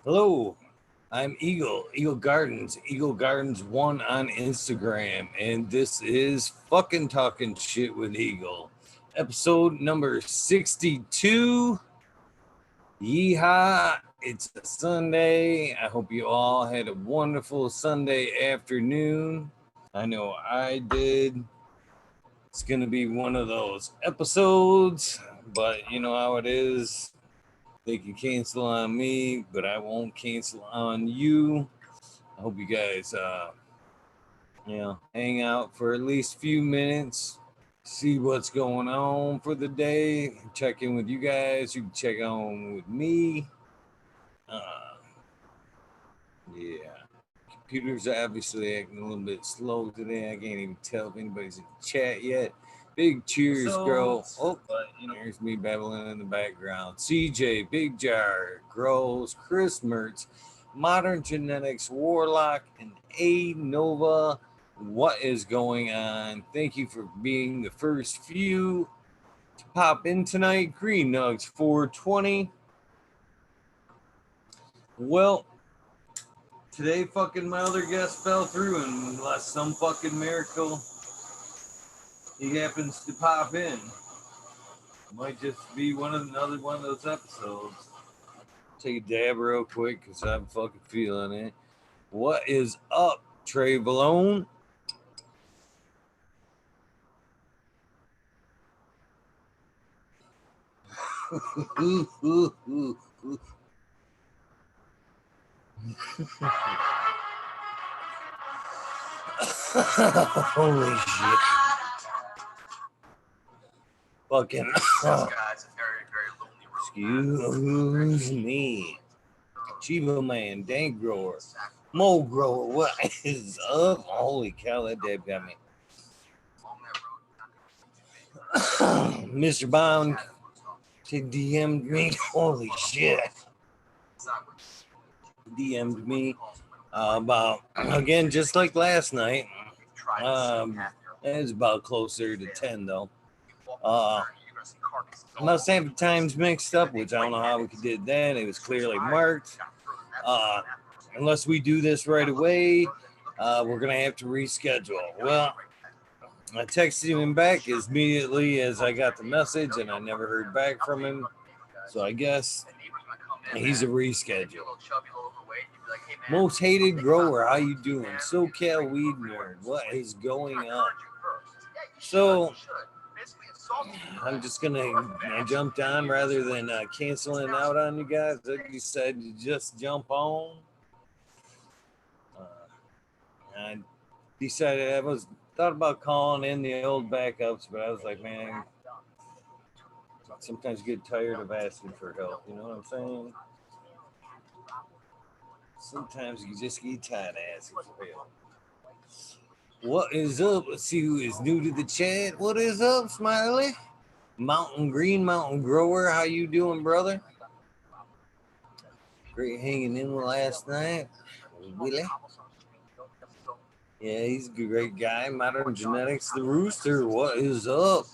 Hello, I'm Eagle Gardens, Eagle Gardens 1 on Instagram, and this is fucking talking shit with Eagle, episode number 62. Yeehaw! It's a Sunday. I hope you all had a wonderful Sunday afternoon. I know I did. It's gonna be one of those episodes, but you know how it is. They can cancel on me, but I won't cancel on you. I hope you guys, hang out for at least a few minutes, see what's going on for the day, check in with you guys. You can check on with me. Uh, yeah. Computer's obviously acting a little bit slow today. I can't even tell if anybody's in the chat yet. Big cheers, girl. Oh, but there's me babbling in the background. CJ, Big Jar, Grows, Chris Mertz, Modern Genetics, Warlock, and A Nova. What is going on? Thank you for being the first few to pop in tonight. Green Nugs 420. Well, today fucking my other guest fell through, and unless some fucking miracle he happens to pop in, might just be another one of those episodes. Take a dab real quick because I'm fucking feeling it. What is up, Trey Valone? Holy shit. Fucking. Excuse me. Chiba Man, Dank Grower, Mo Grower, what is up? Holy cow, that dab got me. Mr. Bond DM'd me. Holy shit. DM'd me about, again, just like last night. It was about closer to 10, though. I must have the times mixed up, which I don't know how we did that. It was clearly marked. Unless we do this right away, we're going to have to reschedule. Well, I texted him back as immediately as I got the message, and I never heard back from him. So I guess he's a reschedule. Most hated grower, how you doing? SoCal Weed Nerd, what is going on? So I'm just I jumped on rather than canceling out on you guys. I decided to just jump on. I decided thought about calling in the old backups, but I was like, man, sometimes you get tired of asking for help. You know what I'm saying? Sometimes you just get tired of asking for help. What is up? Let's see who is new to the chat. What is up, Smiley? Mountain Grower, how you doing, brother? Great hanging in last night. Willie. Yeah, he's a great guy. Modern Genetics, the Rooster, what is up?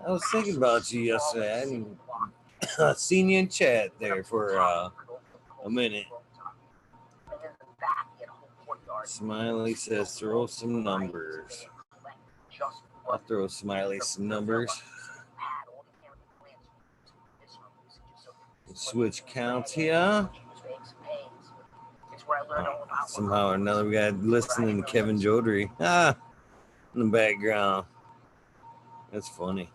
I was thinking about you yesterday. I hadn't seen you in chat there for a minute. Smiley says, throw some numbers. I'll throw Smiley some numbers. Switch counts here. Somehow or another, we got listening to Kevin Jodry in the background. That's funny.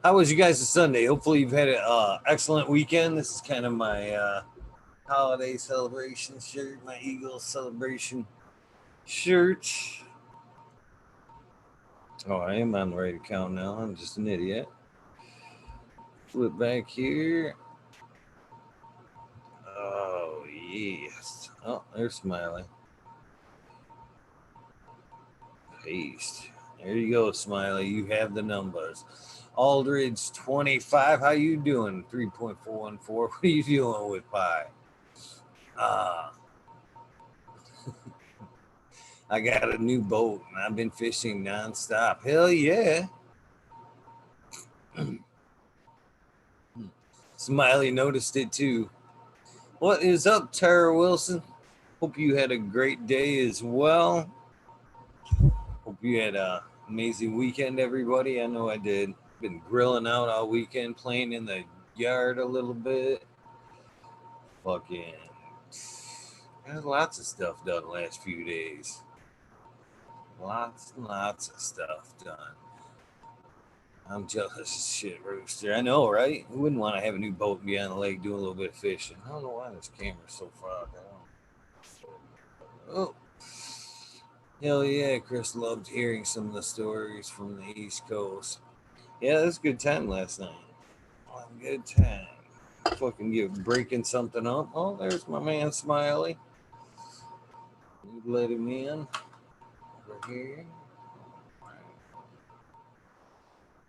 How was you guys' Sunday? Hopefully you've had an excellent weekend. This is kind of my holiday celebration shirt, my Eagles celebration shirt. Oh, I am on the right account now. I'm just an idiot. Flip back here. Oh, yes. Oh, there's Smiley. Paste. There you go, Smiley. You have the numbers. Aldridge 25. How you doing? 3.414. What are you doing with Pi? I got a new boat and I've been fishing nonstop. Hell yeah. Smiley noticed it too. What is up, Tara Wilson? Hope you had a great day as well. Hope you had an amazing weekend, everybody. I know I did. Been grilling out all weekend, playing in the yard a little bit. Fucking got lots of stuff done the last few days. Lots and lots of stuff done. I'm jealous as shit, Rooster. I know, right? Who wouldn't want to have a new boat and be on the lake doing a little bit of fishing? I don't know why this camera's so far down. Oh. Hell yeah, Chris loved hearing some of the stories from the East Coast. Yeah, it was a good time last night. A good time. Fucking you breaking something up. Oh, there's my man Smiley. You let him in over here.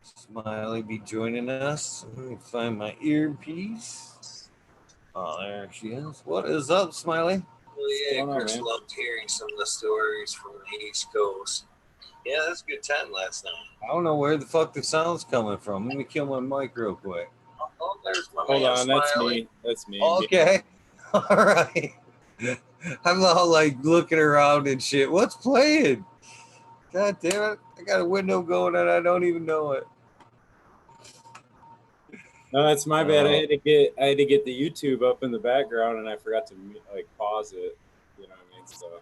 Smiley be joining us. Let me find my earpiece. Oh, there she is. What is up, Smiley? Yeah, Chris loved hearing some of the stories from the East Coast. Yeah, that's a good time last night. I don't know where the fuck the sound's coming from. Let me kill my mic real quick. Oh, there's my Hold man on, Smiley. That's me. Okay. All right. I'm all like looking around and shit. What's playing? God damn it. I got a window going and I don't even know it. No, that's my bad. I had to get the YouTube up in the background and I forgot to like pause it. You know what I mean? So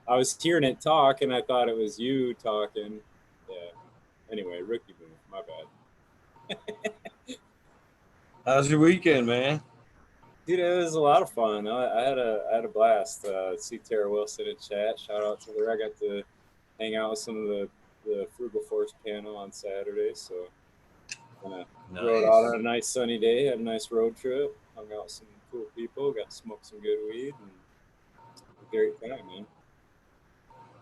I was hearing it talk and I thought it was you talking. Yeah. Anyway, rookie move. My bad. How's your weekend, man? Dude, it was a lot of fun. I had a blast. See Tara Wilson in chat. Shout out to her. I got to hang out with some of the Frugal Force panel on Saturday. So kind of rode out on a nice sunny day. Had a nice road trip. Hung out with some cool people. Got to smoke some good weed. And a great time, man.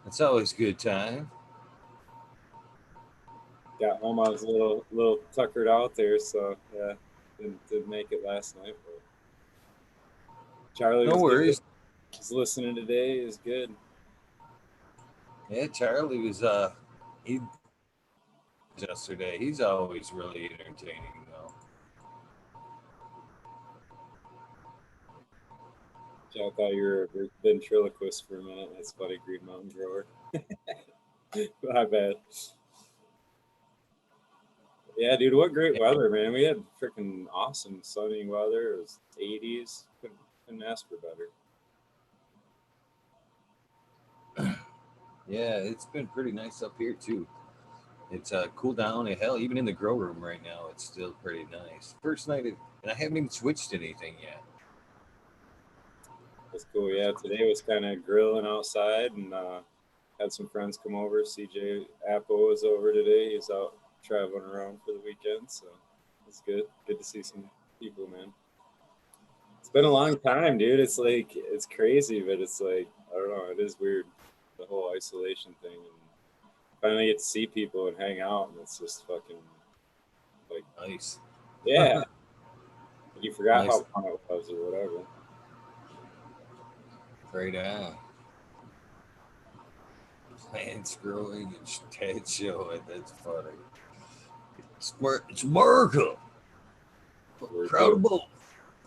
It's always a good time. Got home. I was a little tuckered out there, so yeah, didn't make it last night. But Charlie No was worries. Good. He's listening today. Is good. Yeah, Charlie was he yesterday. He's always really entertaining though. I thought you were a ventriloquist for a minute. That's funny, Green Mountain Grower. My bad. Yeah, dude, what great weather, man. We had freaking awesome sunny weather. It was 80s. Couldn't ask for better. Yeah, it's been pretty nice up here too. It's cooled down. Hell, even in the grow room right now, it's still pretty nice. First night, and I haven't even switched anything yet. That's cool. Yeah, today was kind of grilling outside and had some friends come over. CJ Apple was over today. He's out traveling around for the weekend, so it's good. Good to see some people, man. It's been a long time, dude. It's like it's crazy, but it's like I don't know. It is weird, the whole isolation thing, and finally get to see people and hang out, and it's just fucking like nice. Yeah, you forgot nice. how fun it was or whatever. Right on. Plants growing and Ted showing. That's funny. It's America. Proud of both.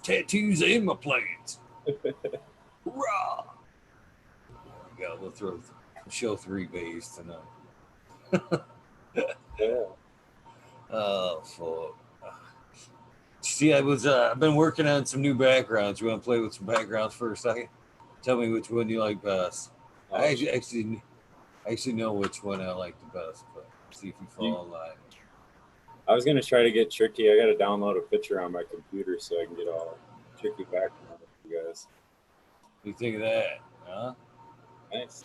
Tattoos and my plants. Hurrah! Yeah, we'll throw show 3 bays tonight. Yeah. Oh, fuck. See, I've been working on some new backgrounds. You want to play with some backgrounds for a second? Tell me which one you like best. I actually know which one I like the best, but see if you fall in line. I was gonna try to get tricky. I gotta download a picture on my computer so I can get all tricky background with you guys. What do you think of that? Huh? Nice.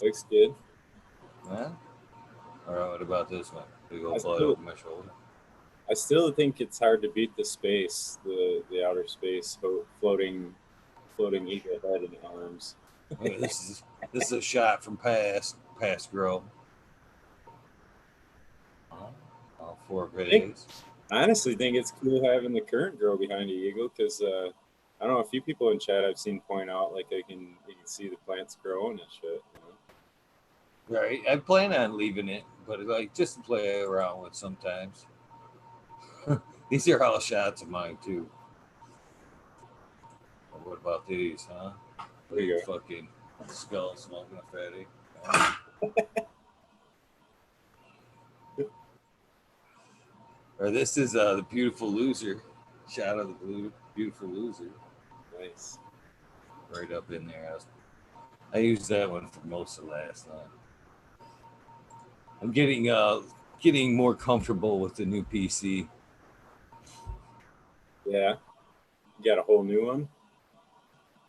Looks good. Huh? All right, what about this one? Big old blood over my shoulder. I still think it's hard to beat the space, the outer space floating eagle head and arms. This is a shot from past grow. All 4 bays. I honestly think it's cool having the current grow behind the eagle because I don't know, a few people in chat I've seen point out like you can see the plants growing and shit. You know? Right. I plan on leaving it, but like just to play around with sometimes. These are all shots of mine too. Well, what about these, huh? There you Big go. fucking skull smoking a fatty. Or this is the beautiful loser. Shot of the beautiful loser. Nice. Right up in there. I used that one for most of last night. I'm getting more comfortable with the new PC. Yeah. You got a whole new one?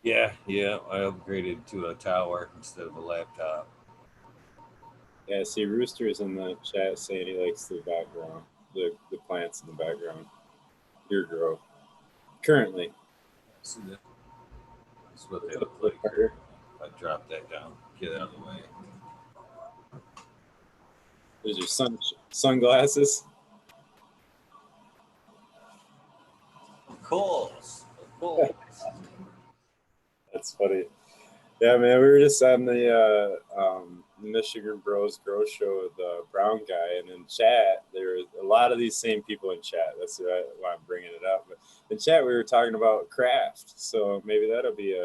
Yeah, I upgraded to a tower instead of a laptop. Yeah, see, Rooster's in the chat saying he likes the background, the plants in the background. Your grow. Currently. So that's what they What's up, look Flip like Carter? here. If I drop that down, get out of the way. There's your sunglasses. Of course. That's funny. Yeah, man, we were just on the Michigan Bros Grow Show with the Brown guy, and in chat, there were a lot of these same people in chat. That's why I'm bringing it up. But in chat, we were talking about craft, so maybe that'll be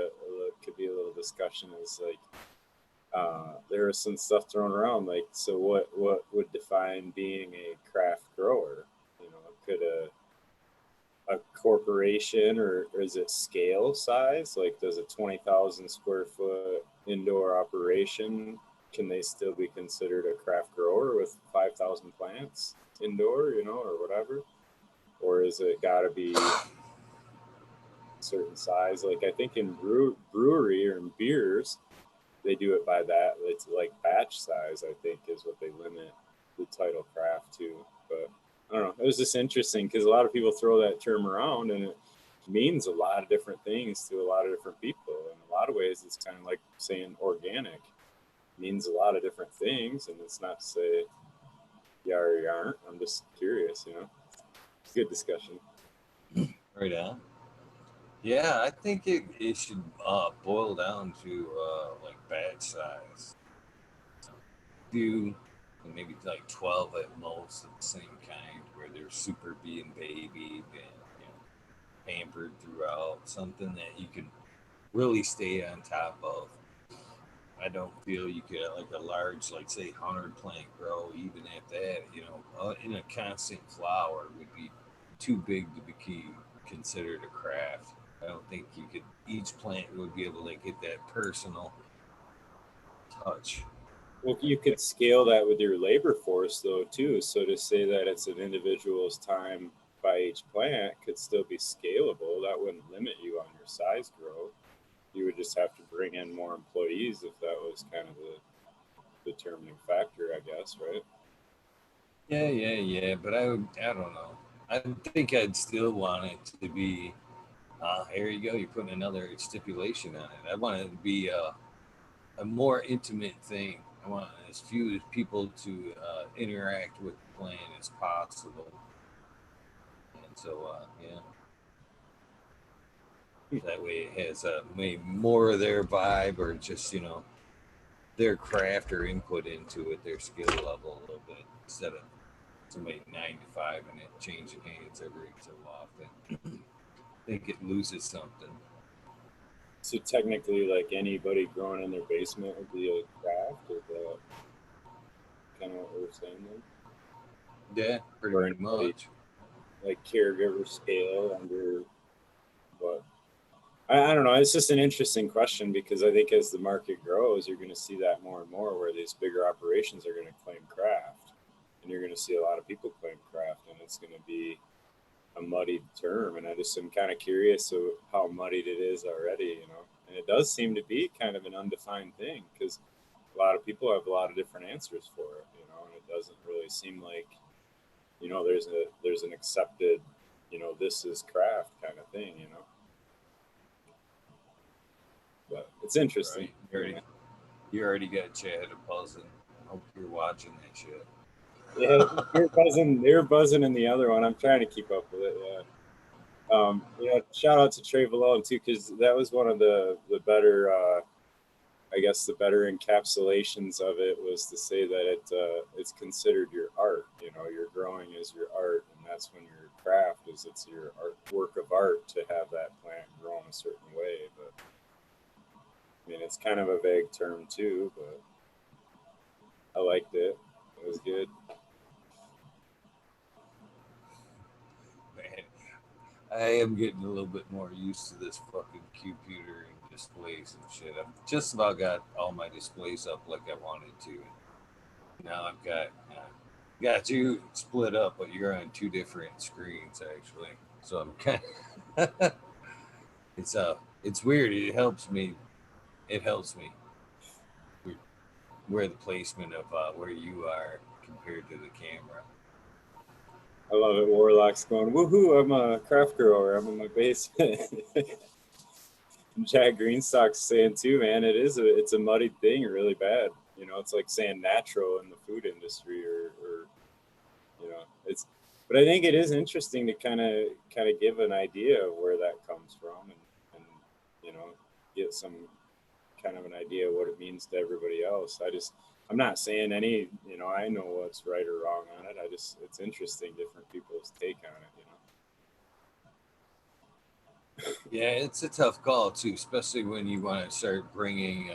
could be a little discussion. Is like there was some stuff thrown around, like, so what would define being a craft grower? You know, could a corporation, or is it scale size? Like, does a 20,000 square foot indoor operation, can they still be considered a craft grower with 5,000 plants indoor, you know, or whatever? Or is it got to be a certain size? Like, I think in brewery or in beers, they do it by that. It's like batch size, I think, is what they limit the title craft to. But I don't know. It was just interesting because a lot of people throw that term around, and it means a lot of different things to a lot of different people. In a lot of ways, it's kind of like saying organic. It means a lot of different things, and it's not to say yeah or you aren't. I'm just curious, you know. Good discussion. Right on. Yeah, I think it should boil down to like batch size. Do maybe like 12 at most of the same kind, where they're super being babied and pampered throughout. Something that you can really stay on top of. I don't feel you could like a large, like say, 100 plant grow. Even at that, in a constant flower would be too big to be considered a craft. I don't think you could. Each plant would be able to get that personal touch. Well, you could scale that with your labor force, though, too. So to say that it's an individual's time by each plant could still be scalable. That wouldn't limit you on your size growth. You would just have to bring in more employees if that was kind of the determining factor, I guess, right? Yeah. But I don't know. I think I'd still want it to be. Here you go. You're putting another stipulation on it. I want it to be a more intimate thing. I want as few people to interact with the plant as possible. And so, that way it has maybe more of their vibe, or just their craft or input into it, their skill level a little bit, instead of somebody 9 to 5 and it changing hands every so often. I think it loses something. So technically, like, anybody growing in their basement would be a craft. Is that kind of what we're saying then? Yeah, pretty Or anybody much. like caregiver scale under what? I don't know. It's just an interesting question because I think as the market grows, you're going to see that more and more, where these bigger operations are going to claim craft, and you're going to see a lot of people claim craft, and it's going to be a muddied term. And I just am kind of curious of how muddied it is already, you know. And it does seem to be kind of an undefined thing because a lot of people have a lot of different answers for it, you know. And it doesn't really seem like, you know, there's an accepted, you know, this is craft kind of thing, you know. But it's interesting. Right. You already got Chad buzzing. I hope you're watching that shit. Yeah, you're buzzing in the other one. I'm trying to keep up with it. Yeah. You know, shout out to Trey Valone too, because that was one of the better, I guess, the better encapsulations of it was to say that it's considered your art. You know, your growing is your art, and that's when your craft is it's your art, work of art to have that plant grow in a certain way. But I mean, it's kind of a vague term too, but I liked it. It was good. Man, I am getting a little bit more used to this fucking computer and displays and shit. I've just about got all my displays up like I wanted to. Now I've got you split up, but you're on two different screens actually. So I'm kind of it's weird. It helps me. It helps me where the placement of where you are compared to the camera. I love it. Warlock's going, woohoo! I'm a craft grower. I'm in my basement. Jack Greenstock's saying too, man. It's a muddied thing, really bad. You know, it's like saying natural in the food industry, or you know, it's. But I think it is interesting to kind of give an idea of where that comes from, and you know, get some kind of an idea of what it means to everybody else. I'm not saying any, you know, I know what's right or wrong on it. It's interesting different people's take on it, you know. Yeah, it's a tough call too, especially when you want to start bringing,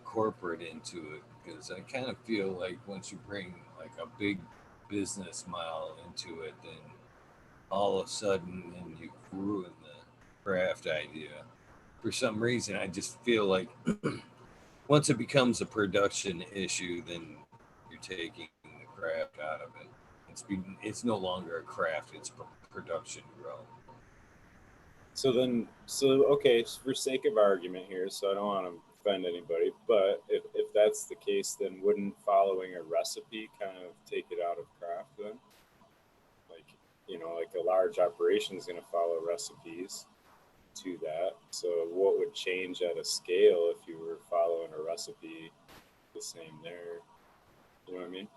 corporate into it. Because I kind of feel like once you bring like a big business mile into it, then all of a sudden, then you ruin the craft idea. For some reason, I just feel like once it becomes a production issue, then you're taking the craft out of it. It's no longer a craft; it's production grow. So okay, for sake of argument here, so I don't want to offend anybody, but if that's the case, then wouldn't following a recipe kind of take it out of craft then? Like, you know, like a large operation is going to follow recipes to that. So what would change at a scale if you were following a recipe the same there? You know what I mean?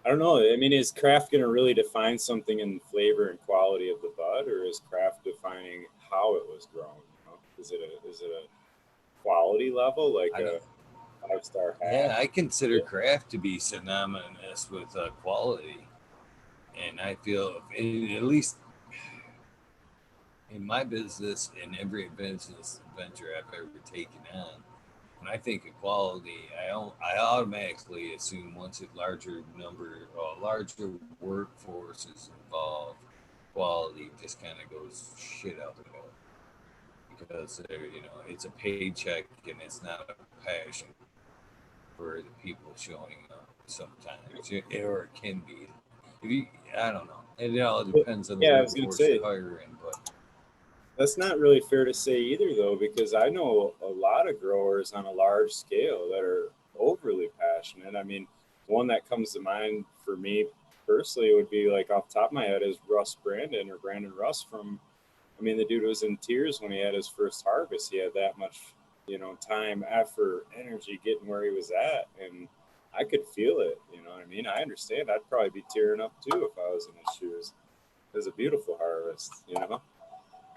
I don't know. I mean, is craft going to really define something in flavor and quality of the bud, or is craft defining how it was grown? You know, is it a quality level like I don't. a 5-star Yeah, hash? I consider craft to be synonymous with quality, and I feel, at least in my business, in every business venture I've ever taken on, when I think of quality, I automatically assume once a larger number or larger workforce is involved, quality just kind of goes shit out the door because it's a paycheck and it's not a passion for the people showing up sometimes, or it can be. If you, I don't know. It all depends on the Yeah, I was going to workforce you're say hiring, but that's not really fair to say either, though, because I know a lot of growers on a large scale that are overly passionate. I mean, one that comes to mind for me personally would be like off the top of my head is Russ Brandon or Brandon Russ from. I mean, the dude was in tears when he had his first harvest. He had that much, you know, time, effort, energy getting where he was at, and I could feel it. You know what I mean? I understand. I'd probably be tearing up too if I was in his shoes. It was a beautiful harvest, you know.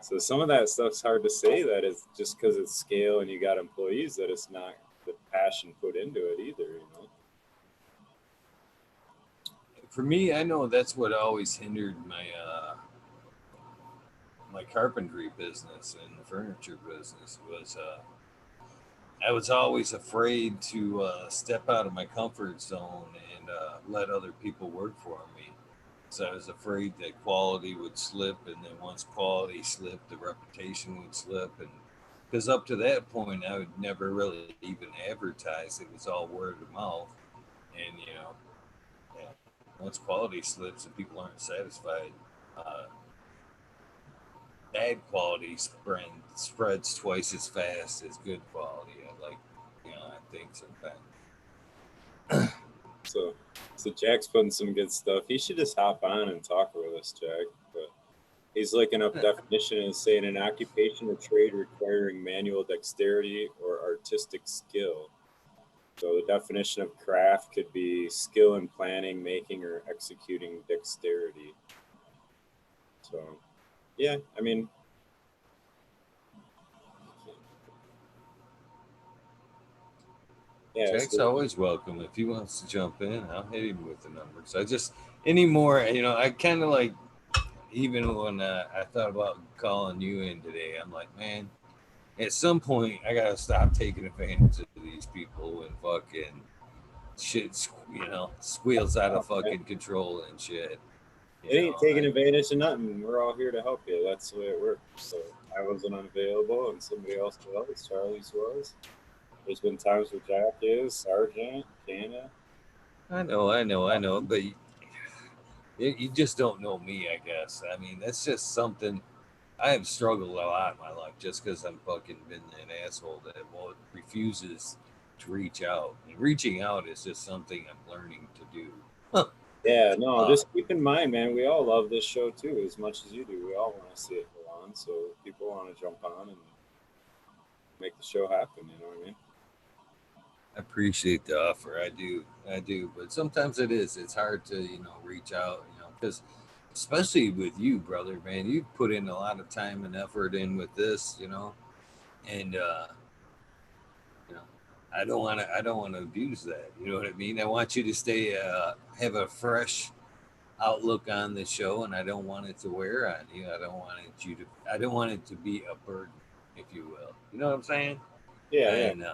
So some of that stuff's hard to say that it's just because it's scale and you got employees that it's not the passion put into it either, you know. for me, I know that's what always hindered my carpentry business and the furniture business was I was always afraid to step out of my comfort zone and let other people work for me. So I was afraid that quality would slip, and then once quality slipped, the reputation would slip, and because up to that point, I would never really even advertise. It was all word of mouth, and yeah, once quality slips and people aren't satisfied, uh, bad quality spreads twice as fast as good quality. I think sometimes. So so Jack's putting some good stuff. He should just hop on and talk with us, Jack. But he's looking up definition and saying an occupation or trade requiring manual dexterity or artistic skill. So the definition of craft could be skill in planning, making, or executing dexterity. So yeah, I mean, Yeah, Jack's so always welcome. If he wants to jump in, I'll hit him with the numbers. I just anymore, I kind of like even when I thought about calling you in today, I'm like, man, at some point I gotta stop taking advantage of these people and fucking shit, squeals out oh, of man, fucking control and shit. it ain't taking I advantage of nothing. We're all here to help you. That's the way it works. So I wasn't unavailable, and somebody else was. Charlie's was. There's been times where Jack is, Sergeant, Canna. I know, but you just don't know me, I guess. I mean, that's just something I have struggled a lot in my life just because I'm fucking been an asshole that refuses to reach out. And reaching out is just something I'm learning to do. Yeah, no, uh, just keep in mind, man, we all love this show too, as much as you do. We all want to see it go on. So if people want to jump on and make the show happen. You know what I mean? I appreciate the offer. I do. But sometimes it's hard to, reach out, because especially with you, brother, man, you've put in a lot of time and effort in with this, and, you know, I don't want to abuse that. You know what I mean? I want you to stay, have a fresh outlook on the show, and I don't want it to wear on you. I don't want it to be a burden, if you will. You know what I'm saying? Yeah, yeah, And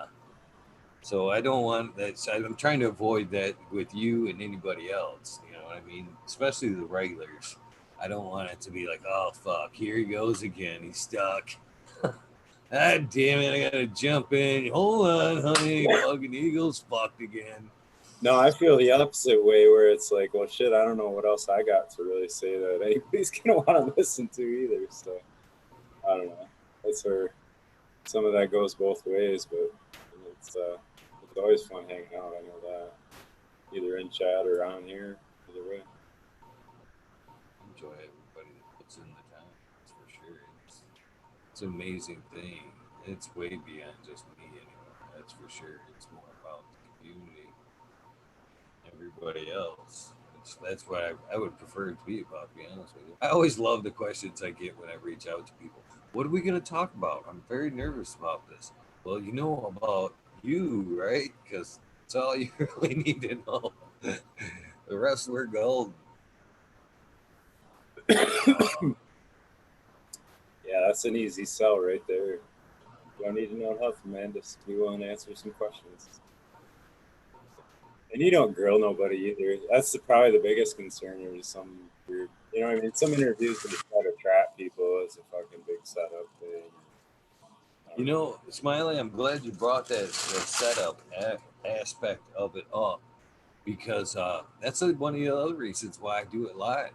so I don't want that. So I'm trying to avoid that with you and anybody else. You know what I mean? Especially the regulars. I don't want it to be like, oh fuck, here he goes again. He's stuck. Ah, damn it! I gotta jump in. Hold on, honey. Fucking Eagles fucked again. No, I feel the opposite way where it's like, well, shit, I don't know what else I got to really say that anybody's gonna want to listen to either. So I don't know. That's where some of that goes both ways, but it's uh, it's always fun hanging out. I know that either in chat or on here, either way. Enjoy everybody that puts in the time. That's for sure. It's an amazing thing. It's way beyond just me anymore. That's for sure. It's more about the community, everybody else. That's what I would prefer it to be about, to be honest with you. I always love the questions I get when I reach out to people. What are we going to talk about? I'm very nervous about this. Well, you know about you, right? Because that's all you really need to know. The rest we're gold. Uh, Yeah, that's an easy sell right there. You don't need to know nothing, man. Just be willing to answer some questions. And you don't grill nobody either. That's probably the biggest concern. Or some weird, you know what I mean? Some interviews they try to trap people as a fucking big setup thing. I don't know. Smiley, I'm glad you brought that setup aspect of it up because that's one of the other reasons why I do it live.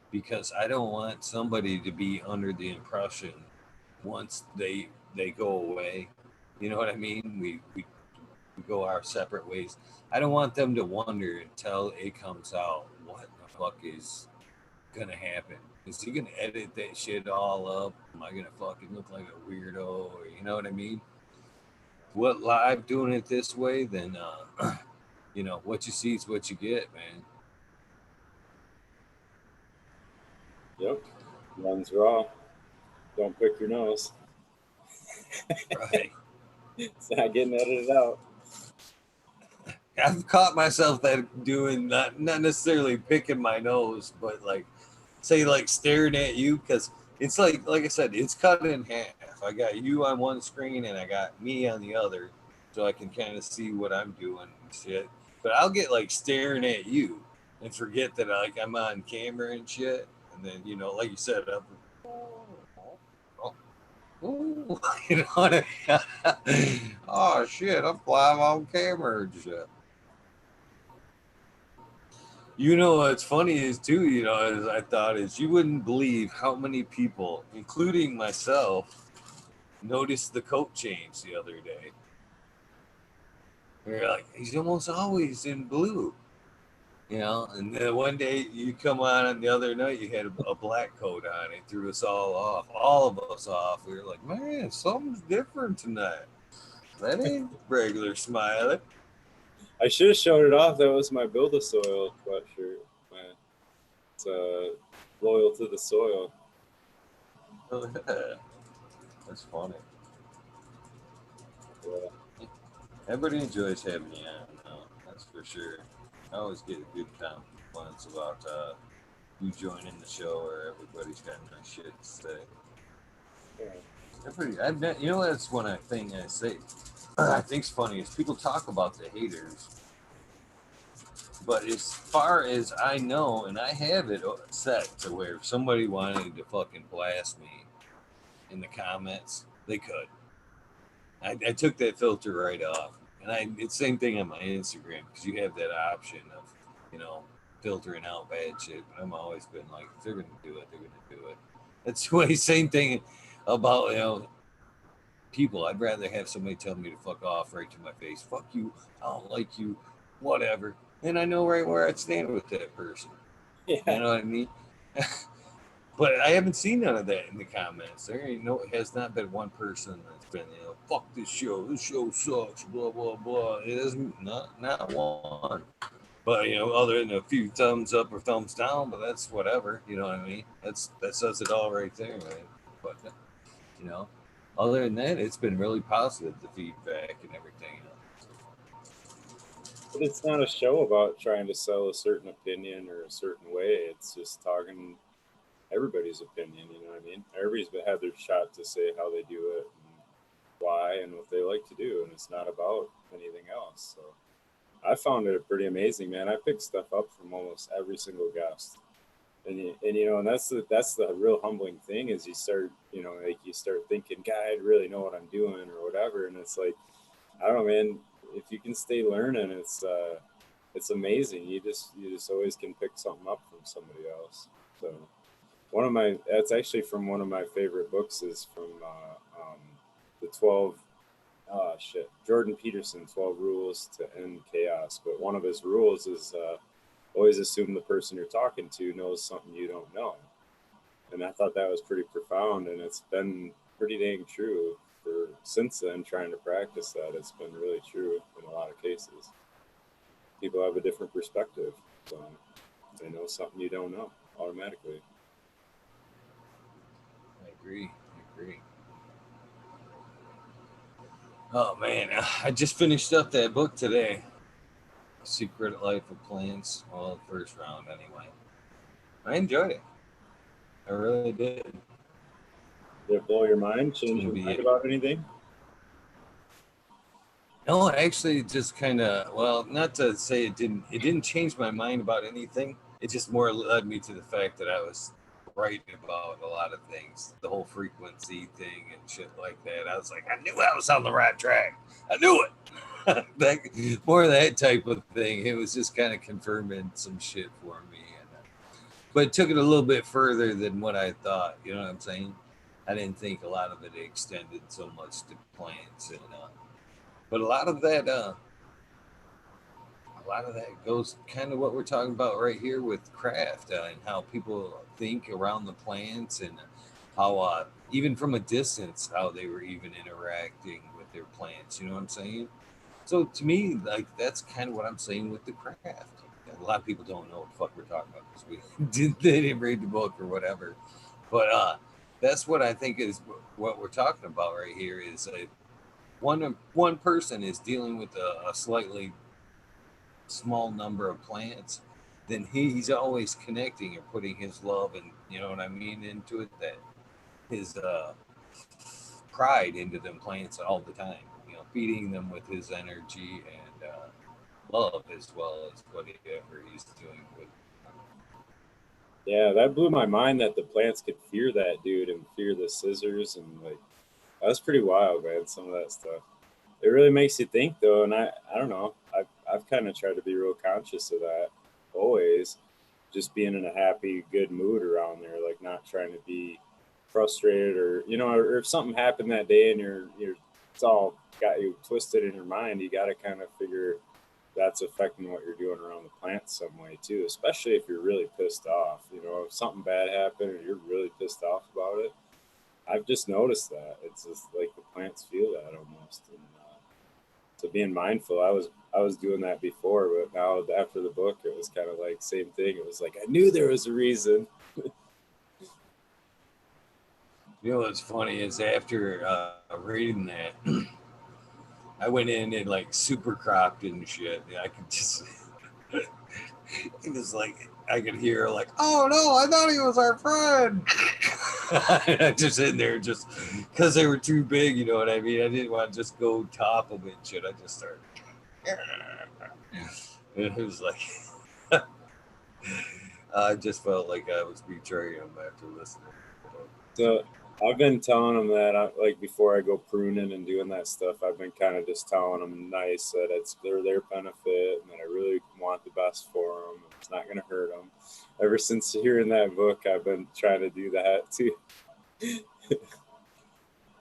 Because I don't want somebody to be under the impression once they go away. You know what I mean? We go our separate ways. I don't want them to wonder until it comes out what the fuck is gonna happen. Is he gonna edit that shit all up? Am I gonna fucking look like a weirdo? Or, you know what I mean? What live doing it this way, then what you see is what you get, man. Yep. Runs raw. Don't pick your nose. Right. It's not getting edited out. I've caught myself that doing not necessarily picking my nose, but like say like staring at you because it's like I said, it's cut in half. I got you on one screen and I got me on the other, so I can kind of see what I'm doing and shit. But I'll get like staring at you and forget that like I'm on camera and shit, and then like you said, ooh, you know what I mean? Oh shit, I'm live on camera and shit. What's funny is too, as I thought is you wouldn't believe how many people, including myself, noticed the coat change the other day. You're like, he's almost always in blue, and then one day you come on and the other night you had a black coat on. It threw us all of us off. We were like, man, something's different tonight. That ain't regular Smiley. I should have showed it off. That was my Build a Soil sweatshirt. Man, it's loyal to the soil. That's funny. Yeah. Everybody enjoys having you on, that's for sure. I always get a good compliments about you joining the show, or everybody's got nice shit to say. Yeah. You know, that's one thing I say. I think's funny is people talk about the haters, but as far as I know, and I have it set to where if somebody wanted to fucking blast me in the comments, they could. I took that filter right off, and it's same thing on my Instagram because you have that option of, you know, filtering out bad shit. But I'm always been like, if they're gonna do it, they're gonna do it. That's the way. Same thing about people. I'd rather have somebody tell me to fuck off right to my face. Fuck you. I don't like you. Whatever. And I know right where I'd stand with that person. You Yeah. know what I mean? But I haven't seen none of that in the comments. There ain't no, it has not been one person that's been, fuck this show. This show sucks. Blah blah blah. It isn't not one. But other than a few thumbs up or thumbs down, but that's whatever. You know what I mean? That says it all right there, man. But you know, other than that, it's been really positive, the feedback and everything. But it's not a show about trying to sell a certain opinion or a certain way. It's just talking everybody's opinion. You know what I mean? Everybody's had their shot to say how they do it and why and what they like to do, and it's not about anything else. So I found it pretty amazing, man. I picked stuff up from almost every single guest. And that's the real humbling thing is you start like you start thinking, God, I really know what I'm doing or whatever, and it's like I don't know, man. If you can stay learning, it's amazing. You just always can pick something up from somebody else. So that's actually from one of my favorite books is from the 12 Jordan Peterson, 12 rules to end chaos. But one of his rules is always assume the person you're talking to knows something you don't know. And I thought that was pretty profound, and it's been pretty dang true for since then. Trying to practice that, it's been really true in a lot of cases. People have a different perspective, so they know something you don't know automatically. I agree. I agree. Oh man, I just finished up that book today. Secret Life of Plants. Well, the first round anyway. I enjoyed it. I really did. Did it blow your mind? It's gonna Change your be mind it. about anything? No, actually, just kind of. Well, not to say it didn't. It didn't change my mind about anything. It just more led me to the fact that I was right about a lot of things. The whole frequency thing and shit like that. I was like, I knew I was on the right track. I knew it. More of that type of thing. It was just kind of confirming some shit for me, but it took it a little bit further than what I thought. You know what I'm saying? I didn't think a lot of it extended so much to plants, but a lot of that goes kind of what we're talking about right here with craft and how people think around the plants and how even from a distance how they were even interacting with their plants. You know what I'm saying? So to me, like that's kind of what I'm saying with the craft. A lot of people don't know what the fuck we're talking about because they didn't read the book or whatever. But that's what I think is what we're talking about right here is one person is dealing with a slightly small number of plants, then he's always connecting or putting his love and you know what I mean into it, that his pride into them plants all the time. Feeding them with his energy and love as well as whatever he's doing with. Yeah, that blew my mind that the plants could fear that dude and fear the scissors and like that was pretty wild, man. Some of that stuff. It really makes you think though, and I don't know. I've kind of tried to be real conscious of that always, just being in a happy, good mood around there, like not trying to be frustrated or or if something happened that day and you're it's all got you twisted in your mind, you got to kind of figure that's affecting what you're doing around the plant some way too, especially if you're really pissed off. If something bad happened or you're really pissed off about it, I've just noticed that it's just like the plants feel that almost. And so being mindful, I was doing that before, but now after the book, it was kind of like same thing. It was like I knew there was a reason. What's funny is after reading that, I went in and like super cropped and shit. And I could just, it was like, I could hear like, oh no, I thought he was our friend. I just in there just because they were too big, you know what I mean? I didn't want to just go top them and shit. I just started. And it was like, I just felt like I was betraying them after listening. So I've been telling them that like before I go pruning and doing that stuff, I've been kind of just telling them nice that it's they're their benefit and that I really want the best for them. It's not going to hurt them. Ever since hearing that book, I've been trying to do that too.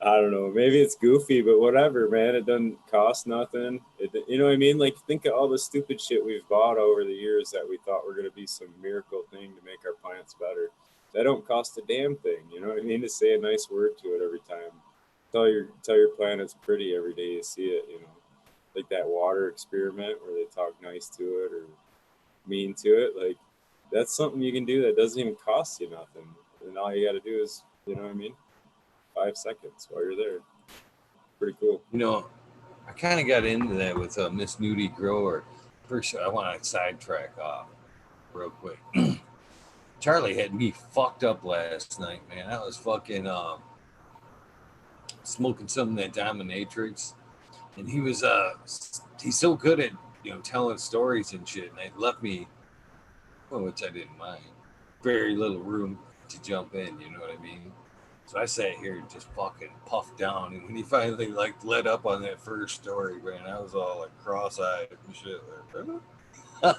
I don't know. Maybe it's goofy, but whatever, man. It doesn't cost nothing. You know what I mean? Like, think of all the stupid shit we've bought over the years that we thought were going to be some miracle thing to make our plants better. That don't cost a damn thing. You know what I mean? To say a nice word to it every time. Tell your plant it's pretty every day you see it. You know, like that water experiment where they talk nice to it or mean to it. Like, that's something you can do that doesn't even cost you nothing. And all you got to do is, you know what I mean? 5 seconds while you're there. Pretty cool. You know, I kind of got into that with Miss Nudie Grower. First, I want to sidetrack off real quick. Charlie had me fucked up last night, man. I was fucking smoking some of that dominatrix, and he's so good at telling stories and shit, and it left me, well, which I didn't mind, very little room to jump in. You know what I mean? So I sat here and just fucking puffed down, and when he finally like let up on that first story, man, I was all like cross-eyed and shit. Like,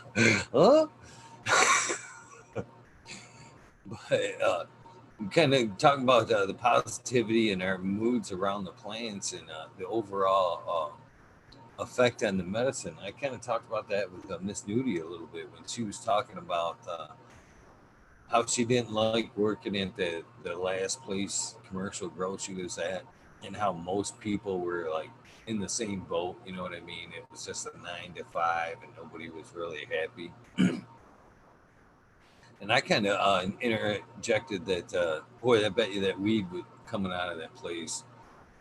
huh? But kind of talking about the positivity and our moods around the plants and the overall effect on the medicine. I kind of talked about that with Miss Nudie a little bit when she was talking about how she didn't like working at the last place commercial grow she was at, and how most people were like in the same boat. You know what I mean? It was just a 9 to 5, and nobody was really happy. And I kind of interjected that, boy, I bet you that weed would coming out of that place,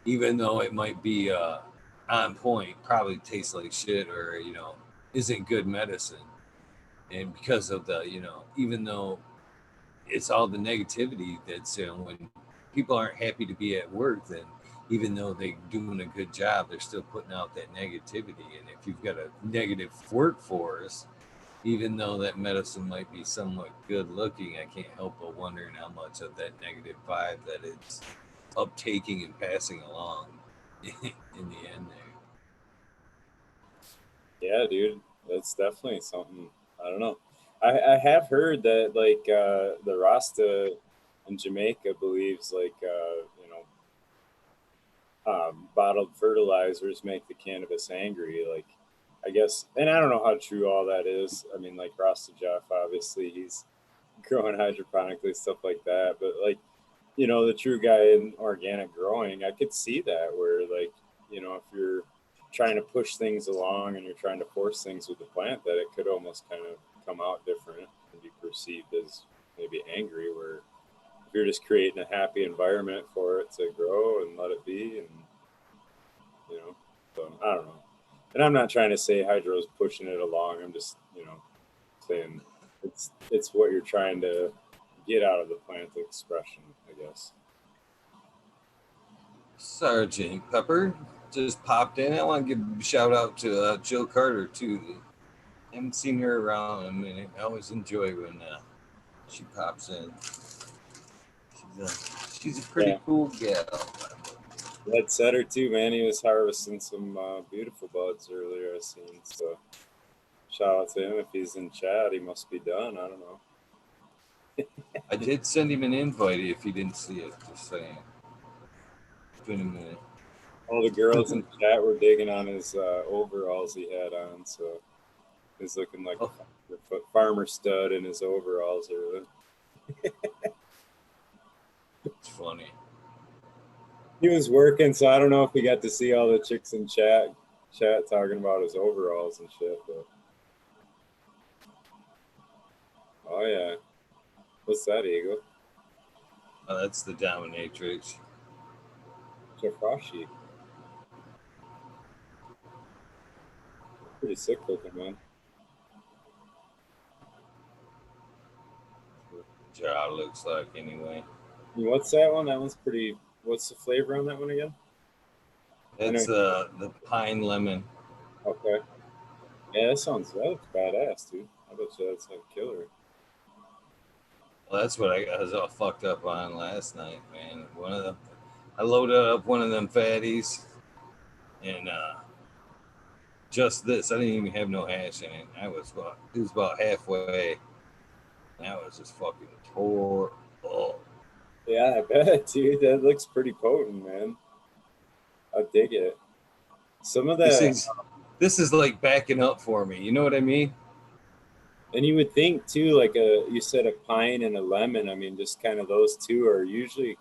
even though it might be on point, probably tastes like shit or, isn't good medicine. And because of the, even though it's all the negativity that's, when people aren't happy to be at work, then even though they're doing a good job, they're still putting out that negativity. And if you've got a negative workforce, even though that medicine might be somewhat good looking, I can't help but wondering how much of that negative vibe that it's uptaking and passing along in the end there. Yeah, dude, that's definitely something. I don't know. I have heard that like the Rasta in Jamaica believes like bottled fertilizers make the cannabis angry. Like I guess, and I don't know how true all that is. I mean, like Rasta Jeff, obviously he's growing hydroponically, stuff like that. But like the true guy in organic growing, I could see that where like if you're trying to push things along and you're trying to force things with the plant, that it could almost kind of come out different and be perceived as maybe angry. Where if you're just creating a happy environment for it to grow and let it be, and you know, so I don't know. And I'm not trying to say hydro's pushing it along. I'm just saying it's what you're trying to get out of the plant expression, I guess. Sergeant Pepper just popped in. I want to give a shout out to Jill Carter too. Haven't seen her around in a minute. I always enjoy when she pops in. She's a pretty Yeah. cool gal. That setter too, man. He was harvesting some beautiful buds earlier. I seen. So shout out to him. If he's in chat, he must be done. I don't know. I did send him an invite if he didn't see it. Just saying. It's been a minute. All the girls in chat were digging on his overalls he had on. So he's looking like a farmer stud in his overalls earlier. It's funny. He was working, so I don't know if we got to see all the chicks in chat talking about his overalls and shit. But oh yeah, what's that, Eagle? Oh, that's the dominatrix. Jafrashi. Pretty sick looking, man. Jaw looks like anyway. And what's that one? That one's pretty. What's the flavor on that one again? I know. It's the pine lemon. Okay. Yeah, that looks badass, dude. I bet you that's like killer. Well, that's what I was all fucked up on last night, man. I loaded up one of them fatties, and just this. I didn't even have no hash in it. It was about halfway. And I was just fucking tore up. Yeah, I bet, dude. That looks pretty potent, man. I dig it. Some of This the, is this is like backing up for me. You know what I mean? and you would think too, like you said, a pine and a lemon. I mean, just kind of those two are usually,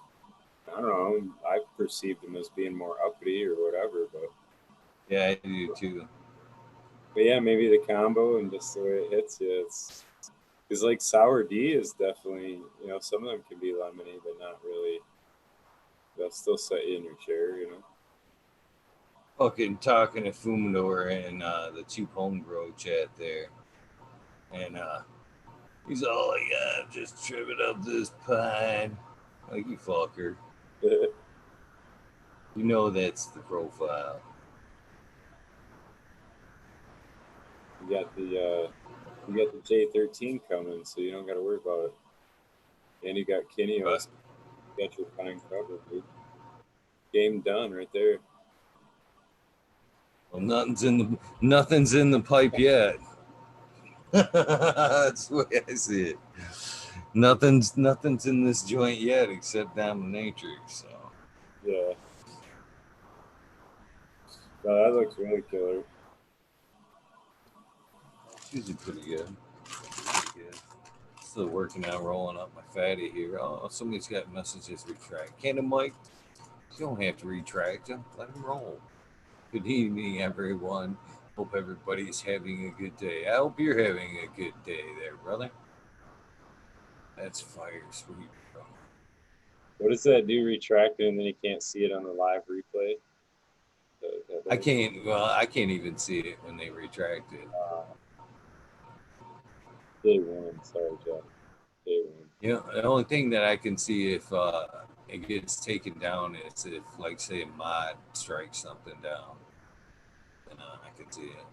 I don't know. I perceived them as being more uppity or whatever, Yeah, I do too. but yeah, maybe the combo and just the way it hits you. It's like sour D is definitely, some of them can be lemony, but not really. They'll still set you in your chair, Fucking talking to Fumador and the Cheap Home Grow chat there. And he's all like, yeah, just trimming up this pine. Like, you fucker. you You know that's the profile. got the J13 coming, so you don't got to worry about it. And you got But, Kineos. You got your pine covered, dude. Game done right there. well, nothing's in the pipe yet. That's the way I see it. Nothing's in this joint yet except dominatrix. So Yeah. No, that looks really killer. she's pretty good. Pretty good. Still working on rolling up my fatty here. Oh, somebody's got messages retract. Cannon Mike, you don't have to retract them. Let them roll. Good evening, everyone. Hope everybody's having a good day. I hope you're having a good day there, brother. That's fire sweet, bro. What does that do? Retract it, and then you can't see it on the live replay. I can't. Well, I can't even see it when they retract it. Day one. Sorry, Jeff. Day one. You know, the only thing that I can see if it gets taken down is if, like, say, a mod strikes something down. Then I can see it.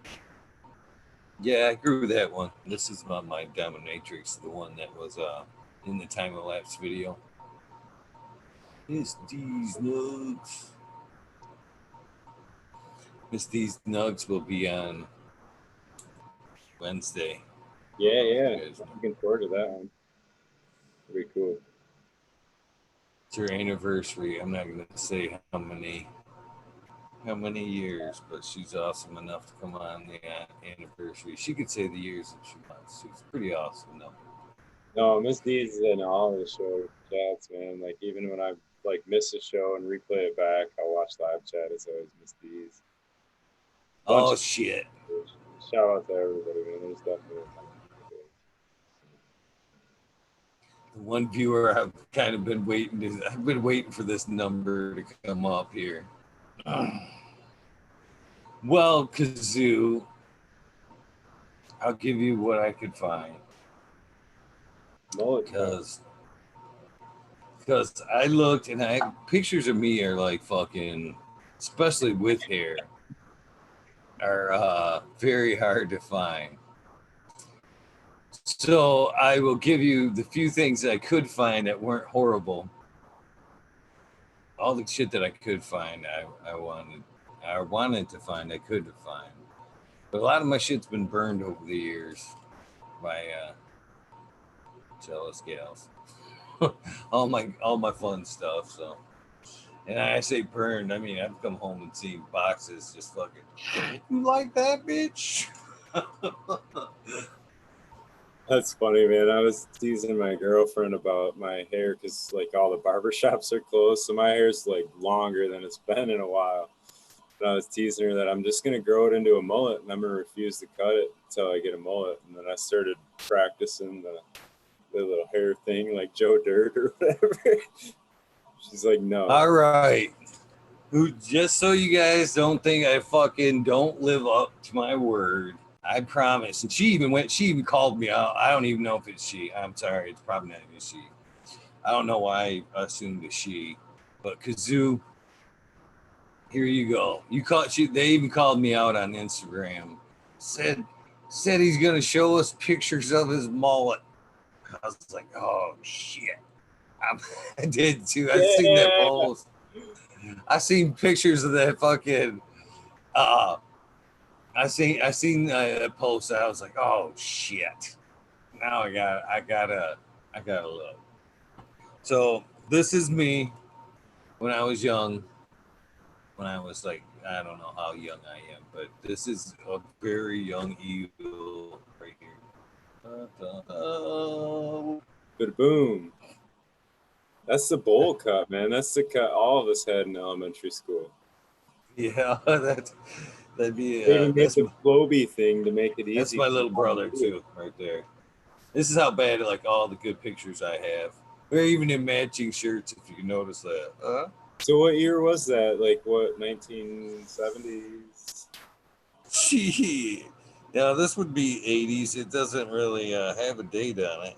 Yeah, I grew that one. This is my dominatrix, the one that was in the time lapse video. Miss D's Nugs. Miss D's Nugs will be on Wednesday. Yeah. Looking forward to that one. Pretty cool. It's her anniversary. I'm not gonna say how many years, but she's awesome enough to come on the anniversary. She could say the years if she wants. She's pretty awesome though. No, Miss D's in all the show chats, man. Like even when I like miss a show and replay it back, I'll watch live chat. It's always Miss D's. Bunch Oh of shit! shout out to everybody, man. There's definitely The one viewer I've kind of been waiting to. I've been waiting for this number to come up here. Well, Kazoo, I'll give you what I could find mullet. because I looked and pictures of me are like fucking, especially with hair, are very hard to find. So I will give you the few things I could find that weren't horrible. All the shit that I could find, I wanted to find, I couldn't find. But a lot of my shit's been burned over the years by jealous gals. all my fun stuff. So, and I say burned, I mean I've come home and seen boxes just fucking. You like that, bitch? That's funny, man. I was teasing my girlfriend about my hair because like all the barbershops are closed, so my hair's like longer than it's been in a while. And I was teasing her that I'm just gonna grow it into a mullet, and I'm gonna refuse to cut it until I get a mullet. And then I started practicing the little hair thing, like Joe Dirt or whatever. She's like, no. All right. Who, just so you guys don't think I fucking don't live up to my word, I promise. And she even called me out. I don't even know if it's she. I'm sorry, it's probably not even she. I don't know why I assumed it's she. But Kazoo, here you go. They even called me out on Instagram. Said he's gonna show us pictures of his mullet. I was like, oh shit. I did too. I seen that post. I seen pictures of that fucking I seen that post. I was like, oh shit. Now I gotta look. So this is me when I was young. When I was like, I don't know how young I am, but this is a very young eagle right here. But boom. That's the bowl cut, man. That's the cut all of us had in elementary school. Yeah, that'd be They even made that's the Floby thing to make it easy. that's my little brother too, right there. This is how bad like all the good pictures I have. We're even in matching shirts, if you can notice that. So what year was that? Like what, 1970s? Gee, yeah, this would be 80s. It doesn't really have a date on it.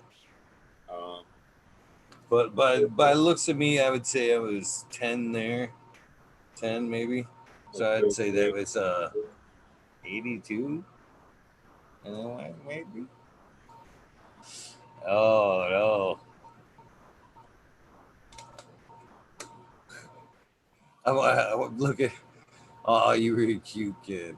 But by looks of me, I would say I was 10 there. 10 maybe. So I'd say that was 82. Maybe. Oh no. I look at. Oh, you were a cute kid.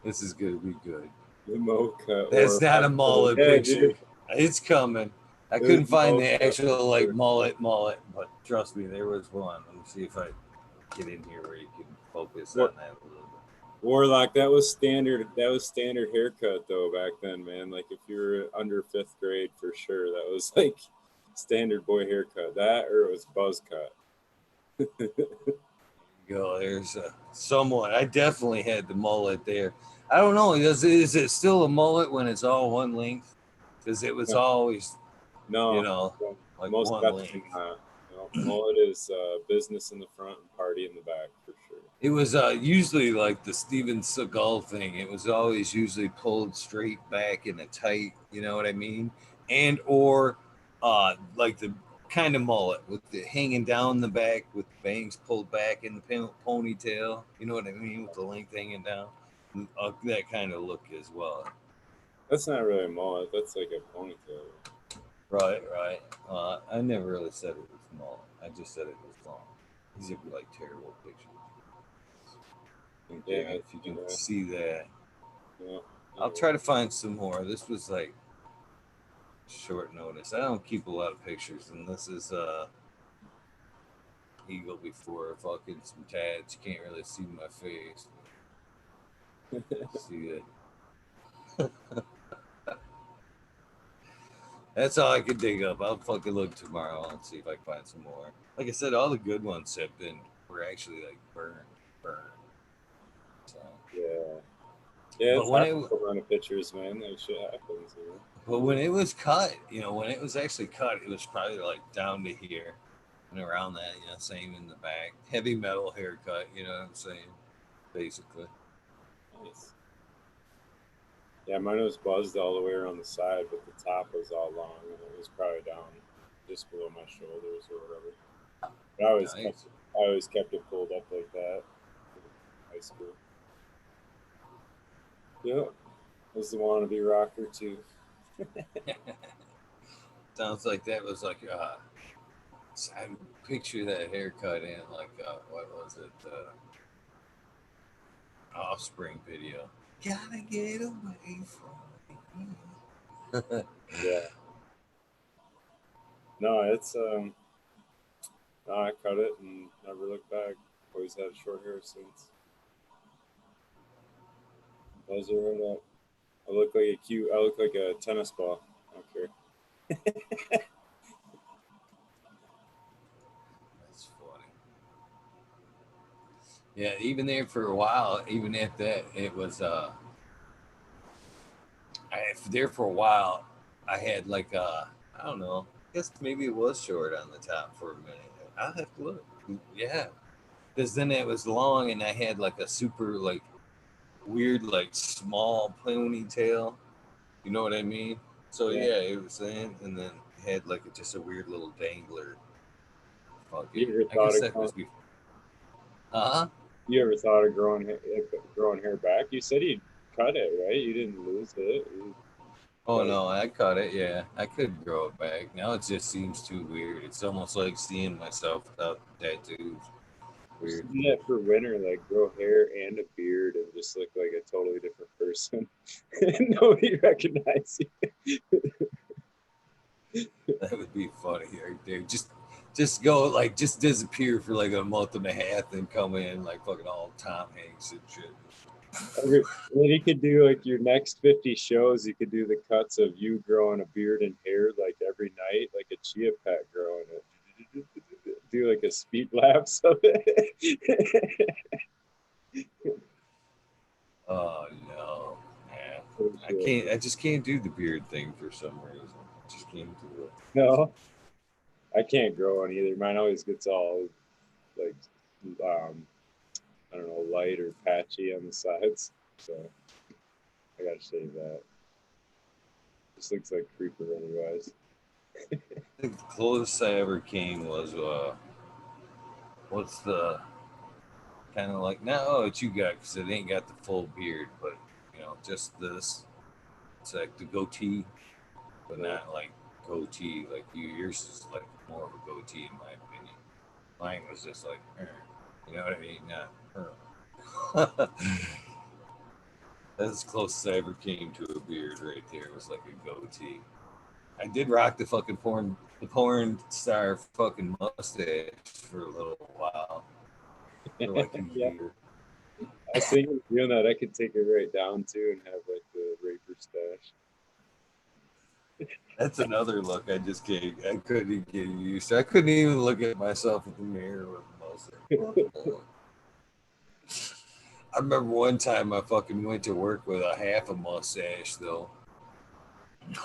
This is gonna be good. The mocha. That's not a mullet picture. Dude. It's coming. I couldn't find the actual like mullet, but trust me, there was one. Let me see if I get in here where you can focus on that a little bit. Warlock, that was standard. That was standard haircut though back then, man. Like if you were under 5th grade, for sure, that was like standard boy haircut. That or it was buzz cut. Go, there's someone. I definitely had the mullet there. I don't know. Is it still a mullet when it's all one length? Because it was always, like most one definitely length. not. Mullet is business in the front and party in the back for sure. It was usually like the Steven Seagal thing. It was always usually pulled straight back in a tight, you know what I mean? And or like the kind of mullet with the hanging down the back with the bangs pulled back in the ponytail. You know what I mean? With the length hanging down. That kind of look as well. That's not really a mullet. That's like a ponytail. Right. I never really said it was mullet. I just said it was long. These are like terrible pictures. Yeah, if you can see that. Yeah. I'll try to find some more. This was like short notice. I don't keep a lot of pictures, and this is eagle before fucking some tats. You can't really see my face. See it. That's all I could dig up. I'll fucking look tomorrow and see if I can find some more. Like I said, all the good ones were actually like burned. So. Yeah, but when it run of pictures, man, that shit happens. But when it was cut, when it was actually cut, it was probably like down to here and around that, same in the back. Heavy metal haircut, you know what I'm saying? Basically. Nice. Yeah, mine was buzzed all the way around the side, but the top was all long and it was probably down just below my shoulders or whatever. But I always kept it pulled up like that in high school. Yep. Was the wannabe rocker too. Sounds like that was like I picture that haircut in like what was it? Offspring video. Gotta get away from me. Yeah. No, it's no, I cut it and never looked back. Always had short hair since. Those are right up. I look like a tennis ball. I don't care. That's funny. Yeah, even there for a while, even at that, it was there for a while. I had like I don't know. I guess maybe it was short on the top for a minute. I'll have to look. Yeah, because then it was long and I had like a super like weird like small ponytail. You know what I mean? So Yeah. yeah, it was then, and then had like just a weird little dangler. You Fucking, ever I thought guess of that growing, was before. Huh? you ever thought of growing hair back? You said you cut it, right? You didn't lose it. You Oh cut it. no, I cut it. Yeah, I could grow it back. Now it just seems too weird. It's almost like seeing myself without tattoos. Just Weird. do that for winter, like grow hair and a beard and just look like a totally different person. Nobody recognize you. That would be funny right there. Just go like just disappear for like a month and a half, and come in like fucking all Tom Hanks and shit. Then you could do like your next 50 shows, you could do the cuts of you growing a beard and hair like every night, like a chia pet growing it. Do like a speed lapse of it. Oh no, man. I can't. I just can't do the beard thing for some reason. I just can't do it. No, I can't grow one either. Mine always gets all like, I don't know, light or patchy on the sides. So I gotta shave that. Just looks like creeper otherwise. I think the closest I ever came was what's the kind of like no, what you got because it ain't got the full beard, but just this. It's like the goatee, but Yeah. not like goatee like you. Yours is like more of a goatee in my opinion. Mine was just like, you know what I mean? Not. That's as close as I ever came to a beard right there. It was like a goatee. I did rock the porn star fucking mustache for a little while, for like a Yeah. year. I was thinking of doing that. I could take it right down too and have like the raper stash. That's another look I just can't. I couldn't get used to. I couldn't even look at myself in the mirror with a mustache. I remember one time I fucking went to work with a half a mustache though.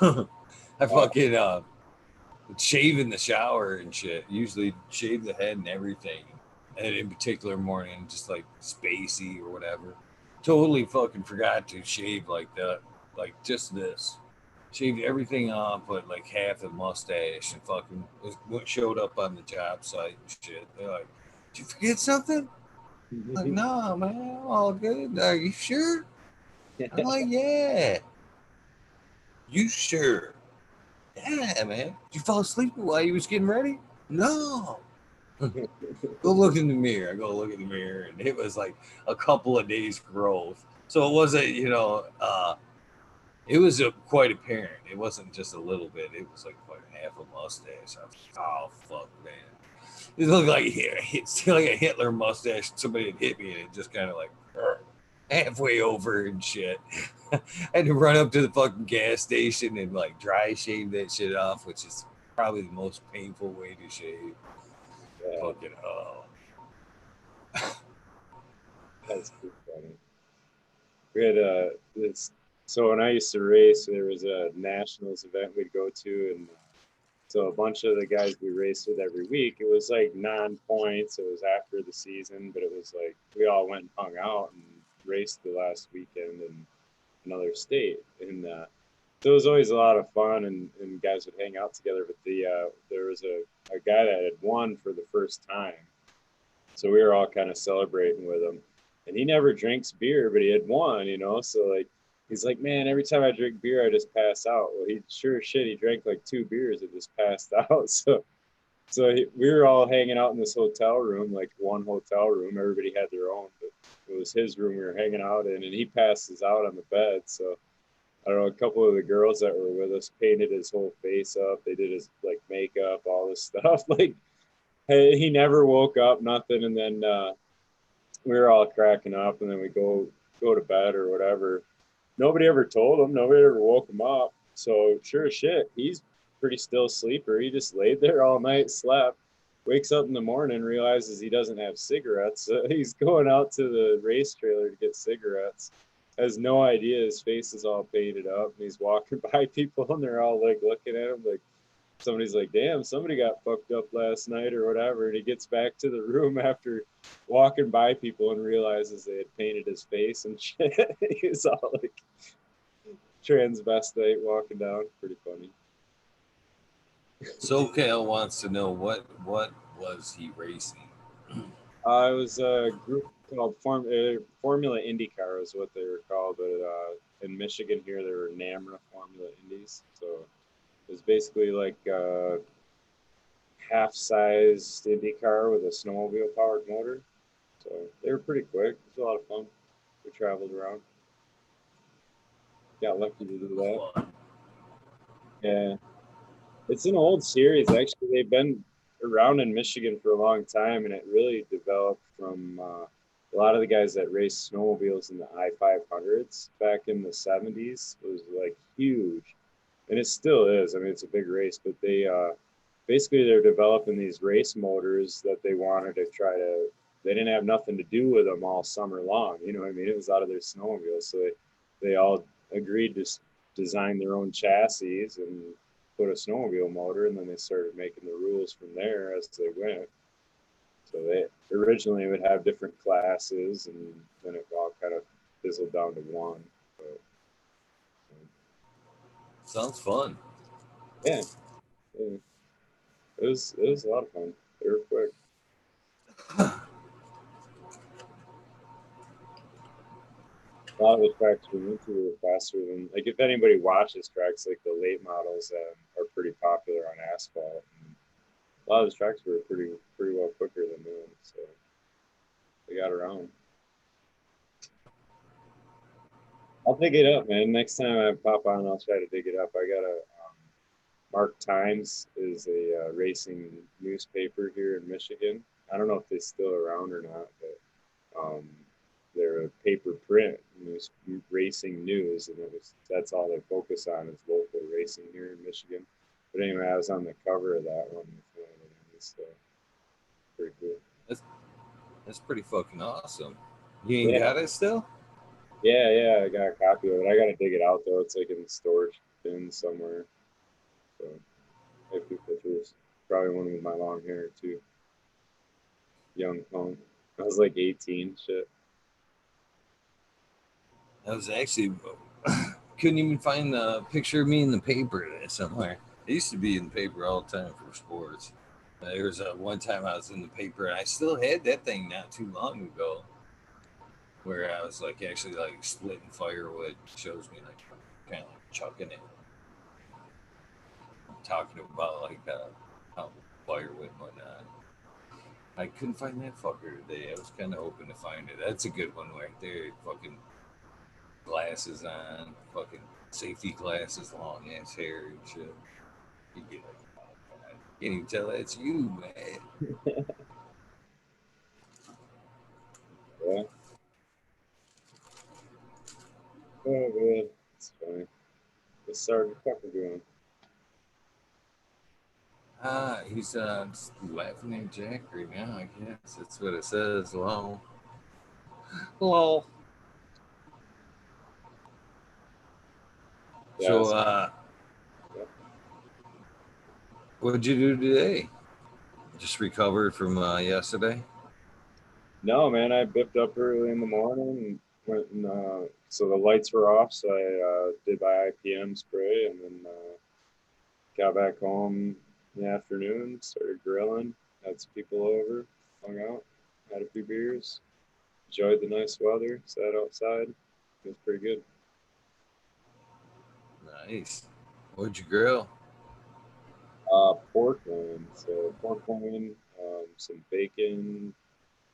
I fucking shave in the shower and shit. Usually shave the head and everything. And in particular morning, just like spacey or whatever. Totally fucking forgot to shave like that. Like just this. Shaved everything off, but like half a mustache and fucking showed up on the job site and shit. They're like, "Did you forget something?" I'm like, "No, man, all good. Are you sure?" I'm like, "Yeah." You sure? Yeah, man. Did you fall asleep while you was getting ready? No. Go look in the mirror. I go look in the mirror, and it was like a couple of days growth. So it wasn't, it was quite apparent. It wasn't just a little bit. It was like quite half a mustache. I was like, oh fuck, man. It looked like it's like a Hitler mustache. Somebody had hit me, and it just kind of like halfway over and shit. I had to run up to the fucking gas station and like dry shave that shit off, which is probably the most painful way to shave. Yeah, Fucking that's too funny. We had this. So when I used to race, there was a nationals event we'd go to, and so a bunch of the guys we raced with every week, it was like non-points. It was after the season, but it was like we all went and hung out and raced the last weekend in another state, and so it was always a lot of fun, and guys would hang out together. But there was a guy that had won for the first time, so we were all kind of celebrating with him. And he never drinks beer, but he had won, you know. So like he's like, man, every time I drink beer, I just pass out. Well, he sure as shit, he drank like 2 beers and just passed out. We were all hanging out in this hotel room, like one hotel room. Everybody had their own, but it was his room we were hanging out in, and he passes out on the bed. So I don't know, a couple of the girls that were with us painted his whole face up. They did his like makeup, all this stuff. Like he never woke up, nothing. And then we were all cracking up, and then we go to bed or whatever. Nobody ever told him. Nobody ever woke him up. So sure as shit, he's pretty still sleeper. He just laid there all night, slept. Wakes up in the morning, realizes he doesn't have cigarettes. So he's going out to the race trailer to get cigarettes. Has no idea his face is all painted up, and he's walking by people, and they're all like looking at him like, somebody's like, damn, somebody got fucked up last night or whatever. And he gets back to the room after walking by people and realizes they had painted his face and shit. He was all like transvestite walking down. Pretty funny. SoCal wants to know what was he racing? It was a group called Formula IndyCar is what they were called, but in Michigan here they were NAMRA Formula Indies. So it was basically like half-sized Indy car with a snowmobile powered motor. So they were pretty quick. It was a lot of fun. We traveled around. Got lucky to do that. Yeah. It's an old series. Actually, they've been around in Michigan for a long time, and it really developed from a lot of the guys that raced snowmobiles in the I-500s back in the 70s. It was like huge, and it still is. I mean, it's a big race, but they basically they're developing these race motors that they wanted to try to. They didn't have nothing to do with them all summer long. You know what I mean? It was out of their snowmobiles, so they all agreed to design their own chassis and put a snowmobile motor, and then they started making the rules from there as they went. So they originally would have different classes, and then it all kind of fizzled down to one. But, Sounds fun. yeah, yeah, it was a lot of fun. They were quick. A lot of the tracks we went to were faster than, like, if anybody watches tracks, like the late models are pretty popular on asphalt. And a lot of the tracks were pretty well quicker than them, so they got around. I'll dig it up, man. Next time I pop on, I'll try to dig it up. I got a Mark Times is a racing newspaper here in Michigan. I don't know if they're still around or not, but they're a paper print news, racing news, and that's all they focus on is local racing here in Michigan. But anyway, I was on the cover of that one. So pretty cool. That's pretty fucking awesome. You ain't Yeah, got it still? yeah. I got a copy of it. I gotta dig it out though. It's like in the storage bin somewhere. So I have a few pictures. Probably one with my long hair too. Young punk. I was like 18. Shit. I was actually couldn't even find the picture of me in the paper somewhere. I used to be in the paper all the time for sports. There was one time I was in the paper, and I still had that thing not too long ago, where I was like actually like splitting firewood. Shows me like kind of like chucking it, talking about like how firewood and whatnot. I couldn't find that fucker today. I was kind of hoping to find it. That's a good one right there. Fucking glasses on, fucking safety glasses, long ass hair and shit. You'd be like, oh, God. Can't even tell that's you, man. Yeah. Oh man, it's funny. Let's start fucking doing. He's laughing at Jack right now, I guess. That's what it says. Lol. Lol. Yeah. So, Yeah. what did you do today? Just recovered from yesterday? No, man, I bipped up early in the morning and went and so the lights were off, so I did my IPM spray and then got back home in the afternoon, started grilling, had some people over, hung out, had a few beers, enjoyed the nice weather, sat outside. It was pretty good. Nice. What'd you grill? Pork loin, so pork loin, some bacon,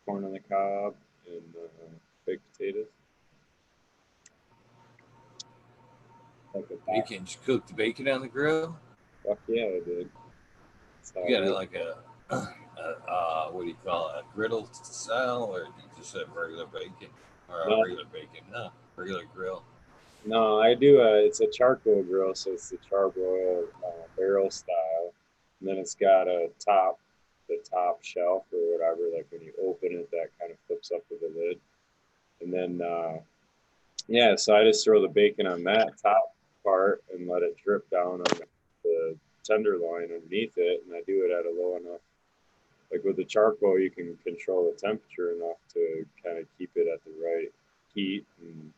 corn on the cob, and baked potatoes. Like a top. Bacon. Did you cook the bacon on the grill? Fuck yeah, I did. That's how You I got do it it. like what do you call it? A griddle style, or do you just have regular bacon? Or a No, regular bacon? No, regular grill. no, I do. It's a charcoal grill, so it's the charbroil barrel style, and then it's got a top, the top shelf or whatever. Like when you open it, that kind of flips up with the lid, and then yeah. So I just throw the bacon on that top part and let it drip down on the tenderloin underneath it, and I do it at a low enough. Like with the charcoal, you can control the temperature enough to kind of keep it at the right heat and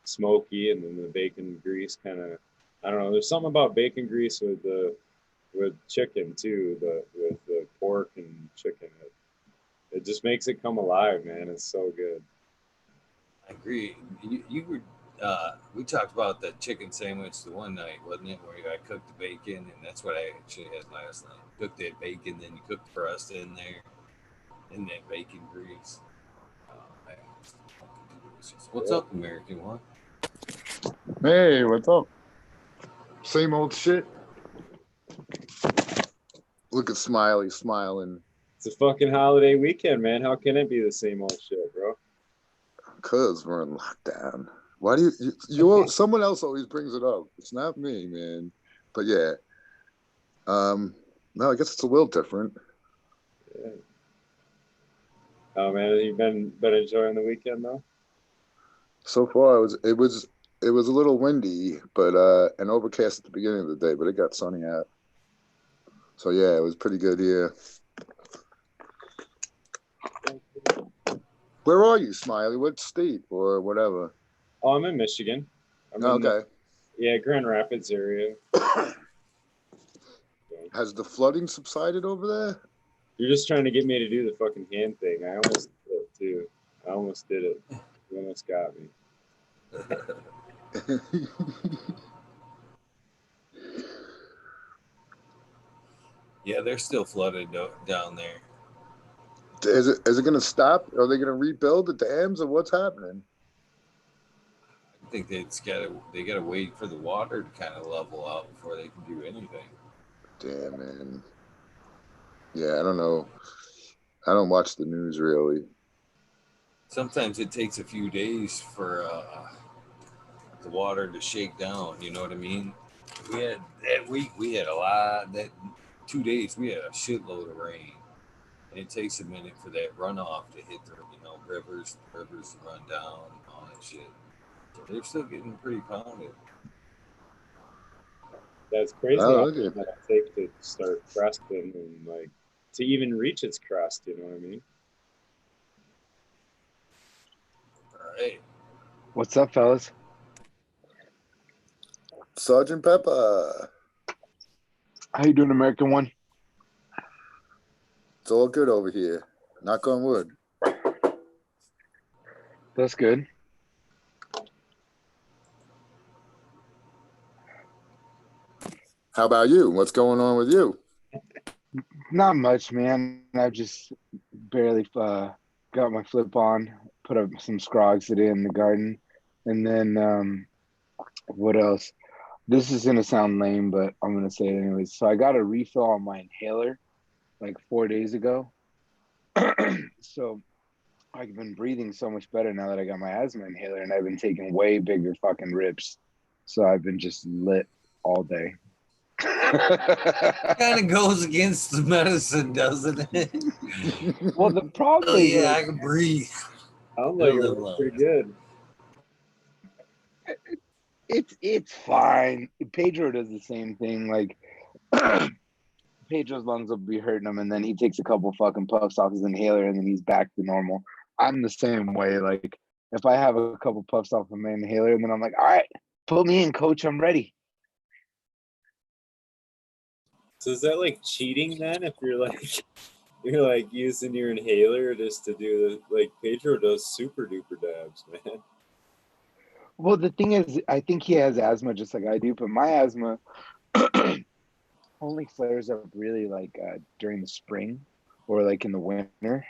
smoky, and then the bacon grease kind of, I don't know. There's something about bacon grease with chicken too, with the pork and chicken. It just makes it come alive, man. It's so good. I agree. You were. We talked about that chicken sandwich the one night, wasn't it? Where I cooked the bacon, and that's what I actually had last night. Cooked that bacon, then you cooked the crust in there, in that bacon grease. Man, it's fucking delicious. What's Yeah. up, American One? Hey, what's up? Same old shit. Look at Smiley smiling. It's a fucking holiday weekend, man. How can it be the same old shit, bro? Cause we're in lockdown. Why do you someone else always brings it up? It's not me, man. But yeah. No, I guess it's a little different. Yeah. Oh man, have you been enjoying the weekend though? So far it was a little windy, but and overcast at the beginning of the day, but it got sunny out. So yeah, it was pretty good here. Where are you, Smiley? What state or whatever? Oh, I'm in Michigan. I'm in Okay. Grand Rapids area. Has the flooding subsided over there? You're just trying to get me to do the fucking hand thing. I almost did it too. I almost did it. You almost got me. Yeah, they're still flooded down there. Is it going to stop? Are they going to rebuild the dams, or what's happening? I think they gotta wait for the water to kind of level out before they can do anything. Damn, man. Yeah, I don't know. I don't watch the news really. Sometimes it takes a few days for the water to shake down. You know what I mean? We had that week. We had a lot. That 2 days we had a shitload of rain, and it takes a minute for that runoff to hit the rivers to run down and all that shit. So they're still getting pretty pounded. That's crazy Oh, how long okay. that'll take to start cresting and like to even reach its crest. You know what I mean? All right. What's up, fellas? Sergeant Pepper. How you doing, American One? It's all good over here. Knock on wood. That's good. How about you? What's going on with you? Not much, man. I just barely got my flip on, put up some scrogs today in the garden, and then what else? This is gonna sound lame, but I'm gonna say it anyways. So I got a refill on my inhaler like 4 days ago. So I've been breathing so much better now that I got my asthma inhaler, and I've been taking way bigger fucking rips. So I've been just lit all day. Kind of goes against the medicine, doesn't it? Well, the problem Oh is, yeah, like, I can breathe. Sounds like it live was long. pretty good. it's fine. Pedro does the same thing. Like Pedro's lungs will be hurting him, and then he takes a couple fucking puffs off his inhaler, and then he's back to normal. I'm the same way. Like if I have a couple puffs off of my inhaler, and then I'm like, all right, put me in, coach. I'm ready. So is that like cheating then? If you're like using your inhaler just to do the like Pedro does super duper dabs, man. Well, the thing is, I think he has asthma just like I do, but my asthma only flares up really like during the spring or like in the winter,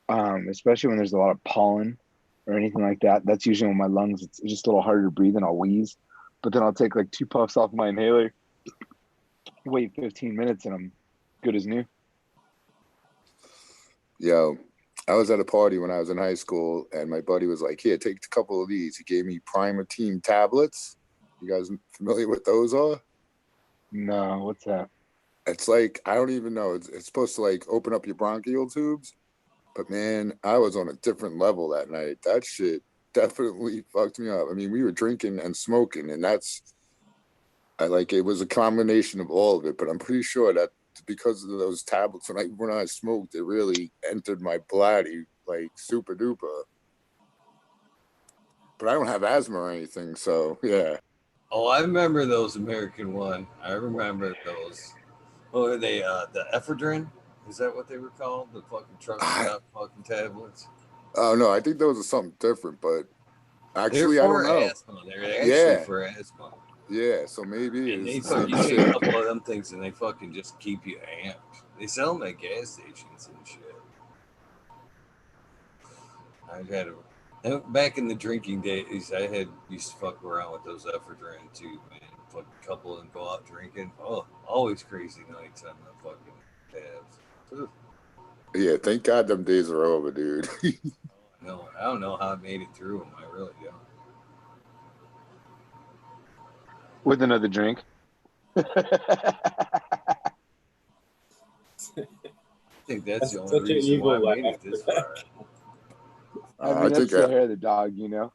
especially when there's a lot of pollen or anything like that. That's usually when my lungs, it's just a little harder to breathe and I'll wheeze. But then I'll take like 2 puffs off my inhaler, wait 15 minutes, and I'm good as new. Yo, I was at a party when I was in high school, and my buddy was like, here, take a couple of these. He gave me Primatene tablets. You guys familiar with those are? No, what's that? It's like, I don't even know. It's supposed to like open up your bronchial tubes. But man, I was on a different level that night. That shit definitely fucked me up. I mean, we were drinking and smoking, and that's it was a combination of all of it, but I'm pretty sure that because of those tablets, when I smoked, it really entered my body like super duper. But I don't have asthma or anything, so yeah. Oh, I remember those American one. I remember those. What were they? The ephedrine? Is that what they were called? The fucking truck stop fucking tablets. Oh no, I think those are something different, but They're actually, I don't for know. asthma. They're actually Yeah, for asthma. yeah. So maybe And it's they the same you take a shit. couple of them things and they fucking just keep you amped. They sell them at gas stations and shit. I've had back in the drinking days. I used to fuck around with those ephedrine too, man. Fucking couple and go out drinking. Oh, always crazy nights on the fucking tabs. Ugh. Yeah, thank God them days are over, dude. No, I don't know how I made it through them. I really don't. With another drink. I think that's the only such an reason why I evil made it laugh. this far. I mean, I that's think the hair of the dog, you know.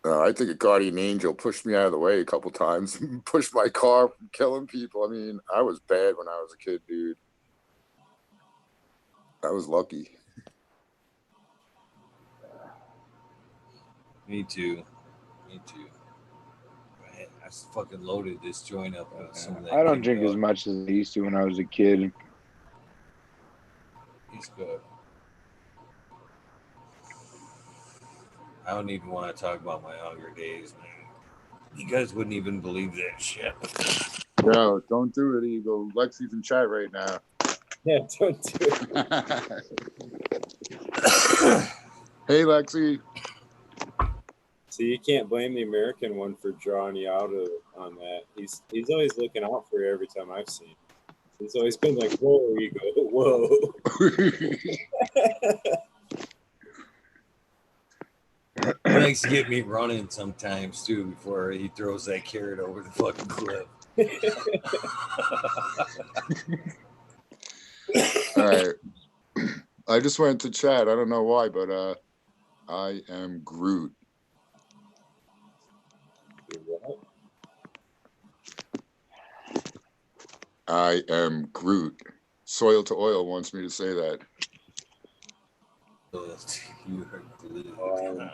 I think a guardian angel pushed me out of the way a couple times, pushed my car from killing people. I mean, I was bad when I was a kid, dude. I was lucky. Me too. Me too. Man, I just fucking loaded this joint up with some of that. I don't King drink as Dog. much as I used to when I was a kid. He's good. I don't even want to talk about my younger days, man. You guys wouldn't even believe that shit. Yo, don't do it, Eagle. Lexi's in chat right now. Yeah, don't do it. Hey, Lexi. So you can't blame the American one for drawing you out on that. He's always looking out for you every time I've seen him. He's always been like, whoa, you go, whoa. He likes to get me running sometimes too before he throws that carrot over the fucking cliff. All right. I just went to chat. I don't know why, but I am Groot. I am Groot. Soil to Oil wants me to say that. You are glued.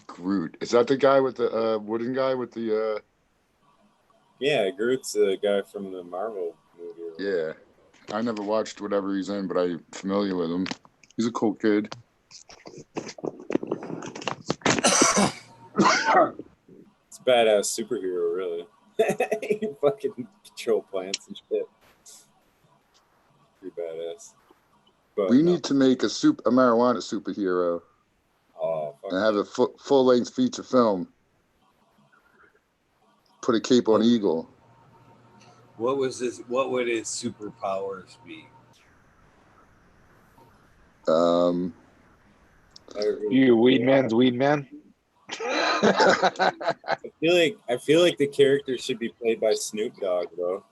Groot. Is that the guy with the wooden guy with the Yeah, Groot's the guy from the Marvel movie. Yeah. I never watched whatever he's in, but I'm familiar with him. He's a cool kid. It's a badass superhero, really. You fucking control plants and shit. Pretty badass. But We need to make a marijuana superhero and have a full-length feature film. Put a cape on Eagle. What was this? What would his superpowers be? You weed man's weed man. I feel like the character should be played by Snoop Dogg, though.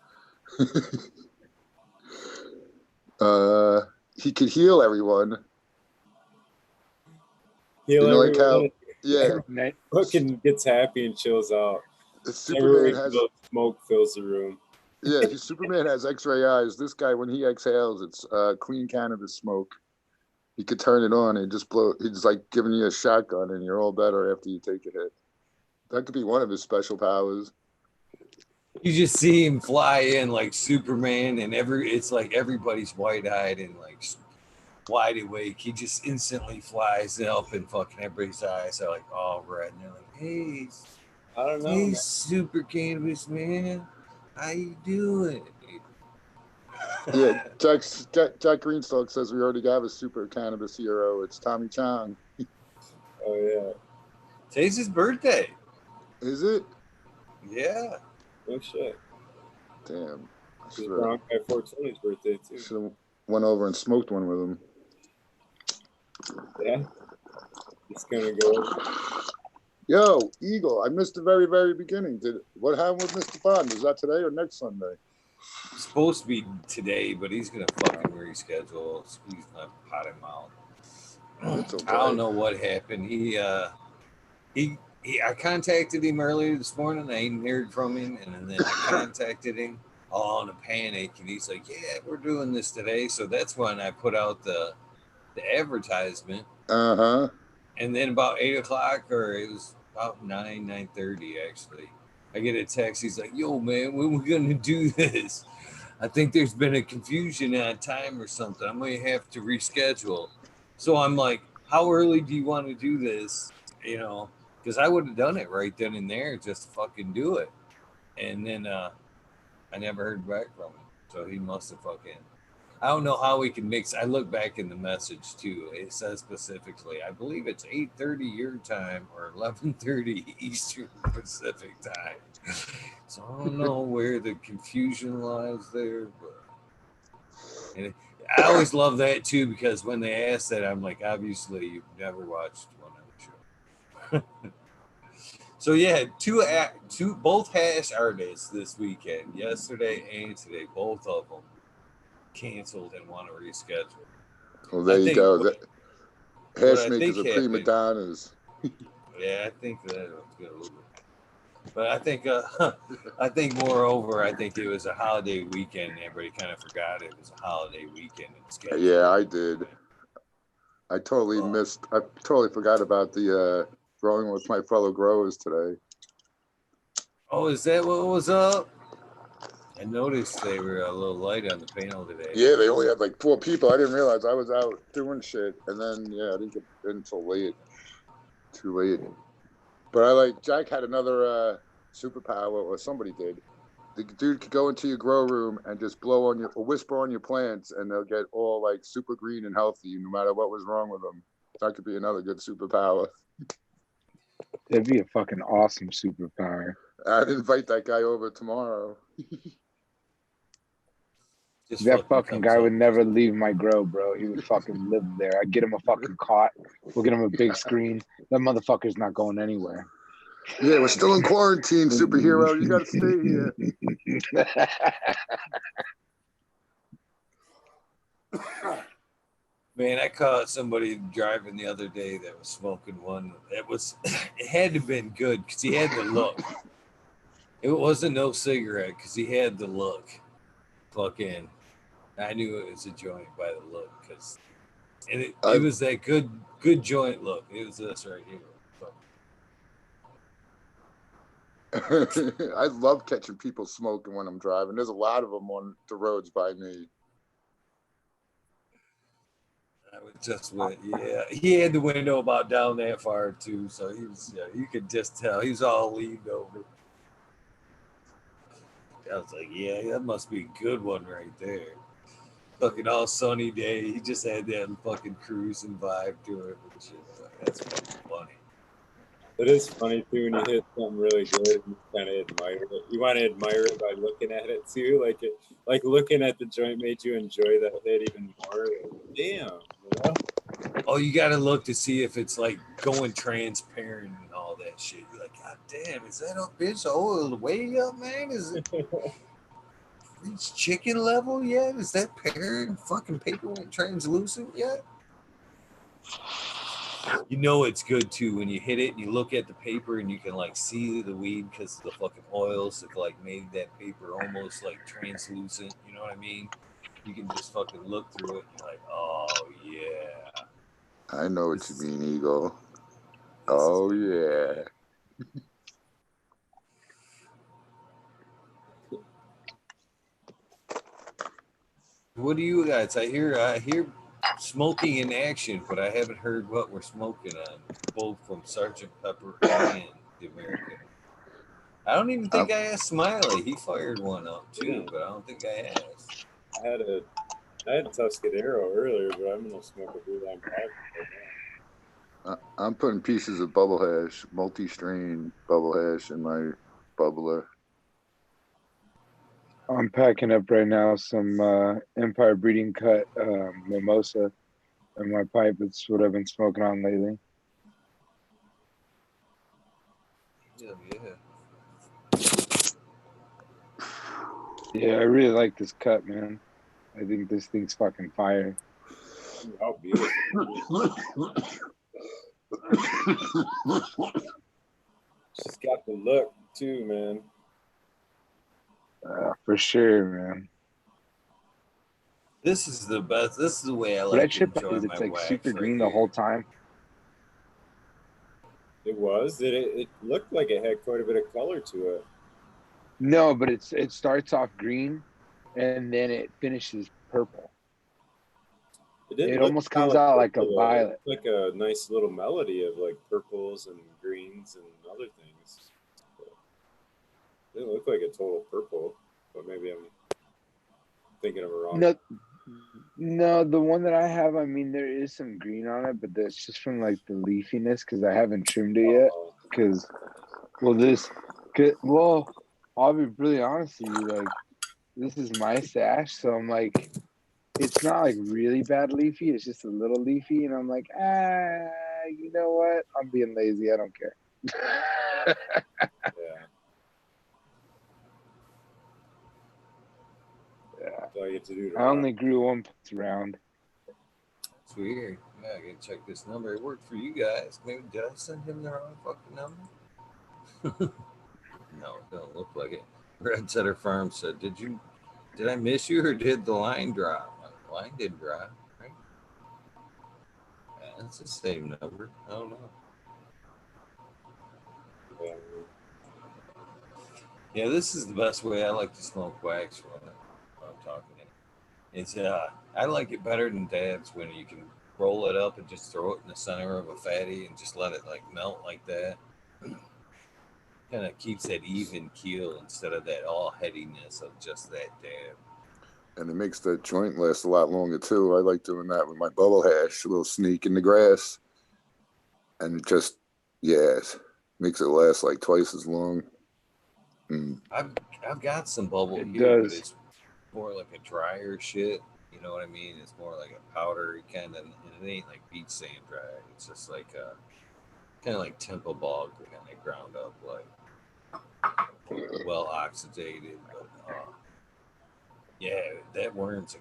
He could heal everyone. Heal like how, fucking gets happy and chills out. Superman has smoke fills the room. Yeah, Superman has X-ray eyes. This guy, when he exhales, it's clean cannabis smoke. He could turn it on and just blow. He's like giving you a shotgun, and you're all better after you take a hit. That could be one of his special powers. You just see him fly in like Superman, and it's like everybody's wide-eyed and like wide awake. He just instantly flies up, and fucking everybody's eyes are like all red, and they're like, "Hey, I don't know. Hey, Man. super cannabis man, how you doing?" Yeah, Jack Greenstock says we already have a super cannabis hero. It's Tommy Chong. Oh yeah. Today's his birthday. Is it? Yeah. Oh shit. Damn. He's Bronco 420's birthday too. Should have went over and smoked one with him. Yeah. It's gonna go. Yo, Eagle, I missed the very, very beginning. What happened with Mr. Bond? Is that today or next Sunday? It's supposed to be today, but he's gonna fucking reschedule. He's not pot him out. It's okay. I don't know what happened. He I contacted him earlier this morning. I ain't heard from him, and then I contacted him all in a panic, and he's like, "Yeah, we're doing this today." So that's when I put out the advertisement. Uh-huh. And then about 8 o'clock, or it was about 9:30 actually, I get a text. He's like, "Yo, man, when we gonna do this? I think there's been a confusion on time or something. I might have to reschedule." So I'm like, "How early do you want to do this?" You know, because I would have done it right then and there, just to fucking do it. And then I never heard back from him, so he must have fucking. I don't know how we can mix. I look back in the message too. It says specifically, I believe it's 8:30 your time or 11:30 Eastern Pacific time. So I don't know where the confusion lies there, but and I always love that too because when they ask that, I'm like, obviously you've never watched one of the show. So yeah, both hash artists this weekend, yesterday and today, both of them canceled and want to reschedule. Well, there I you think go. what, what Hash I makers think are prima happened. donnas. Yeah, I think that was good a little bit. But I think, I think moreover, I think it was a holiday weekend. Everybody kind of forgot it was a holiday weekend and Yeah, scheduled. I did. I totally Oh, missed. I totally forgot about the growing with my fellow growers today. oh, is that what was up? I noticed they were a little light on the panel today. Yeah, they only had like 4 people. I didn't realize I was out doing shit, and then I didn't get in until late. Too late. But I like Jack had another superpower, or somebody did. The dude could go into your grow room and just blow on your or whisper on your plants, and they'll get all like super green and healthy, no matter what was wrong with them. That could be another good superpower. That'd be a fucking awesome superpower. I'd invite that guy over tomorrow. Just That fucking fucking comes guy would up. never leave my grow, bro. He would fucking live there. I'd get him a fucking cot. We'll get him a big screen. That motherfucker's not going anywhere. Yeah, we're still in quarantine, superhero. You got to stay here. Man, I caught somebody driving the other day that was smoking one. It was, it had to have been good because he had the look. It wasn't no cigarette because he had the look. Fucking, I knew it was a joint by the look because it was that good joint look. It was this right here. I love catching people smoking when I'm driving. There's a lot of them on the roads by me. I was just went, yeah. He had the window about down that far too, so he was, yeah. You could just tell he was all leaned over. I was like, yeah, that must be a good one right there. Fucking all sunny day. He just had that fucking cruising vibe to it and shit. That's fucking funny. It is funny too when you hit something really good and you kind of admire it. You want to admire it by looking at it too, like looking at the joint made you enjoy that hit even more. Like, damn, you know? Oh, you gotta look to see if it's like going transparent and all that shit. You're like, God damn, is that a bitch oil way up, man? Is it reached chicken level yet? Is that fucking paper went translucent yet? You know it's good too when you hit it and you look at the paper and you can like see the weed because the fucking oils have like made that paper almost like translucent. You know what I mean? You can just fucking look through it and you're like, oh yeah. I know what you mean, Eagle. This is Oh good. yeah. What do you guys? I hear smoking in action, but I haven't heard what we're smoking on, both from Sergeant Pepper and the American. I don't even think I asked Smiley. He fired one up too, but I don't think I asked. I had Tuscadero earlier, but I'm gonna smoke a blue line pack right now. I'm putting pieces of bubble hash, multi-strain bubble hash in my bubbler. I'm packing up right now some Empire Breeding Cut mimosa in my pipe. It's what I've been smoking on lately. Yeah, yeah. Yeah, I really like this cut, man. I think this thing's fucking fire. How beautiful. She's got the look too, man. For sure, man. This is the best. This is the way I But like that to chip enjoy is my it's like wax super right green the here. whole time. It was. It looked like it had quite a bit of color to it. No, but it starts off green and then it finishes purple. It didn't It look almost comes solid out like a purple, though. It violet. looked like a nice little melody of like purples and greens and other things. It didn't look like a total purple, but maybe I'm thinking of a wrong. No, the one that I have, I mean, there is some green on it, but that's just from like the leafiness because I haven't trimmed it yet. Oh, Because, I'll be really honest with you, like, this is my stash, so I'm like, it's not like really bad leafy, it's just a little leafy, and I'm like, you know what? I'm being lazy, I don't care. yeah. Yeah. That's all you get to do I tomorrow. only grew one round. It's weird. Yeah, I gotta check this number. It worked for you guys. Maybe did I send him the wrong fucking number? No, it don't look like it. Red Setter Farm said, did I miss you or did the line drop? The line did drop, right? Yeah, it's the same number. I don't know. Yeah, this is the best way I like to smoke wax when I'm talking. It's I like it better than dabs when you can roll it up and just throw it in the center of a fatty and just let it like melt like that. Kind of keeps that even keel instead of that all headiness of just that dab. And it makes the joint last a lot longer too. I like doing that with my bubble hash, a little sneak in the grass, and it just makes it last like twice as long. I've got some bubble It here, but does. it's more like a drier shit. You know what I mean? It's more like a powdery kind of. It ain't like beach sand dry. It's just like kind of like temple bog, kind of ground up, like well oxidated. But yeah, that worm's a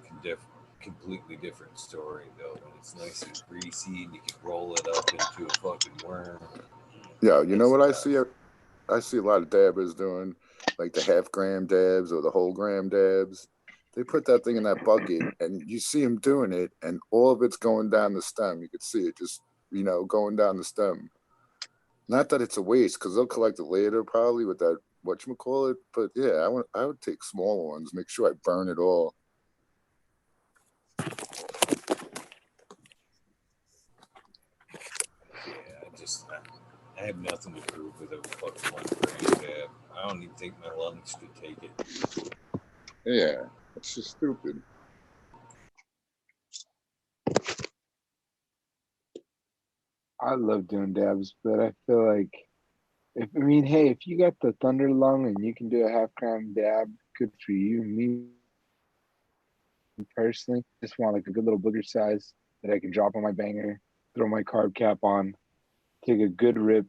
completely different story though. When it's nice and greasy and you can roll it up into a fucking worm. Yeah, you know That's what the I best. see? I see a lot of dabbers doing, like the half-gram dabs or the whole gram dabs. They put that thing in that bucket, and you see them doing it, and all of it's going down the stem. You could see it just, going down the stem. Not that it's a waste, because they'll collect it later probably with that whatchamacallit. But yeah, I would take smaller ones, make sure I burn it all. Yeah, I have nothing to prove with a fucking 1 gram dab. I don't even think my lungs could take it. Yeah, it's just stupid. I love doing dabs, but I feel like if you got the thunder lung and you can do a half-gram dab, good for you. Me personally, just want like a good little booger size that I can drop on my banger, throw my carb cap on, take a good rip,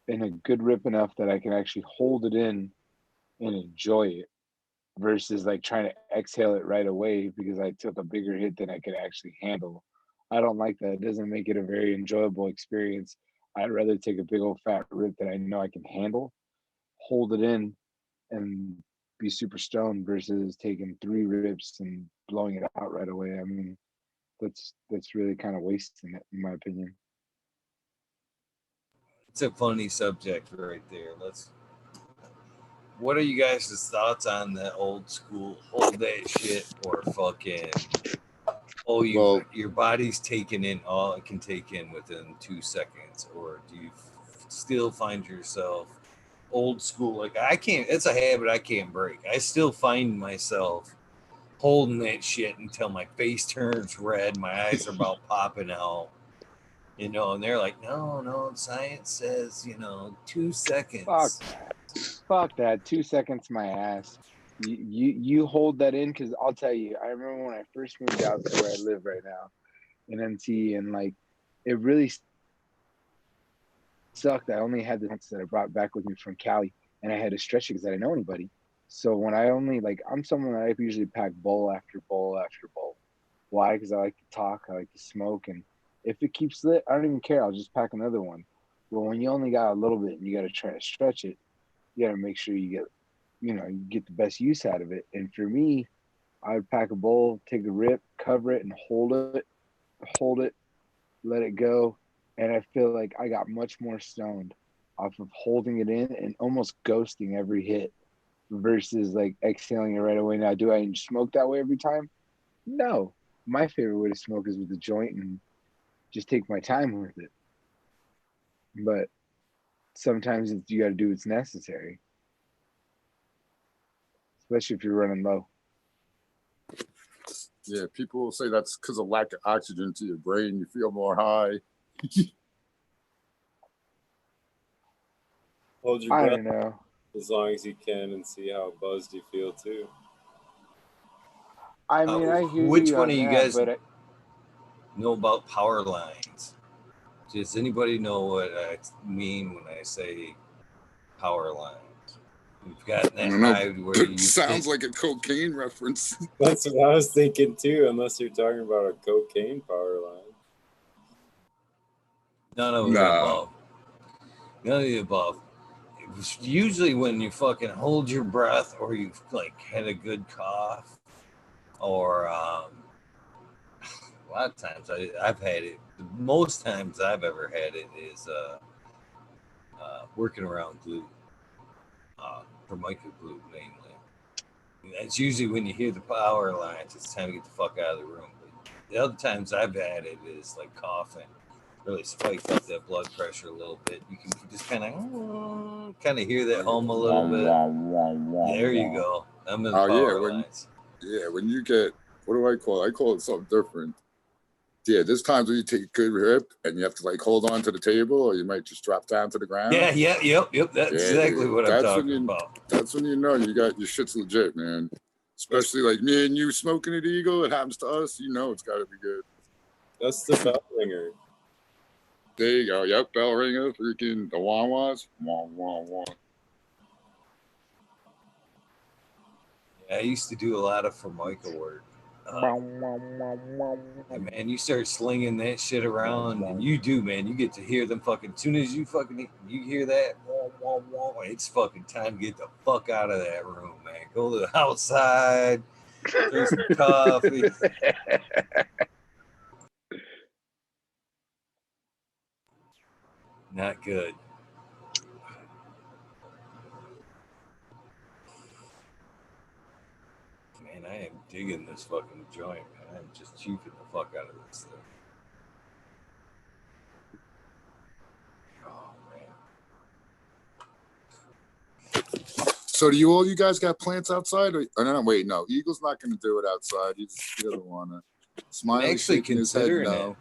and a good rip enough that I can actually hold it in and enjoy it versus like trying to exhale it right away because I took a bigger hit than I could actually handle. I don't like that. It doesn't make it a very enjoyable experience. I'd rather take a big old fat rip that I know I can handle, hold it in, and be super stoned versus taking 3 rips and blowing it out right away. I mean, that's really kind of wasting it, in my opinion. It's a funny subject right there. What are you guys' thoughts on the old school hold that shit or fucking Well, your body's taking in all it can take in within 2 seconds, or do you still find yourself old school? Like I can't. It's a habit I can't break. I still find myself holding that shit until my face turns red, my eyes are about popping out. And they're like, no, science says, 2 seconds. Fuck that. 2 seconds, my ass. You hold that in because I'll tell you. I remember when I first moved out to where I live right now in NT, and like it really sucked. I only had the nuts that I brought back with me from Cali, and I had to stretch it because I didn't know anybody. So when I only like, I'm someone that I usually pack bowl after bowl after bowl. Why? Because I like to talk, I like to smoke, and if it keeps lit, I don't even care. I'll just pack another one. Well, when you only got a little bit and you got to try to stretch it, you got to make sure you get, you get the best use out of it. And for me, I would pack a bowl, take a rip, cover it, and hold it, let it go. And I feel like I got much more stoned off of holding it in and almost ghosting every hit versus like exhaling it right away. Now, do I smoke that way every time? No. My favorite way to smoke is with a joint and just take my time with it. But sometimes you got to do what's necessary, especially if you're running low. Yeah, people will say that's because of lack of oxygen to your brain. You feel more high. Hold your I breath don't know. as long as you can and see how buzzed you feel too. I mean, I hear Which you one on of you that, guys but know about power lines? Does anybody know what I mean when I say power lines? We've got I that don't know. high where you Sounds like a cocaine reference. That's what I was thinking too, unless you're talking about a cocaine power line. none of the Nah. above. None of the above. It was usually when you fucking hold your breath, or you've like had a good cough, or a lot of times I've had it. Most times I've ever had it is working around glue, Formica glue mainly. And that's usually when you hear the power lines. It's time to get the fuck out of the room. But the other times I've had it is like coughing, really spiked up that blood pressure a little bit. You can just kind of hear that hum a little bit. There you go. I'm in the Oh yeah, power lines. when you get, what do I call it? I call it something different. Yeah, there's times when you take a good rip and you have to like hold on to the table, or you might just drop down to the ground. Yeah, yep. That's exactly dude, what I'm talking about. That's when you know you got your shit's legit, man. Especially like me and you smoking at Eagle, it happens to us. You know it's got to be good. That's the bell ringer. There you go. Yep, bell ringer, freaking the wah-wahs. Wah, wah, wah. Yeah, I used to do a lot of Formica work. And man, you start slinging that shit around, and you do, man. You get to hear them fucking. As soon as you hear that, it's fucking time to get the fuck out of that room, man. Go to the outside, drink some coffee. Not good. Man, I am digging this fucking joint, man. I'm just chiefing the fuck out of this thing. Oh, man. So do you guys got plants outside? Or no, wait, no. Eagle's not going to do it outside. He doesn't want to. Smiley shaking his head no.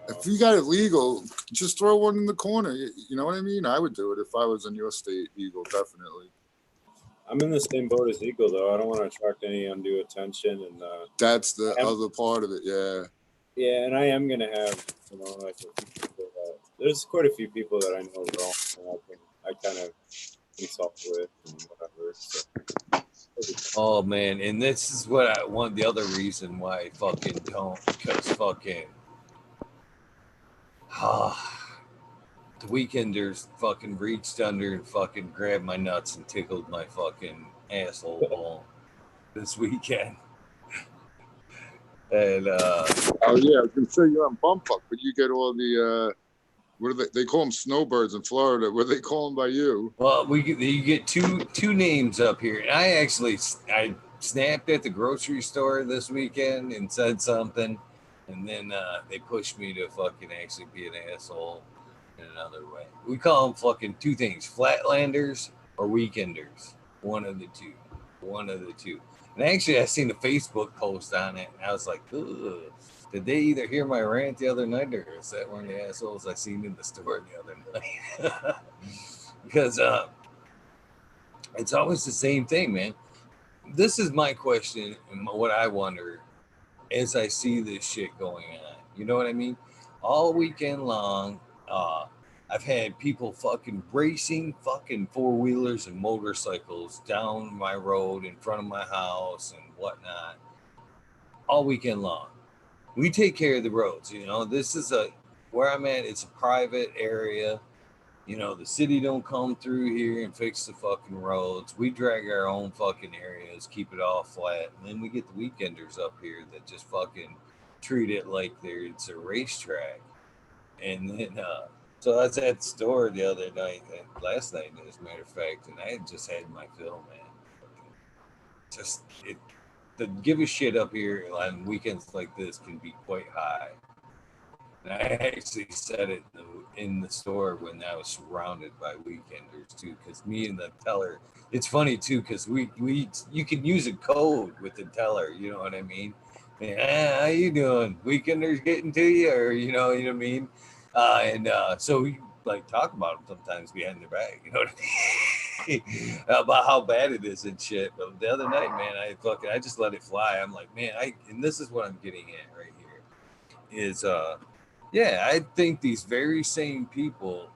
If you got it legal, just throw one in the corner. You know what I mean? I would do it if I was in your state, Eagle, definitely. I'm in the same boat as Eagle, though. I don't want to attract any undue attention, and that's the other part of it. Yeah. Yeah, and I am gonna have, like there's quite a few people that I know wrong, and I kind of consult with and whatever. So. Oh man, and this is what I want. The other reason why I fucking don't, because fucking, the weekenders fucking reached under and fucking grabbed my nuts and tickled my fucking asshole bone this weekend. And oh yeah, I was gonna say you're on bump up, but you get all the what do they call them, snowbirds in Florida? What do they call them by you? well, you get two names up here. I snapped at the grocery store this weekend and said something, and then they pushed me to fucking actually be an asshole in another way. We call them fucking two things: flatlanders or weekenders. One of the two. And actually, I seen a Facebook post on it, and I was like, ugh. Did they either hear my rant the other night, or is that one of the assholes I seen in the store the other night? Because it's always the same thing, man. This is my question and what I wonder as I see this shit going on. You know what I mean? All weekend long, I've had people fucking racing fucking four-wheelers and motorcycles down my road in front of my house and whatnot all weekend long. We take care of the roads, This is where I'm at, it's a private area. You know, the city don't come through here and fix the fucking roads. We drag our own fucking areas, keep it all flat, and then we get the weekenders up here that just fucking treat it like it's a racetrack. And then, so I was at the store the other night, last night, as a matter of fact, and I had just had my fill, man. Just it, the give a shit up here on weekends like this can be quite high. And I actually said it in the store when I was surrounded by weekenders too, because me and the teller. It's funny too, because we you can use a code with the teller. You know what I mean? How you doing? Weekenders getting to you, or you know what I mean? So we like talk about them sometimes behind their back. You know what I mean? About how bad it is and shit. But the other night, man, I just let it fly. I'm like, man, and this is what I'm getting at right here is yeah, I think these very same people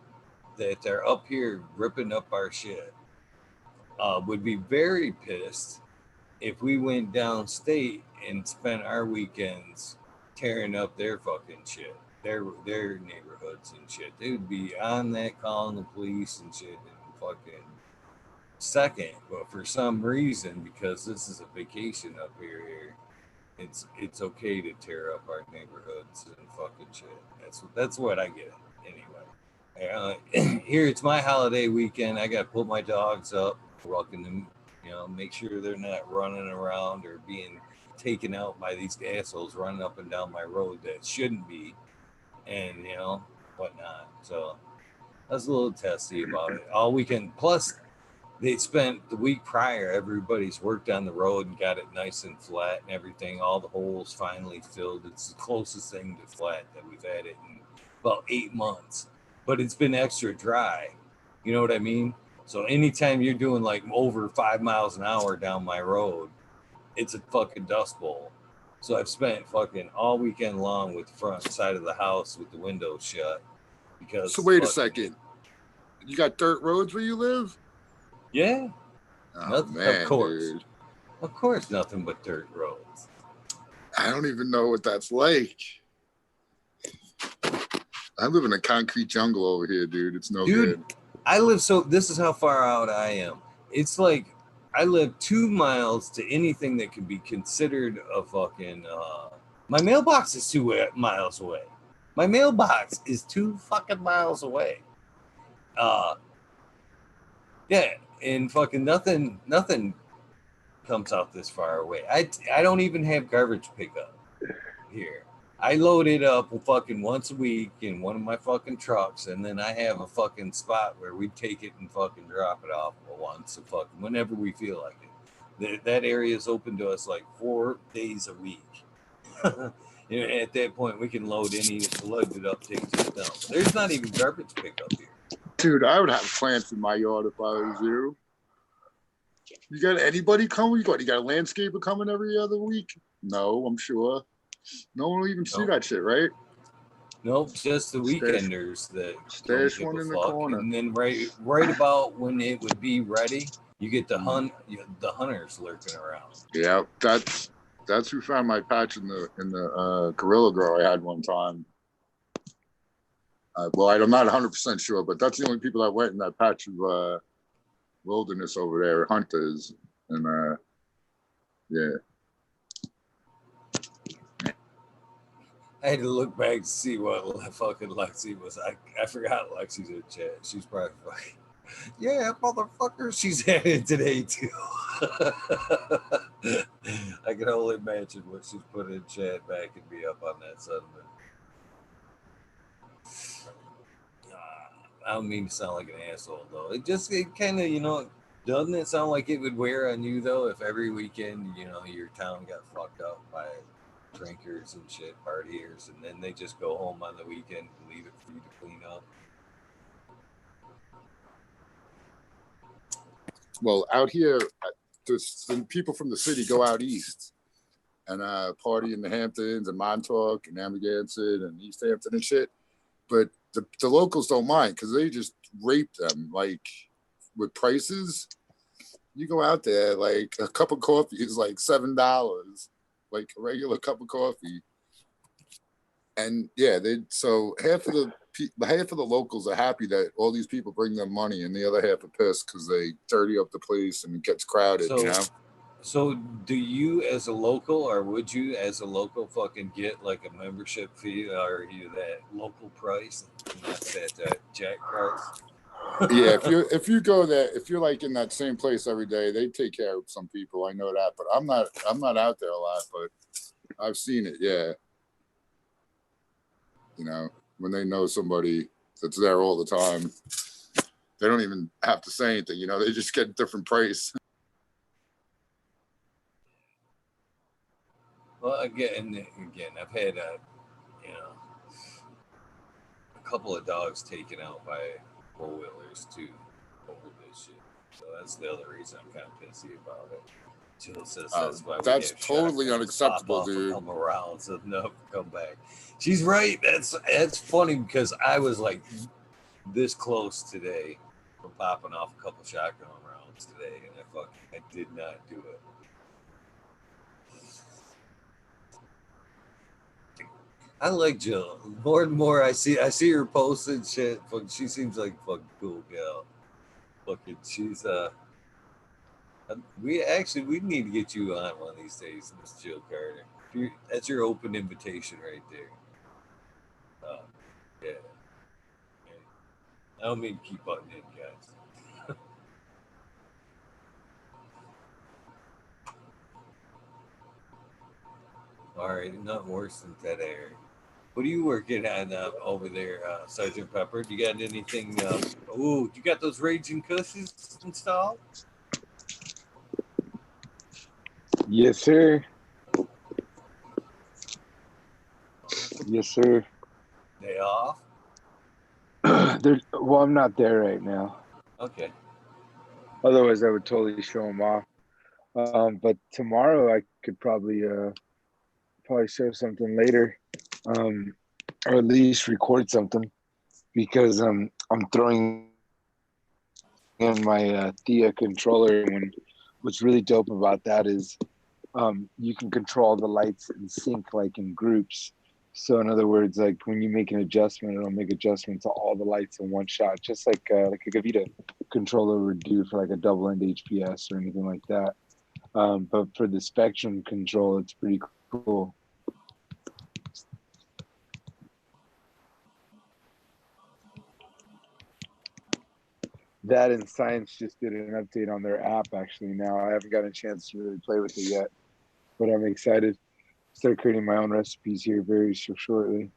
that are up here ripping up our shit would be very pissed if we went downstate and spent our weekends tearing up their fucking shit, their neighborhoods and shit. They would be on that calling the police and shit and fucking second. But for some reason, because this is a vacation up here, it's okay to tear up our neighborhoods and fucking shit. That's what I get anyway. Here it's my holiday weekend. I got to put my dogs up, walking them, make sure they're not running around or being taken out by these assholes running up and down my road that shouldn't be, and whatnot. So I was a little testy about it all weekend. Plus, they spent the week prior, everybody's worked on the road and got it nice and flat and everything. All the holes finally filled. It's the closest thing to flat that we've had it in about 8 months. But it's been extra dry. You know what I mean? So anytime you're doing like over 5 miles an hour down my road, it's a fucking dust bowl. So I've spent fucking all weekend long with the front side of the house with the windows shut because. So wait a second. You got dirt roads where you live? Yeah. Oh man, of course. dude. Of course, nothing but dirt roads. I don't even know what that's like. I live in a concrete jungle over here, dude. It's no good. I live this is how far out I am. It's like I live 2 miles to anything that can be considered a fucking my mailbox is 2 miles away. My mailbox is 2 fucking miles away. Yeah, and fucking nothing comes out this far away. I don't even have garbage pickup here. I load it up fucking once a week in one of my fucking trucks, and then I have a fucking spot where we take it and fucking drop it off once whenever we feel like it. That area is open to us like 4 days a week. At that point, we can load it up, take it to the dump. There's not even garbage pickup here. Dude, I would have plants in my yard if I was you. You got anybody coming? You got a landscaper coming every other week? No, I'm sure. No one will even see that shit, right? Nope, just the weekenders that stash one in the corner. And then right about when it would be ready, you get the hunters lurking around. Yeah, that's who found my patch in the Gorilla Grow I had one time. Well, I'm not 100% sure, but that's the only people that went in that patch of wilderness over there, hunters, and yeah. I had to look back to see what fucking Lexi was. I forgot Lexi's in chat. She's probably fucking, yeah, motherfucker. She's at it today too. I can only imagine what she's put in chat back and be up on that sentiment. I don't mean to sound like an asshole though. It kind of, doesn't it sound like it would wear on you though if every weekend, your town got fucked up by drinkers and shit, partiers, and then they just go home on the weekend and leave it for you to clean up? Well, out here, the people from the city go out east and party in the Hamptons and Montauk and Amagansett and East Hampton and shit. But the locals don't mind because they just rape them like with prices. You go out there, like a cup of coffee is like $7, like a regular cup of coffee. And yeah, so half of the locals are happy that all these people bring them money, and the other half are pissed because they dirty up the place and it gets crowded. So, You know. so do you as a local, or would you as a local fucking get like a membership fee, or are you that local price, and that's that jack price? Yeah, if you go there, if you're like in that same place every day, they take care of some people. I know that, but I'm not out there a lot, but I've seen it. Yeah, you know, when they know somebody that's there all the time, they don't even have to say anything. You know, they just get a different price. Well, again, I've had a couple of dogs taken out by four wheelers too over this shit. So that's the other reason I'm kind of pissy about it. Jill says that's why we That's have totally shotguns, pop unacceptable, off dude. and come around, so no, come back. She's right. That's funny because I was like this close today from popping off a couple shotgun rounds today, and I did not do it. I like Jill more and more. I see her posting shit. She seems like a fucking cool gal. Fucking, she's we need to get you on one of these days, Miss Jill Carter. That's your open invitation right there. Yeah. I don't mean to keep butting in, guys. All right, nothing worse than dead air. What are you working on over there, Sergeant Pepper? Do you got anything? You got those raging cushions installed? Yes, sir. Yes, sir. Day off? Well, I'm not there right now. Okay. Otherwise, I would totally show them off. But tomorrow I could probably show something later, or at least record something because I'm throwing in my Thea controller. And what's really dope about that is you can control the lights in sync, like in groups. So in other words, like when you make an adjustment, it'll make adjustments to all the lights in one shot, just like a Gavita controller would do for like a double end HPS or anything like that. But for the spectrum control, it's pretty cool. That and Science just did an update on their app actually now. I haven't gotten a chance to really play with it yet, but I'm excited. Start creating my own recipes here very shortly.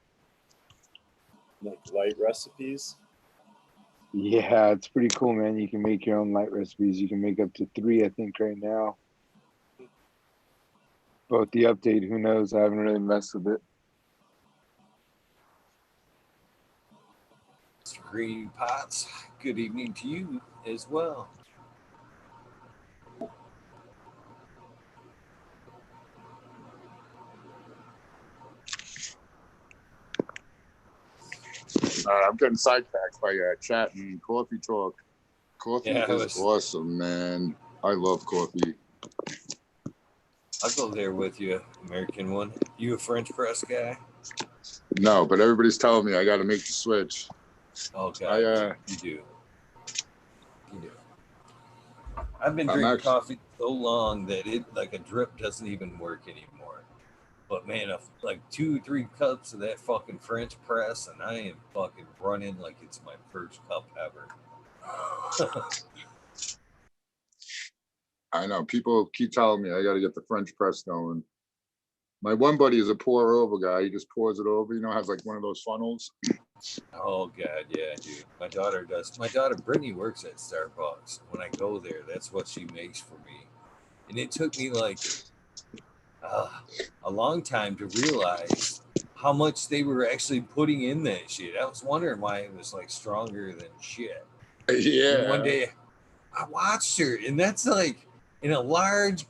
Like light recipes? Yeah, it's pretty cool, man. You can make your own light recipes. You can make up to 3, I think, right now. But the update, who knows? I haven't really messed with it. Mr. Green Pots, good evening to you as well. I'm getting sidetracked by chat and coffee talk. Coffee is awesome, man. I love coffee. I'll go there with you, American one. You a French press guy? No, but everybody's telling me I got to make the switch. Oh God, you do. You do. I've been drinking coffee so long that it like a drip doesn't even work anymore. But man, like 2-3 cups of that fucking French press, and I am fucking running like it's my first cup ever. I know people keep telling me I got to get the French press going. My one buddy is a pour over guy. He just pours it over, has like one of those funnels. Oh God, yeah, dude. My daughter does. My daughter Brittany works at Starbucks. When I go there, that's what she makes for me. And it took me like a long time to realize how much they were actually putting in that shit. I was wondering why it was like stronger than shit. Yeah. And one day I watched her, and that's like in a large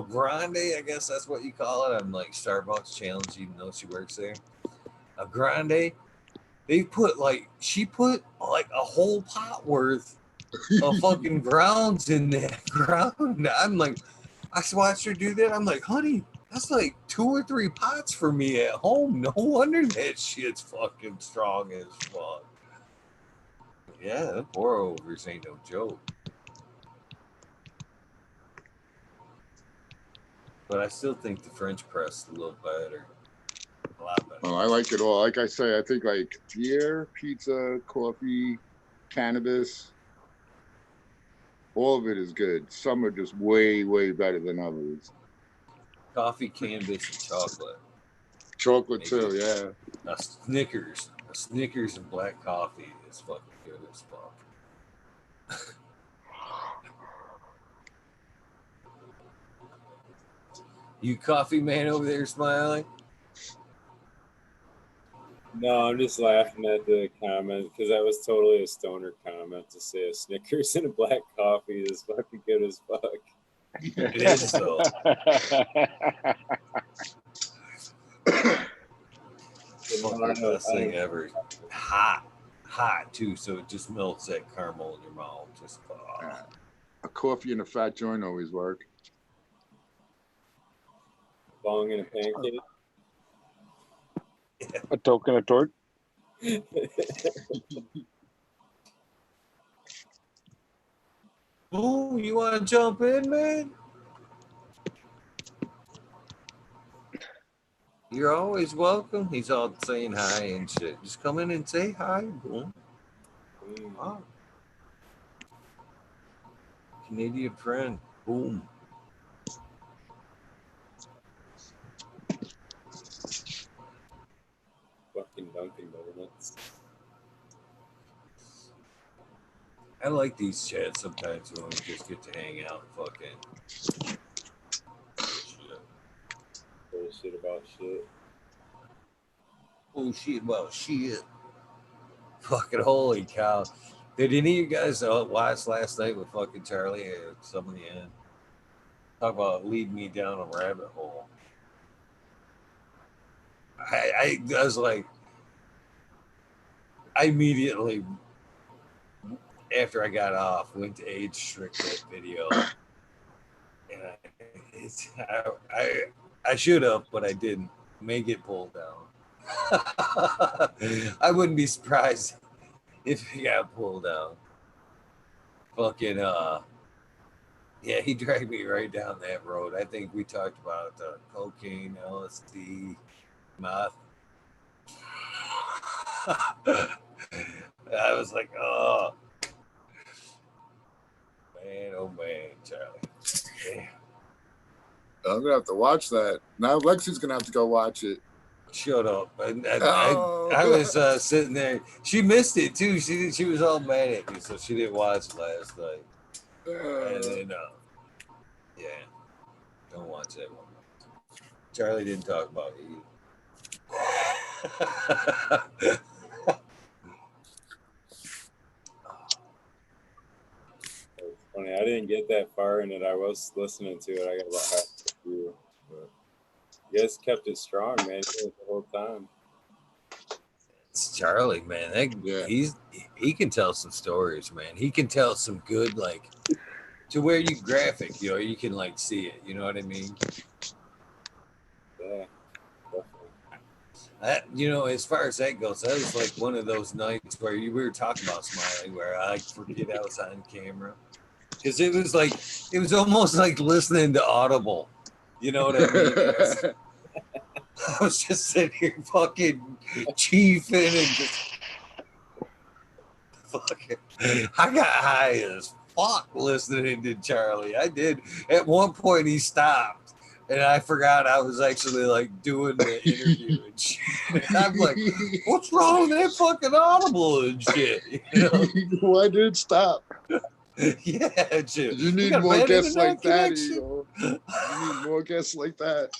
grande, I guess that's what you call it. I'm like Starbucks challenge, even though she works there. A grande. She put like a whole pot worth of fucking grounds in that ground. I'm like, I watched her do that. I'm like, honey, That's like 2 or 3 pots for me at home. No wonder that shit's fucking strong as fuck. Yeah, the pour overs ain't no joke. But I still think the French press is a little better. A lot better. Oh, I like it all. Like I say, I think like beer, pizza, coffee, cannabis, all of it is good. Some are just way, way better than others. Coffee, cannabis, and chocolate. Chocolate Maybe too, yeah. A Snickers and black coffee is fucking good as fuck. You coffee man over there smiling? No, I'm just laughing at the comment because that was totally a stoner comment to say a Snickers and a black coffee is fucking good as fuck. It is though. Fucking best thing ever. Hot too, so it just melts that caramel in your mouth. Just A coffee and a fat joint always work. Bong and a pancake. A token, a tort. Ooh, you want to jump in, man? You're always welcome. He's all saying hi and shit. Just come in and say hi. Boom. Oh. Canadian friend. Boom. Fucking Dunkin' Donuts. I like these chats sometimes when we just get to hang out and fucking shit. Bullshit about shit. Bullshit about shit. Fucking holy cow. Did any of you guys watch last night with fucking Charlie at some of the end? Talk about lead me down a rabbit hole. I was like, I immediately, after I got off, went to age strict that video. And I should have, but I didn't. May get pulled down. I wouldn't be surprised if he got pulled down. Fucking yeah, he dragged me right down that road. I think we talked about cocaine, LSD, meth. I was like, oh man, Charlie. Damn. I'm gonna have to watch that. Now Lexi's gonna have to go watch it. Shut up. I was sitting there. She missed it too. She was all mad at me, so she didn't watch it last night. And then, yeah, don't watch that one. Charlie didn't talk about it either. It's funny. I didn't get that far in it. I was listening to it. I got about half through. But you guys kept it strong, man, the whole time. It's Charlie, man. He can tell some stories, man. He can tell some good, like, to where you graphic, you can like see it. You know what I mean? Yeah. As far as that goes, that was like one of those nights where we were talking about smiling, where I forget I was on camera, because it was almost like listening to Audible. You know what I mean? I was just sitting here fucking chiefing and just fucking. I got high as fuck listening to Charlie. I did. At one point, he stopped. And I forgot I was actually like doing the interview and shit. And I'm like, what's wrong with that fucking Audible and shit? Why did it stop? Yeah, shit. You need more guests like that, Eagle. You need more guests like that.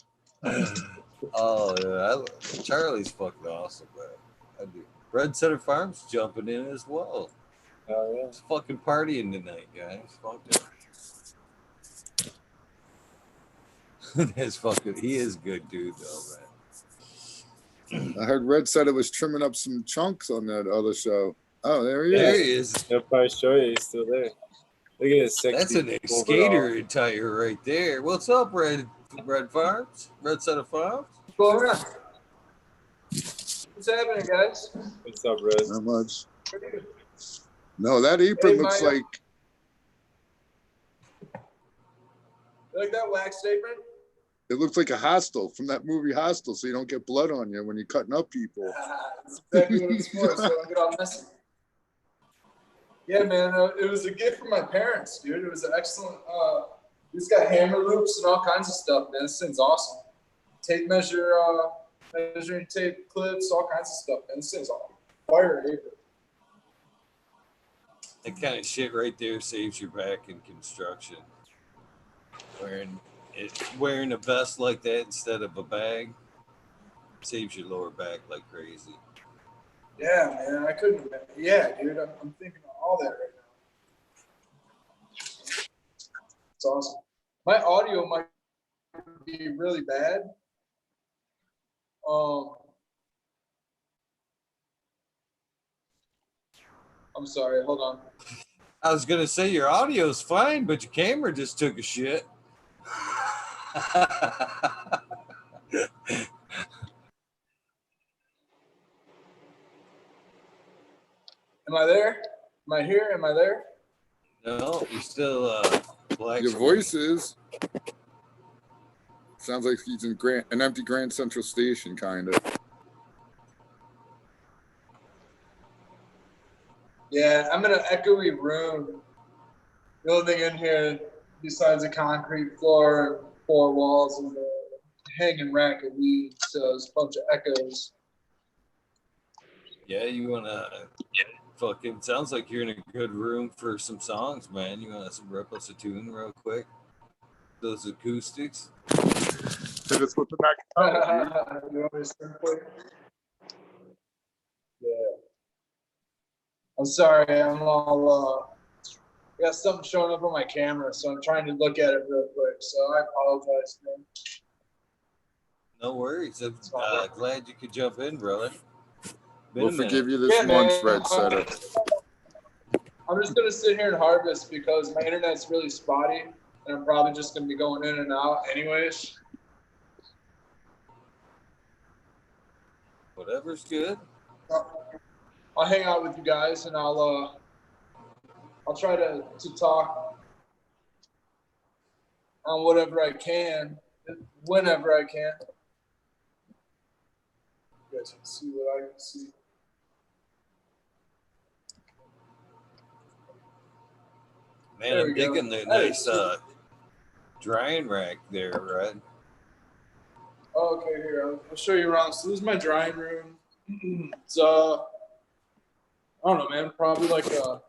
Oh, yeah. Charlie's fucking awesome, man. I do. Red Center Farms jumping in as well. Oh, yeah. It's fucking partying tonight, guys. Fuck it. That's fucking. He is a good dude, though, man. I heard Red said it was trimming up some chunks on that other show. Oh, there he There is. he is. I'll probably show you. He's still there. Look at his 60. That's an skater attire right there. What's up, Red? Red Farms? Red Set of Farms? What's going on? What's happening, guys? What's up, Red? Not much. No, that apron Hey, looks Maya. like You like that wax apron? it looks like a hostel from that movie Hostel, so you don't get blood on you when you're cutting up people. That's exactly what it's for, so I don't get all messy. Yeah, man, it was a gift from my parents, dude. It was an excellent. It's got hammer loops and all kinds of stuff, man. This thing's awesome. Tape measure, measuring tape clips, all kinds of stuff, man. This thing's all fire apron. That kind of shit right there saves your back in construction. Wearing a vest like that instead of a bag saves your lower back like crazy. Yeah, man, I couldn't. Yeah, dude, I'm thinking of all that right now. It's awesome. My audio might be really bad. I'm sorry. Hold on. I was gonna say your audio's fine, but your camera just took a shit. Am I there? Am I here? Am I there? No, you're still black. Your voice is sounds like he's in an empty Grand Central Station, kind of. Yeah, I'm in an echoey room. The only thing in here, besides a concrete floor and four walls and a hanging rack of weed, so it's a bunch of echoes. Yeah, you wanna fucking sounds like you're in a good room for some songs, man. You wanna rip us a tune real quick? Those acoustics. Hit us with the next. You want me to start quick? Yeah. I'm sorry, I'm all I got something showing up on my camera, so I'm trying to look at it real quick. So I apologize, man. No worries. I'm glad you could jump in, brother. We'll forgive you this one, Fred Setter. I'm just gonna sit here and harvest because my internet's really spotty, and I'm probably just gonna be going in and out anyways. Whatever's good. I'll hang out with you guys, and I'll try to talk on whatever I can, whenever I can. You guys can see what I can see. Man, I'm digging the nice drying rack there, right? Okay, here, I'll show you around. So this is my drying room. It's I don't know, man, probably like a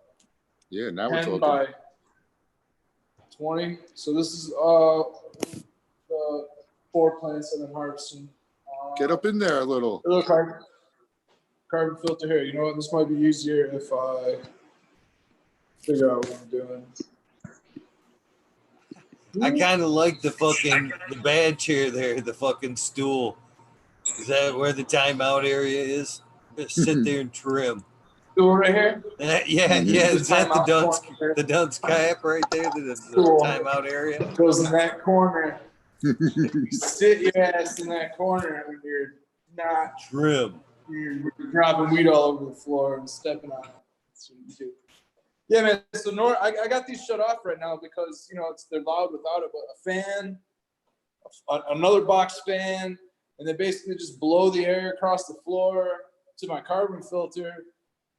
Yeah, now we're 10 talking. by 20. So this is the 4 plants I've been harvesting. Get up in there a little. A little carbon filter here. You know what? This might be easier if I figure out what I'm doing. I kind of like the bad chair there, the fucking stool. Is that where the timeout area is? Just sit there and trim. Stool right here? Yeah. Is that the dunce cap right there? The timeout area? Goes in that corner. Sit your ass in that corner when you're not trim. You're dropping weed all over the floor and stepping on it. That's what you do. Yeah, man. So I got these shut off right now because they're loud without it. But a fan, another box fan, and they basically just blow the air across the floor to my carbon filter,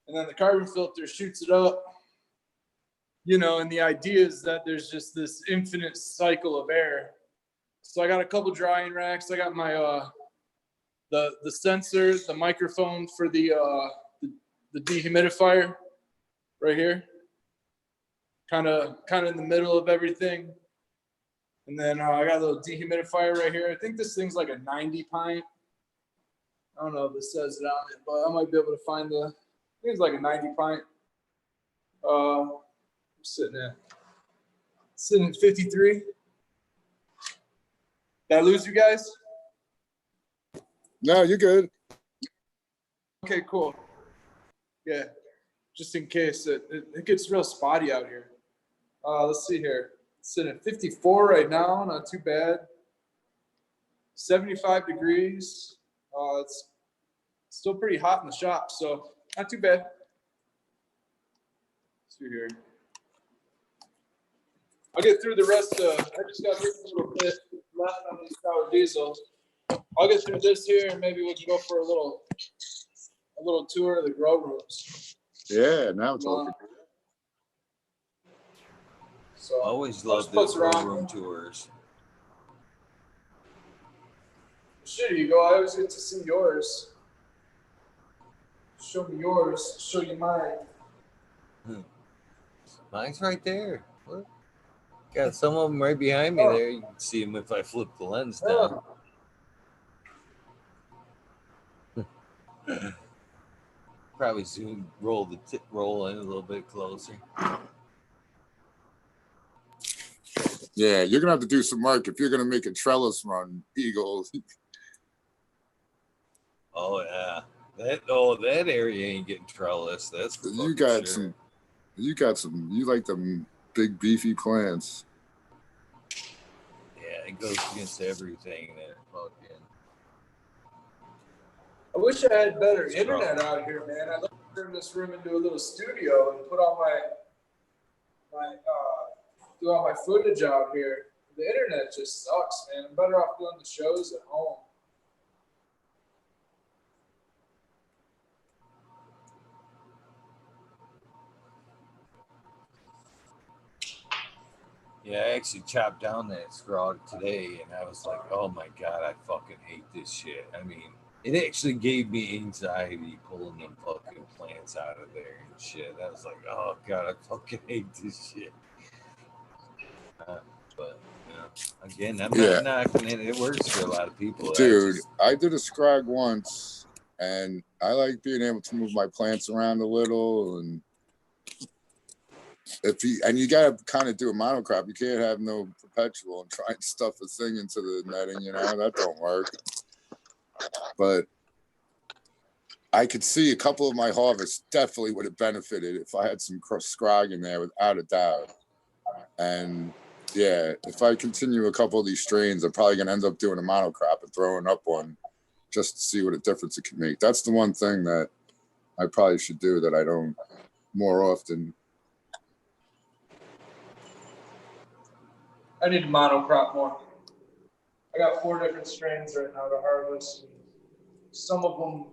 and then the carbon filter shoots it up. And the idea is that there's just this infinite cycle of air. So I got a couple drying racks. I got my the sensor, the microphone for the dehumidifier right here. Kind of in the middle of everything. And then I got a little dehumidifier right here. I think this thing's like a 90 pint. I don't know if it says it on it, but I might be able to find I think it's like a 90 pint. I'm sitting at 53. Did I lose you guys? No, you're good. Okay, cool. Yeah, just in case it gets real spotty out here. Let's see here. It's sitting at 54 right now, not too bad. 75 degrees. It's still pretty hot in the shop, so not too bad. Let's see here. I'll get through the rest. I just got this little bit left on these sour diesel. I'll get through this here, and maybe we can go for a little tour of the grow rooms. Yeah, now it's all. So Always love the grow room tours. Shit, you go. I always get to see yours. Show me yours. Show you mine. Mine's right there. Look. Got some of them right behind me there. You can see them if I flip the lens down. Probably soon roll in a little bit closer. Yeah, you're gonna have to do some work if you're gonna make a trellis run, Eagle. Oh yeah, that area ain't getting trellis. That's for You got sure. You like them big beefy plants. Yeah, it goes against everything that fucking. I wish I had better internet out here, man. I'd like to turn this room into a little studio and put all do all my footage out here. The internet just sucks, man. I'm better off doing the shows at home. Yeah, I actually chopped down that scrog today, and I was like, "Oh my god, I fucking hate this shit." I mean, it actually gave me anxiety pulling them fucking plants out of there and shit. I was like, "Oh god, I fucking hate this shit." But you know, again, I'm not knocking it. It works for a lot of people. Dude, I did a scrog once, and I like being able to move my plants around a little, and you gotta kind of do a monocrop. You can't have no perpetual and try and stuff a thing into the netting, you know, that don't work. But I could see a couple of my harvests definitely would have benefited if I had some scrog in there, without a doubt. And yeah, if I continue a couple of these strains, I'm probably gonna end up doing a monocrop and throwing up one just to see what a difference it can make. That's the one thing that I probably should do that I don't more often. I need to monocrop more. I got 4 different strains right now to harvest. Some of them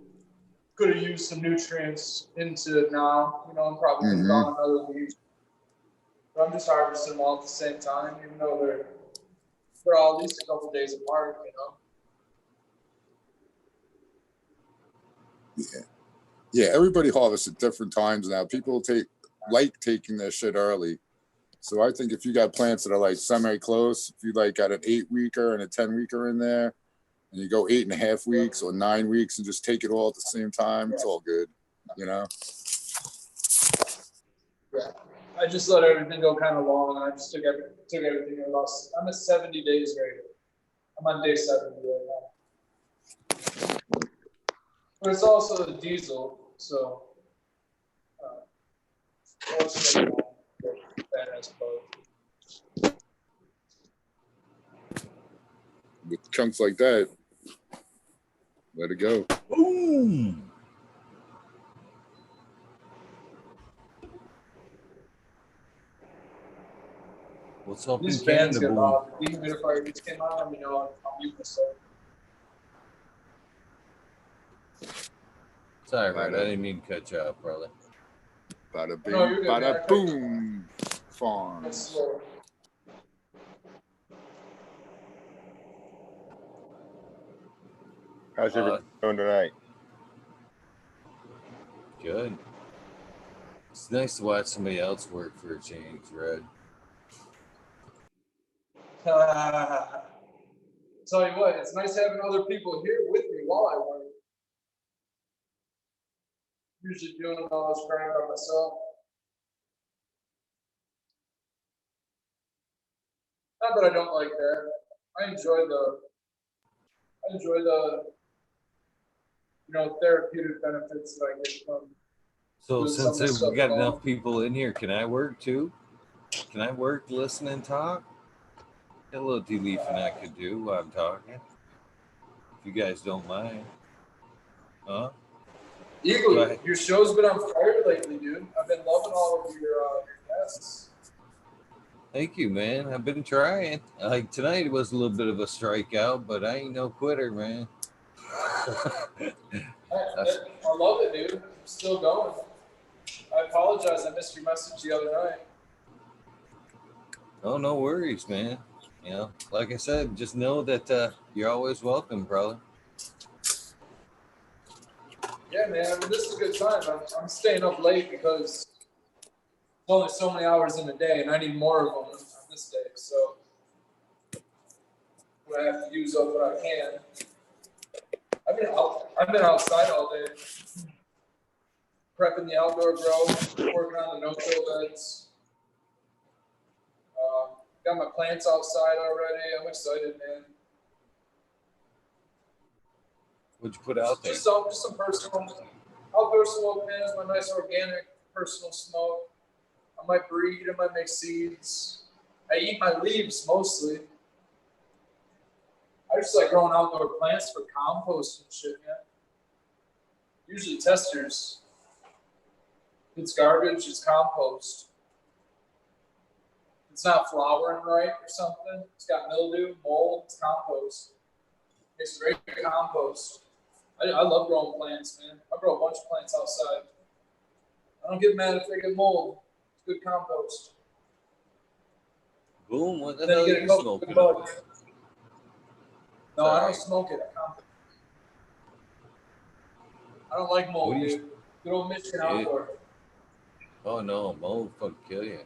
could have used some nutrients into it now. You know, I'm probably gone another week. But I'm just harvesting them all at the same time, even though they're all at least a couple days apart, you know. Yeah, everybody harvests at different times now. People like taking their shit early. So I think if you got plants that are like semi-close, if you like got an 8-weeker and a 10-weeker in there, and you go 8.5 weeks or 9 weeks and just take it all at the same time, it's all good, you know? Yeah. I just let everything go kind of long. I just took everything in about, I'm at 70 days right now. I'm on day 70 right now. But it's also the diesel, so With chunks like that, let it go. Boom. What's up These in fans Canada, get boom? loud. Even if I just came on, let me know. I'll mute myself. Sorry, right? I didn't mean to cut you off, brother. Bada bing, bada boom. Farms. How's everyone doing tonight? Good. It's nice to watch somebody else work for a change, Red. Tell you what, it's nice having other people here with me while I work. Usually doing all this grind by myself. Not that I don't like that. I enjoy the therapeutic benefits that I get from. So since we got enough people in here, can I work too? Can I work, listen, and talk? Got a little deleafing I could do while I'm talking. if you guys don't mind. Huh? Go Eagle, ahead. your show's been on fire lately, dude. I've been loving all of your guests. Thank you, man. I've been trying. Like tonight was a little bit of a strikeout, but I ain't no quitter, man. I love it, dude. I'm still going. I apologize. I missed your message the other night. Oh, no worries, man. You know, like I said, just know that you're always welcome, brother. Yeah, man. I mean, this is a good time. I'm staying up late because there's only so many hours in a day, and I need more of them on this day. So I have to use up what I can. I've been outside all day, prepping the outdoor grow, working on the no-till beds. Got my plants outside already. I'm excited, man. What'd you put out there? Just some personal outdoor smoke, man. It's my nice organic personal smoke. I might breed. I might make seeds. I eat my leaves mostly. I just like growing outdoor plants for compost and shit, man. Usually testers. If it's garbage, it's compost. If it's not flowering right or something, it's got mildew, mold, it's compost. It's great compost. I love growing plants, man. I grow a bunch of plants outside. I don't get mad if they get mold. It's good compost. Boom, what the Then hell you are get a you couple smoking? good bugs. No, I Sorry. don't smoke it. I compost. I don't like mold, What do you- dude. Good old Michigan Yeah. outdoor. Oh no, mold fucking kill you.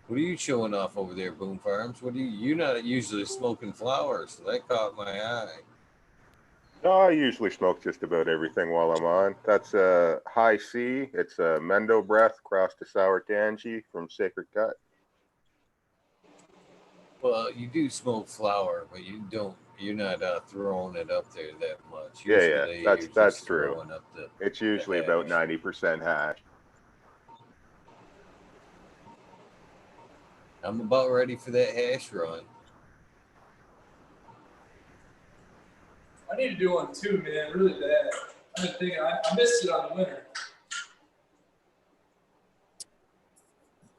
What are you showing off over there, Boom Farms? What are you're not usually smoking flowers, so that caught my eye. No, I usually smoke just about everything while I'm on. That's a High C. It's a Mendo Breath crossed to Sour Tangy from Sacred Cut. Well, you do smoke flower, but you're not throwing it up there that much. Yeah, Usually yeah, you're that's just true. throwing up the It's usually about hash. 90% hash. I'm about ready for that hash run. I need to do one too, man. Really bad. I've been thinking, I missed it on the winter.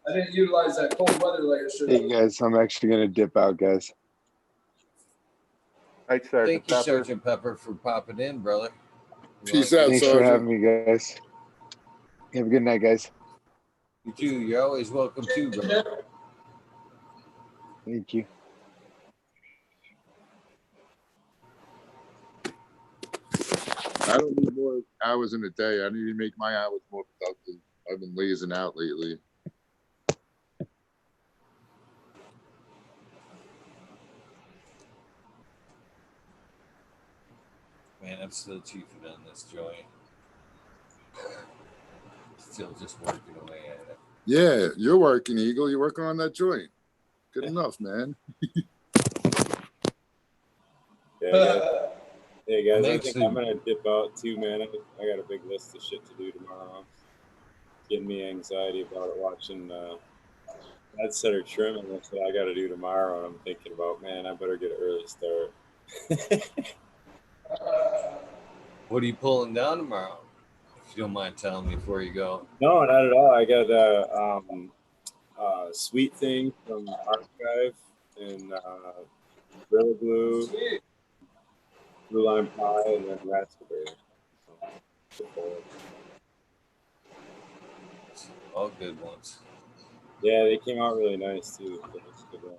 I didn't utilize that cold weather like I should Hey have. guys, I'm actually gonna dip out, guys. Night Sergeant Thank you, Pepper. Sergeant Pepper, for popping in, brother. You Peace wanna out, get- Thanks for Sergeant. having me, guys. Have a good night, guys. You too. You're always welcome too, brother. Thank you. I don't need more hours in a day. I need to make my hours more productive. I've been lazing out lately. Man, I'm still chiefing on this joint. Still just working away at it. Yeah, you're working, Eagle. You're working on that joint. Good enough, man. Hey guys, I Makes think it- I'm gonna dip out too, man. I got a big list of shit to do tomorrow. Getting me anxiety about it watching that setter trimming. That's what I got to do tomorrow, and I'm thinking about, man, I better get an early start. What are you pulling down tomorrow? If you don't mind telling me before you go. No, not at all. I got a sweet thing from Archive and Gorilla Glue, Sweet. Blue Lime Pie, and then Raspberry. All good ones. Yeah, they came out really nice too. So it's a good one.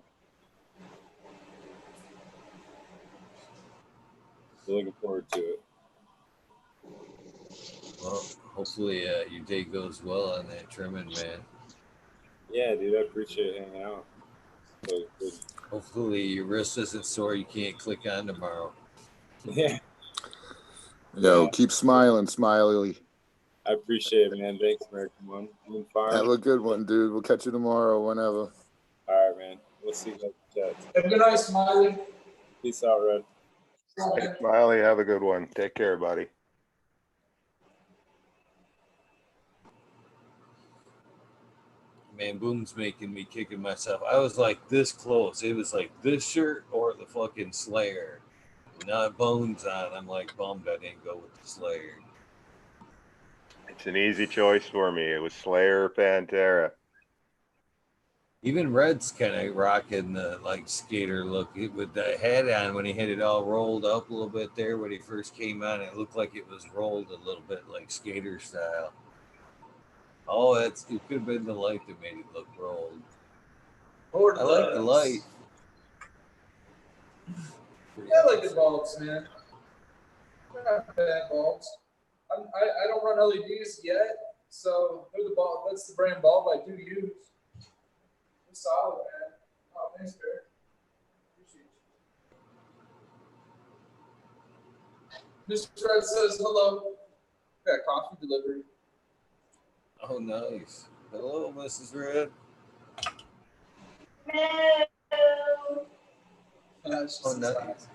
So looking forward to it. Well, hopefully your day goes well on that trimming, man. Yeah, dude, I appreciate hanging out. So good. Hopefully your wrist isn't sore. You can't click on tomorrow. Yeah, Yo, Yeah. keep smiling, Smiley. I appreciate it, man. Thanks, American One. Moon Farm. Have a good one, dude. We'll catch you tomorrow, whenever. All right, man. We'll see you guys in the chat. Have a good night, Smiley. Peace out, Red. Hey, Smiley, have a good one. Take care, buddy. Man, Boom's making me kicking myself. I was like this close. It was like this shirt or the fucking Slayer. Not Bones on. I'm like bummed I didn't go with the Slayer. It's an easy choice for me. It was Slayer or Pantera. Even Red's kind of rocking the like skater look with the head on when he had it all rolled up a little bit there when he first came on. It looked like it was rolled a little bit like skater style. Oh, it could have been the light that made it look rolled. Or I like the light. Yeah, I like the bulbs, man. They're not bad bulbs. I don't run LEDs yet, so they're the bulb. That's the brand bulb I do use. They're solid, man. Oh, thanks, Bear. Appreciate you. Mr. Fred says hello. Got coffee delivery. Oh, nice. Hello, Mrs. Red. Oh, nice.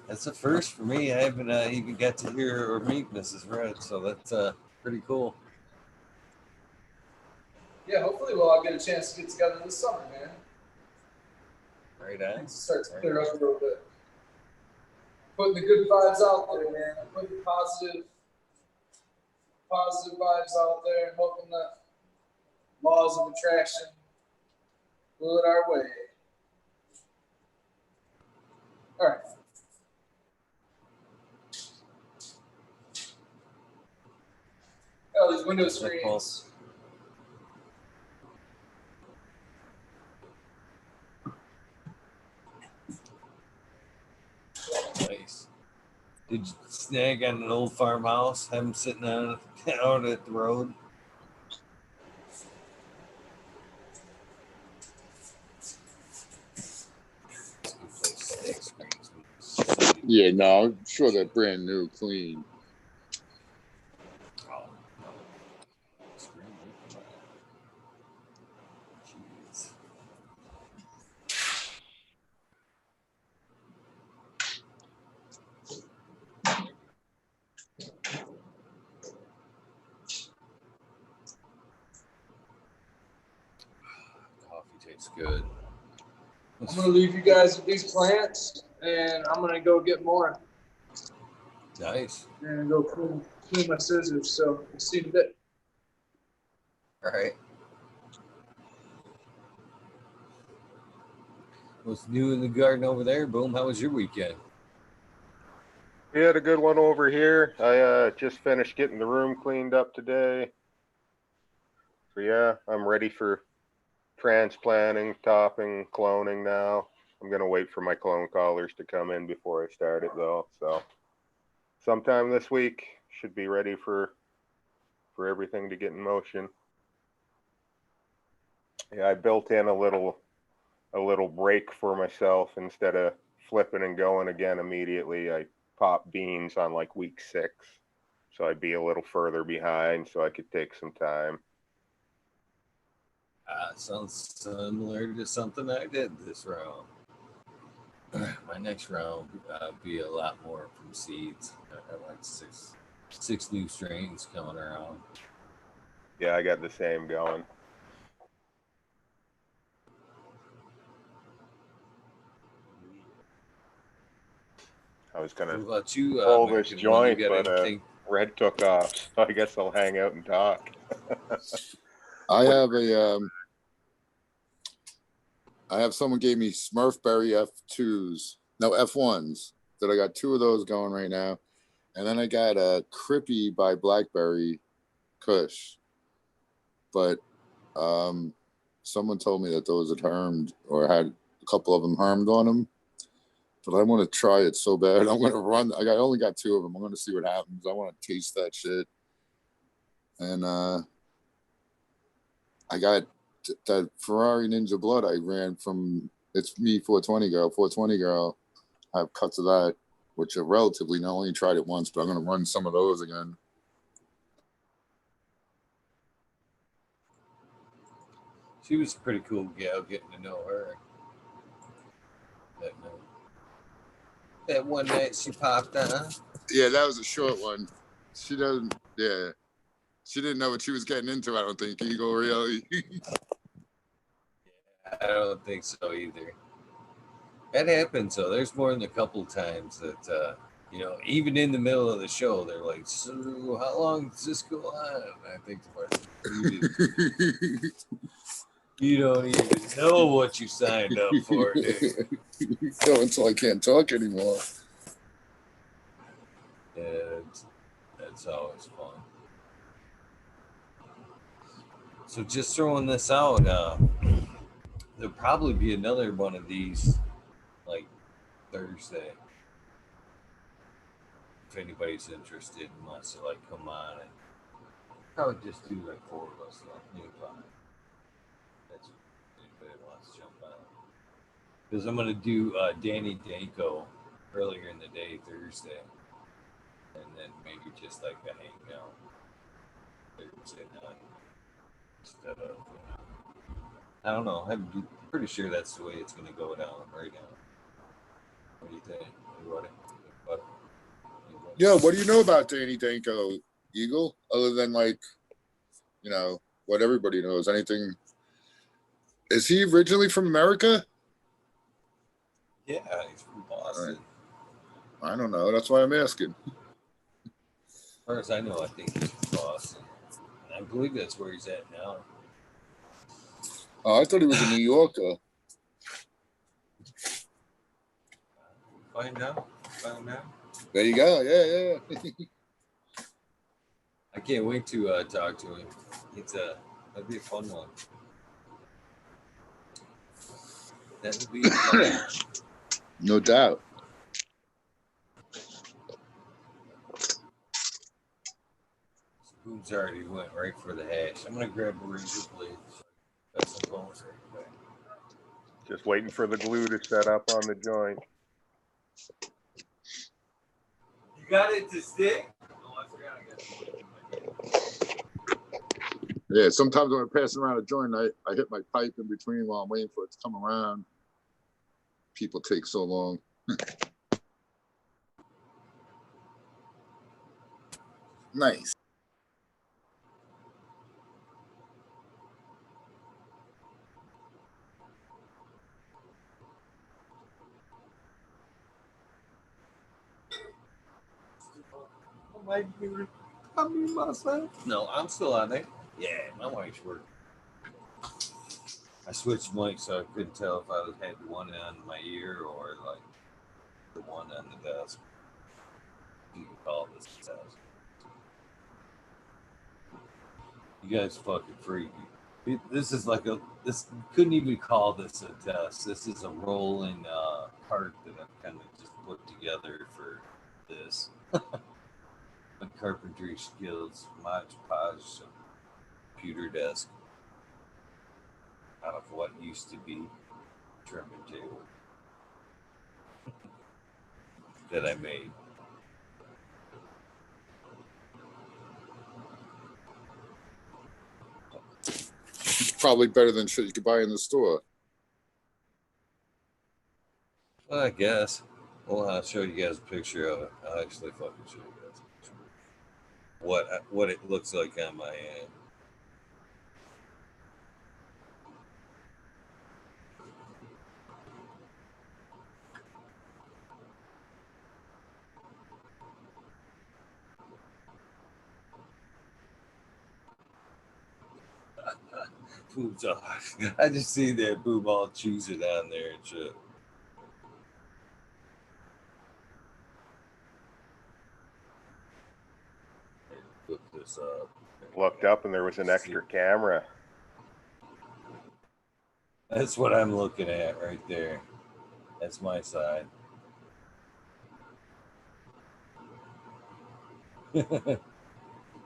That's a first for me. I haven't even got to hear or meet Mrs. Red, so that's pretty cool. Yeah, hopefully we'll all get a chance to get together this summer, man. Right on. Start to clear up a little bit. Putting the good vibes out there, man. Putting positive vibes out there and hoping that laws of attraction will it our way. All right. Oh, these window screens. Nice. Did you snag on an old farmhouse? Have them sitting out at the road? Yeah, no, I'm sure they're brand new, clean. Oh, jeez. Coffee tastes good. I'm gonna leave you guys with these plants, and I'm gonna go get more. Nice. And go clean my scissors. So we'll see you in a bit. All right. What's new in the garden over there? Boom. How was your weekend? We had a good one over here. I just finished getting the room cleaned up today. So yeah, I'm ready for transplanting, topping, cloning now. I'm gonna wait for my clone collars to come in before I start it though. So sometime this week should be ready for everything to get in motion. Yeah, I built in a little break for myself instead of flipping and going again immediately. I popped beans on like week 6, so I'd be a little further behind, so I could take some time. Sounds similar to something I did this round. My next round be a lot more from seeds. I have like six new strains coming around. Yeah, I got the same going. I was gonna roll this joint, but Red took off, so I guess I'll hang out and talk. I have someone gave me Smurfberry F2s, no F1s. That I got 2 of those going right now, and then I got a Crippy by Blackberry Kush, but someone told me that those had hermed or had a couple of them hermed on them. But I want to try it so bad. I'm going to run. I only got 2 of them. I'm going to see what happens. I want to taste that shit. And I got that Ferrari Ninja Blood I ran from It's Me 420 Girl. 420 Girl. I have cuts of that, which are relatively new. I only tried it once, but I'm going to run some of those again. She was a pretty cool gal, getting to know her. That one night she popped on. Yeah, that was a short one. She doesn't. Yeah, she didn't know what she was getting into. I don't think Eagle really. I don't think so either. That happens. So there's more than a couple times that you know, even in the middle of the show, they're like, "So how long does this go on?" And I think to myself, you don't even know what you signed up for, dude. Go until I can't talk anymore. Yeah, that's always fun. So just throwing this out, there'll probably be another one of these like Thursday. If anybody's interested and wants to like come on, and probably just do like 4 of us, like maybe 5. That's if anybody wants to jump on. Because I'm gonna do Danny Danko earlier in the day Thursday, and then maybe just like a hangout Thursday night instead of. I don't know. I'm pretty sure that's the way it's gonna go down right now. What do you think? Anybody? Yeah, what do you know about Danny Danko, Eagle? Other than like, you know, what everybody knows. Anything? Is he originally from America? Yeah, he's from Boston. I don't know. That's why I'm asking. As far as I know, I think he's from Boston. And I believe that's where he's at now. Oh, I thought he was a New Yorker. Find out. Find out. There you go. Yeah, yeah. I can't wait to talk to him. That'd be a fun one. That would be a fun one. No doubt. Spoon's already went right for the hash. I'm gonna grab a razor blade. Got some bones right away. Just waiting for the glue to set up on the joint. You got it to stick? Oh, I forgot I got it. Yeah, sometimes when I'm passing around a joint, I hit my pipe in between while I'm waiting for it to come around. People take so long. Nice. I mean myself. No, I'm still on there. Yeah, my wife's working. I switched mics so I couldn't tell if I had one on my ear or like the one on the desk. You can call this desk. You guys fucking freaky. This is like this couldn't even call this a desk. This is a rolling cart that I've kind of just put together for this. My carpentry skills, Mod Podge computer desk out of what used to be trimming table that I made. Probably better than shit you could buy in the store. Well, I guess. Well, I'll show you guys a picture of it. I'll actually fucking show you guys a picture. What it looks like on my end. Boobs off. I just see that boob all choosing down there and shit. Flip this up. Looked up and there was an extra camera. That's what I'm looking at right there. That's my side. The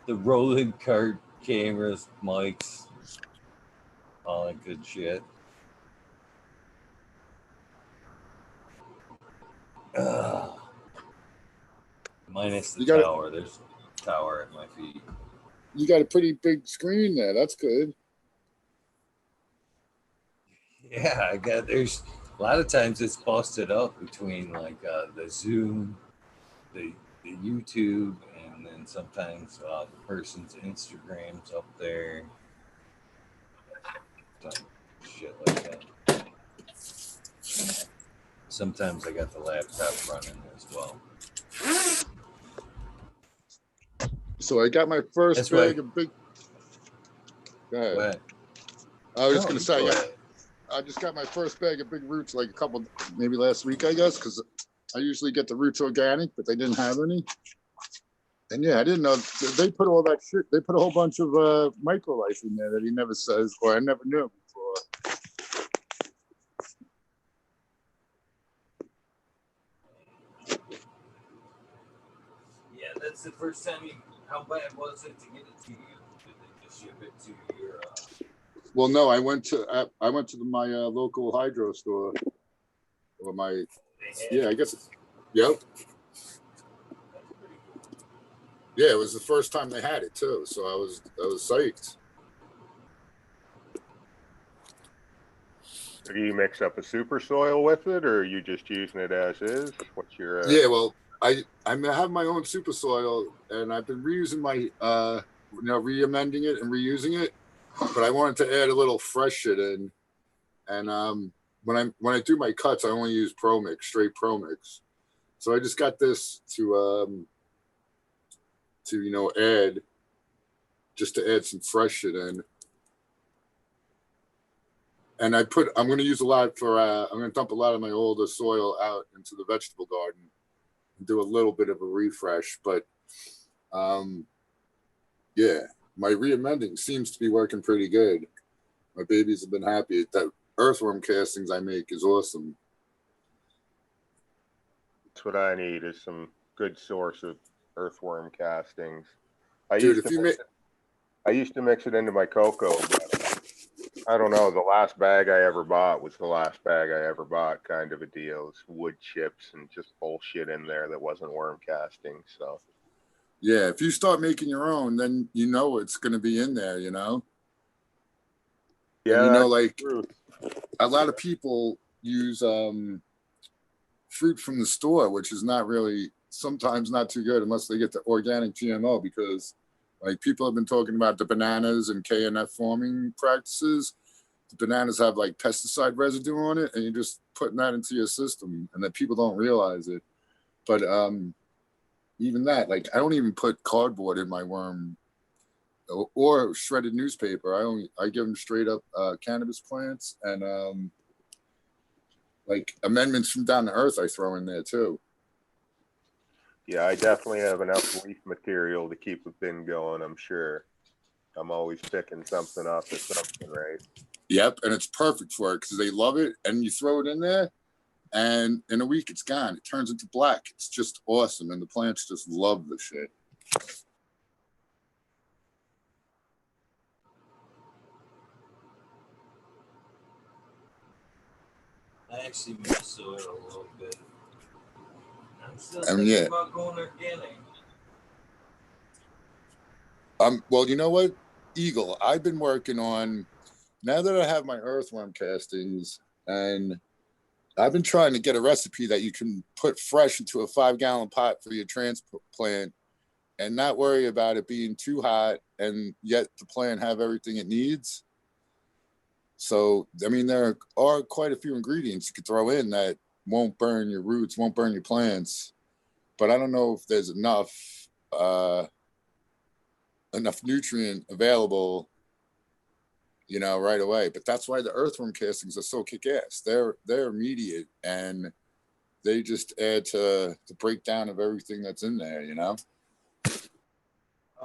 rolling cart, cameras, mics, all that good shit. Ugh. Minus the tower. There's a tower at my feet. You got a pretty big screen there. That's good. Yeah, there's a lot of times it's busted up between like the Zoom, the YouTube, and then sometimes the person's Instagram's up there. Shit like that. Sometimes I got the laptop running as well. So I got my first That's why. bag of big. Go ahead. What? I was just No, gonna you say, go I ahead. just got my first bag of big roots like a couple, maybe last week, I guess, because I usually get the roots organic, but they didn't have any. And yeah, I didn't know they put all that shit. They put a whole bunch of microlife in there that he never says, or I never knew before. Yeah, that's the first time you. How bad was it to get it to you? Did they just ship it to your? Well, no, I went to my local hydro store, or my I guess. Yep. Yeah, it was the first time they had it too, so I was psyched. Do you mix up a super soil with it, or are you just using it as is? What's your Yeah, well, I have my own super soil, and I've been reusing my re-amending it and reusing it, but I wanted to add a little fresh shit in, and when I do my cuts, I only use Pro Mix, straight Pro Mix. So I just got this to add, just to add some fresh shit in. And I'm going to use a lot for, I'm going to dump a lot of my older soil out into the vegetable garden and do a little bit of a refresh. But yeah, my re-amending seems to be working pretty good. My babies have been happy. That earthworm castings I make is awesome. That's what I need, is some good source of earthworm castings. I Dude, used to mix it into my cocoa, but I don't know. The last bag I ever bought was the last bag I ever bought, kind of a deal. It's wood chips and just bullshit in there that wasn't worm casting. So yeah, if you start making your own, then you know it's going to be in there, you know? yeah, And, like a lot of people use fruit from the store, which is not really, sometimes not too good unless they get the organic GMO, because like people have been talking about the bananas and KNF farming practices. The bananas have like pesticide residue on it, and you're just putting that into your system, and that people don't realize it. But even that, like I don't even put cardboard in my worm or shredded newspaper. I give them straight up cannabis plants and like amendments from down to earth I throw in there too. yeah, I definitely have enough leaf material to keep a bin going, I'm sure. I'm always picking something off of something, right? Yep, and it's perfect for it because they love it, and you throw it in there, and in a week it's gone. It turns into black. It's just awesome, and the plants just love the shit. I actually miss soil a little bit. I'm still thinking about going organic. Well, you know what, Eagle? I've been working on, now that I have my earthworm castings, and I've been trying to get a recipe that you can put fresh into a 5-gallon pot for your transplant and not worry about it being too hot, and yet the plant have everything it needs. So, I mean, there are quite a few ingredients you could throw in that won't burn your roots, won't burn your plants. But I don't know if there's enough nutrient available, right away. But that's why the earthworm castings are so kick-ass. They're immediate, and they just add to the breakdown of everything that's in there, How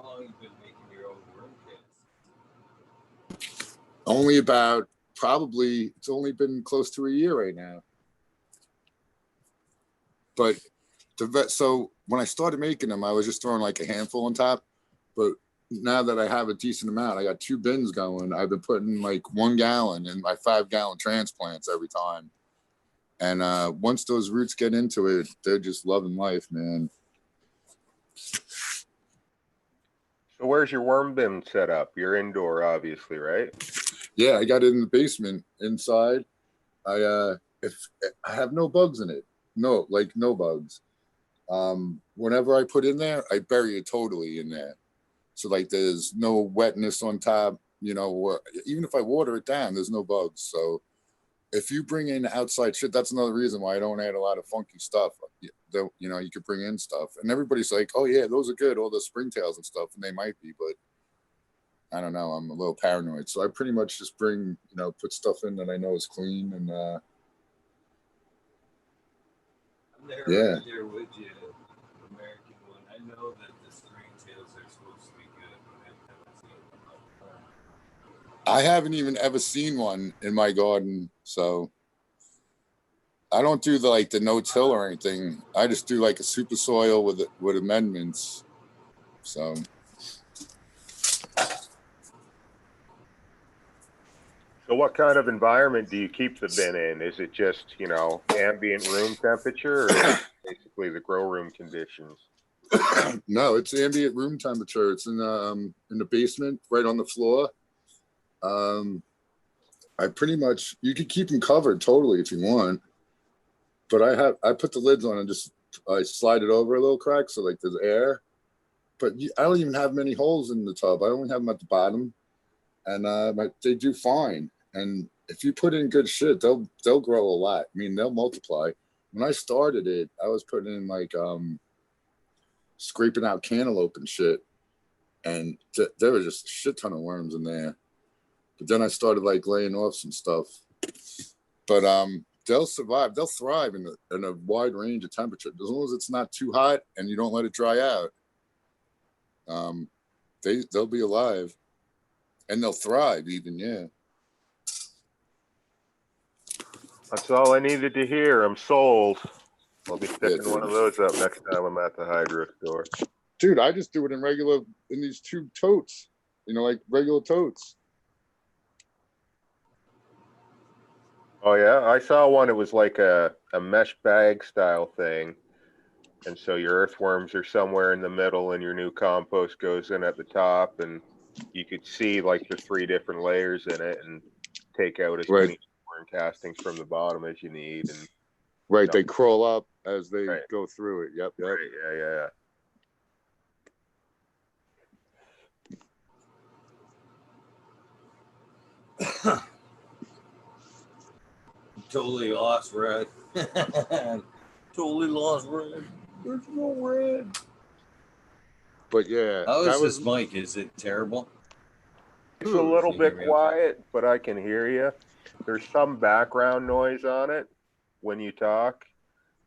long have you been making your own worm castings? Only about, probably, it's only been close to a year right now. But so when I started making them, I was just throwing like a handful on top. But now that I have a decent amount, I got 2 bins going. I've been putting like 1 gallon in my 5-gallon transplants every time. And once those roots get into it, they're just loving life, man. So where's your worm bin set up? You're indoor, obviously, right? Yeah, I got it in the basement inside. If I have no bugs in it, no bugs. Whenever I put in there, I bury it totally in there. So like there's no wetness on top, or even if I water it down, there's no bugs. So if you bring in outside shit, that's another reason why I don't add a lot of funky stuff. You know, you could bring in stuff, and everybody's like, "Oh yeah, those are good, all the springtails and stuff," and they might be, but I don't know. I'm a little paranoid, so I pretty much just bring, you know, put stuff in that I know is clean, and I'm there, yeah. right there with you, American one. I know that the springtails are supposed to be good, but I've never seen them. I haven't even ever seen one in my garden, so I don't do the no-till or anything. I just do like a super soil with amendments. So what kind of environment do you keep the bin in? Is it just, you know, ambient room temperature, or is it basically the grow room conditions? no, it's ambient room temperature. It's in the basement, right on the floor. I pretty much, you could keep them covered totally if you want, but I put the lids on and just I slide it over a little crack so like there's air. But I don't even have many holes in the tub. I only have them at the bottom, and they do fine. And if you put in good shit, they'll grow a lot. I mean, they'll multiply. When I started it, I was putting in like scraping out cantaloupe and shit, and there was just a shit ton of worms in there. But then I started like laying off some stuff. But they'll survive. They'll thrive in a wide range of temperature as long as it's not too hot and you don't let it dry out. They'll be alive, and they'll thrive even. Yeah. That's all I needed to hear. I'm sold. I'll be sticking Yeah, one of those up next time I'm at the hydro store. Dude, I just do it in these two totes, you know, like regular totes. Oh yeah, I saw one. It was like a mesh bag style thing, and so your earthworms are somewhere in the middle, and your new compost goes in at the top, and you could see like the 3 different layers in it, and take out as many worm castings from the bottom as you need. And right, they crawl up as they go through it. Yep. right, yeah. Totally lost red. Totally lost red. There's no red. But yeah, How that is was this mic? Is it terrible? It's a little Can you hear bit me okay? quiet, but I can hear you. There's some background noise on it when you talk.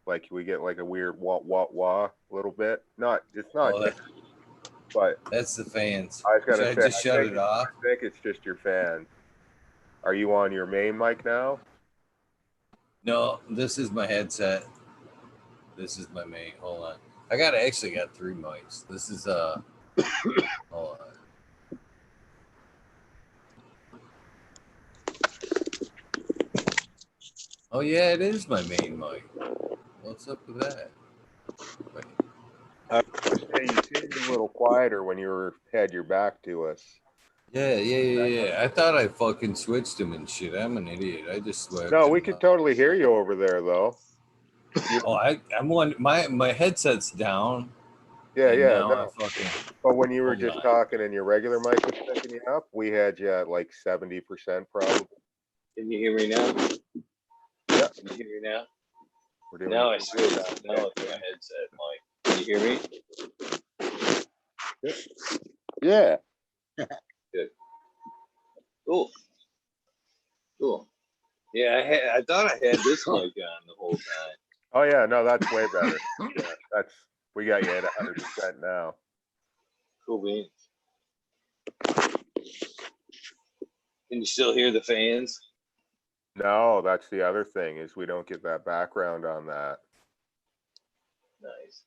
Like we get like a weird wah wah wah a little bit. It's not Oh, just, but that's the fans. I was gonna Should say I just shut it off? I think it's just your fan. Are you on your main mic now? No, this is my headset. This is my main. Hold on. I actually got 3 mics. This is hold on. Oh yeah, it is my main mic. What's up with that? Wait. I was gonna say you seemed a little quieter when you had your back to us. Yeah. I thought I fucking switched them and shit. I'm an idiot. I just switched. No, we could totally hear you over there though. Oh, I'm one. My headset's down. Yeah. Now I fucking. But when you were just talking and your regular mic was picking you up, we had you at like 70% probably. Can you hear me now? Yeah. Can you hear me now? We're doing Now I switched. Now it's my headset, Mike. Can you hear me? yeah. Good. Cool. Yeah, I thought I had this mic on the whole time. Oh yeah, no, that's way better. Yeah, we got you at 100% now. Cool beans. Can you still hear the fans? No, that's the other thing is we don't get that background on that. Nice.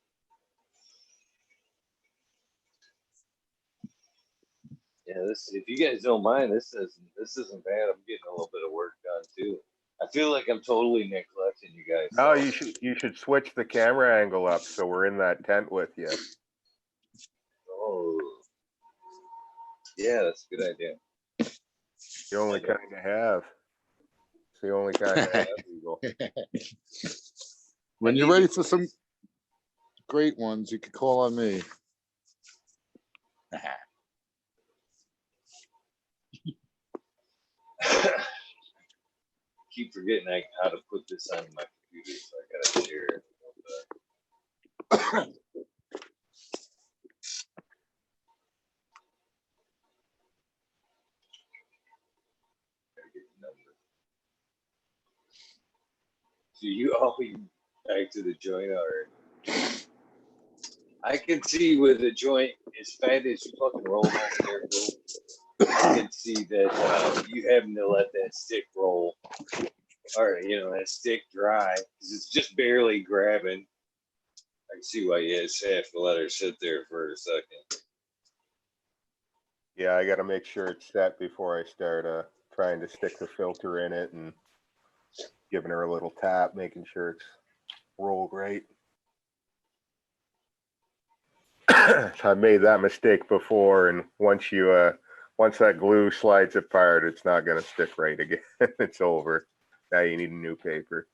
Yeah, if you guys don't mind, this isn't bad. I'm getting a little bit of work done too. I feel like I'm totally neglecting you guys. No, you should switch the camera angle up so we're in that tent with you. Oh, yeah, that's a good idea. The only kind to have. It's the only kind to have, Eagle. When you're ready for some great ones, you can call on me. keep forgetting how to put this on my computer, so I gotta share it. So you always back to the joint already. I can see with a joint as fat as you fucking roll over there, bro. I can see that you having to let that stick roll, or that stick dry, because it's just barely grabbing. I can see why you just have to let her sit there for a second. Yeah, I got to make sure it's set before I start trying to stick the filter in it and giving her a little tap, making sure it's rolled right. I made that mistake before, and once that glue slides apart, it's not going to stick right again. It's over. Now you need a new paper.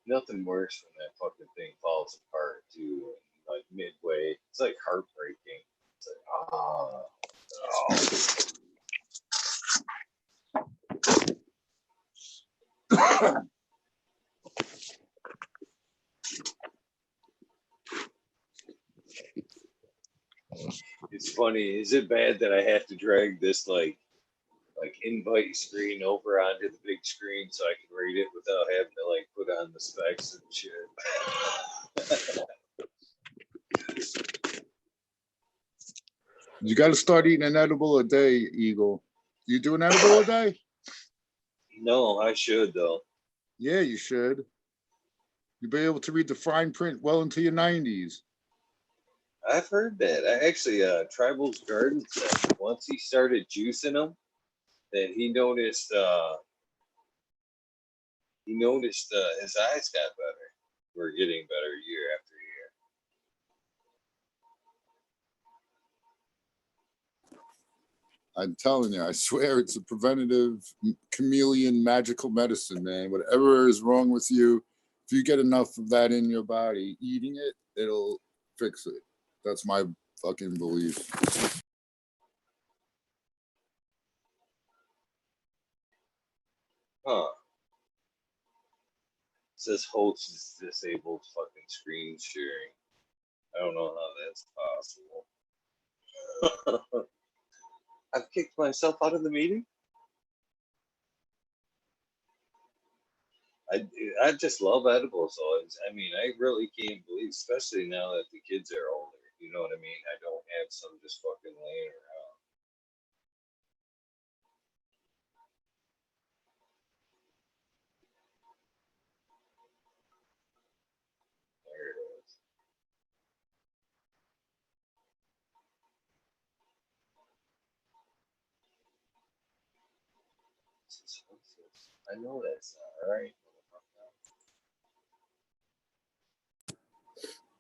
Nothing worse when that fucking thing falls apart too, like midway. It's like heartbreaking. It's like, oh. It's funny. Is it bad that I have to drag this like invite screen over onto the big screen so I can read it without having to like put on the specs and shit? You got to start eating an edible a day, Eagle. You do an edible a day? No, I should though. Yeah, you should. You'll be able to read the fine print well into your 90s. I've heard that. I actually, Tribal's Garden said once he started juicing them, that he noticed his eyes got better. We're getting better year after year. I'm telling you, I swear it's a preventative chameleon magical medicine, man. Whatever is wrong with you, if you get enough of that in your body, eating it, it'll fix it. That's my fucking belief. Huh. It says Holtz is disabled fucking screen sharing. I don't know how that's possible. I've kicked myself out of the meeting. I just love edibles. I mean, I really can't believe, especially now that the kids are older. You know what I mean? I don't have some just fucking laying around. There it is. What's this? I know that's not right.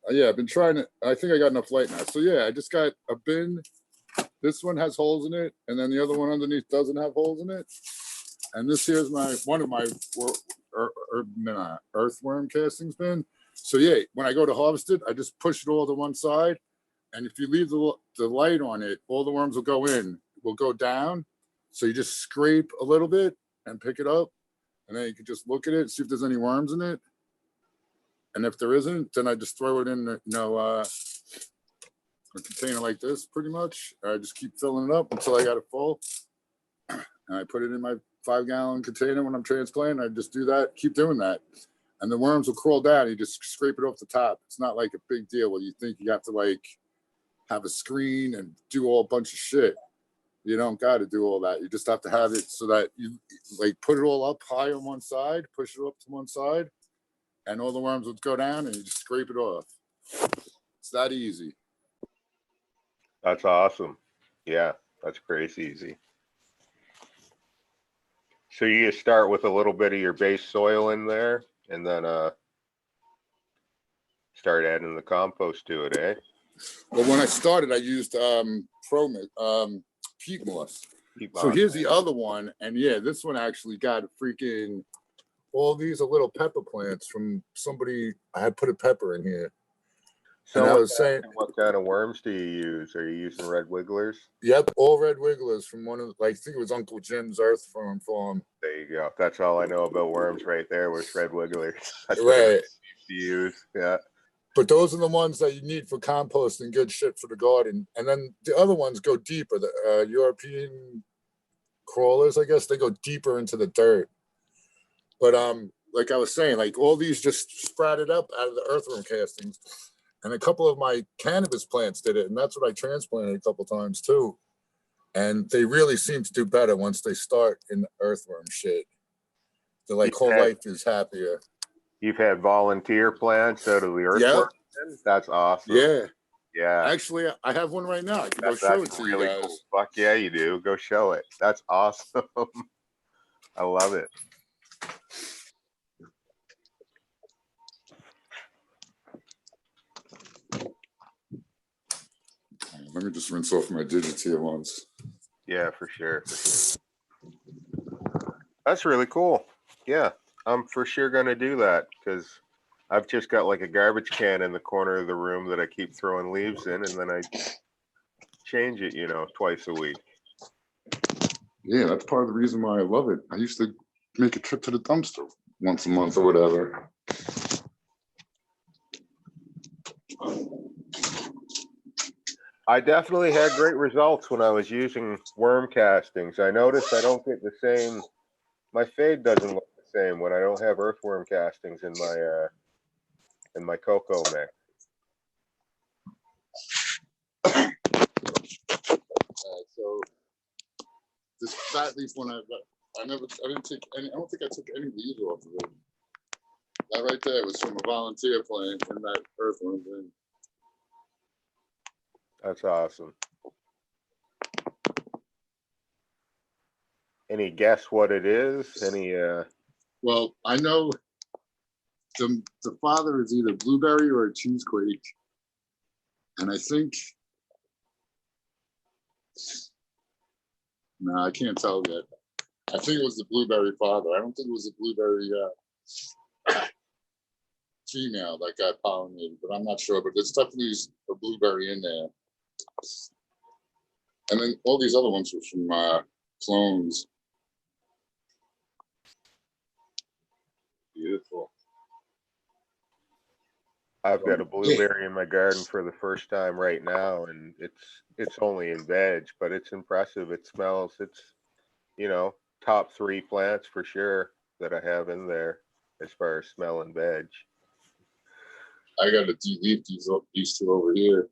Yeah, I've been trying to. I think I got enough light now. So yeah, I just got a bin. This one has holes in it, and then the other one underneath doesn't have holes in it. And this here's one of my earthworm castings bin. So yeah, when I go to harvest it, I just push it all to one side, and if you leave the light on it, all the worms will go down. So you just scrape a little bit and pick it up, and then you can just look at it, see if there's any worms in it. And if there isn't, then I just throw it in, a container like this, pretty much. I just keep filling it up until I got it full. And I put it in my 5-gallon container when I'm transplanting. I just do that, keep doing that. And the worms will crawl down. You just scrape it off the top. It's not like a big deal where you think you have to like have a screen and do all a bunch of shit. You don't got to do all that. You just have to have it so that you like put it all up high on one side, push it up to one side, and all the worms would go down and you just scrape it off. It's that easy. That's awesome. Yeah, that's crazy easy. So you just start with a little bit of your base soil in there and then start adding the compost to it, eh? Well, when I started, I used peat moss. So here's the other one. And yeah, this one actually got freaking, all these are little pepper plants from somebody. I had put a pepper in here. So And I was saying, what kind of worms do you use? Are you using red wigglers? yep, all red wigglers from one of, like, I think it was Uncle Jim's Earth Farm. There you go. That's all I know about worms right there was red wigglers. That's what I Right. used to use. Yeah. But those are the ones that you need for composting, good shit for the garden. And then the other ones go deeper. The European crawlers, I guess, they go deeper into the dirt. But like I was saying, like all these just sprouted up out of the earthworm castings. And a couple of my cannabis plants did it, and that's what I transplanted a couple times too. And they really seem to do better once they start in the earthworm shit. Their like whole life is happier. You've had volunteer plants out of the Yeah. earthworm? That's awesome. Yeah. Yeah. Actually, I have one right now. I can go That's show it to really you guys. cool. Fuck yeah, you do. Go show it. That's awesome. I love it. Let me just rinse off my digits here once. Yeah, for sure. That's really cool. Yeah, I'm for sure gonna do that because I've just got like a garbage can in the corner of the room that I keep throwing leaves in, and then I change it, twice a week. Yeah, that's part of the reason why I love it. I used to make a trip to the dumpster once a month or whatever. I definitely had great results when I was using worm castings. I noticed I don't get the same, my fade doesn't look the same when I don't have earthworm castings in my cocoa mix. So this fat leaf one I didn't take any. I don't think I took any leaves off of it. That right there was from a volunteer plant in that earthworm thing. That's awesome. Any guess what it is? Any Well, I know the father is either blueberry or a cheesequake, and I think no, I can't tell yet. I think it was the blueberry father. I don't think it was a blueberry female that got pollinated, but I'm not sure. But there's definitely a blueberry in there. And then all these other ones were from clones. Beautiful. I've got a blueberry in my garden for the first time right now, and it's only in veg, but it's impressive. It smells. It's top 3 plants for sure that I have in there as far as smell and veg. I got to de-leaf these two over here.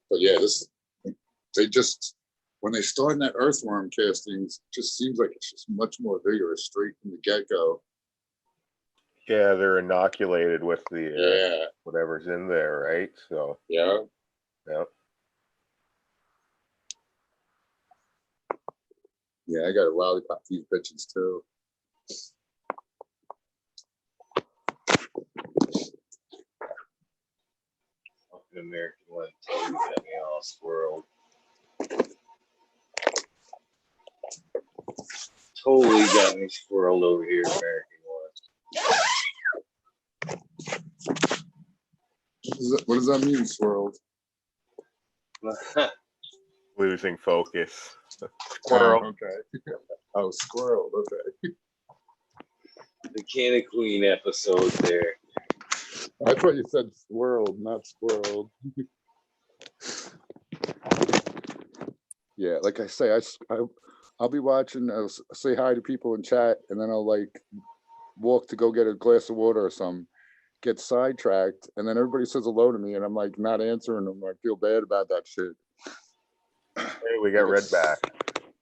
But yeah, when they start in that earthworm castings, it just seems like it's just much more vigorous straight from the get-go. Yeah, they're inoculated with the whatever's in there, right? So yeah. Yeah, I got to lollipop these bitches too. Fucking American one totally got me all squirreled. Totally got me squirreled over here, American one. What does that mean, swirled? Losing focus. Squirrel. Oh, okay. Oh, squirrel. Okay. The Can of Queen episode there. I thought you said swirled, not squirreled. Yeah, like I say, I'll be watching. I'll say hi to people in chat, and then I'll like walk to go get a glass of water or something. Get sidetracked, and then everybody says hello to me, and I'm like not answering them. I feel bad about that shit. Hey, we got Red back.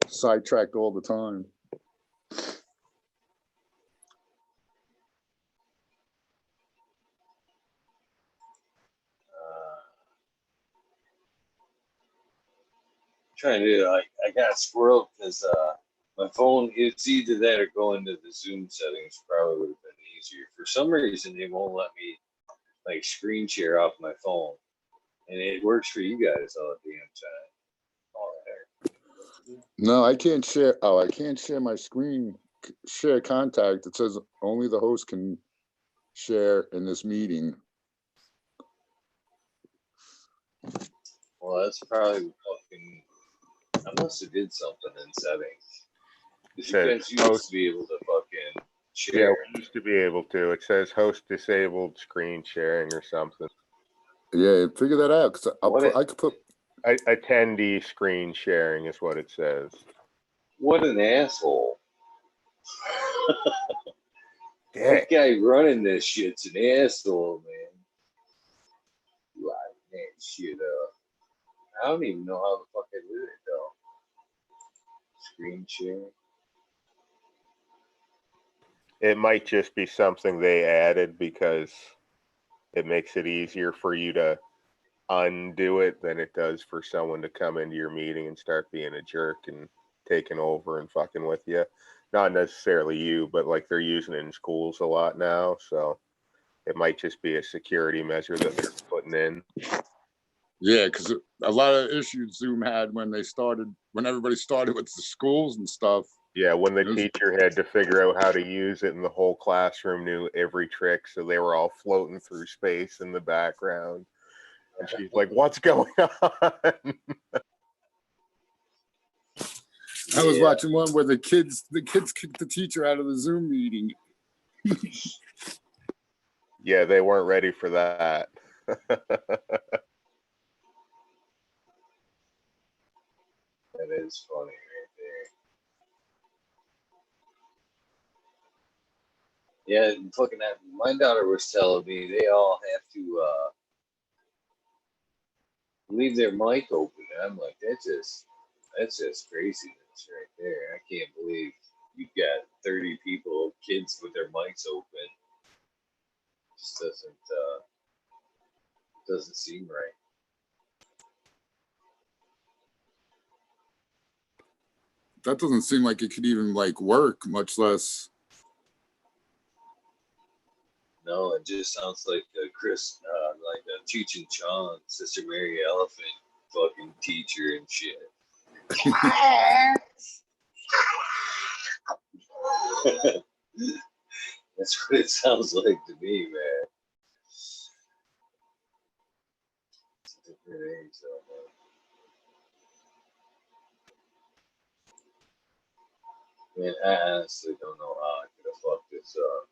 Sidetracked all the time. Trying to I got squirreled because my phone, it's either that or going to the Zoom settings probably would have been easier. For some reason, they won't let me like screen share off my phone, and it works for you guys all the damn time. All right. No, I can't share. Oh, I can't share my screen. Share contact. It says only the host can share in this meeting. Well, that's probably fucking. I must have did something in settings. Because you used to be able to fucking share. Yeah, we used to be able to. It says host disabled screen sharing or something. Yeah, figure that out. Cause I could put attendee screen sharing is what it says. What an asshole. That guy running this shit's an asshole, man. Like that shit up. I don't even know how the fuck I did it though. Screen sharing. It might just be something they added because it makes it easier for you to undo it than it does for someone to come into your meeting and start being a jerk and taking over and fucking with you. Not necessarily you, but like they're using it in schools a lot now. So it might just be a security measure that they're putting in. Yeah, because a lot of issues Zoom had when everybody started with the schools and stuff. Yeah, when the teacher had to figure out how to use it and the whole classroom knew every trick, so they were all floating through space in the background. And she's like, what's going on? I was watching one where the kids kicked the teacher out of the Zoom meeting. Yeah, they weren't ready for that. That is funny right there. Yeah, fucking that. My daughter was telling me they all have to leave their mic open. And I'm like, that's just craziness right there. I can't believe you've got 30 people, kids with their mics open. Just doesn't seem right. That doesn't seem like it could even work, much less. No, it just sounds like Chris, like Cheech and Chong, Sister Mary Elephant, fucking teacher and shit. That's what it sounds like to me, man. It's a different age, though, man. Man, I honestly don't know how I could have fucked this up.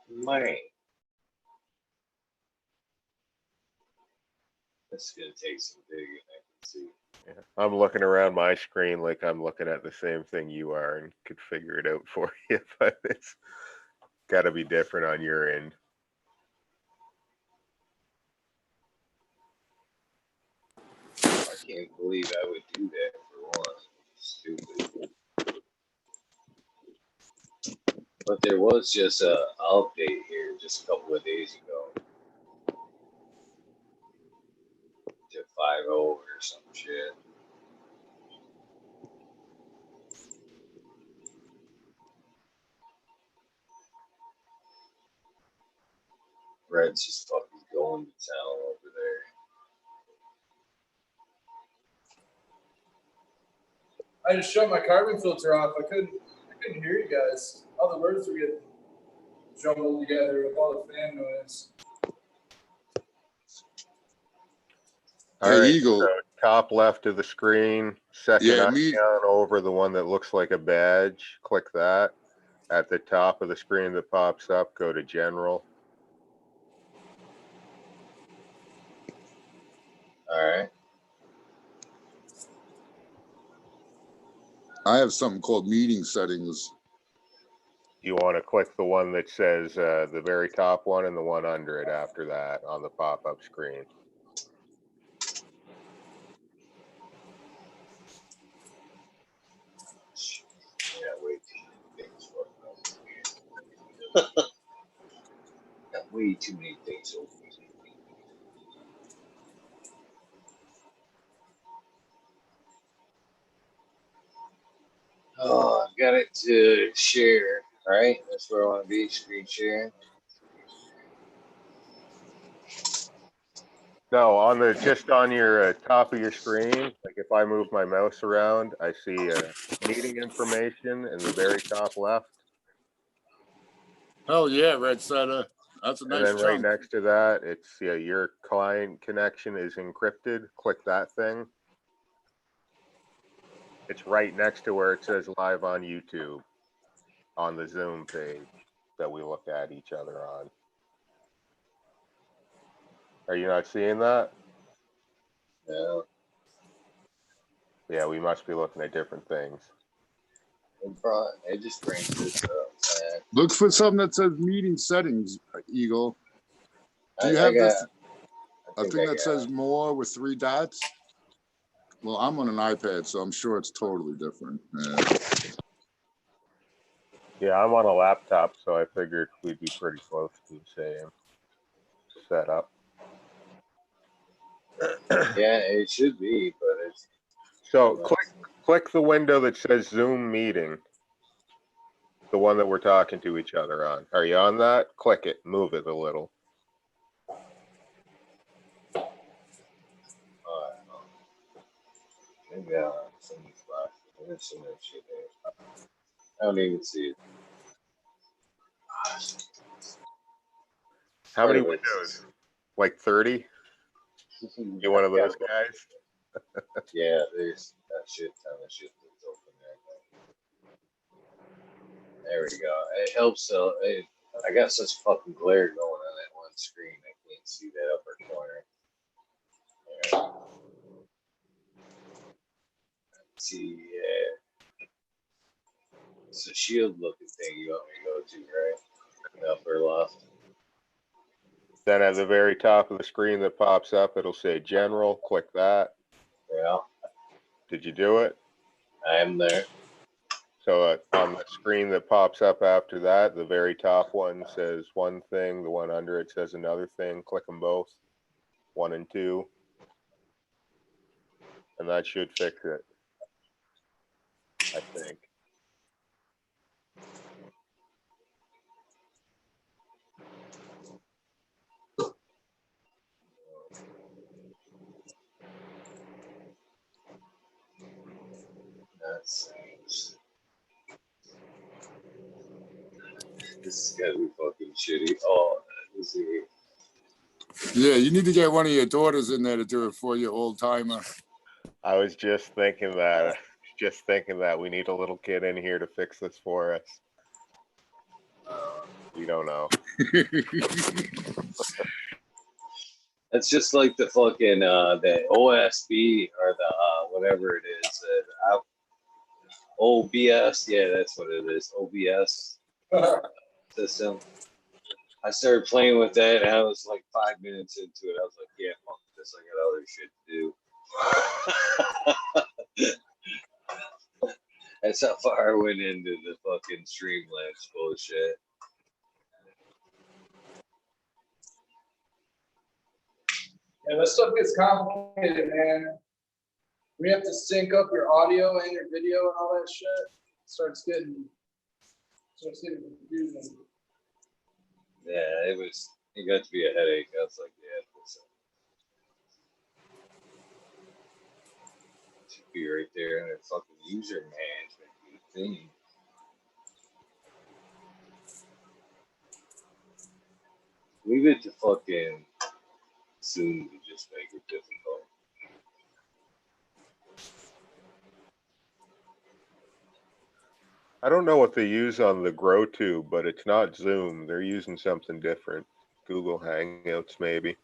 Man. This is going to take some digging, I can see. Yeah, I'm looking around my screen like I'm looking at the same thing you are and could figure it out for you, but it's got to be different on your end. I can't believe I would do that for one. Stupid. But there was just an update here just a couple of days ago. To 5.0 or some shit. Red's just fucking going to town over there. I just shut my carbon filter off. I couldn't hear you guys. All the words were getting jumbled together with all the fan noise. All Hey, right, Eagle. so top left of the screen, second icon over the one that looks like a badge, click that. At the top of the screen that pops up, go to general. All right. I have something called meeting settings. You want to click the one that says the very top one and the one under it after that on the pop-up screen. Yeah, way too many things fucking up. Got way too many things open. Oh, I've got it to share. All right, that's where I want to be. Screen sharing. No, on the just on your top of your screen. Like if I move my mouse around, I see meeting information in the very top left, Oh yeah, Red Setter. That's a and nice then right chunk. next to that, it's your client connection is encrypted. Click that thing. It's right next to where it says live on YouTube on the Zoom page that we look at each other on. Are you not seeing that? No, Yeah, we must be looking at different things. it just brings this up, man. Look for something that says meeting settings, Eagle. Do you I have got, this? I A think thing I that got says more with 3 dots? Well, I'm on an iPad, so I'm sure it's totally different. Yeah. Yeah, I'm on a laptop, so I figured we'd be pretty close to the same setup. Yeah, it should be, but it's So click the window that says Zoom meeting. The one that we're talking to each other on. Are you on that? Click it. Move it a little. maybe I'll have some flash. There's some other shit there. I don't even see it. How many Part of windows? Like 30? You one of those guys? Yeah, there's that shit ton of shit that's open there. There we go. It helps. I got such fucking glare going on that one screen. I can't see that upper corner. There. See, yeah. It's a shield looking thing you want me to go to, right? The upper left. Then at the very top of the screen that pops up, it'll say General. Click that. Yeah, Did you do it? I am there. So on the screen that pops up after that, the very top one says one thing. The one under it says another thing. Click them both. 1 and 2. And that should fix it, I think. That's this is gonna be fucking shitty. Oh, this is Yeah, you need to get one of your daughters in there to do it for you, old timer. I was just thinking that. We need a little kid in here to fix this for us. We don't know. That's just like the fucking the OSB or the whatever it is. OBS, yeah, that's what it is. OBS system. I started playing with that, and I was like 5 minutes into it. I was like, yeah, fuck this. I got other shit to do. That's how far I went into the fucking Streamlabs bullshit. Yeah, this stuff gets complicated, man. We have to sync up your audio and your video and all that shit. It starts getting confusing. Yeah, it got to be a headache. I was like, yeah, this should be right there in their fucking user management thing. Leave it to fucking Zoom to just make it difficult. I don't know what they use on the Grow Tube, but it's not Zoom. They're using something different. Google Hangouts, maybe.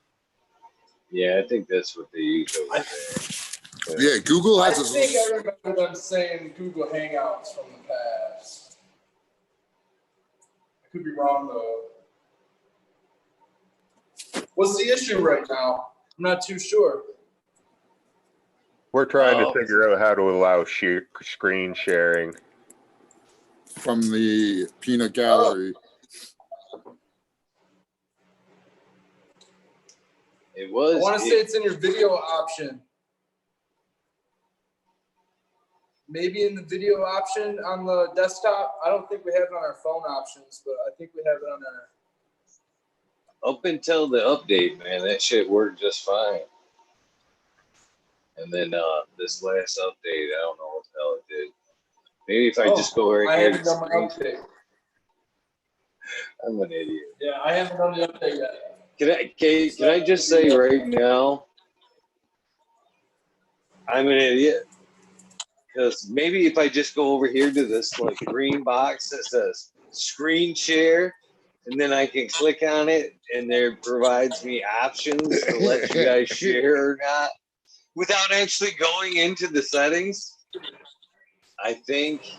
Yeah, I think that's what they use over there. Yeah, Google I has think I remember them saying Google Hangouts from the past. I could be wrong though. What's the issue right now? I'm not too sure. We're trying to figure out how to allow screen sharing. from the peanut gallery. It was. I want to say it's in your video option. Maybe in the video option on the desktop. I don't think we have it on our phone options, but I think we have it on our. up until the update, man, that shit worked just fine. And then this last update, I don't know what the hell it did. Maybe if I just go right I here haven't to done my screen. update. I'm an idiot. Yeah, I haven't done the update yet. Can I just say right now, I'm an idiot? Because maybe if I just go over here to this like green box that says screen share, and then I can click on it, and there provides me options to let you guys share or not, without actually going into the settings. I think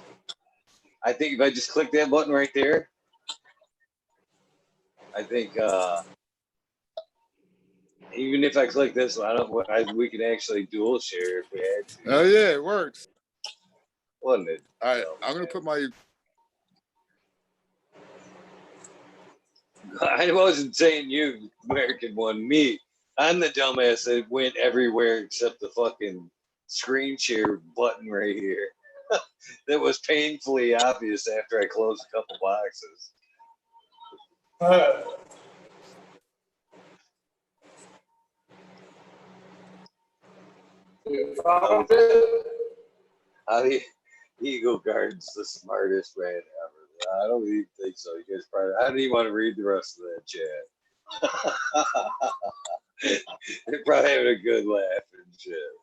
if I just click that button right there, I think even if I click this, we can actually dual share if we had to. Oh yeah, it works. Wasn't it? All right, I'm gonna put my. I wasn't saying you, American one, me. I'm the dumbass that went everywhere except the fucking screen share button right here. That was painfully obvious after I closed a couple boxes. Eagle Guard's the smartest man ever. I don't even think so. You guys probably. I don't even want to read the rest of that chat. They're probably having a good laugh and shit.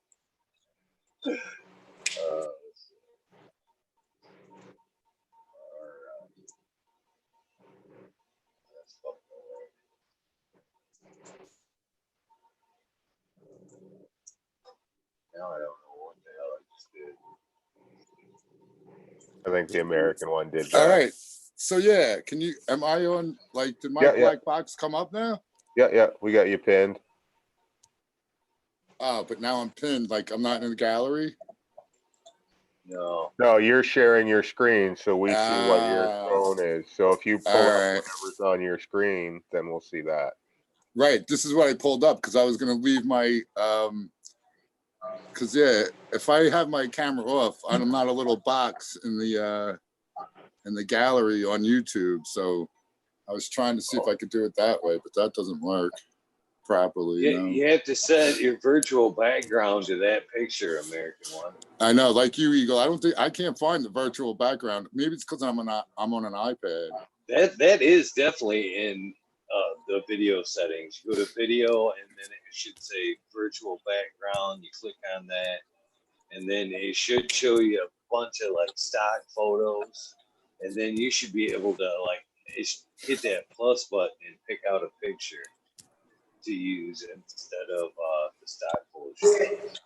Now I don't know what the hell I just did. I think the American one did that. All right. So yeah, can you? Am I on? Like, did my black box come up now? Yeah, we got you pinned. Oh, but now I'm pinned. Like I'm not in the gallery. No, you're sharing your screen, so we see what your phone is. So if you pull up whatever's on your screen, then we'll see that. Right. This is what I pulled up because I was gonna leave my because if I have my camera off, I'm not a little box in the gallery on YouTube. So I was trying to see if I could do it that way, but that doesn't work properly. you have to set your virtual background to that picture, American one. I know, like you, Eagle. I can't find the virtual background. Maybe it's because I'm on an iPad. That is definitely in the video settings. You go to video, and then it should say virtual background. You click on that, and then it should show you a bunch of like stock photos, and then you should be able to like hit that plus button and pick out a picture to use instead of the stock photos.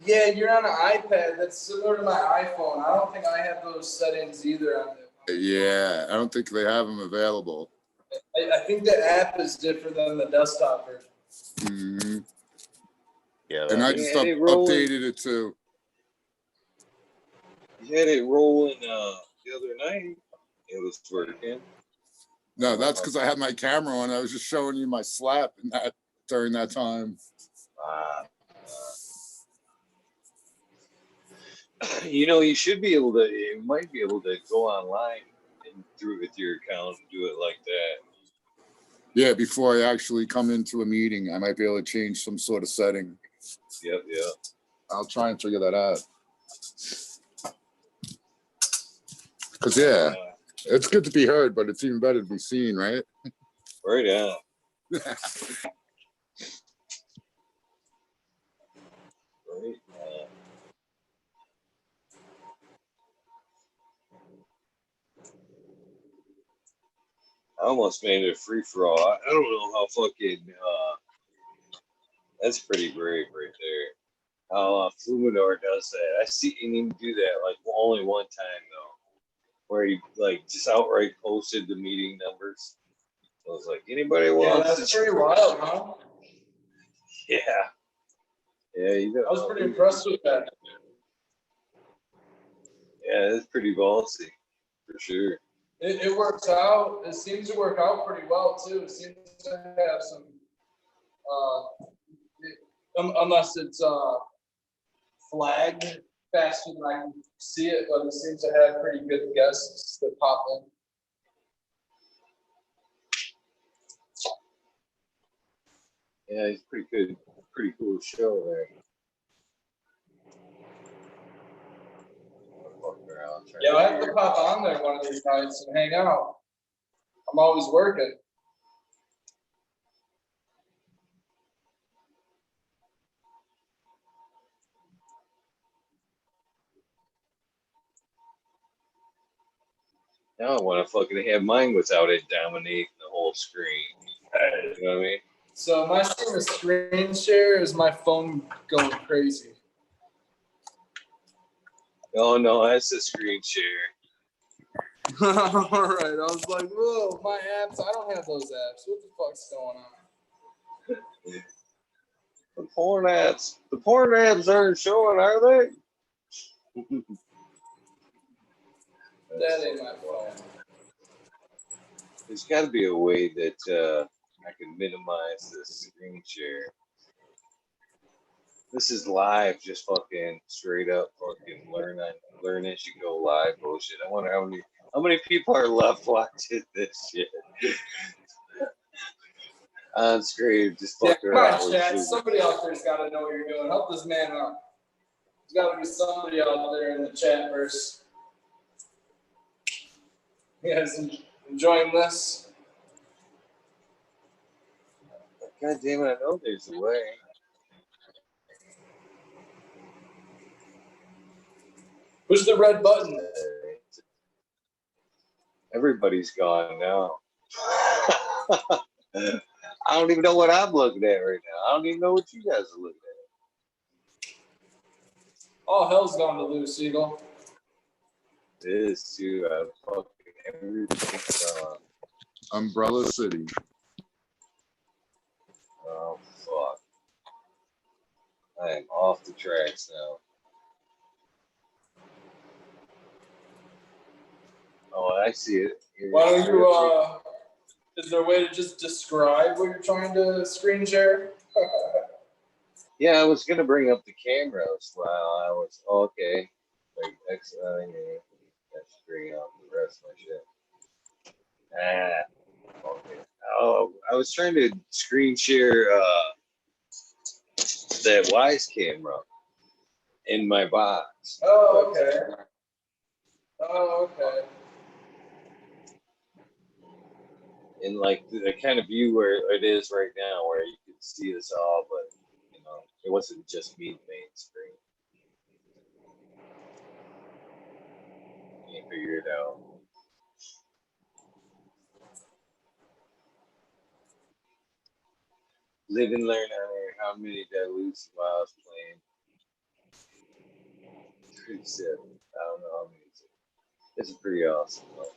Yeah, you're on an iPad. That's similar to my iPhone. I don't think I have those settings either on there. Yeah, I don't think they have them available. I think the app is different than the desktop version. Mm-hmm. Yeah, and I just updated it too. You had it rolling the other night. It was working. No, that's because I had my camera on. I was just showing you my slap during that time. You should be able to. You might be able to go online and through with your account and do it like that. Yeah, before I actually come into a meeting, I might be able to change some sort of setting. Yep. I'll try and figure that out. Because it's good to be heard, but it's even better to be seen, right? Right on. I almost made it a free for all. I don't know how fucking. That's pretty brave right there. How Fluminor does that. I see him do that like only one time though, where he like just outright posted the meeting numbers. I was like, anybody wants? Yeah, that's pretty wild, huh? Yeah. I was pretty impressed with that. Yeah, that's pretty ballsy, for sure. It works out. It seems to work out pretty well too. It seems to have some, unless it's flagged faster than I can see it, but it seems to have pretty good guests that pop in. Yeah, he's pretty good. Pretty cool show there. Yeah, I have to pop on there one of these nights and hang out. I'm always working. Now I want to fucking have mine without it dominating the whole screen. You know what I mean? So my screen share is my phone going crazy. Oh no, that's a screen share. All right, I was like, whoa, my apps. I don't have those apps. What the fuck's going on? The porn apps aren't showing, are they? That ain't my phone. There's got to be a way that I can minimize this screen share. This is live, just fucking straight up fucking learn as you go live bullshit. I wonder how many people are left watching this shit on screen, just fucking around with Chat. shit. Somebody out there's got to know what you're doing. Help this man out. There's got to be somebody out there in the chat verse. You guys enjoying this? God damn it! I know there's a way. Push the red button. Everybody's gone now. I don't even know what I'm looking at right now. I don't even know what you guys are looking at. All hell's gone to loose, Eagle. It is too. Fucking everything's gone. Umbrella City. Oh fuck! I am off the tracks now. Oh, I see it. Why don't you, is there a way to just describe what you're trying to screen share? Yeah, I was gonna bring up the cameras while I was okay. Like let's bring up the rest of my shit. Okay. Oh, I was trying to screen share that Wise camera in my box. Oh, okay. Oh, okay. In like the kind of view where it is right now, where you can see us all, but you know, it wasn't just me, the main screen. Can't figure it out. Live and learn how many did I lose while I was playing. 37. I don't know how many. It's pretty awesome though.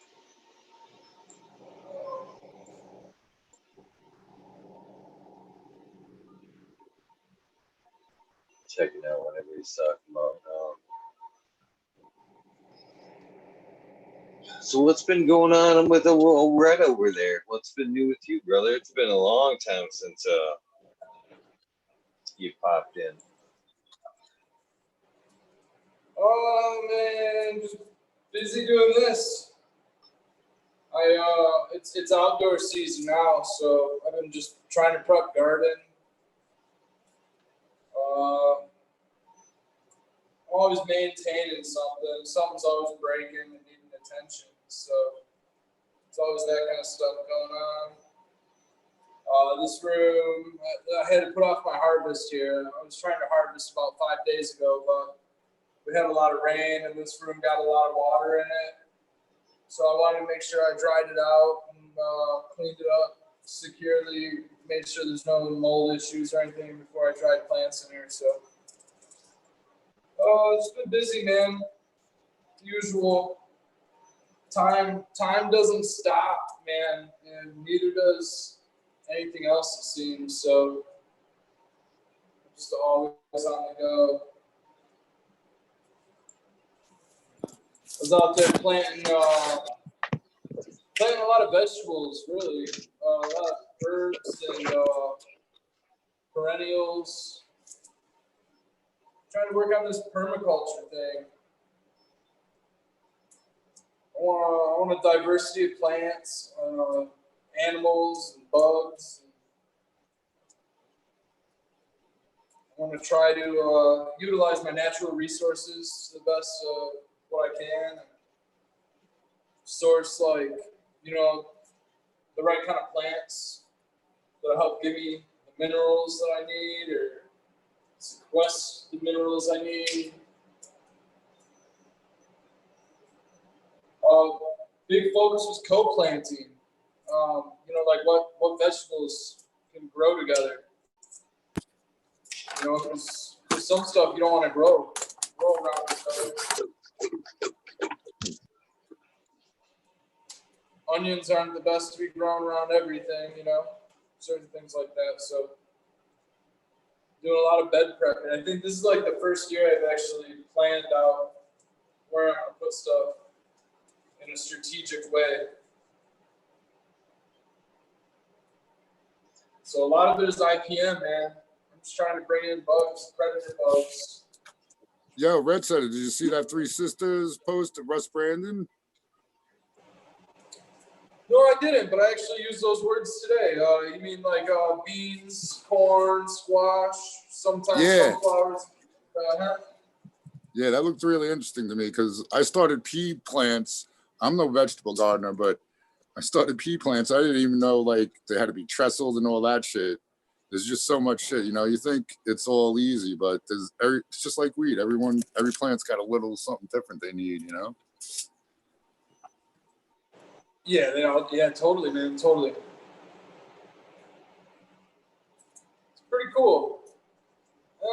Checking out whatever he's talking about now. So what's been going on with old Red over there? What's been new with you, brother? It's been a long time since you popped in. Oh man, just busy doing this. It's outdoor season now, so I've been just trying to prep garden. Always maintaining something. Something's always breaking and needing attention. So it's always that kind of stuff going on. This room, I had to put off my harvest here. I was trying to harvest about 5 days ago, but we had a lot of rain and this room got a lot of water in it. So I wanted to make sure I dried it out and cleaned it up securely, made sure there's no mold issues or anything before I tried plants in here. So it's been busy, man. Usual. Time doesn't stop, man, and neither does anything else, it seems. So just always on the go. I was out there planting a lot of vegetables, really. A lot of herbs and perennials. Trying to work on this permaculture thing. I want a diversity of plants, animals, and bugs. want to try to utilize my natural resources to the best of what I can. Source, like, you know, the right kind of plants that'll help give me the minerals that I need or sequester the minerals I need. Big focus was co-planting. You know, like what vegetables can grow together. You know, because some stuff you don't want to grow around each other. Onions aren't the best to be grown around everything, you know, certain things like that. So doing a lot of bed prep. And I think this is like the first year I've actually planned out where I'm going to put stuff in a strategic way. So a lot of it is IPM, man. I'm just trying to bring in bugs, predator bugs. Yo, Red said it. Did you see that Three Sisters post of Russ Brandon? No, I didn't, but I actually used those words today. You mean like beans, corn, squash, sometimes sunflowers? Yeah, that looked really interesting to me because I started pea plants. I'm no vegetable gardener, but I started pea plants. I didn't even know like they had to be trestled and all that shit. There's just so much shit, you know. You think it's all easy, but it's just like weed. Every plant's got a little something different they need, you know. Yeah, they all. Yeah, totally, man, totally. It's pretty cool. They'll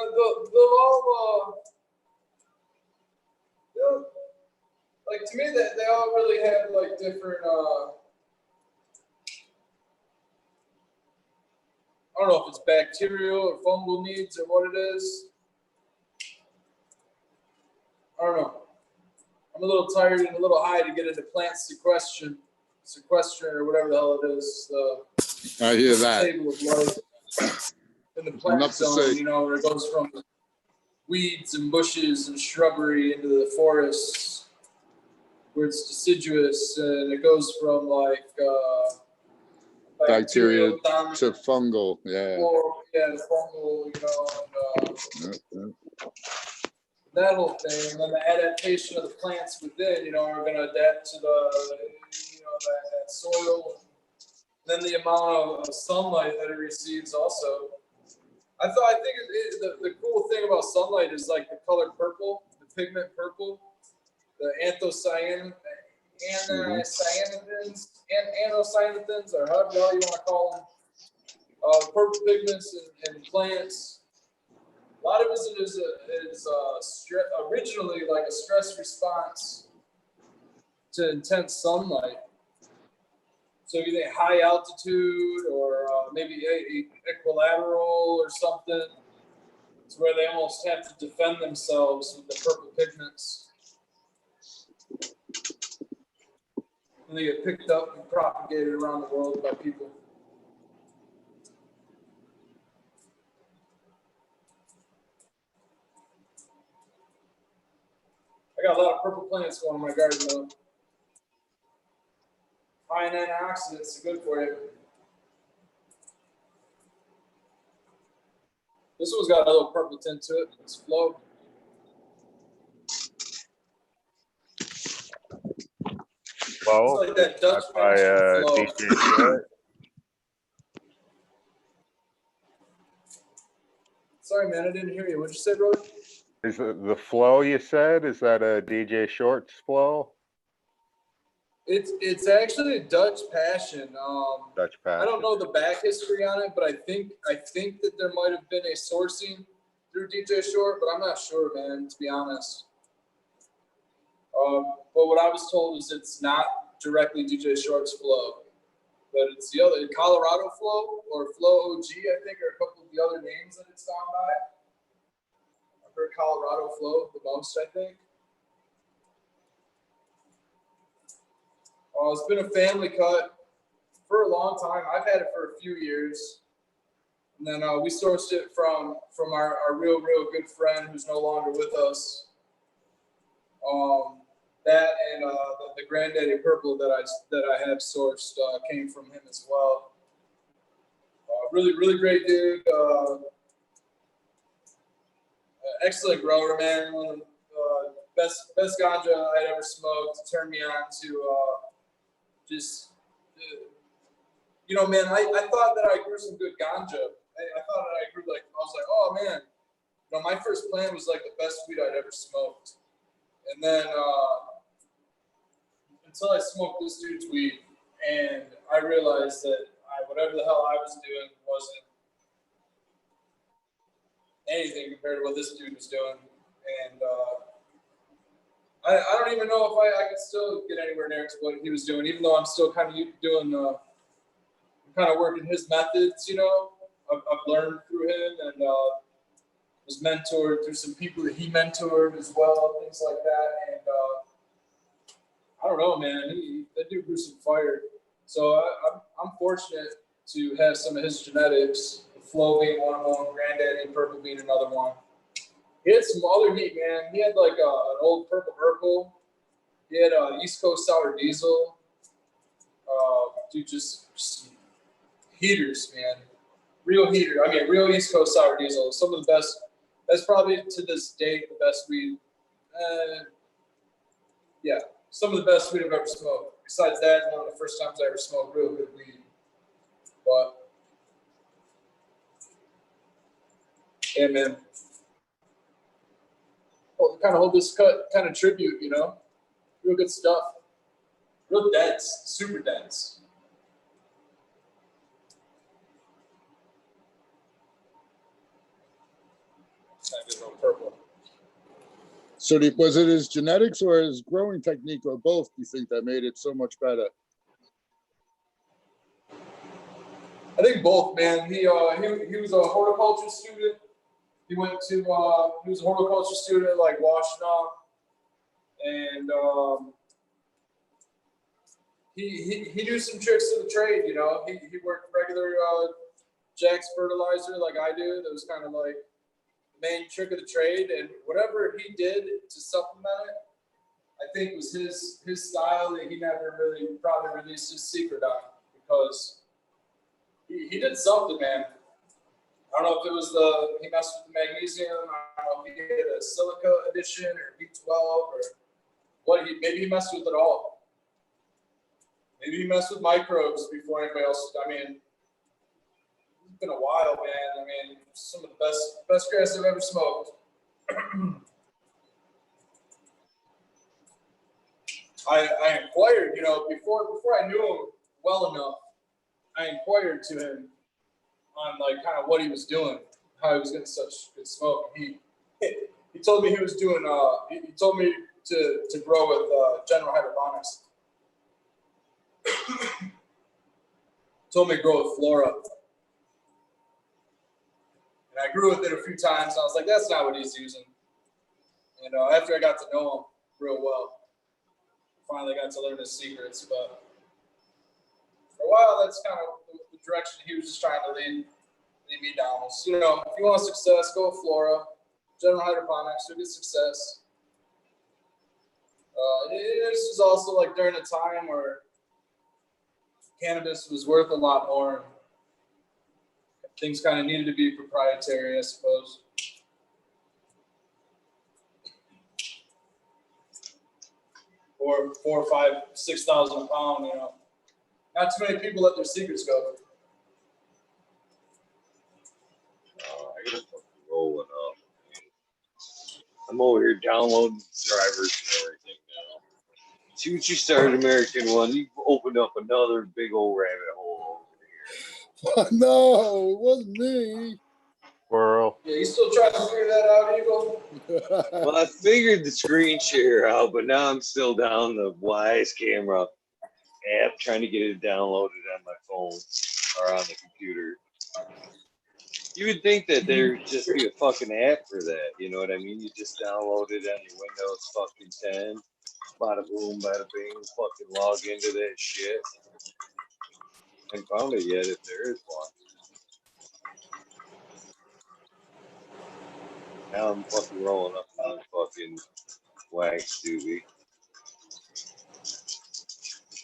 all, like to me, that they all really have like different. I don't know if it's bacterial or fungal needs or what it is. I don't know. I'm a little tired and a little high to get into plant sequestration or whatever the hell it is. I hear that. Table of life in the plant zone, you know, where it goes from weeds and bushes and shrubbery into the forests, where it's deciduous, and it goes from like bacteria to fungal, yeah. The fungal, you know, and, that whole thing, and then the adaptation of the plants within, you know, are going to adapt to the, you know, that soil. And then the amount of sunlight that it receives also. I think the cool thing about sunlight is like the color purple, the pigment purple, the anthocyanins, or however you want to call them, purple pigments in plants. A lot of it is originally like a stress response to intense sunlight. So either high altitude or maybe equilateral or something. It's where they almost have to defend themselves with the purple pigments. And they get picked up and propagated around the world by people. I got a lot of purple plants going in my garden though. High in antioxidants, good for you. This one's got a little purple tint to it. It's flow. Well, it's like that Dutch by flow. DJ Short. Sorry, man, I didn't hear you. What'd you say, brother? Is the flow you said? Is that a DJ Short's flow? It's actually a Dutch passion. Dutch passion. I don't know the back history on it, but I think that there might have been a sourcing through DJ Short, but I'm not sure, man, to be honest. But what I was told is it's not directly DJ Short's flow, but it's the other Colorado flow or Flow OG, I think, are a couple of the other names that it's gone by. I've heard Colorado flow the most, I think. It's been a family cut for a long time. I've had it for a few years. And then we sourced it from our real good friend who's no longer with us. That and the Granddaddy Purple that I have sourced came from him as well. Really great dude. excellent grower, man. One of the best ganja I'd ever smoked. Turned me on to just, you know, man. I thought that I grew some good ganja. I thought that I grew like, I was like, oh man, you know, my first plant was like the best weed I'd ever smoked. And then until I smoked this dude's weed, and I realized that whatever the hell I was doing wasn't anything compared to what this dude was doing. And I don't even know if I could still get anywhere near to what he was doing, even though I'm still kind of doing, kind of working his methods, you know. I've learned through him and was mentored through some people that he mentored as well, things like that. And I don't know, man, that dude grew some fire. So I'm fortunate to have some of his genetics, Flow being one of them, Granddaddy and Purple being another one. He had some other heat, man. He had like an old Purple Urkel. He had East Coast Sour Diesel. Dude, just heaters, man. Real heater. I mean, real East Coast Sour Diesel. Some of the best. That's probably to this date the best weed. Yeah, some of the best weed I've ever smoked. Besides that, one of the first times I ever smoked real good weed. But yeah, man. Kind of hold this cut, kind of tribute, you know. Real good stuff. Real dense, super dense. That is on purple. So was it his genetics or his growing technique or both, do you think, that made it so much better? I think both, man. He was a horticulture student. He went to he was a horticulture student at like Washtenaw, and he knew some tricks to the trade. You know, he worked regular Jack's fertilizer like I do. That was kind of like the main trick of the trade, and whatever he did to supplement it, I think was his style that he never really probably released his secret on, because he did something, man. I don't know if it was he messed with the magnesium. I don't know if he did a silica addition or B12 or what. Maybe he messed with it all. Maybe he messed with microbes before anybody else. I mean, it's been a while, man. I mean, some of the best grass I've ever smoked. I inquired, you know, before I knew him well enough, I inquired to him on like kind of what he was doing, how he was getting such good smoke. He told me he was doing he told me to grow with General Hydroponics. Told me to grow with Flora. And I grew with it a few times. And I was like, that's not what he's using. And after I got to know him real well, finally got to learn his secrets. But for a while, that's kind of the direction he was just trying to lead me down. So, you know, if you want success, go with Flora. General Hydroponics, you'll get success. This was also like during a time where cannabis was worth a lot more. Things kind of needed to be proprietary, I suppose. Or 4, 5, 6,000 a pound, you know. Not too many people let their secrets go. I gotta fucking roll it up. I'm over here downloading drivers and everything now. See what you started, American One. You opened up another big old rabbit hole over here. No, it wasn't me. Squirrel. Yeah, you still trying to figure that out, Eagle? Well, I figured the screen share out, but now I'm still down the Wise Camera app trying to get it downloaded on my phone or on the computer. You would think that there'd just be a fucking app for that, you know what I mean? You just download it on your Windows fucking 10, bada boom, bada bing, fucking log into that shit. I haven't found it yet if there is one. Now I'm fucking rolling up on fucking wax doobie.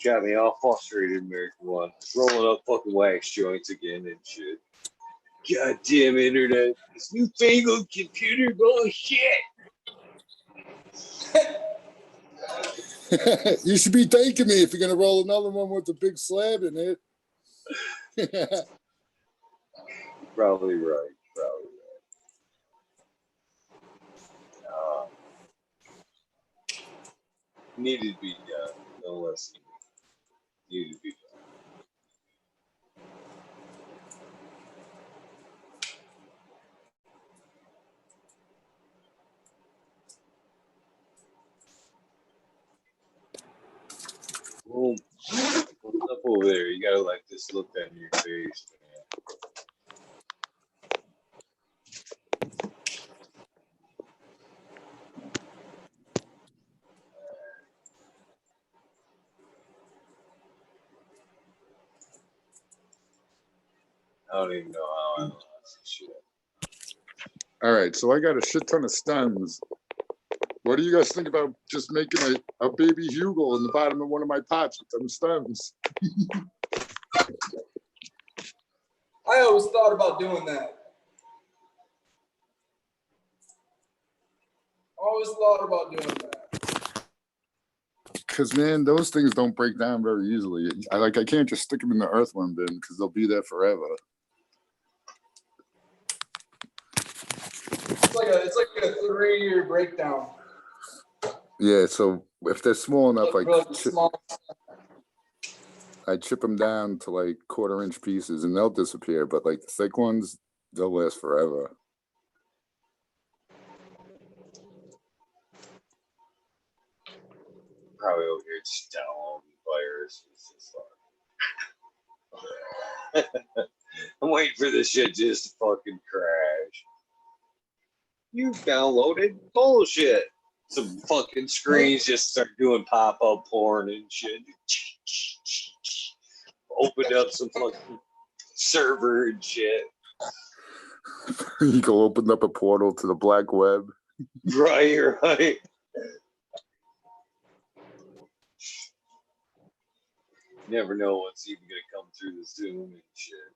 Got me all frustrated, American One. Rolling up fucking wax joints again and shit. Goddamn internet. This newfangled computer bullshit. You should be thanking me if you're gonna roll another one with a big slab in it. Probably right. Probably right. Needed to be done. No less. Needed to be done. Well, what's up over there? You gotta like this look on your face, man. I don't even know how I lost this shit. All right, so I got a shit ton of stems. What do you guys think about just making a baby hugel in the bottom of one of my pots with them stems? I always thought about doing that. Always thought about doing that. Because, man, those things don't break down very easily. I can't just stick them in the earthworm bin because they'll be there forever. It's like a 3-year breakdown. Yeah, so if they're small enough, Really small. I chip them down to like 1/4-inch pieces and they'll disappear. But like the thick ones, they'll last forever. Probably over here just down fires. It's just like I'm waiting for this shit just to fucking crash. You downloaded bullshit. Some fucking screens just start doing pop-up porn and shit. Opened up some fucking server and shit. You go open up a portal to the black web. Right, right. Never know what's even gonna come through the Zoom and shit.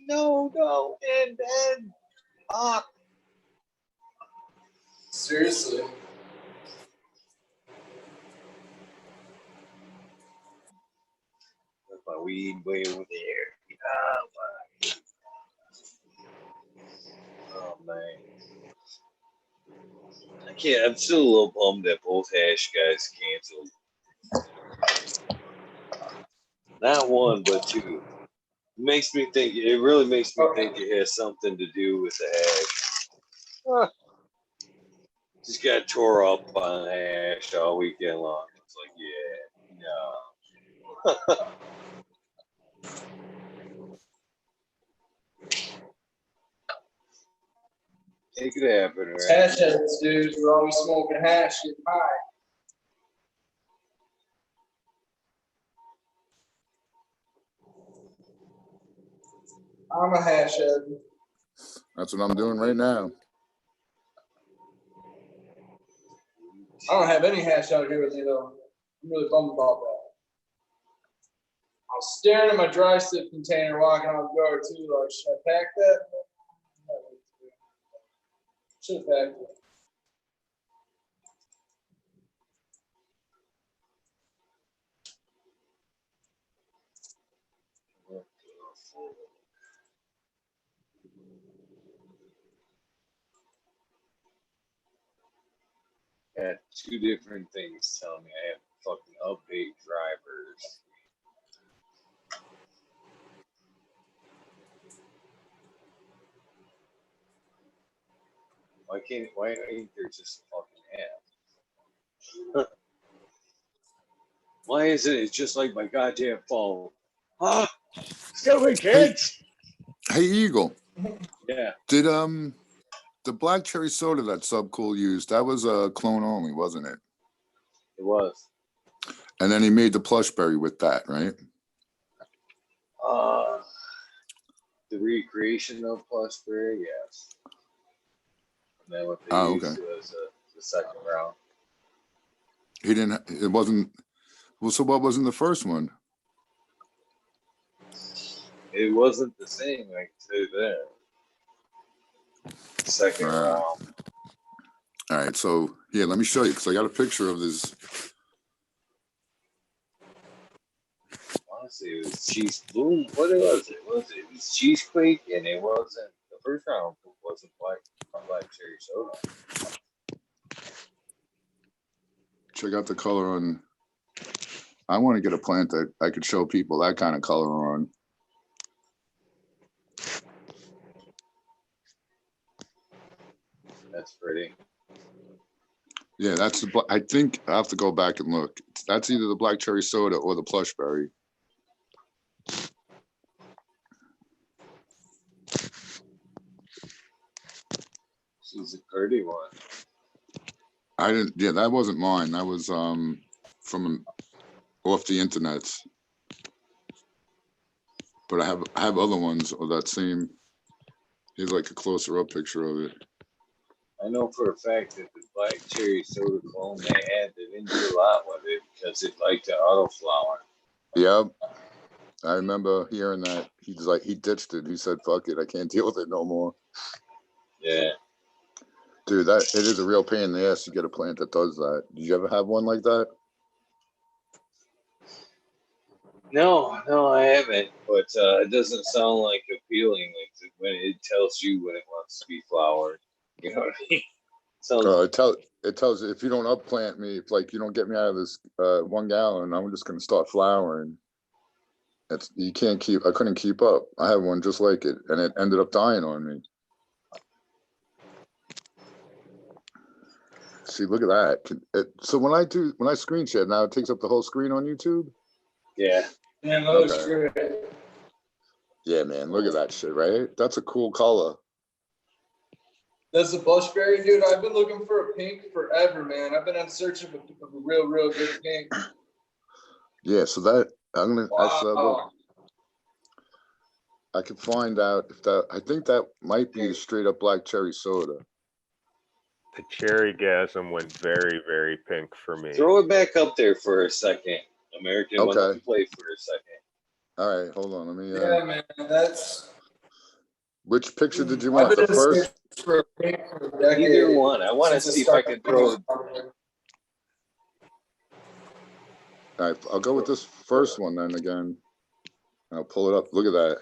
No, and Seriously. That's my weed way over there. Oh man. I can't. I'm still a little bummed that both hash guys canceled. Not one, but two. Makes me think. It really makes me think it has something to do with the hash. Just got tore up on hash all weekend long. It's like, yeah, no. It could happen, right? Hash heads, dudes. We're always smoking hash, getting high. I'm a hash head. That's what I'm doing right now. I don't have any hash out here with me though. I'm really bummed about that. I was staring at my dry stick container walking out the door too. Like, should I pack that? Should have packed it. Had two different things telling me I have to fucking update drivers. Why ain't there just a fucking app? Why isn't it just like my goddamn phone? Huh? Stupid kids! Hey, Eagle. Yeah. Did the black cherry soda that Subcool used, that was a clone only, wasn't it? It was. And then he made the plush berry with that, right? The recreation of plush berry, yes. And then what they used was the second round. He didn't. It wasn't. Well, so what was in the first one? It wasn't the same, I can tell you that. Second round. All right, so here, let me show you because I got a picture of this. Honestly, it was cheese boom. What it was? It was cheesequake, and it wasn't the first round. Wasn't black cherry soda. Check out the color on. I want to get a plant that I could show people that kind of color on. That's pretty. Yeah, that's the. I think I have to go back and look. That's either the black cherry soda or the plush berry. She's a pretty one. I didn't. Yeah, that wasn't mine. That was from off the internet. But I have other ones of that same. Here's like a closer up picture of it. I know for a fact that the black cherry soda clone they had, they didn't do a lot with it because it liked to auto flower. Yep. I remember hearing that. He's like, he ditched it. He said, fuck it, I can't deal with it no more. Yeah. Dude, it is a real pain in the ass to get a plant that does that. Did you ever have one like that? No, I haven't. But it doesn't sound like appealing when it tells you when it wants to be flowered. You know what I mean? It tells you if you don't upplant me, if like you don't get me out of this 1 gallon, I'm just gonna start flowering. You can't keep. I couldn't keep up. I had one just like it, and it ended up dying on me. See, look at that. So when I screen share now, it takes up the whole screen on YouTube. Yeah. Man, that looks great. Yeah, man, look at that shit, right? That's a cool color. That's a bushberry, dude. I've been looking for a pink forever, man. I've been in search of a real good pink. Yeah, so that I'm gonna. Wow. I can find out if that. I think that might be the straight up black cherry soda. The cherry gasm went very, very pink for me. Throw it back up there for a second. American, Okay. let me play for a second. All right, hold on. Let me. Yeah, man, that's. Which picture did you want? The first? For a pink for a decade. Either one. I want to see if I can throw. All right, I'll go with this first one then again. I'll pull it up. Look at that.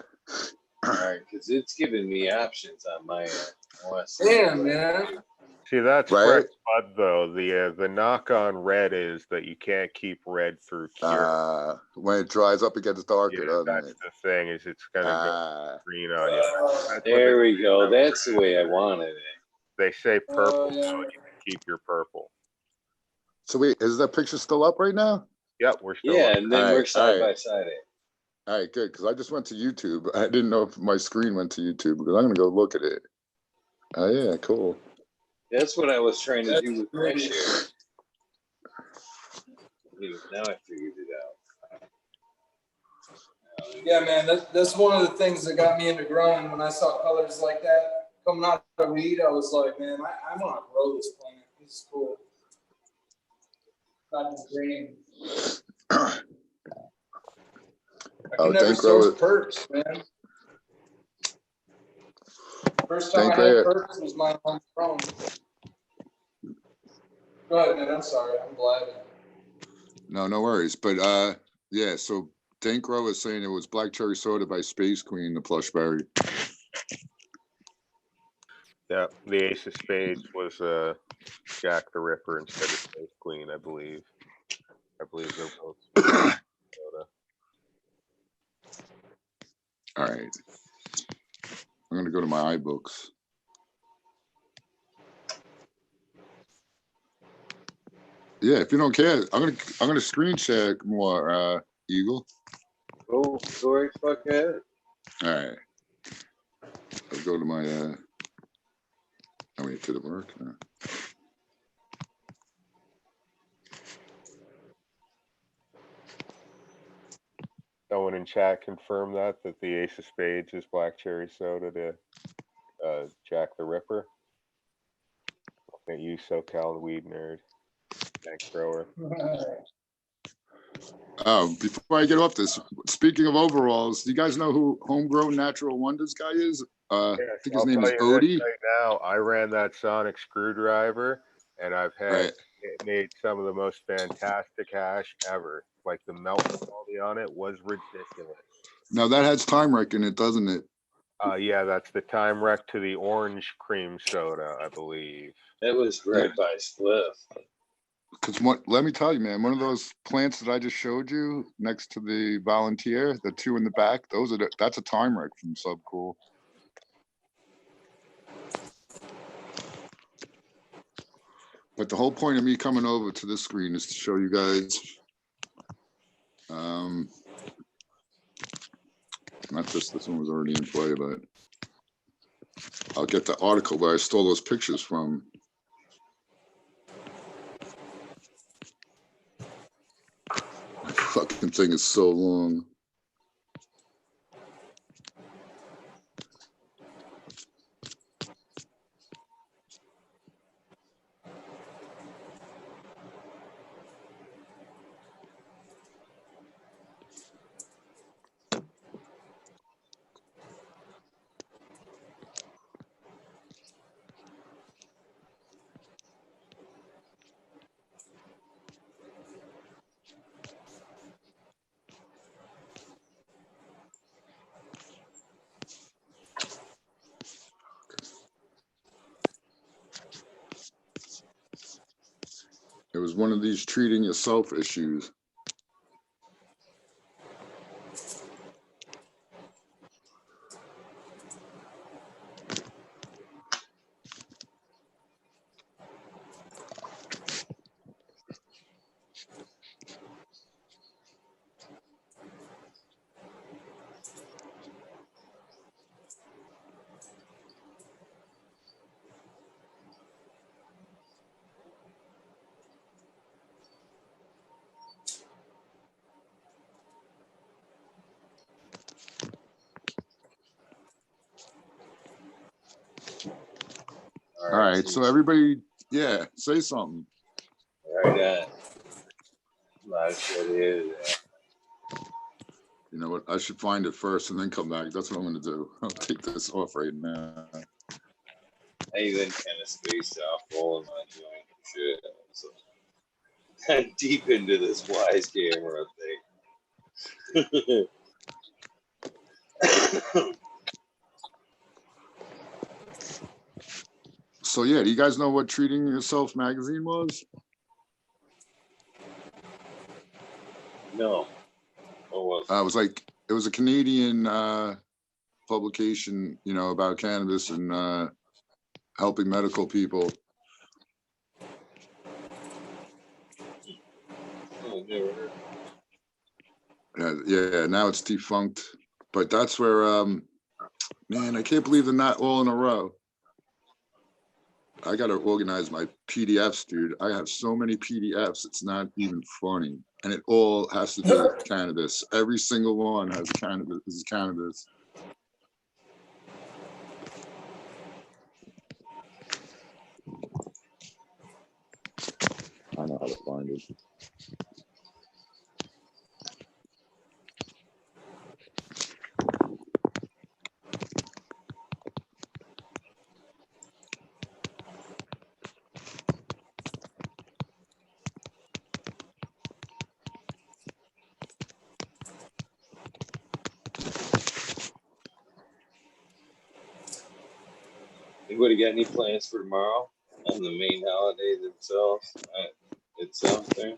All right, because it's giving me options on my end. Damn, man. See, that's right? fresh bud though. The knock on red is that you can't keep red through cure. When it dries up, it gets darker, doesn't that's it? the thing, is it's gonna go green on you. There we go. That's the way I wanted it. They say purple, so you can keep your purple. So wait, is that picture still up right now? Yep, we're still Yeah, up. and then we're side by side it. All right, good, because I just went to YouTube. I didn't know if my screen went to YouTube, because I'm going to go look at it. Oh, yeah, cool. That's what I was trying to do with my share. Now I figured it out. Yeah, man, that's one of the things that got me into growing. When I saw colors like that coming out of weed, I was like, man, I want to grow this plant. This is cool. Not just green. I can never source perks, man. First time I had perks was my own grown. Go ahead, man. I'm sorry. I'm blabbing. No worries. But yeah, so Dankro is saying it was Black Cherry Soda by Space Queen, the plush berry. Yeah, the Ace of Spades was Jack the Ripper instead of Space Queen, I believe. I believe they're both soda. All right. I'm gonna go to my iBooks. Yeah, if you don't care, I'm gonna screen share more, Eagle. Oh, sorry, fuck that. All right. I'll go to my to the work. Someone in chat confirm that the Ace of Spades is Black Cherry Soda to Jack the Ripper. Look at you, SoCal weed nerd. Thanks, grower. Before I get off this, speaking of overalls, do you guys know who Homegrown Natural Wonders guy is? I Yes, think his I'll name tell is you Odie. this right now. I ran that sonic screwdriver, and I've had Right. it made some of the most fantastic hash ever. Like the melt quality on it was ridiculous. Now that has time wreck in it, doesn't it? Yeah, that's the time wreck to the orange cream soda, I believe. That was bred by Spliff. Because let me tell you, man, one of those plants that I just showed you next to the Volunteer, the two in the back, that's a time wreck from Subcool. But the whole point of me coming over to this screen is to show you guys, not this one was already in play, but I'll get the article where I stole those pictures from. My fucking thing is so long. It was one of these treating yourself issues. All right, so everybody, yeah, say something. Right on. Live shit is. You know what? I should find it first and then come back. That's what I'm going to do. I'll take this off right now. I even kind of spaced off rolling my joint shit. So I'm deep into this wise camera thing. So yeah, do you guys know what Treating Yourself magazine was? No. What was it? It was a Canadian publication, you know, about cannabis and helping medical people. Oh, never heard. Yeah, now it's defunct. But that's where, man, I can't believe they're not all in a row. I got to organize my PDFs, dude. I have so many PDFs, it's not even funny. And it all has to do with cannabis. Every single one has cannabis. This is cannabis. I know how to find it. Anybody got any plans for tomorrow on the main holiday themselves? Itself there?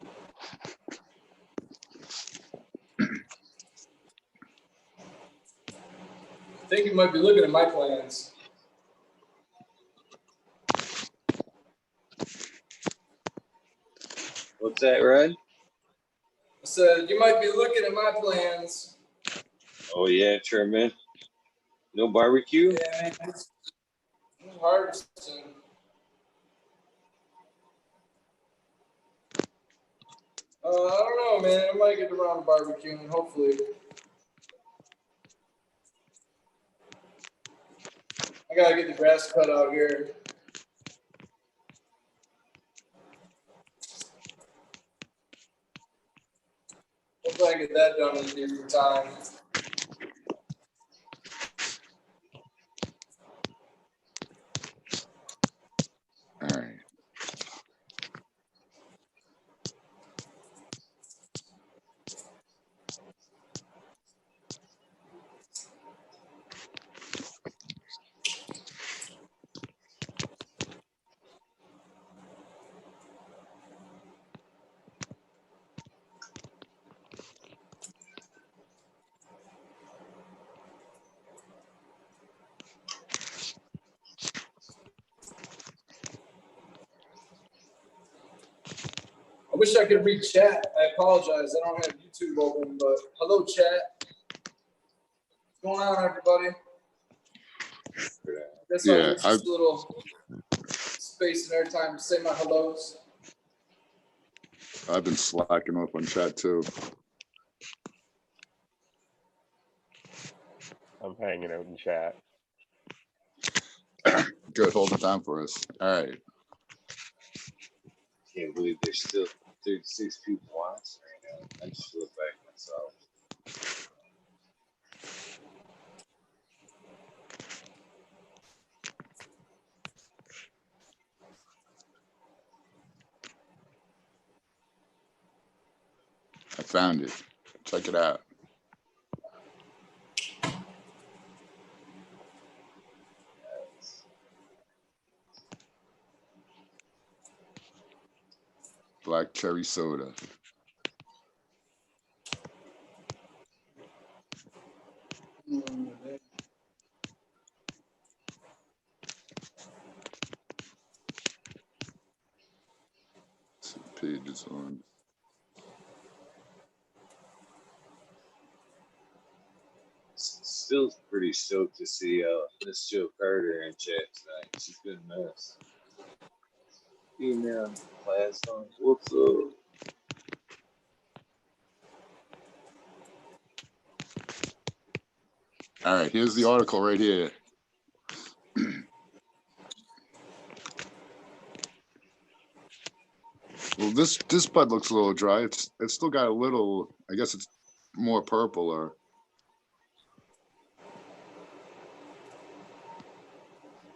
I think you might be looking at my plans. What's that, Red? I said you might be looking at my plans. Oh yeah, Sherman. No barbecue? Yeah, man. It's harvesting. I don't know, man. I might get around to barbecuing, hopefully. I gotta get the grass cut out here. Hopefully I get that done in decent time. All right. I wish I could read chat. I apologize. I don't have YouTube open, but hello, chat. What's going on, everybody? I guess I'll use this little space and airtime to say my hellos. I've been slacking off on chat too. I'm hanging out in chat. Good, hold it down for us. All right. Can't believe there's still 36 people watching right now. I just look back myself. I found it. Check it out. Black cherry soda. Some pages on. Still pretty stoked to see Miss Joe Carter in chat tonight. She's been missed. Female class on. What's up? All right, here's the article right here. Well, this bud looks a little dry. It's still got a little. I guess it's more purple or.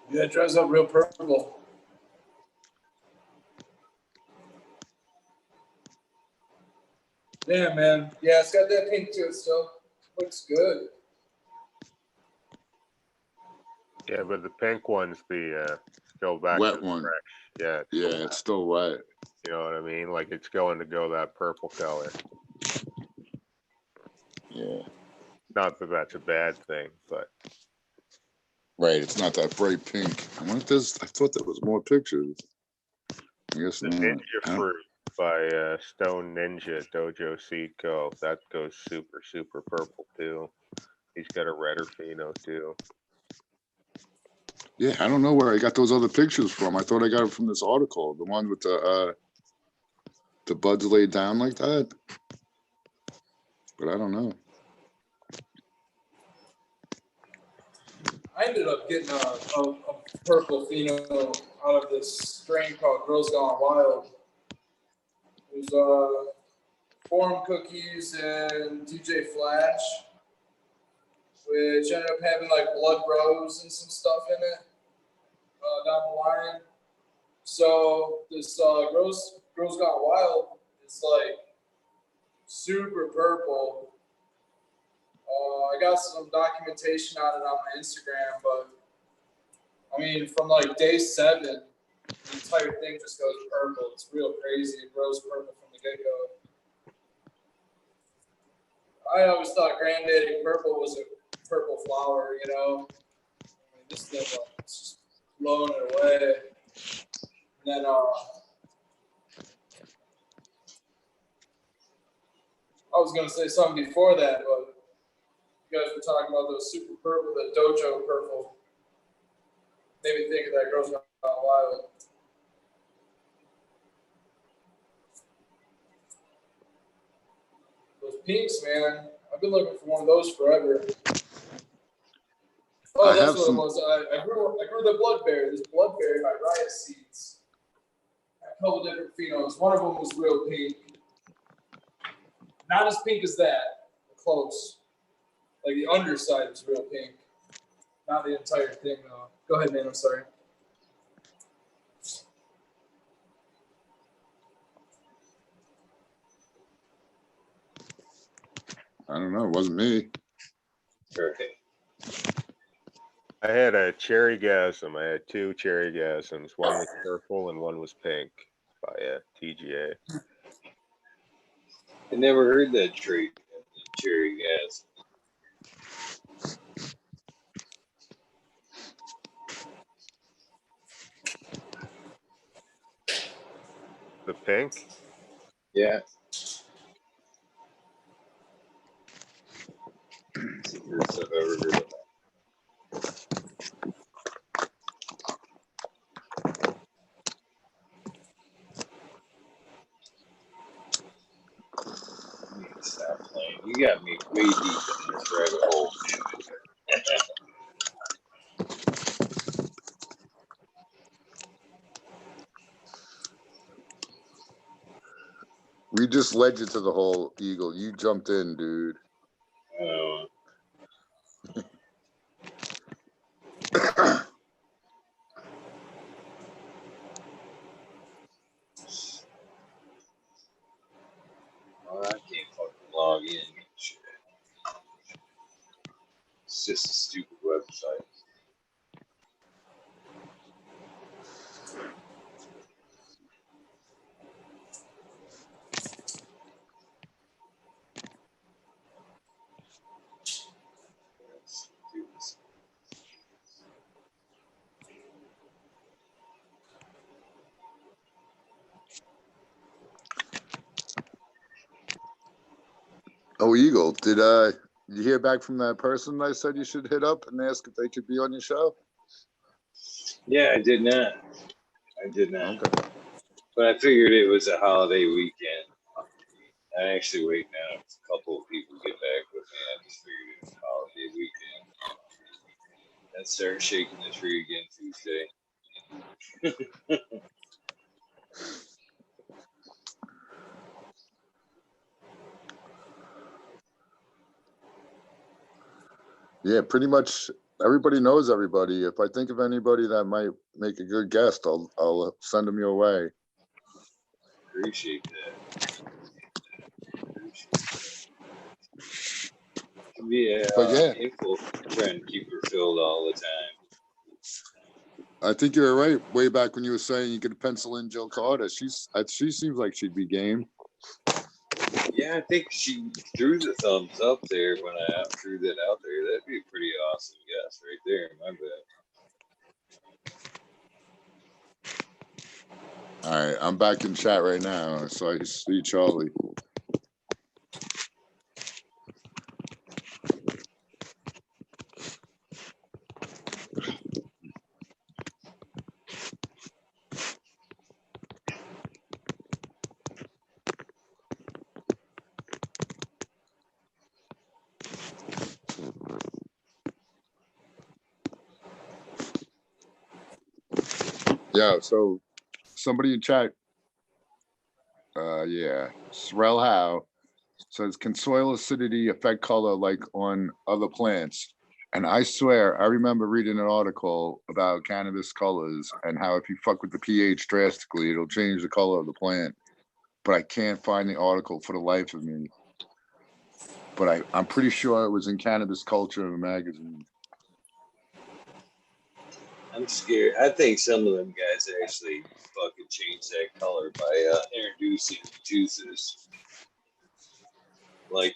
Yeah, it dries up real purple. Yeah, man. Yeah, it's got that pink to it still. Looks good. Yeah, but the pink one's the go back Wet to the one. fresh. Yeah, Yeah, it's still wet. You know what I mean? Like it's going to go that purple color. Yeah. Not that that's a bad thing, but Right, it's not that bright pink. I wonder if there's. I thought there was more pictures. I guess the not. Ninja Fruit by Stone Ninja Dojo Seed Co. That goes super, super purple too. He's got a redder pheno too. Yeah, I don't know where I got those other pictures from. I thought I got it from this article, the one with the buds laid down like that. But I don't know. I ended up getting a purple pheno out of this strain called Girls Gone Wild. It was Forum Cookies and DJ Flash, which ended up having like Blood Rose and some stuff in it down the line. So this Girls Gone Wild is like super purple. I got some documentation on it on my Instagram, but I mean, from like day 7, the entire thing just goes purple. It's real crazy. It grows purple from the get-go. I always thought Granddaddy Purple was a purple flower, you know. I mean, this thing it's just blowing it away. And then I was gonna say something before that, but you guys were talking about those super purple, the Dojo purple. Made me think of that Girls Gone Wild. Those pinks, man. I've been looking for one of those forever. Oh, that's what it was. I grew the bloodberry. This bloodberry by Riot Seeds. A couple different phenols. One of them was real pink. Not as pink as that. Close. Like the underside is real pink. Not the entire thing though. Go ahead, man. I'm sorry. I don't know. It wasn't me. Okay. I had a cherry gasm. I had 2 cherry gasms. One was purple and one was pink by TGA. I never heard that trait. Cherry gas. The pink? Yeah. It's the first I've ever heard of. Stop playing. You got me way deep in this rabbit hole. We just led you to the hole, Eagle. You jumped in, dude. Oh, well, I can't fucking log in. Shit. It's just a stupid website. Oh, Eagle, did you hear back from that person I said you should hit up and ask if they could be on your show? Yeah, I did not. I did not. Okay. But I figured it was a holiday weekend. I actually wait now. A couple of people get back with me. I just figured it was a holiday weekend. And start shaking the tree again Tuesday. Yeah, pretty much everybody knows everybody. If I think of anybody that might make a good guest, I'll send them your way. Appreciate that. Can be a But yeah. info trying to keep her filled all the time. I think you're right. Way back when you were saying you could pencil in Jill Carter, she seems like she'd be game. Yeah, I think she threw the thumbs up there when I threw that out there. That'd be a pretty awesome guess right there. My bad. All right, I'm back in chat right now, so I see Charlie. Yeah, so somebody in chat, yeah, Srel Howe says, can soil acidity affect color like on other plants? And I swear, I remember reading an article about cannabis colors and how if you fuck with the pH drastically, it'll change the color of the plant. But I can't find the article for the life of me. But I'm pretty sure it was in Cannabis Culture magazine. I'm scared. I think some of them guys actually fucking change that color by introducing juices, like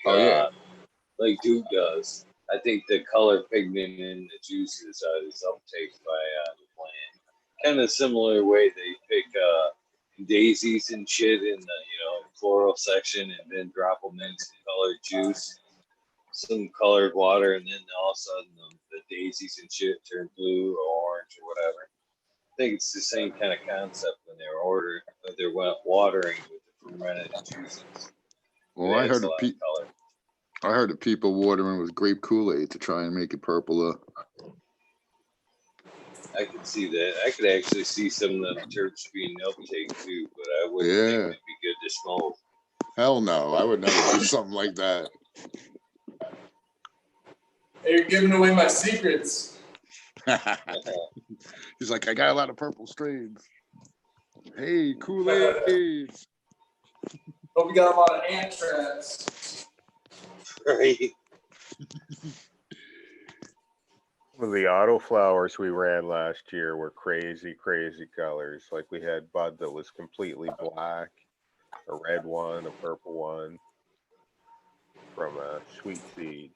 like Duke does. I think the color pigment in the juices is uptake by the plant. Kind of similar way they pick daisies and shit in the floral section, and then drop them into colored juice, some colored water, and then all of a sudden the daisies and shit turn blue or orange or whatever. I think it's the same kind of concept when they're watering with the fermented juices. Well, I heard of people watering with grape Kool-Aid to try and make it purpler. I could see that. I could actually see some of the terps being uptake too, but I wouldn't think it'd be good to smoke. Hell no, I would never do something like that. Hey, you're giving away my secrets. He's like, I got a lot of purple strains. Hey, Kool-Aid. Hope you got a lot of ant traps. Right. Well, the auto flowers we ran last year were crazy, crazy colors. Like we had bud that was completely black, a red one, a purple one from Sweet Seeds.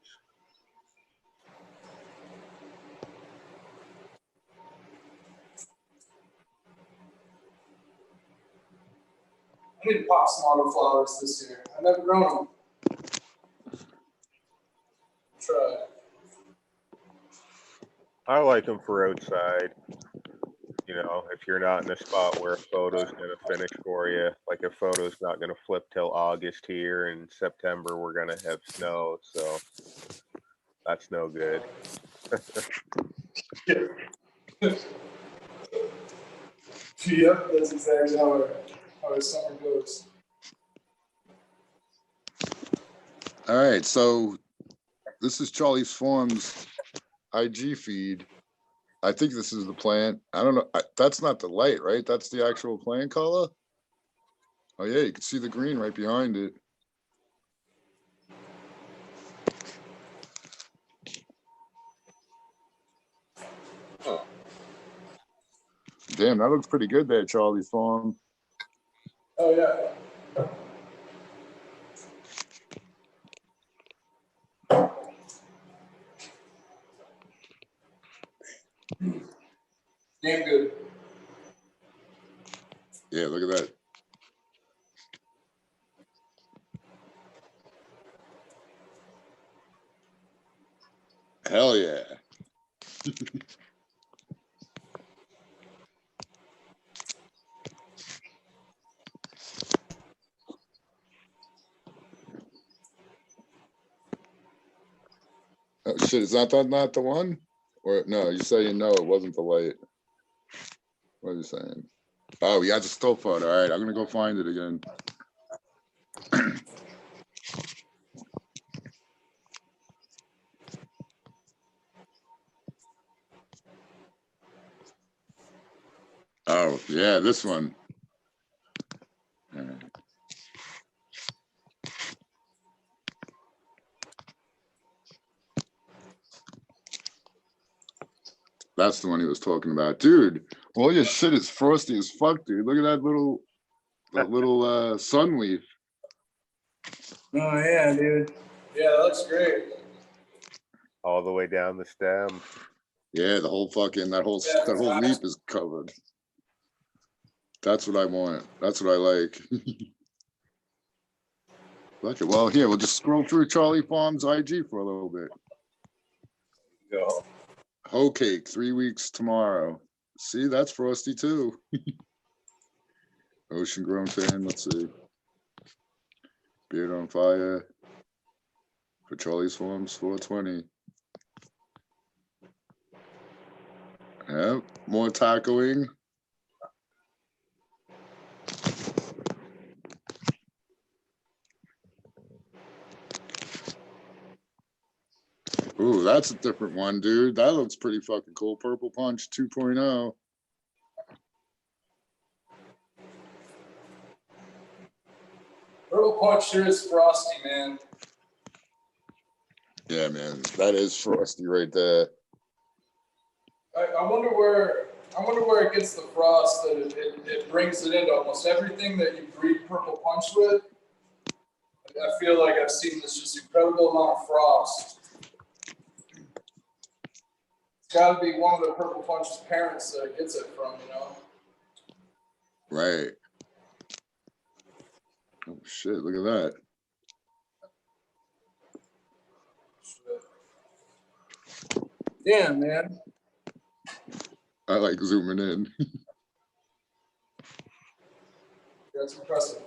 I need to pop some autoflowers this year. I've never grown them. Try. I like them for outside. You know, if you're not in a spot where a photo's going to finish for you, like a photo's not going to flip till August here, and September we're going to have snow, so that's no good. Yep, that's exactly how our summer goes. All right, so this is Charlie's Farms IG feed. I think this is the plant. I don't know. That's not the light, right? That's the actual plant color. Oh yeah, you can see the green right behind it. Oh. Damn, that looks pretty good there, Charlie's Farm. Oh yeah. Damn good. Yeah, look at that. Hell yeah. Oh shit, is that not the one? Or no, you saying no, it wasn't the light. What are you saying? Oh, yeah, it's a still photo. All right, I'm gonna go find it again. Oh, yeah, this one. All right. That's the one he was talking about. Dude, all your shit is frosty as fuck, dude. Look at that little sun leaf. Oh yeah, dude. Yeah, that looks great. All the way down the stem. Yeah, the whole fucking that whole leaf is covered. That's what I want. That's what I like. Look, well, here, we'll just scroll through Charlie Farms IG for a little bit. Go. Hoe cake, 3 weeks tomorrow. See, that's frosty too. Ocean grown fan, let's see. Beard on fire. For Charlie's Farms, 420. Yep, more tacoing. Ooh, that's a different one, dude. That looks pretty fucking cool. Purple Punch 2.0. Purple Punch sure is frosty, man. Yeah, man, that is frosty right there. I wonder where it gets the frost that it brings it into almost everything that you breed Purple Punch with. I feel like I've seen this just incredible amount of frost. It's got to be one of the Purple Punch's parents that it gets it from, you know? Right. Oh shit, look at that. Damn, man. I like zooming in. That's impressive.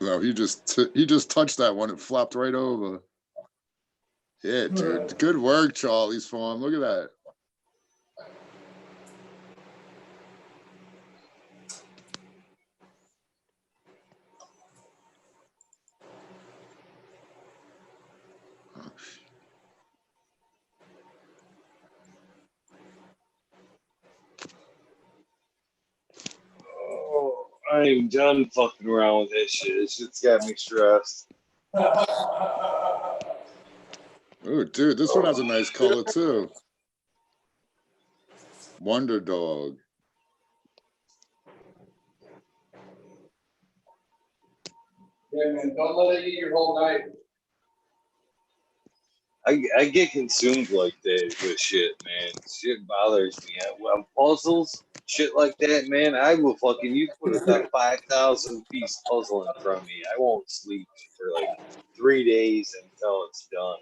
No, he just touched that one. It flopped right over. Yeah, dude. Good work, Charlie's Farm. Look at that. Oh, I am done fucking around with that shit. This shit's got me stressed. Oh, dude, this one has a nice color too. Wonder Dog. Yeah, man, don't let it eat your whole night. I get consumed like that with shit, man. Shit bothers me. On puzzles, shit like that, man, I will fucking, you put a 5,000 piece puzzle in front of me. I won't sleep for like 3 days until it's done.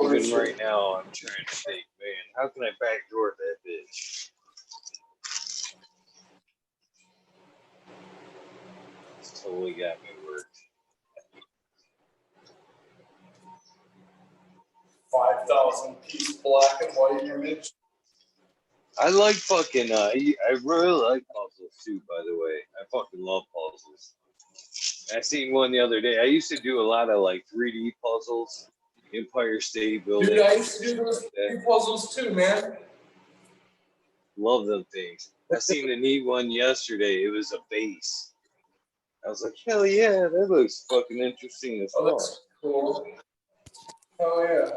Even right now, I'm trying to think, man, how can I backdoor that bitch? It's totally got me worked. 5,000 piece black and white image. I like fucking, I really like puzzles too, by the way. I fucking love puzzles. I seen one the other day. I used to do a lot of like 3D puzzles, Empire State Building. Dude, I used to do those 3D puzzles too, man. Love them things. I seen a neat one yesterday. It was a base. I was like, hell yeah, that looks fucking interesting as Oh, fuck. that's cool. Oh yeah.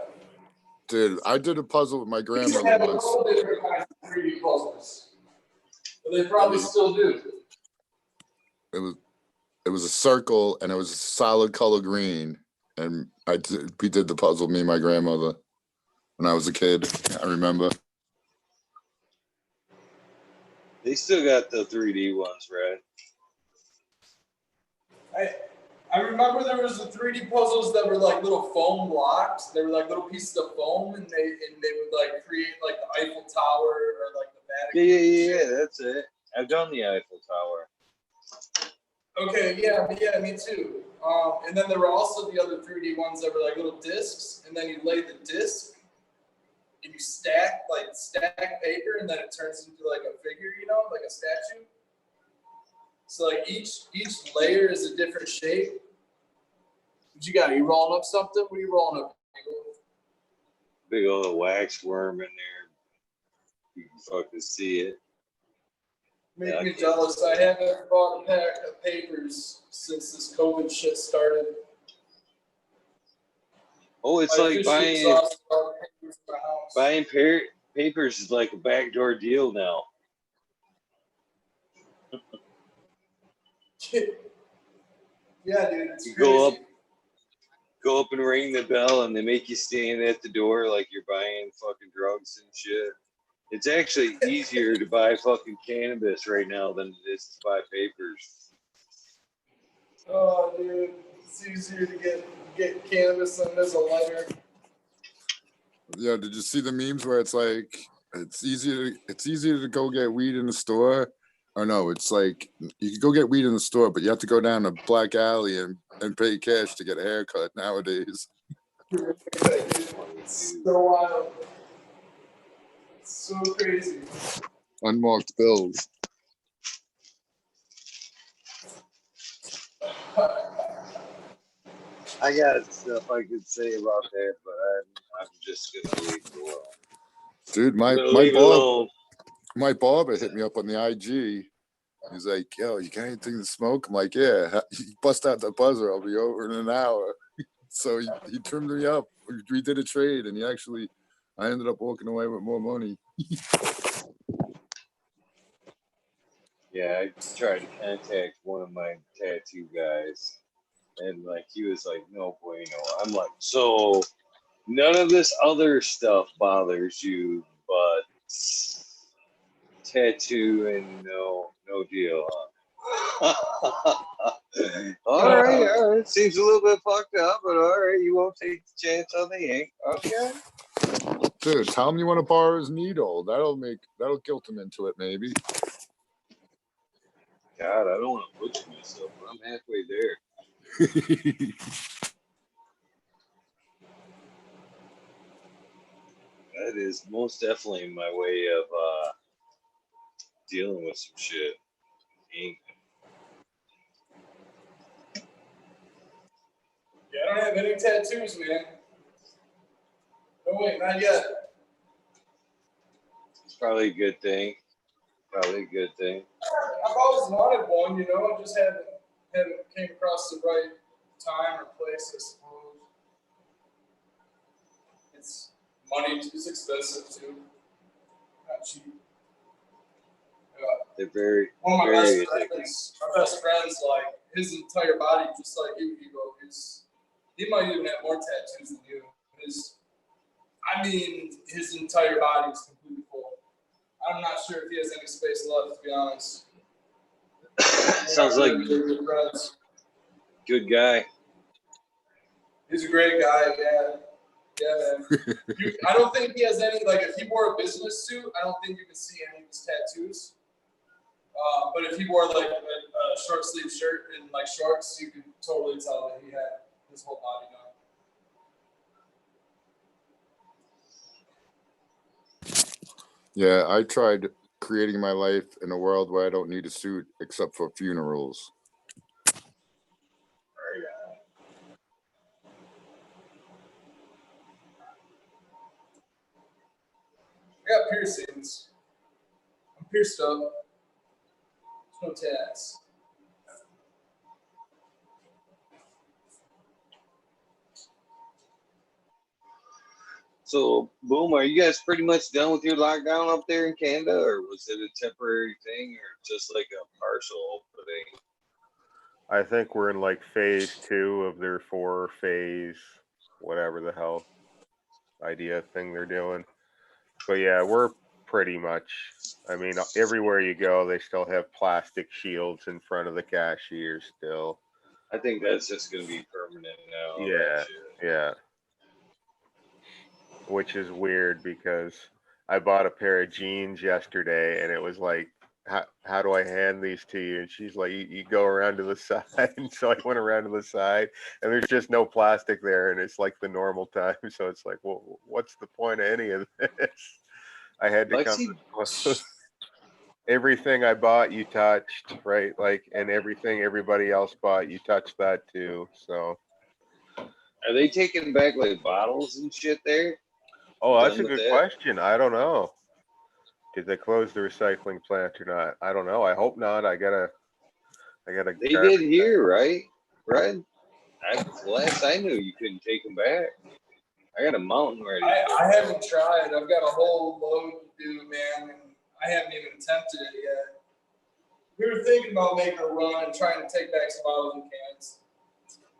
Dude, I did a puzzle with my They used to grandmother have a once. couple different kinds of 3D puzzles. But they probably still do. It was a circle and it was a solid color green. And we did the puzzle, me and my grandmother, when I was a kid. I remember. They still got the 3D ones, right? I remember there was the 3D puzzles that were like little foam blocks. They were like little pieces of foam, and they would like create like the Eiffel Tower or like the Vatican. Yeah, that's it. I've done the Eiffel Tower. Okay, yeah, me too. And then there were also the other 3D ones that were like little discs, and then you lay the disc, and you stack paper, and then it turns into like a figure, like a statue. So like each layer is a different shape. What you got? Are you rolling up something? What are you rolling up? Big old wax worm in there. You can fucking see it. Make me jealous. I haven't bought a pack of papers since this COVID shit started. Oh, it's like buying papers is like a backdoor deal now. Yeah, dude, it's you crazy. Go up and ring the bell, and they make you stand at the door like you're buying fucking drugs and shit. It's actually easier to buy fucking cannabis right now than it is to buy papers. Oh, dude, it's easier to get cannabis than it is a lighter. Yeah, did you see the memes where it's like it's easier to go get weed in the store? Or no, it's like you can go get weed in the store, but you have to go down a black alley and pay cash to get a haircut nowadays. It's so wild. It's so crazy. Unmarked bills. I got stuff I could say about that, but I'm just gonna leave it alone. Dude, my barber hit me up on the IG. He's like, yo, you got anything to smoke? I'm like, yeah. You bust out the buzzer. I'll be over in an hour. So he trimmed me up. We did a trade, and I ended up walking away with more money. Yeah, I tried to contact one of my tattoo guys, and like he was like, no bueno. I'm like, so none of this other stuff bothers you, but tattoo and no deal, huh? All right. Seems a little bit fucked up, but all right, you won't take the chance on the ink. Okay. Dude, tell him you want to borrow his needle. That'll guilt him into it, maybe. God, I don't want to butcher myself, but I'm halfway there. That is most definitely my way of dealing with some shit. Ink. Yeah, I don't have any tattoos, man. Oh wait, not yet. It's probably a good thing. Probably a good thing. I've always wanted one, you know. I just haven't came across the right time or place, I suppose. It's money. It's expensive too. Not cheap. They're very, One of my very best friends, like his entire body, just like you, Hugo. He might even have more tattoos than you. His entire body is completely full. I'm not sure if he has any space left, to be honest. Sounds like good guy. He's a great guy, yeah. Yeah, man. I don't think he has any, like, if he wore a business suit, I don't think you could see any of his tattoos. But if he wore, like, a short sleeve shirt and, like, shorts, you could totally tell that he had his whole body done. Yeah, I tried creating my life in a world where I don't need a suit except for funerals. I got piercings. I'm pierced up. There's no tats. So, Boom, are you guys pretty much done with your lockdown up there in Canada, or was it a temporary thing, or just like a partial opening? I think we're in like phase 2 of their 4-phase, whatever the hell idea thing they're doing. But yeah, we're pretty much, I mean, everywhere you go, they still have plastic shields in front of the cashier still. I think that's just going to be permanent now. Yeah, yeah. Which is weird because I bought a pair of jeans yesterday and it was like, how do I hand these to you? And she's like, you go around to the side. And so I went around to the side and there's just no plastic there. And it's like the normal time. So it's like, well, what's the point of any of this? I had to come close. Everything I bought, you touched, right? Like, and everything everybody else bought, you touched that too. So. Are they taking back like bottles and shit there? Oh, that's a good question. I don't know. Did they close the recycling plant or not? I don't know. I hope not. I gotta. They did here, right? Right. Last I knew, you couldn't take them back. I got a mountain ready. I haven't tried. I've got a whole load to do, man, and I haven't even attempted it yet. We were thinking about making a run and trying to take back some bottles and cans.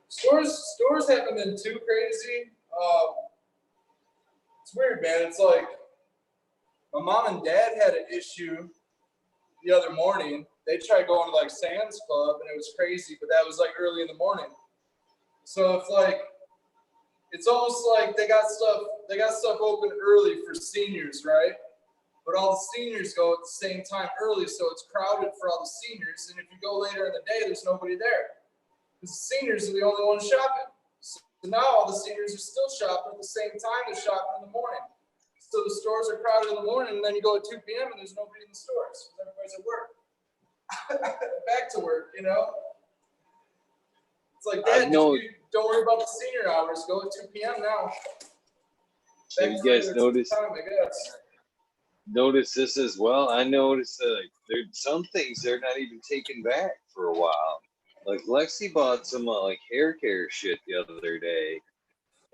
Stores haven't been too crazy. It's weird, man. It's like my mom and dad had an issue the other morning. They tried going to like Sam's Club and it was crazy, but that was like early in the morning. So it's almost like they got stuff open early for seniors, right? But all the seniors go at the same time early, so it's crowded for all the seniors. And if you go later in the day, there's nobody there. Because the seniors are the only ones shopping. So now all the seniors are still shopping at the same time as shopping in the morning. So the stores are crowded in the morning, and then you go at 2 p.m. and there's nobody in the stores. Everybody's at work. Back to work, you know? It's like, Dad, don't worry about the senior hours. Go at 2 p.m. now. Have you guys noticed? Notice this as well. I noticed that there's some things they're not even taking back for a while. Like Lexi bought some like hair care shit the other day,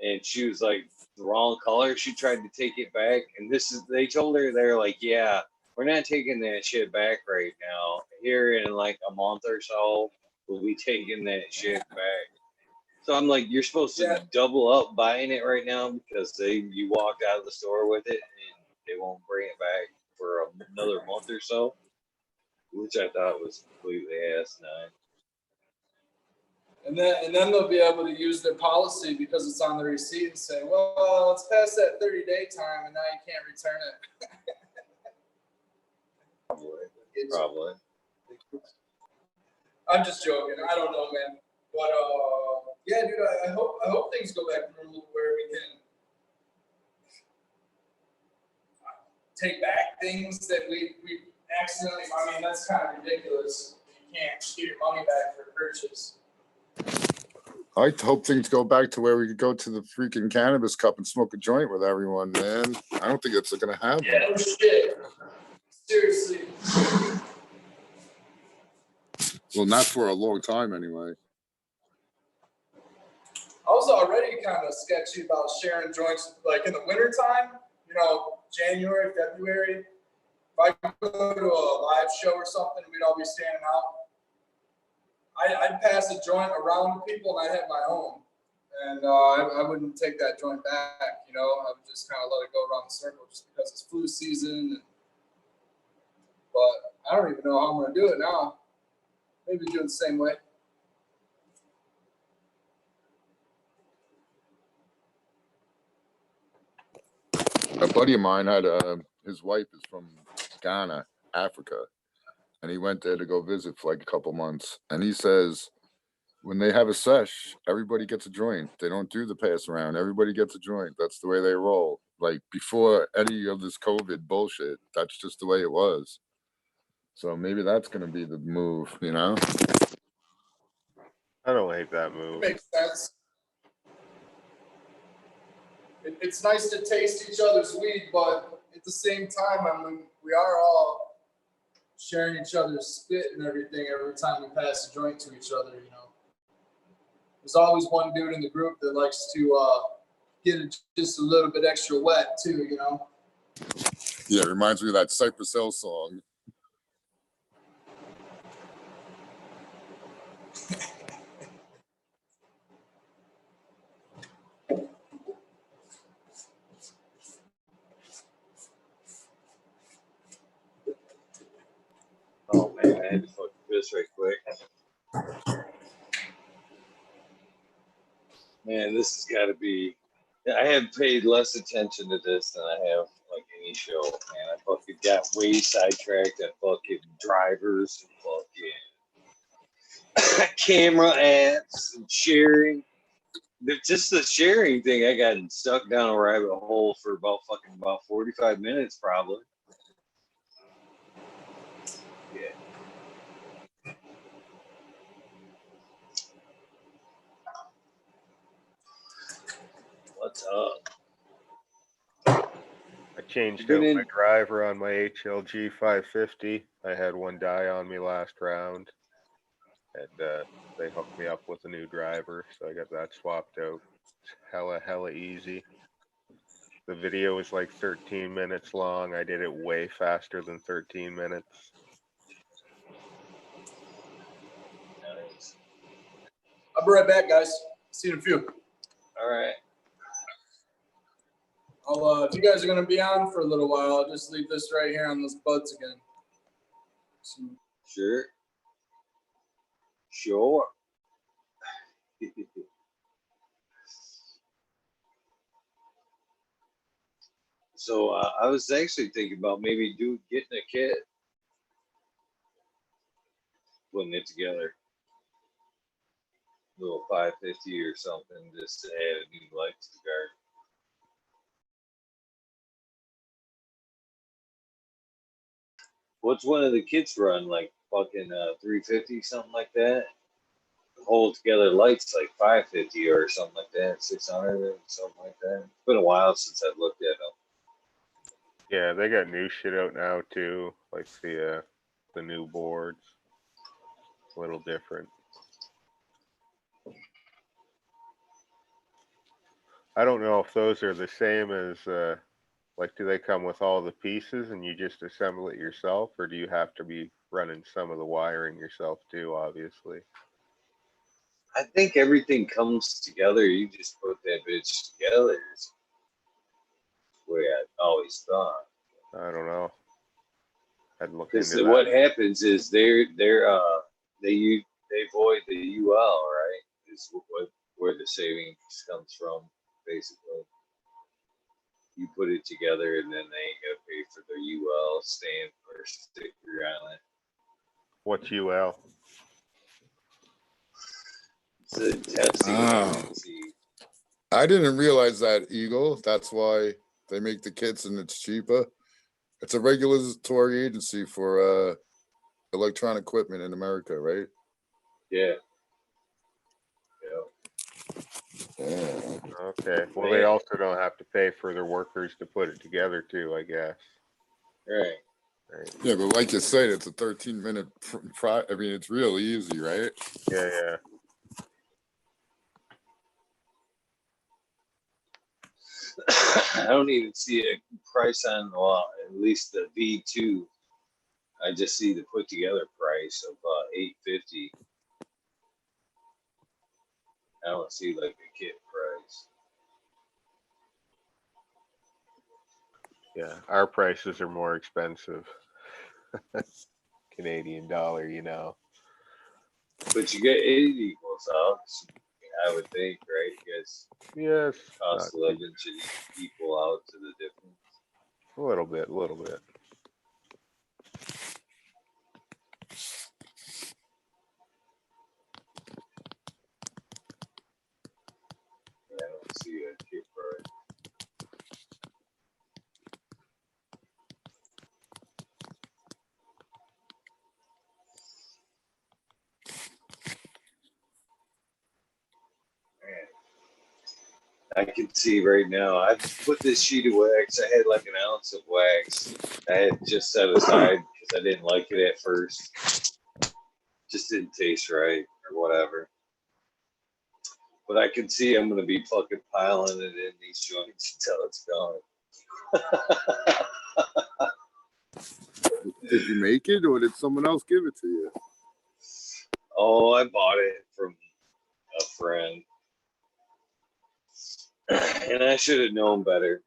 and she was like the wrong color. She tried to take it back, and they told her they're like, yeah, we're not taking that shit back right now. Here in like a month or so, we'll be taking that shit back. So I'm like, you're supposed to double up buying it right now because you walked out of the store with it and they won't bring it back for another month or so, which I thought was completely asinine. And then they'll be able to use their policy because it's on the receipt and say, well, it's past that 30-day time and now you can't return it. Probably. I'm just joking. I don't know, man. But yeah, dude, I hope things go back to normal where we can take back things that we accidentally. I mean, that's kind of ridiculous. You can't get your money back for purchase. I hope things go back to where we could go to the freaking cannabis cup and smoke a joint with everyone, man. I don't think it's gonna happen. Yeah, no shit. Seriously. Well, not for a long time anyway. I was already kind of sketchy about sharing joints, like in the wintertime, you know, January, February. If I go to a live show or something, we'd all be standing out. I'd pass a joint around to people and I'd have my own. And I wouldn't take that joint back, you know. I would just kind of let it go around the circle just because it's flu season. But I don't even know how I'm going to do it now. Maybe do it the same way. A buddy of mine had his wife is from Ghana, Africa, and he went there to go visit for like a couple months. And he says when they have a sesh, everybody gets a joint. They don't do the pass around. Everybody gets a joint. That's the way they roll. Like before any of this COVID bullshit, that's just the way it was. So maybe that's gonna be the move, you know? I don't hate that move. Makes sense. It's nice to taste each other's weed, but at the same time, I mean, we are all sharing each other's spit and everything every time we pass a joint to each other, you know. There's always one dude in the group that likes to get it just a little bit extra wet too, you know. Yeah, it reminds me of that Cypress Hill song. Oh man, I had to fucking piss right quick. Man, this has got to be. I have paid less attention to this than I have like any show. Man, I fucking got way sidetracked at fucking drivers and fucking camera apps and sharing. Just the sharing thing, I got stuck down a rabbit hole for about 45 minutes probably. Yeah. What's up? I changed out my driver on my HLG 550. I had one die on me last round, and they hooked me up with a new driver, so I got that swapped out. It's hella easy. The video was like 13 minutes long. I did it way faster than 13 minutes. Nice. I'll be right back, guys. See you in a few. All right. If you guys are gonna be on for a little while, I'll just leave this right here on those buds again. Sure. Sure. So I was actually thinking about maybe getting a kit, putting it together, a little 550 or something, just to add a new light to the garden. What's one of the kits run, like fucking 350, something like that? Hold together lights like 550 or something like that, 600 or something like that. It's been a while since I've looked at them. Yeah, they got new shit out now too, like the new boards. A little different. I don't know if those are the same as like, do they come with all the pieces and you just assemble it yourself, or do you have to be running some of the wiring yourself too, obviously? I think everything comes together. You just put that bitch together. That's the way I always thought. I don't know. I'd look into Because that. what happens is they void the UL, right? is where the savings comes from, basically. You put it together, and then they ain't gonna pay for the UL stamp or sticker on it. What's UL? It's a testing agency. I didn't realize that, Eagle. That's why they make the kits and it's cheaper. It's a regulatory agency for electronic equipment in America, right? Yeah. Yeah. Okay. Well, they also don't have to pay for their workers to put it together too, I guess. Right. Yeah, but like you said, it's a 13-minute. I mean, it's real easy, right? Yeah. I don't even see a price on, well, at least the V2. I just see the put together price of $850. I don't see like a kit price. Yeah. Our prices are more expensive. Canadian dollar, you know. But you get 80 equals out, I would think, right? Because Yes. cost of living should equal out to the difference. A little bit. I don't see a kit price. I can see right now. I put this sheet of wax. I had like an ounce of wax. I had just set aside because I didn't like it at first. Just didn't taste right or whatever. But I can see I'm going to be fucking piling it in these joints until it's gone. Did you make it, or did someone else give it to you? Oh, I bought it from a friend. And I should have known better.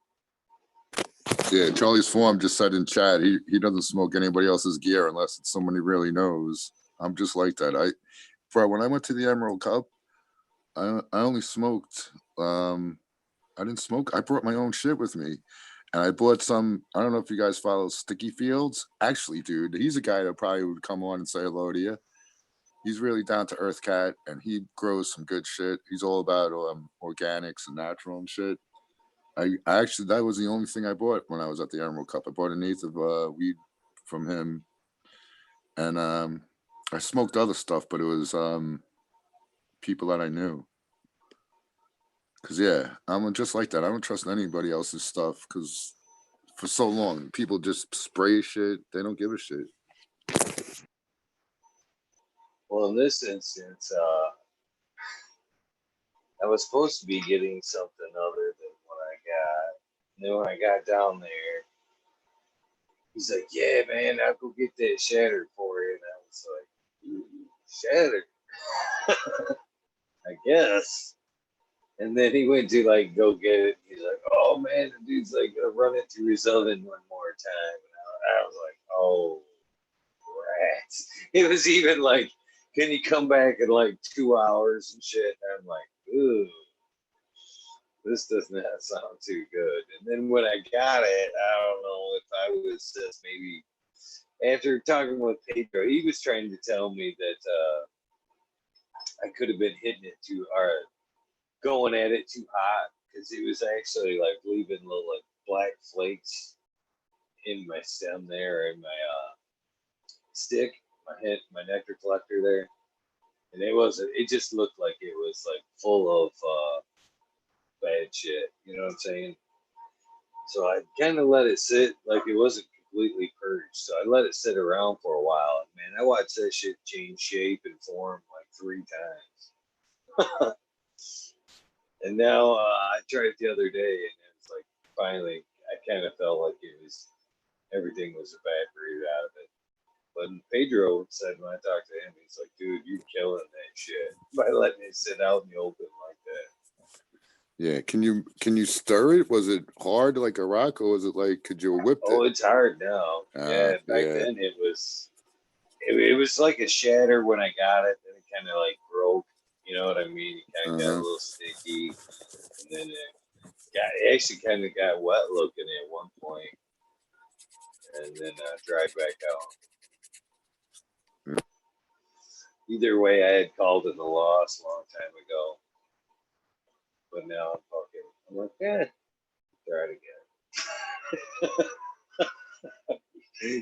Yeah, Charlie's Form just said in chat he doesn't smoke anybody else's gear unless it's someone he really knows. I'm just like that. When I went to the Emerald Cup, I only smoked. I didn't smoke. I brought my own shit with me, and I bought some. I don't know if you guys follow Sticky Fields. Actually, dude, he's a guy that probably would come on and say hello to you. He's really down to earth cat, and he grows some good shit. He's all about organics and natural and shit. I actually, that was the only thing I bought when I was at the Emerald Cup. I bought an eighth of weed from him, and I smoked other stuff, but it was people that I knew. Cause yeah, I'm just like that. I don't trust anybody else's stuff because for so long people just spray shit. They don't give a shit. Well, in this instance, I was supposed to be getting something other than what I got. And then when I got down there, he's like, "Yeah, man, I'll go get that shatter for you." And I was like, "Shatter?" I guess. And then he went to like go get it. He's like, "Oh man, the dude's like gonna run it through his oven one more time." And I was like, "Oh, rats!" It was even like, "Can you come back in like 2 hours and shit?" And I'm like, "Ooh, this does not sound too good." And then when I got it, I don't know if I was just maybe after talking with Pedro, he was trying to tell me that I could have been hitting it too hard, going at it too hot, because it was actually like leaving little like black flakes in my stem there, in my stick, my nectar collector there, and it just looked like it was like full of bad shit, you know what I'm saying? So I kind of let it sit, like it wasn't completely purged, so I let it sit around for a while, and man, I watched that shit change shape and form like 3 times. And now I tried it the other day, and it's like finally, I kind of felt like everything was evaporated out of it. But Pedro said when I talked to him, he's like, "Dude, you're killing that shit by letting it sit out in the open like that." Yeah, can you stir it? Was it hard like a rock, or was it like could you whip it? Oh, it's hard now. Yeah, back then it was like a shatter when I got it, and it kind of like broke. You know what I mean? It kind of got a little sticky, and then it actually kind of got wet looking at one point, and then dried back out. Either way, I had called it a loss a long time ago, but now I'm like, try it again.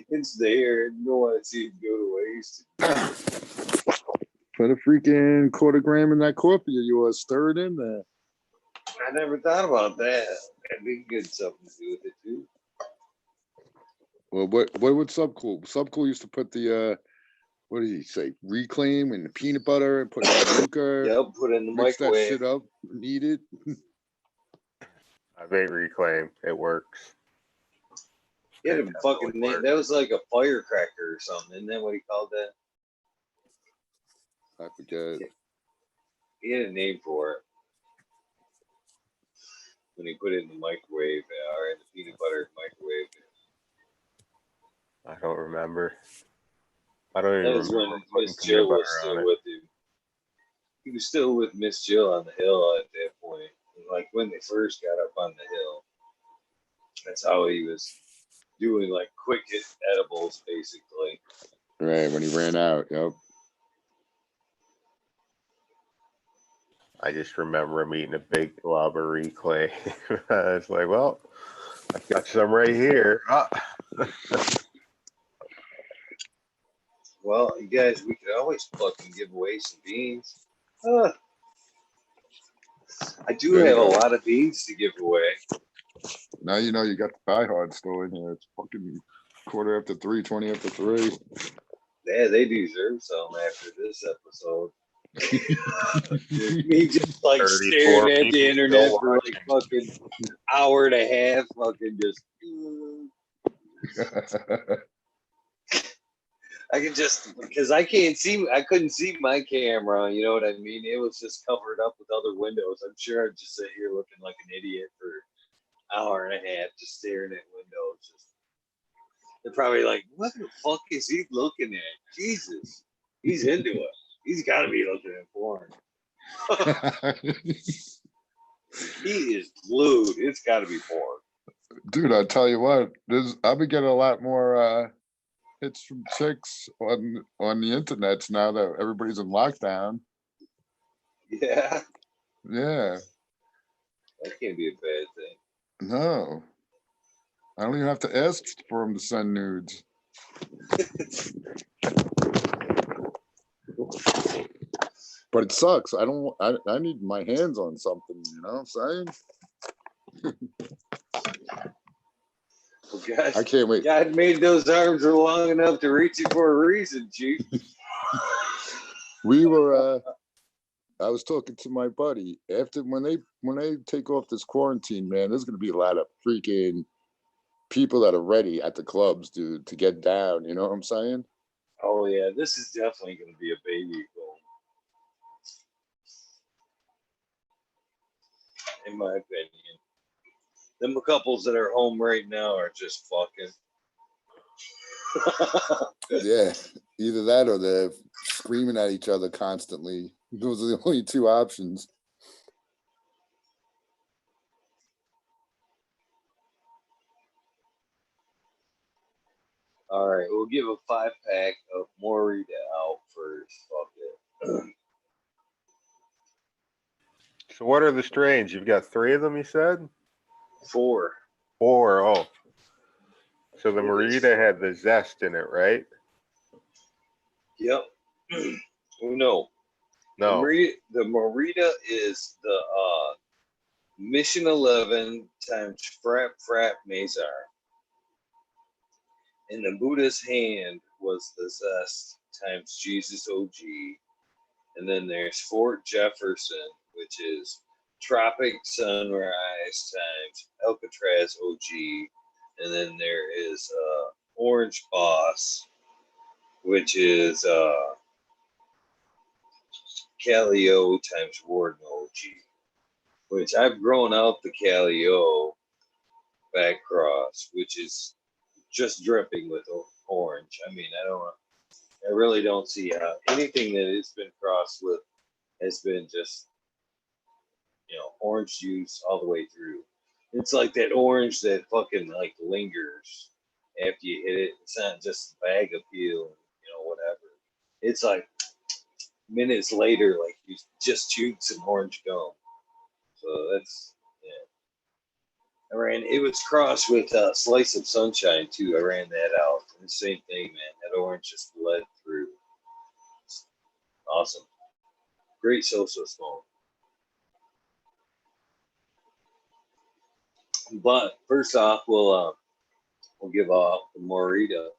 It's there. You don't want to see it go to waste. Put a freaking quarter gram in that coffee of yours, stir it in there. I never thought about that. That'd be good something to do with it too. Well, what would Subcool? Subcool used to put the what did he say? Reclaim and the peanut butter and put it in the Luca. Yep, put it in the Mix that microwave. shit up. Eat it. I made Reclaim. It works. He had a fucking name. That was like a firecracker or something. Isn't that what he called that? I forget. He had a name for it. When he put it in the microwave or in the peanut butter microwave. I don't remember. I don't even That was remember when putting Miss peanut Jill was butter on still it. with him. He was still with Miss Jill on the hill at that point. Like when they first got up on the hill. That's how he was doing like quick edibles, basically. Right, when he ran out. Yep. I just remember him eating a big glob of Reclaim. I was like, well, I've got some right here. Well, you guys, we could always fucking give away some beans. I do There you have a go. lot of beans to give away. Now you know you got the Die Hard store in here. It's fucking 3:15, 20 after 3. Yeah, they deserve some after this episode. Me just like 34 staring at the people internet still for like fucking hour and a half, fucking just. I can just because I couldn't see my camera. You know what I mean? It was just covered up with other windows. I'm sure I'd just sit here looking like an idiot for an hour and a half, just staring at windows. Just they're probably like, "What the fuck is he looking at?" Jesus, he's into it. He's got to be looking at porn. He is glued. It's got to be porn. Dude, I tell you what, I've been getting a lot more hits from chicks on the internets now that everybody's in lockdown. Yeah, Yeah. that can't be a bad thing. No. I don't even have to ask for them to send nudes. But it sucks. I need my hands on something, you know what I'm saying? Well, God, I can't wait. God made those arms long enough to reach it for a reason, Chief. We were I was talking to my buddy after when they take off this quarantine, man, there's gonna be a lot of freaking people that are ready at the clubs to get down, you know what I'm saying? Oh yeah, this is definitely going to be a baby boom, in my opinion. Them couples that are home right now are just fucking. Yeah, either that or they're screaming at each other constantly. Those are the only two options. All right, we'll give a 5-pack of Morita out first. Fuck it. So what are the strains? You've got 3 of them, you said? 4. 4, oh. So the Morita had the zest in it, right? Yep. No. No. The Morita is the Mission 11 times Frap Mazar. And the Buddha's hand was the zest times Jesus OG. And then there's Fort Jefferson, which is Tropic Sunrise times Alcatraz OG. And then there is Orange Boss, which is Calio times Warden OG. Which I've grown out the Calio back cross, which is just dripping with orange. I mean, I really don't see anything that it's been crossed with has been just, orange juice all the way through. It's like that orange that fucking like lingers after you hit it. It's not just a bag of peel, whatever. It's like minutes later, like you just chewed some orange gum. So that's, it was crossed with a Slice of Sunshine too. I ran that out. And the same thing, man. That orange just bled through. Awesome. Great so-so smoke. But first off, we'll give off the Morita.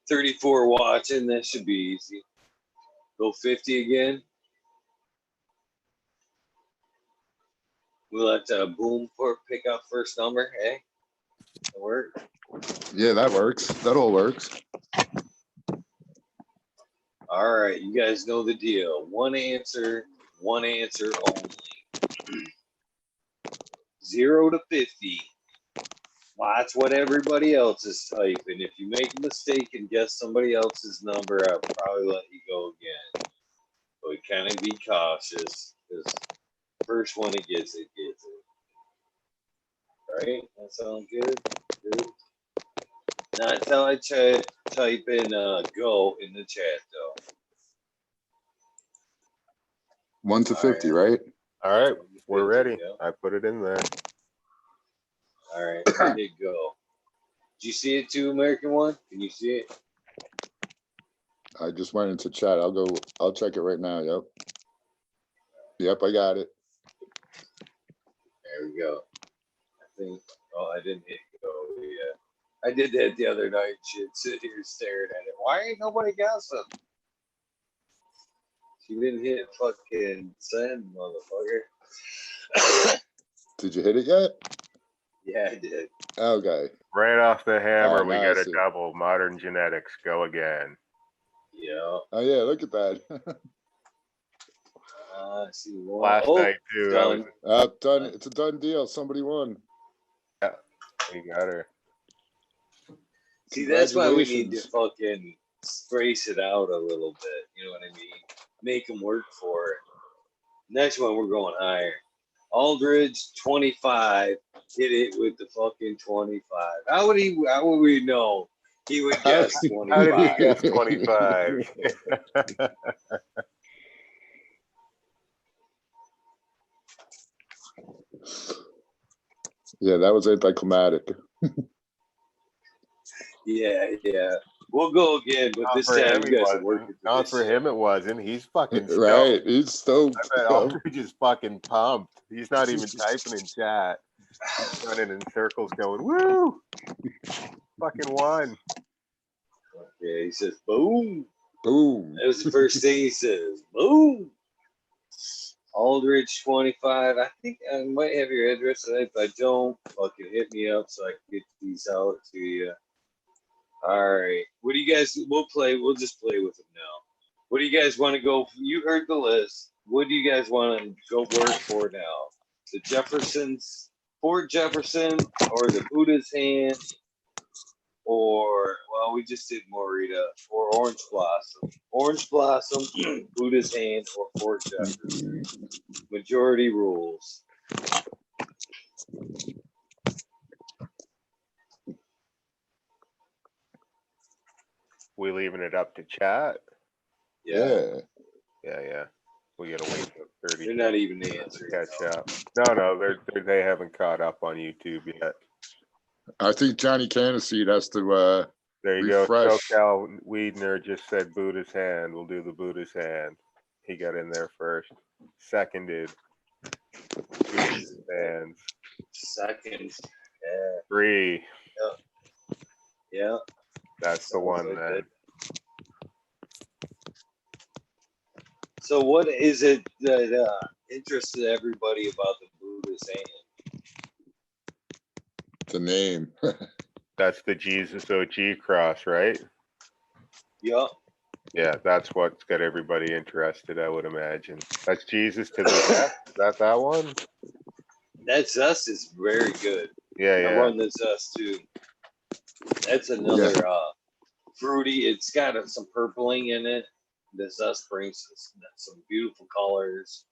34 watching. That should be easy. Go 50 again. We'll let Boom pick up first number. Hey, that work? Yeah, that works. That all works. All right, you guys know the deal. One answer only. 0 to 50. Watch what everybody else is typing. If you make a mistake and guess somebody else's number, I'll probably let you go again. But kind of be cautious, because first one that gets it, gets it. Right? That sounds good? Good. Not until I type in go in the chat, though. 1 to 50, right? All right, we're ready. I put it in there. All right, there you go. Did you see it too, American One? Can you see it? I just went into chat. I'll check it right now. Yep, I got it. There we go. I think, I didn't hit go yet. I did that the other night. Shit, sit here staring at it. Why ain't nobody got something? She didn't hit fucking send, motherfucker. Did you hit it yet? Yeah, I did. Okay. Right off the hammer, we got a see. double. Modern genetics. Go again. Yeah. Oh yeah, look at that. I see one. Last night too. Done. Done. It's a done deal. Somebody won. Yeah, we got her. See, that's why we need to fucking space it out a little bit. You know what I mean? Make them work for it. Next one, we're going higher. Aldridge, 25. Hit it with the fucking 25. How would we know he would guess 25? How did he guess 25? Yeah, that was anticlimactic. Yeah. We'll go again, but this time you guys are working. Not for him, it wasn't. He's fucking stoked. Right, he's stoked. I bet Aldridge is fucking pumped. He's not even typing in chat. He's running in circles going, woo! Fucking won. Yeah, he says, boom. Boom. That was the first thing he says. Boom. Aldridge 25. I think I might have your address. If I don't, fucking hit me up so I can get these out to you. All right. What do you guys? We'll just play with them now. What do you guys want to go? You heard the list. What do you guys want to go work for now? The Jeffersons, Fort Jefferson, or the Buddha's Hand, or we just did Morita, or Orange Blossom. Orange Blossom, Buddha's Hand, or Fort Jefferson. Majority rules. We leaving it up to chat? Yeah. We gotta wait for 30. They're not even answering. Catch up. No, they haven't caught up on YouTube yet. I think Johnny Caniseed has to there you refresh. go. SoCal Weedner just said Buddha's Hand. We'll do the Buddha's Hand. He got in there first. Seconded. Buddha's Hands. Second. Yeah. 3. Yeah. That's the one then. So what is it that interested everybody about the Buddha's Hand? The name. That's the Jesus OG cross, right? Yep. Yeah, that's what's got everybody interested, I would imagine. That's Jesus to the death. Is that one? That zest is very good. Yeah. I run the zest too. That's another fruity. It's got some purpling in it. the zest brings some beautiful colors,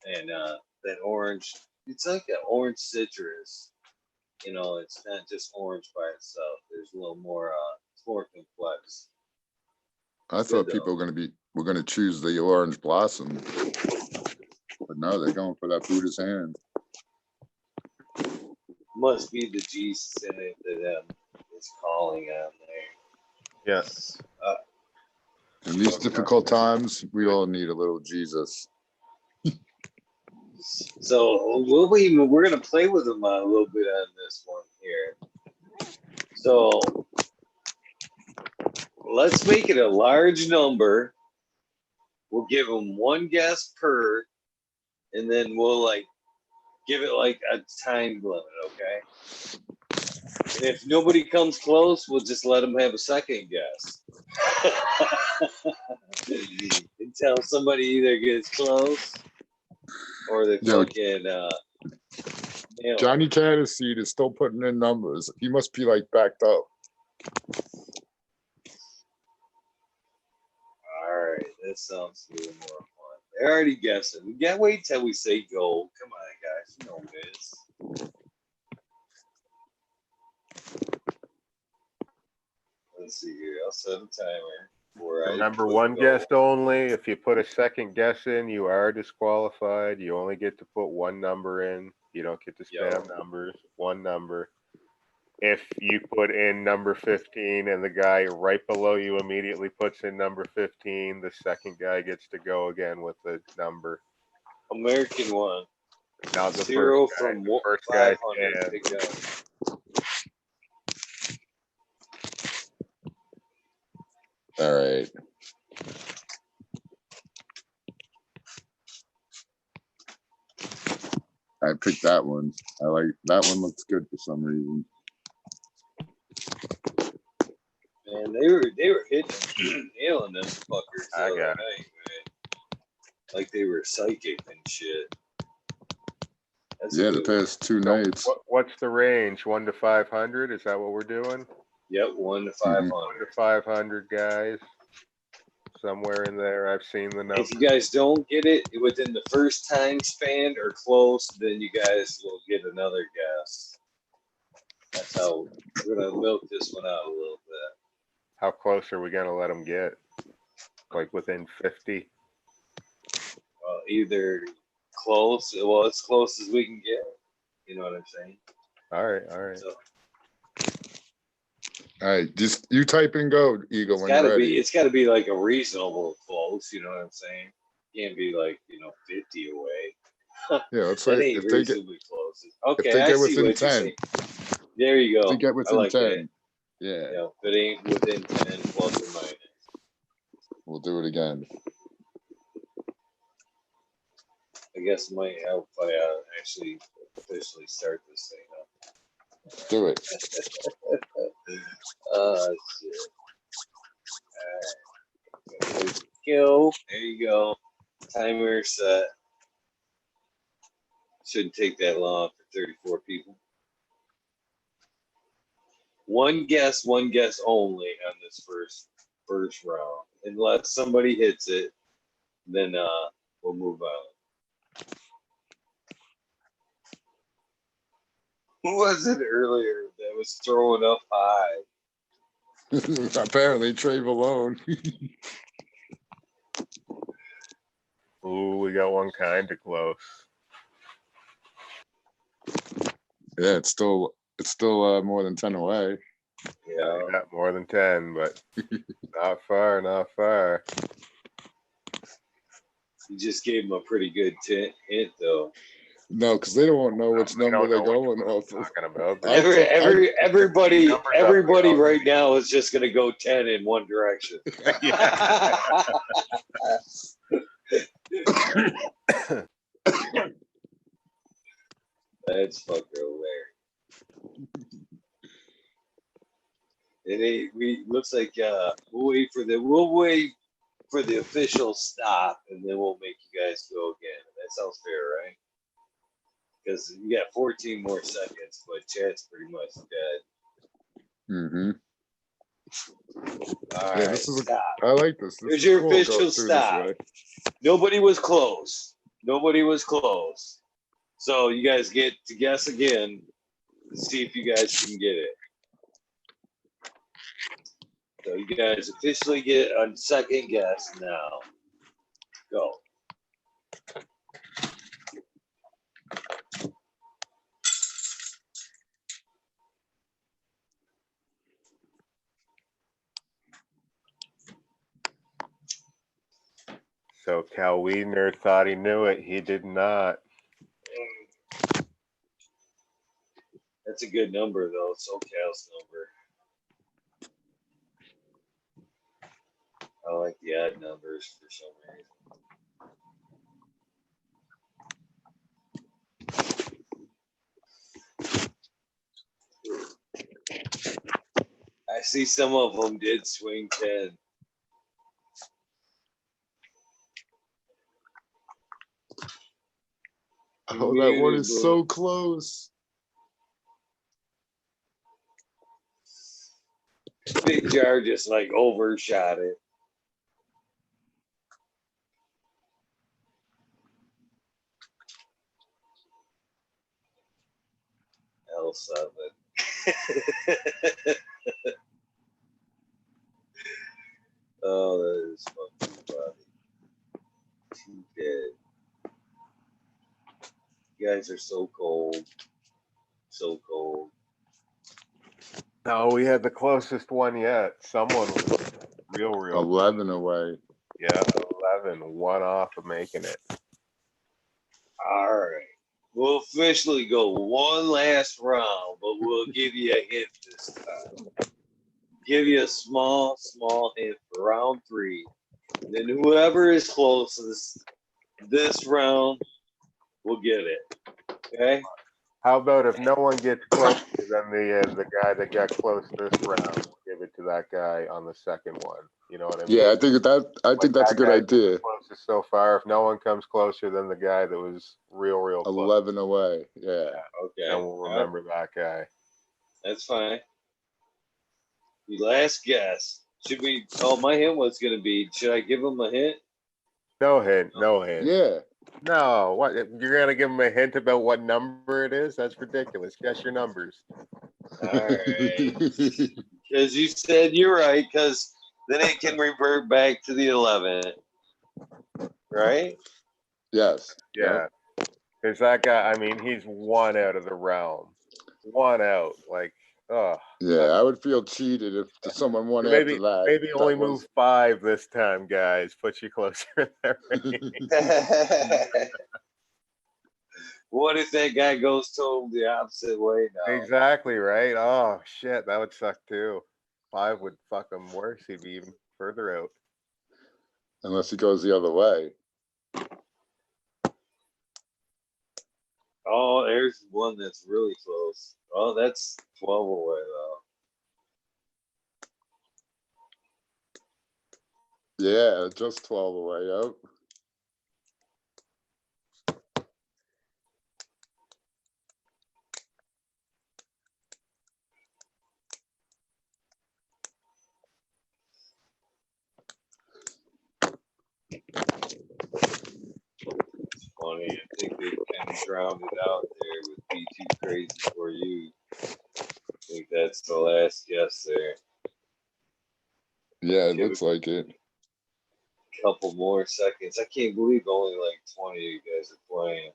and that orange. It's like an orange citrus. You know, it's not just orange by itself. There's a little more. It's more complex. I thought people were gonna choose the orange blossom, but no, they're going for that Buddha's hand. Must be the Jesus in it that is calling on there. Yes. In these difficult times, we all need a little Jesus. So we're gonna play with them a little bit on this one here. So let's make it a large number. We'll give them one guess per, and then we'll like give it like a time limit, okay? And if nobody comes close, we'll just let them have a second guess. Until somebody either gets close or they fucking Johnny Cataseed is still putting in numbers. He must be like backed up. All right, that sounds a little more fun. They're already guessing. We gotta wait till we say go. Come on, guys. You know this. Let's see here. I'll set a timer. Remember, one guess only. If you put a second guess in, you are disqualified. You only get to put one number in. You don't get to spam numbers. One number. If you put in number 15 and the guy right below you immediately puts in number 15, the second guy gets to go again with the number. American one. Now the 0 first guy, from the first guy 500 to go. All right. I picked that one. I like that one. Looks good for some reason. Man, they were hitting, nailing them fuckers the other night, man. Like they were psychic and shit. That's yeah, the past two nights. What's the range? 1 to 500? Is that what we're doing? Yep, 1 to 500. 1 to 500 guys. Somewhere in there, I've seen the number. If you guys don't get it within the first time span or close, then you guys will get another guess. That's how we're gonna milk this one out a little bit. How close are we gonna let them get? Like within 50? Either close, well, as close as we can get. You know what I'm saying? All right, all right. So, all right, just you type and go, Eagle, when you're ready. It's gotta be like a reasonable close, you know what I'm saying? Can't be like, 50 away. Yeah, let's say if they get close. Okay, if they I get see within what 10. you're saying. There you go. If they get within like 10. That. Yeah. If it ain't within 10 plus or minus. We'll do it again. I guess it might help if I actually officially start this thing up. Do it. Shit. All right. Go. There you go. Timer set. Shouldn't take that long for 34 people. One guess only on this first round. Unless somebody hits it, then we'll move on. Who was it earlier that was throwing up high? Apparently, Trey Malone. Ooh, we got one kind of close. Yeah, it's still more than 10 away. Yeah, not more than 10, but not far, not far. You just gave them a pretty good hint, though. No, because they don't know which number they're going off of. Everybody right now is just gonna go 10 in one direction. That's fucking hilarious. We looks like we'll wait for the official stop, and then we'll make you guys go again. That sounds fair, right? Because you got 14 more seconds, but chat's pretty much dead. Mm-hmm. All Yeah, right, this is stop. I like this. This Here's is your cool going official through stop. this way. Nobody was close. Nobody was close. So you guys get to guess again to see if you guys can get it. So you guys officially get a second guess now. Go. So Cal Wiedner thought he knew it. He did not. That's a good number, though. SoCal's number. I like the odd numbers for some reason. I see some of them did swing 10. Oh, that one is so close. Big Jar just like overshot it. L7. Oh, that is fucking funny. Too dead. You guys are so cold. So cold. No, we had the closest one yet. Someone was real. 11 away. Yeah, 11. One off of making it. All right. We'll officially go one last round, but we'll give you a hint this time. Give you a small hint for round 3. Then whoever is closest this round will get it. Okay? How about if no one gets close, then the guy that got close this round will give it to that guy on the second one. You know what I mean? Yeah, I think that's a good idea. Closest so far. If no one comes closer than the guy that was real close. 11 away. Yeah. Okay. And we'll remember that guy. That's fine. Your last guess. Should we? Oh, my hint was going to be, should I give him a hint? No hint. No hint. Yeah. No. What? You're gonna give him a hint about what number it is? That's ridiculous. Guess your numbers. All right. Because you said you're right, because then it can revert back to the 11. Right? Yes. Yeah. Because that guy, I mean, he's one out of the realm. One out. Like, oh. Yeah, I would feel cheated if someone won Maybe, after that. maybe only That was- move 5 this time, guys. Put you closer in there. What if that guy goes to the opposite way now? Exactly, right? Oh, shit. That would suck too. 5 would fuck him worse. He'd be even further out. Unless he goes the other way. Oh, there's one that's really close. Oh, that's 12 away, though. Yeah, just 12 away. Yep. It's funny. I think they kind of drowned it out there with Be Too Crazy For You. I think that's the last guess there. Yeah, it looks like it. Couple more seconds. I can't believe only like 20 of you guys are playing.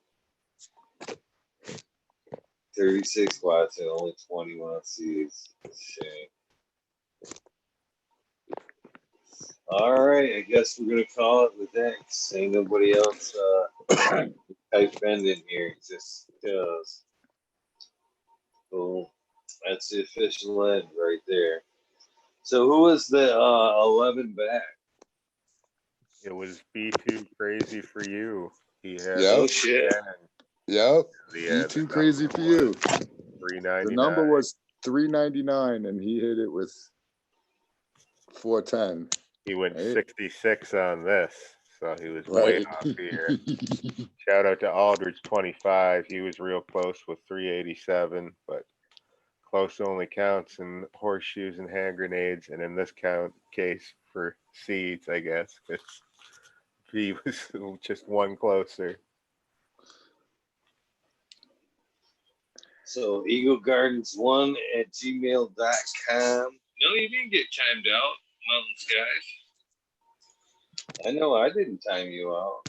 36 watching, only 20 want to see. It's a shame. All right, I guess we're gonna call it with that. Ain't nobody else type bend in here. Just does. Cool. That's the official end right there. So who was the 11 back? It was Be Too Crazy For You. He had Yep. Shit. Yep. The, Be Too Crazy For You. $3.99. The number was $3.99, and he hit it with 410. He went right? 66 on this, so he was way Right. off here. Shout out to Aldridge 25. He was real close with 387, but close only counts in horseshoes and hand grenades, and in this case for seeds, I guess. He was just one closer. So eaglegardens1@gmail.com. No, you didn't get timed out, Mountain Skies. I know I didn't time you out.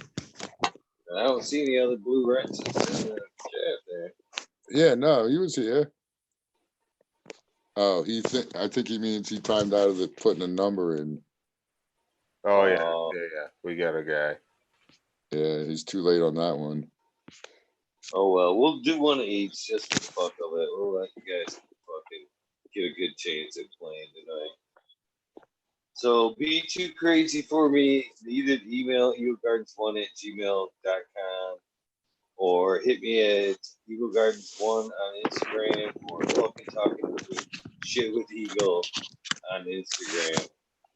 And I don't see any other blue wrenches in the chat there. Yeah, no, he was here. Oh, I think he means he timed out of the putting a number in. Oh yeah. We got a guy. Yeah, he's too late on that one. Oh well, we'll do one of each just for the fuck of it. We'll let you guys fucking get a good chance at playing tonight. So be too crazy for me. Either email eaglegardens1@gmail.com or hit me at eaglegardens1 on Instagram or fucking talking shit with Eagle on Instagram.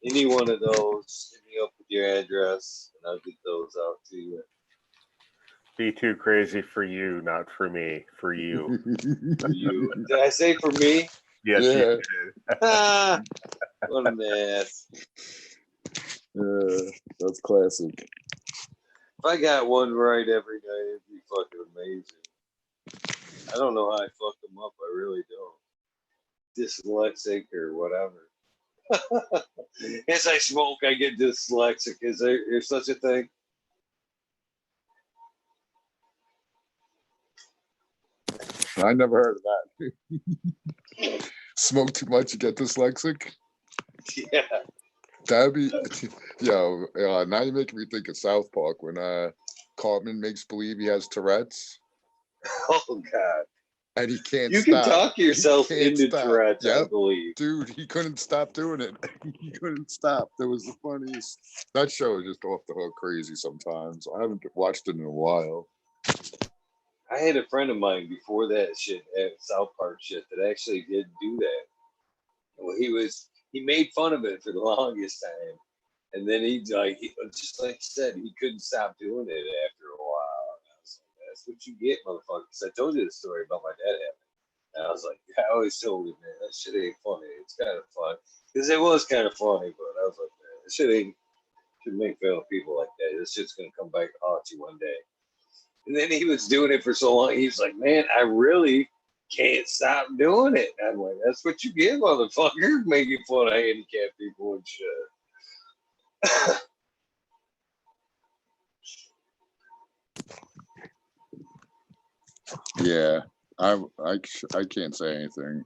Any one of those, hit me up with your address and I'll get those out to you. Be too crazy for you, not for me. For you. For you. Did I say for me? Yes, Yeah. you did. What an ass. Yeah, that's classic. If I got one right every night, it'd be fucking amazing. I don't know how I fucked them up. I really don't. Dyslexic or whatever. As I smoke, I get dyslexic. Is there such a thing? I never heard of that. Smoke too much, you get dyslexic? Yeah. That'd be, yo, now you're making me think of South Park when Cartman makes believe he has Tourette's. Oh, God. And he can't You stop. can talk yourself into stop. Tourette's, I Yep. believe. Dude, he couldn't stop doing it. He couldn't stop. That was the funniest. That show is just off the hook crazy sometimes. I haven't watched it in a while. I had a friend of mine before that shit at South Park shit that actually did do that. Well, he made fun of it for the longest time. And then he just like you said, he couldn't stop doing it after a while. And I was like, that's what you get, motherfuckers. I told you the story about my dad having. And I was like, I always told him, man, that shit ain't funny. It's kind of fun. Because it was kind of funny, but I was like, man, this shit ain't, should make fun of people like that. This shit's going to come back to haunt you one day. And then he was doing it for so long. He was like, man, I really can't stop doing it. And I'm like, that's what you get, motherfucker, making fun of handicapped people and shit. Yeah, I can't say anything.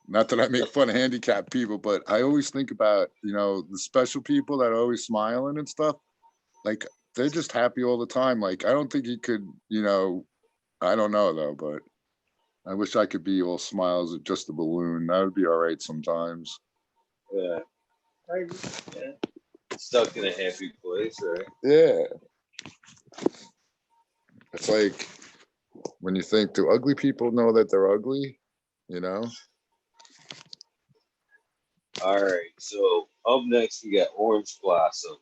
Not that I make fun of handicapped people, but I always think about, the special people that are always smiling and stuff. Like, they're just happy all the time. Like, I don't think he could, I don't know though, but I wish I could be all smiles with just a balloon. That would be all right sometimes. Yeah. Stuck in a happy place, right? Yeah. It's like when you think, do ugly people know that they're ugly? All right. So up next, we got Orange Blossom.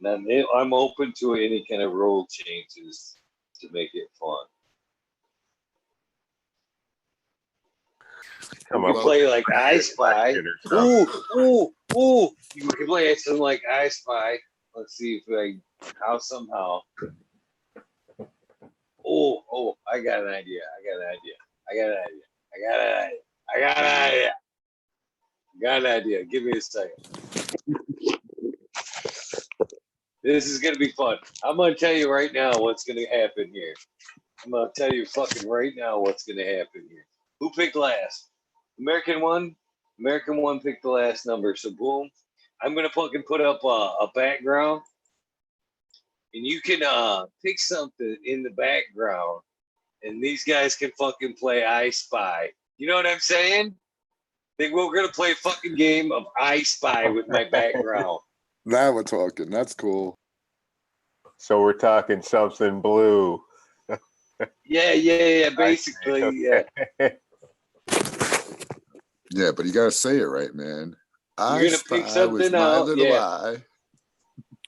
Now, I'm open to any kind of role changes to make it fun. Come You up can play with like I Spy. or something. Ooh. You can play something like I Spy. Let's see if how somehow. Oh, I got an idea. Give me a second. This is going to be fun. I'm going to tell you right now what's going to happen here. I'm going to tell you fucking right now what's going to happen here. Who picked last? American one picked the last number. So boom, I'm going to fucking put up a background. And you can pick something in the background. And these guys can fucking play I Spy. You know what I'm saying? Think we're going to play a fucking game of I Spy with my background. Now we're talking. That's cool. So we're talking something blue. Yeah. Basically, yeah. Yeah, but you gotta say it right, man. You're gonna pick something out. Yeah.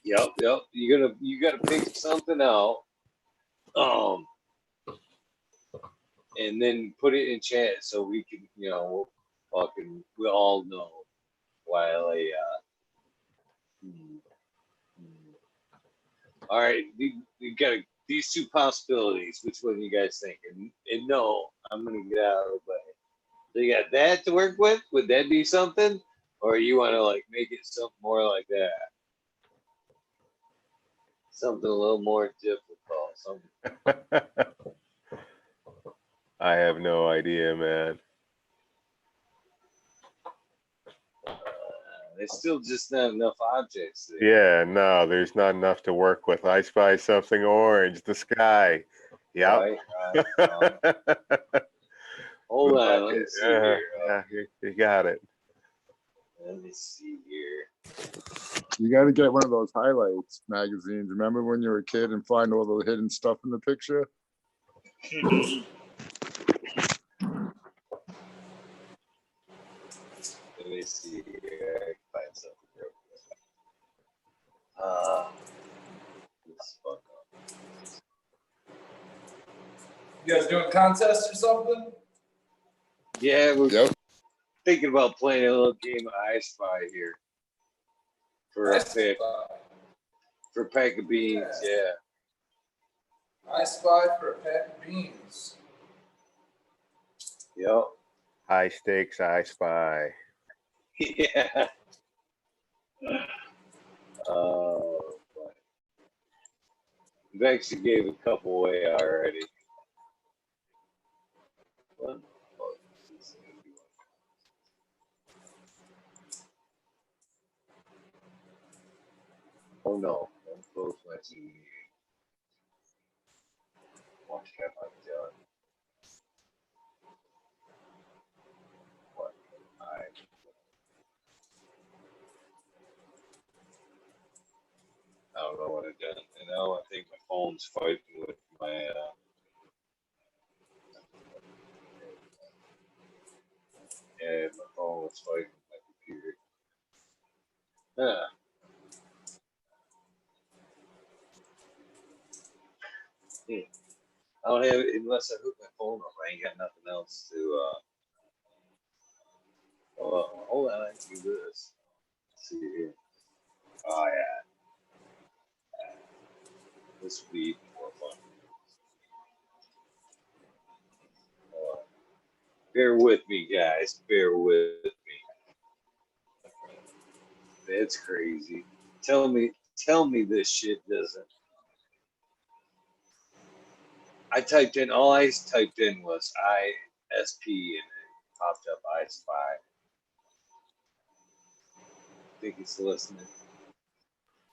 Yep. You gotta pick something out. and then put it in chat so we can, we all know while all right, you got these two possibilities. Which one you guys think? And no, I'm gonna get out of the way. So you got that to work with? Would that be something? Or you want to like make it something more like that? Something a little more difficult. Something. I have no idea, man. There's still just not enough objects there. Yeah, no, there's not enough to work with. I spy something orange, the sky. Yep. Right. Hold on, let me see here. Yeah, you got it. Let me see here. You got to get one of those highlights magazines. Remember when you were a kid and find all the hidden stuff in the picture? Let me see here. I can find something real quick. This fuck up. You guys doing contests or something? Yeah, we're thinking about playing a little game of I Spy here. For a pick. For a pack of beans, yeah. I Spy for a pack of beans. Yep. High stakes, I spy. Yeah. We've actually gave a couple away already. What? Oh no, don't close my TV. What have I done? What have I done? I don't know what I've done. And now I think my phone's fighting with my yeah, my phone was fighting with my computer. Yeah. I don't have it unless I hook my phone up. I ain't got nothing else to hold on, I can do this. Let's see here. Oh yeah. This would be even more fun. Bear with me, guys. Bear with me. That's crazy. Tell me this shit doesn't. I typed in, all I typed in was ISP and it popped up I Spy. I think it's listening.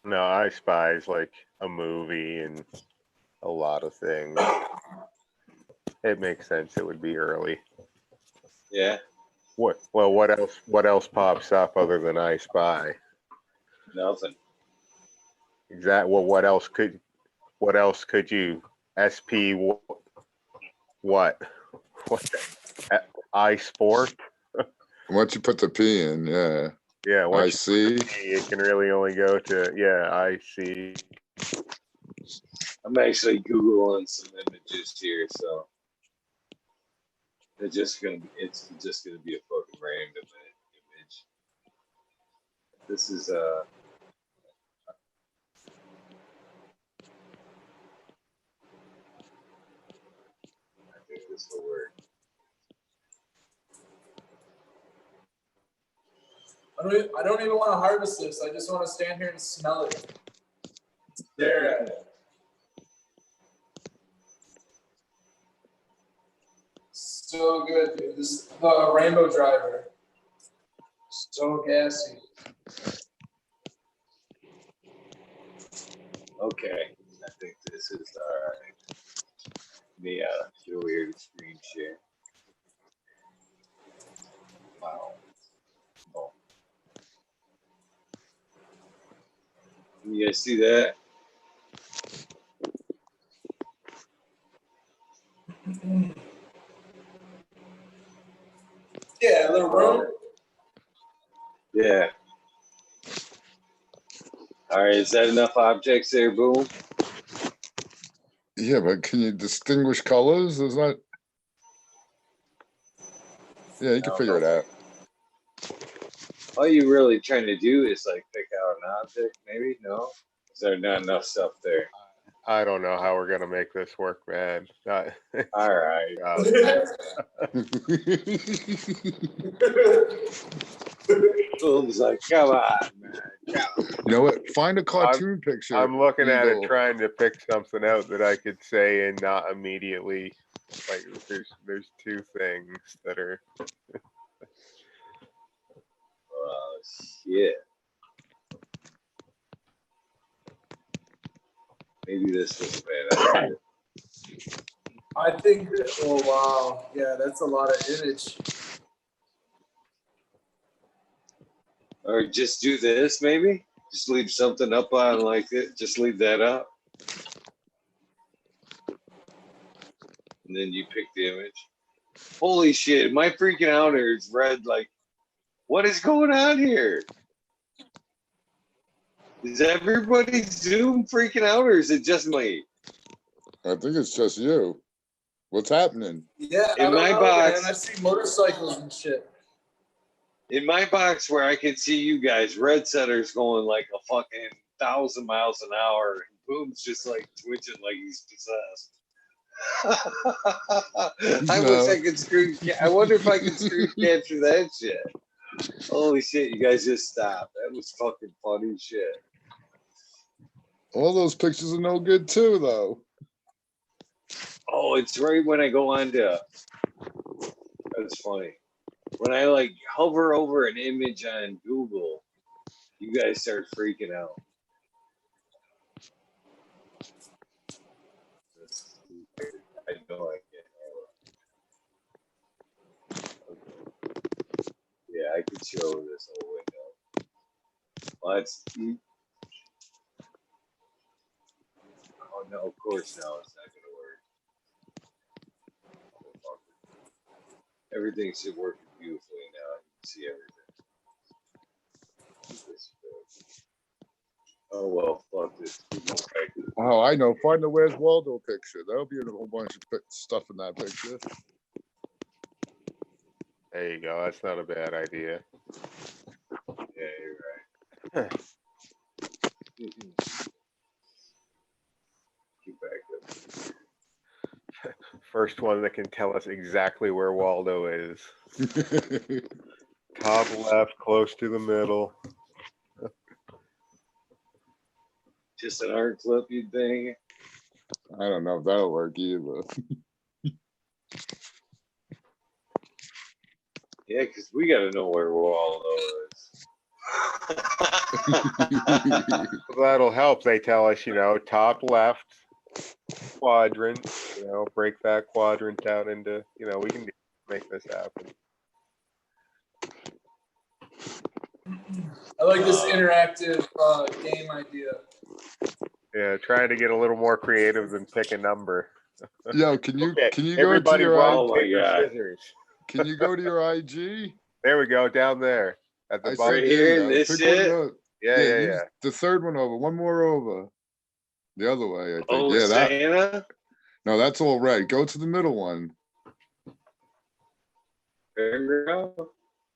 No, I spy is like a movie and a lot of things. It makes sense. It would be early. Yeah. What else pops up other than I spy? Nothing. Exactly. Well, what else could you SP what I sport? Once you put the P in, yeah. Yeah, I see. You can really only go to I see. I'm actually Googling some images here, so it's just gonna be a fucking random image. This is I think this will work. I don't even want to harvest this. I just want to stand here and smell it. There. So good, dude. This is the Rainbow Driver. So gassy. Okay, I think this is alright. Me do a weird screen share. Wow. Oh. You guys see that? Yeah, a little room. Yeah. All right, is that enough objects there, Boom? Yeah, but can you distinguish colors? There's not. Yeah, you can figure it out. All you really trying to do is like pick out an object, maybe? No? Is there not enough stuff there? I don't know how we're gonna make this work, man. All right. Boom's like, come on, man. Come on. You know what? Find a cartoon picture. I'm looking at it, Eagle. trying to pick something out that I could say and not immediately. Like, there's two things that are. Oh, shit. Maybe this was a bad idea. I think that, oh wow, yeah, that's a lot of image. Or just do this, maybe? Just leave something up on like it. Just leave that up. And then you pick the image. Holy shit, my freaking outer is red. Like, what is going on here? Is everybody's Zoom freaking out, or is it just me? I think it's just you. What's happening? Yeah, In my box, man, I see motorcycles and shit. In my box where I can see you guys, Red Setter's going like a fucking 1,000 miles an hour, and Boom's just like twitching like he's possessed. I wish I could screen. I wonder if I can screen capture that shit. Holy shit! You guys just stopped. That was fucking funny shit. All those pictures are no good too, though. Oh, it's right when I go on to. That's funny. When I like hover over an image on Google, you guys start freaking out. I know I can't. Okay. Yeah, I could show this whole window. Well, it's. Oh no! Of course, no, it's not gonna work. Everything should work beautifully now. You can see everything. Oh well, fuck this. Oh, I know. Find the Where's Waldo picture. There'll be a whole bunch of stuff in that picture. There you go. That's not a bad idea. Yeah, you're right. Get back up. First one that can tell us exactly where Waldo is. Top left, close to the middle. Just an art clip, you think? I don't know if that'll work either. Yeah, because we got to know where Waldo is. That'll help. They tell us, top left quadrant, break that quadrant down into, we can make this happen. I like this interactive game idea. Yeah, trying to get a little more creative than pick a number. Yo, can you Okay, go to everybody your roll paper, scissors. Can you go to your IG? There we go, down there at the bottom. Right here, this shit. Yeah. The third one over, one more over. The other way, I think. Oh, yeah, Santa? No, that's all red. Go to the middle one. Paragraph?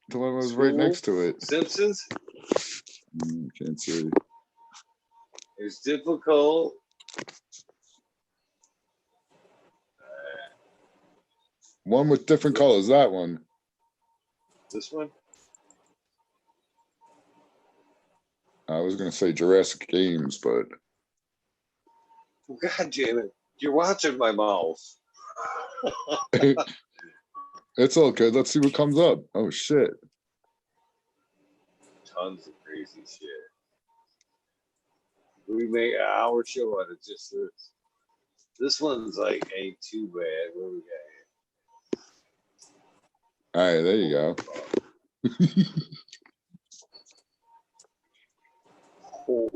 The one that was right next to it. Simpsons? Can't see. It's difficult. One with different colors, that one. This one? I was going to say Jurassic Games, but. God damn it. You're watching my mouth. It's all good. Let's see what comes up. Oh, shit. Tons of crazy shit. We made an hour show out of just this. This one's like ain't too bad. What we got here? All right, there you go. Holy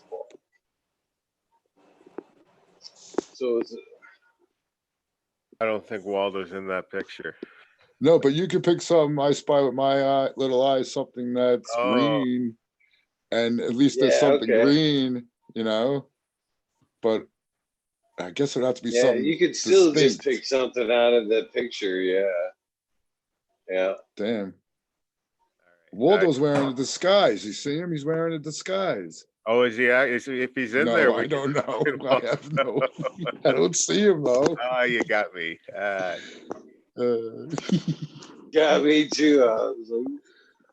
fuck. So is it? I don't think Waldo's in that picture. No, but you can pick something. I spy with my little eyes, something that's green, and at least there's something green, But I guess it'd have to be something. You could still distinct. just pick something out of that picture, yeah. Yeah. Damn. Waldo's wearing a disguise. You see him? He's wearing a disguise. Oh, is he? If he's in No, there, I don't know. I have no. I don't see him though. Oh, you got me. Yeah, me too. I was like,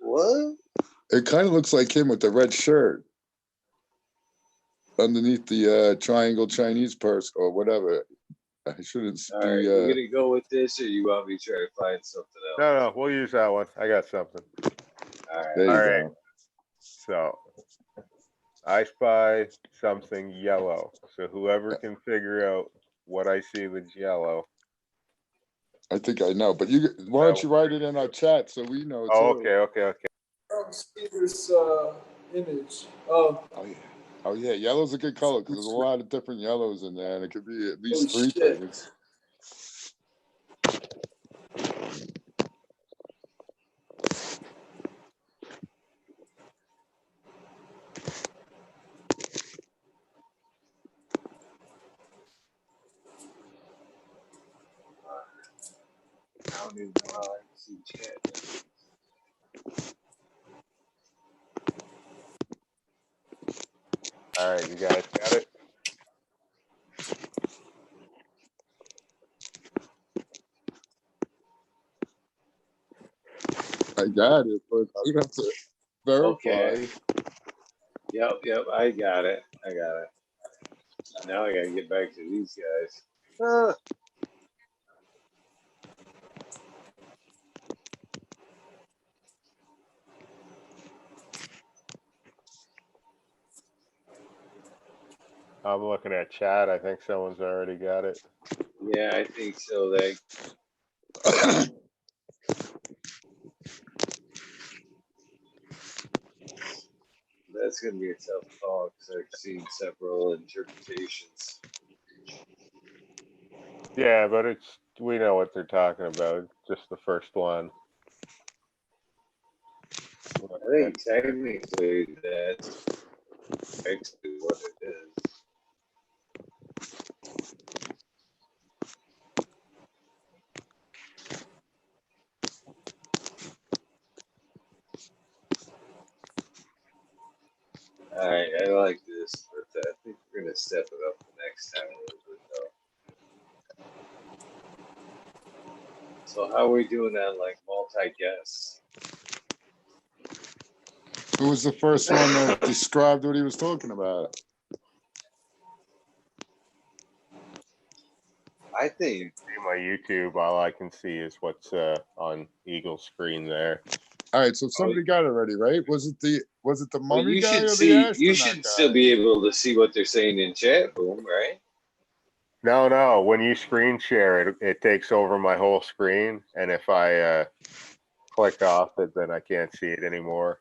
what? It kind of looks like him with the red shirt underneath the triangle Chinese purse or whatever. I shouldn't All right, you gonna go with this, or you want me to try to find something else? No, we'll use that one. I got something. All right. There you All go. right. So I spy something yellow. So whoever can figure out what I see that's yellow. I think I know, but why don't you write it in our chat so we know Oh, too? okay. I don't see this image. Oh yeah, yellow's a good color because there's a lot of different yellows in there, and it could be at least Holy 3 shit. things. I don't even know how I can see chat. All right, you guys got it? I got it, but I'm gonna have to verify. Okay. Yep. I got it. Now I gotta get back to these guys. I'm looking at chat. I think someone's already got it. Yeah, I think so. That's gonna be a tough call because I've seen several interpretations. Yeah, but we know what they're talking about. Just the first one. I think technically that's actually what it is. All right, I like this, but I think we're gonna step it up the next time a little bit though. So how are we doing on like multi-guess? Who was the first one that described what he was talking about? I think See my YouTube. All I can see is what's on Eagle's screen there. All right, so somebody got it already, right? Was it the well, mummy you guy should or the see. astronaut You should guy? still be able to see what they're saying in chat room, right? No. When you screen share it, it takes over my whole screen, and if I click off it, then I can't see it anymore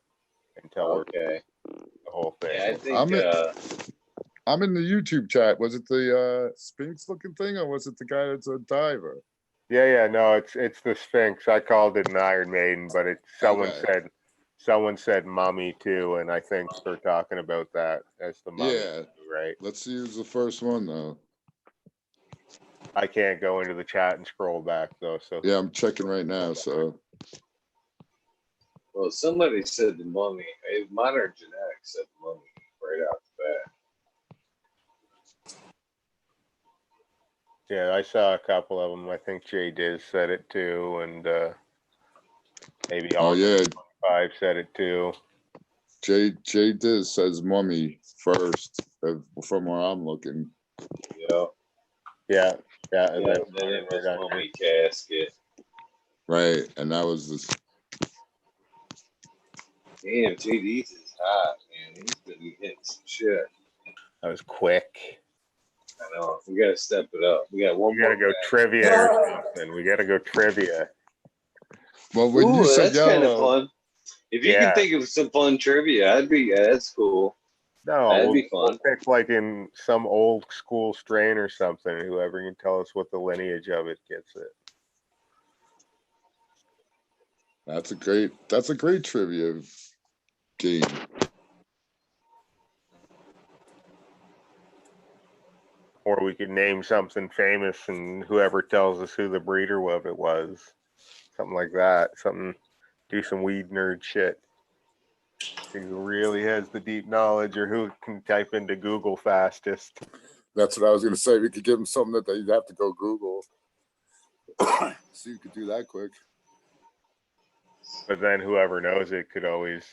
until we're Okay. the whole thing. Yeah, I think. I'm in the YouTube chat. Was it the Sphinx looking thing, or was it the guy that's a diver? Yeah. No, it's the Sphinx. I called it an Iron Maiden, but someone said mummy too, and I think they're talking about that as the mummy, Yeah. right? Let's see who's the first one though. I can't go into the chat and scroll back though. So Yeah, I'm checking right now. So Well, somebody said the mummy. Modern Genetics said the mummy right off the bat. yeah, I saw a couple of them. I think Jay Diz said it too, and maybe all 5 said it too. Jay Diz says mummy first from where I'm looking. Yeah. And then it was mummy casket. Right, and that was this. Damn, JD's is hot, man. He's been hitting some shit. That was quick. I know. We gotta step it up. We got one more. We gotta go trivia or something. We gotta go trivia. Well, when you said that's kind of yellow, fun. If you can think of some fun trivia, that's cool. No, that'd be fun. We'll pick like in some old school strain or something. Whoever can tell us what the lineage of it gets it. That's a great trivia game. Or we could name something famous, and whoever tells us who the breeder of it was. something like that. Do some weed nerd shit. See who really has the deep knowledge or who can type into Google fastest. That's what I was going to say. We could give them something that they'd have to go Google. So you could do that quick. But then whoever knows it could always,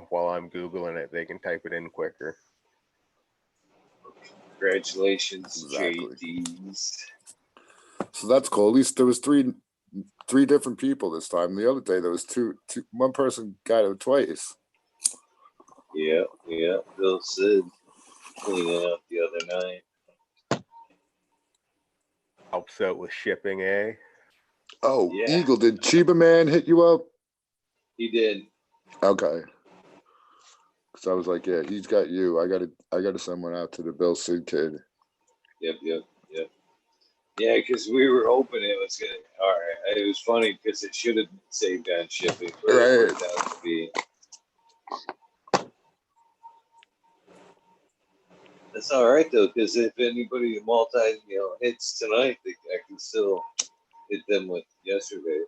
while I'm Googling it, they can type it in quicker. Congratulations, Exactly. JDs. So that's cool. At least there was three different people this time. The other day there was two. One person got it twice. Yeah. Bill Sid cleaning up the other night. Helps out with shipping, eh? Oh, Yeah. Eagle, did Chiba Man hit you up? He did. Okay. So I was like, yeah, he's got you. I gotta send one out to the Bill Sid kid. Yep. Yeah, because we were hoping it was gonna. All right, it was funny because it should have saved on shipping, but it worked out to be. That's all right though, because if anybody hits tonight, I can still hit them with yesterday.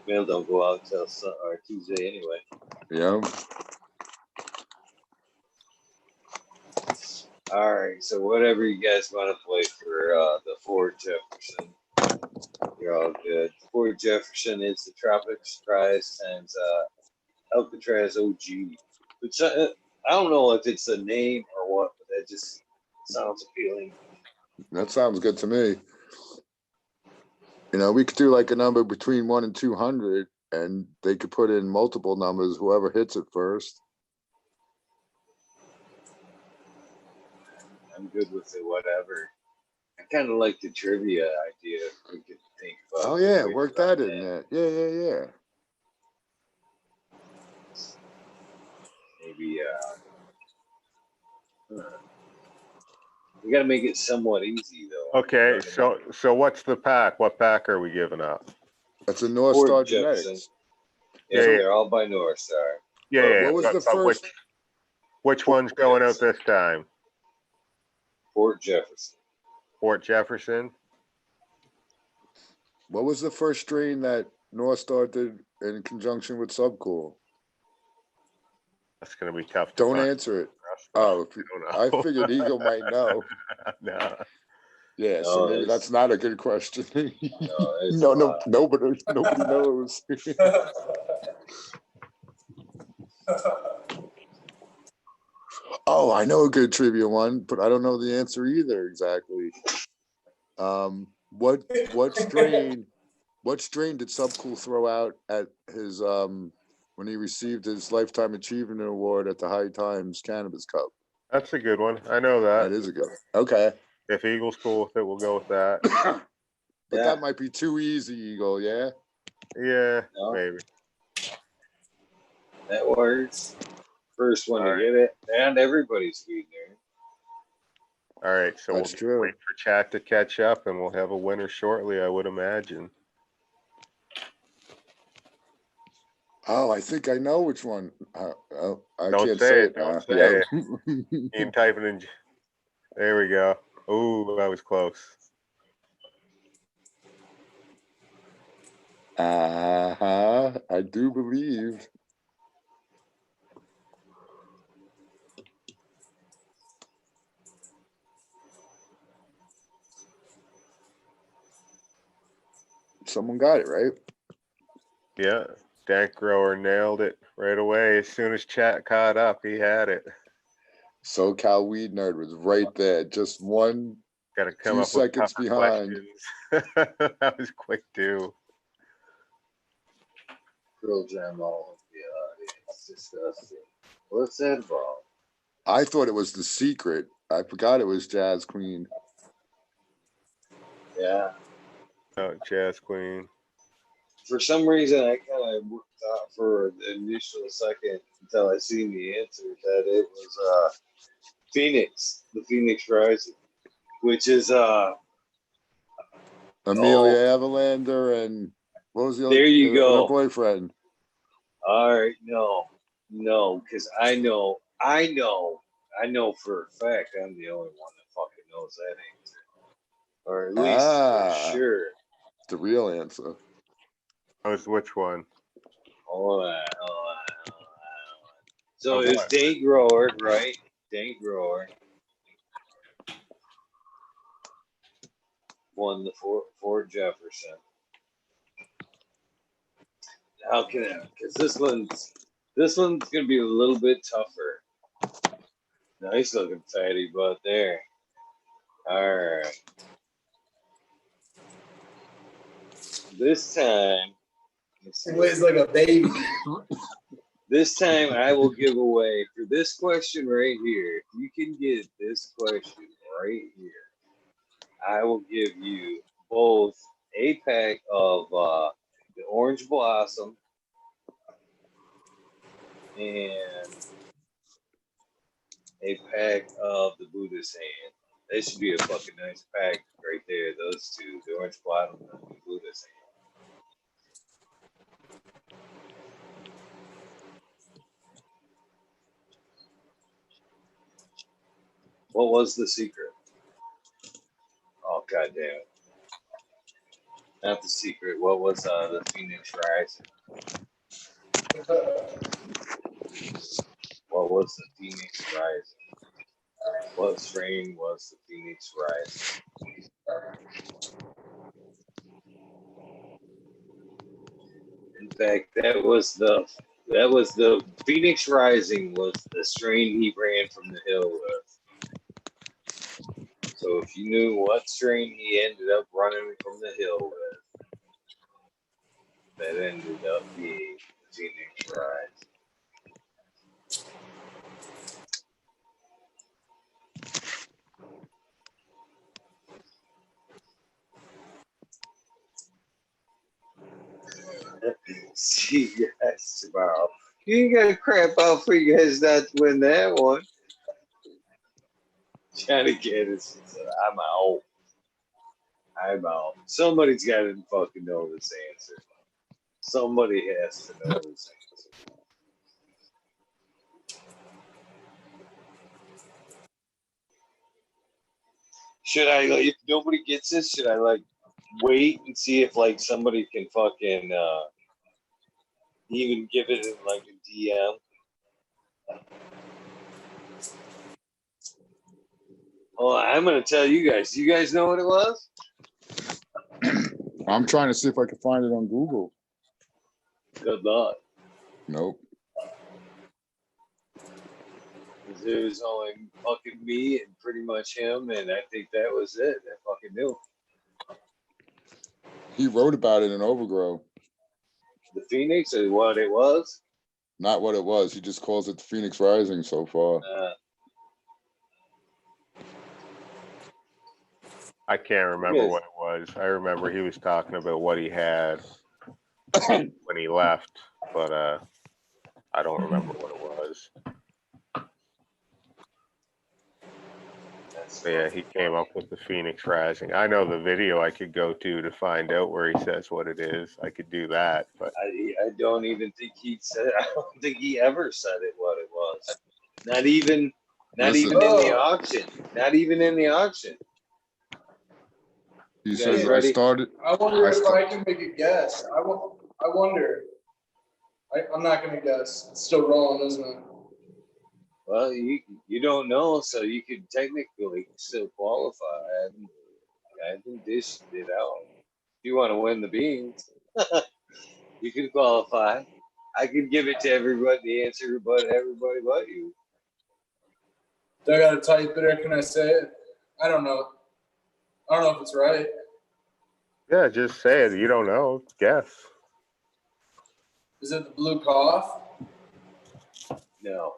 Mail don't go out till Tuesday anyway. Yeah. All right, so whatever you guys want to play for the Ford Jefferson, you're all good. Ford Jefferson is the Tropic Surprise times Alcatraz OG, which I don't know if it's a name or what, but that just sounds appealing. That sounds good to me. We could do like a number between 1 and 200, and they could put in multiple numbers, whoever hits it first. I'm good with it, whatever. I kind of like the trivia idea. If we could think about. Oh yeah, work that in there. Yeah. Maybe we got to make it somewhat easy though. Okay, so what's the pack? What pack are we giving up? That's a North Ford Star Jefferson. Genetics. Yeah, Yeah. they're all by North Star. Yeah. What was the first? Which one's going out this time? Fort Jefferson. Fort Jefferson. What was the first strain that North Star did in conjunction with Subcool? That's going to be tough. Don't answer it. Oh, I figured Eagle might know. No. Yeah, No, so maybe that's not a good question. No, nobody knows. Oh, I know a good trivia one, but I don't know the answer either exactly. What strain did Subcool throw out at his when he received his Lifetime Achievement Award at the High Times Cannabis Cup? That's a good one. I know that. That is a good one. Okay. If Eagle's cool with it, we'll go with that. But that might be too easy, Eagle, yeah? Yeah, No. maybe. That works. First one to get it, and everybody's beating there. All right, so That's we'll true. wait for chat to catch up, and we'll have a winner shortly, I would imagine. Oh, I think I know which one. I Don't can't say say it, it don't now. say Yeah. You can type it in. There we go. Ooh, that was close. I do believe. Someone got it, right? Yeah, Dank Grower nailed it right away. As soon as chat caught up, he had it. SoCal Weed Nerd was right there. Just Got to come 2 up seconds with tougher behind. questions. That was quick too. Pearl Jam all of the audience. Disgusting. What's that about? I thought it was The Secret. I forgot it was Jazz Queen. Yeah. Oh, Jazz Queen. For some reason, I kind of thought for the initial second until I seen the answer that it was Phoenix, the Phoenix Rising, which is Amelia Avalander and what was the other? There you go. Her boyfriend. All right, no, because I know for a fact I'm the only one that fucking knows that answer. or at least for sure. The real answer. Was which one? Hold on. So it's Dank Grower, right? Dank Grower won the Ford Jefferson. How can I? Because this one's gonna be a little bit tougher. Nice looking fatty butt there. All right. This time. He weighs like a baby. This time I will give away for this question right here. If you can get this question right here, I will give you both a pack of the Orange Blossom and a pack of the Buddha's Hand. That should be a fucking nice pack right there. Those two, the Orange Blossom and the Buddha's Hand. What was the secret? Oh, goddamn it. Not the secret. What was the Phoenix Rising? What was the Phoenix Rising? What strain was the Phoenix Rising? In fact, that was the Phoenix Rising was the strain he ran from the hill with. So if you knew what strain he ended up running from the hill with, that ended up being the Phoenix Rising. See you guys tomorrow. You ain't got to crap out for you guys not to win that one. Johnny Gaddis said, I'm out. I'm out. Somebody's got to fucking know this answer. Somebody has to know this answer. Should I, if nobody gets this, should I like wait and see if like somebody can fucking even give it in like a DM? Oh, I'm gonna tell you guys. Do you guys know what it was? I'm trying to see if I can find it on Google. Good luck. Nope. It was only fucking me and pretty much him, and I think that was it. I fucking knew. He wrote about it in Overgrow. The Phoenix is what it was? Not what it was. He just calls it the Phoenix Rising so far. I can't remember what it was. I remember he was talking about what he had when he left, but I don't remember what it was. But yeah, he came up with the Phoenix Rising. I know the video I could go to find out where he says what it is. I could do that, but I don't even think he said. I don't think he ever said it what it was. Not even in the auction. Not even in the auction. He says, I started. I wonder if I can make a guess. I wonder. I'm not going to guess. It's still rolling, isn't it? Well, you don't know, so you could technically still qualify. I haven't dished it out. If you want to win the beans, you can qualify. I could give it to everybody, the answer, but everybody but you. Do I got to type it or can I say it? I don't know. I don't know if it's right. yeah, just say it. You don't know. Guess. Is it the blue cough? No.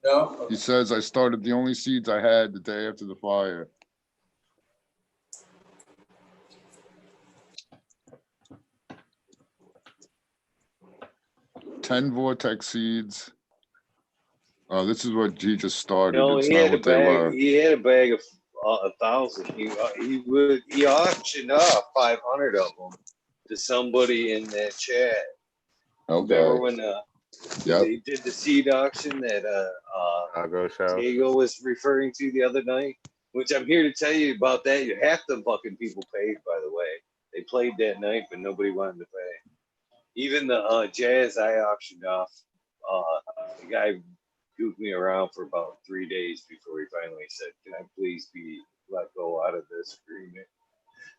No? He says, I started the only seeds I had the day after the fire. Ten Vortex seeds. Oh, this is what he just started. No, it's he not had what a they bag. were. He had a bag of 1,000. He auctioned off 500 of them to somebody in that chat. Okay. Remember when Yep. they did the seed auction that Diego was referring to the other night? Which I'm here to tell you about that. You half the fucking people paid, by the way. They played that night, but nobody wanted to pay. Even the jazz I auctioned off, the guy goofed me around for about 3 days before he finally said, "Can I please be let go out of this agreement?"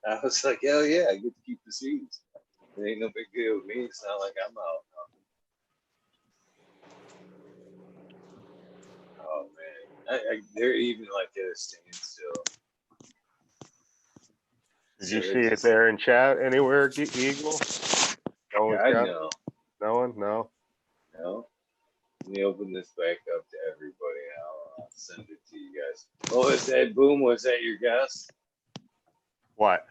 I was like, "Hell yeah, I get to keep the seeds. It ain't no big deal with me. It's not like I'm out." Oh man, they're even like at a standstill. Did you see it there in chat anywhere, Eagle? No one's God, got it? no, No one? No. no. Let me open this back up to everybody. I'll send it to you guys. Oh, is that Boom? Was that your guess? What?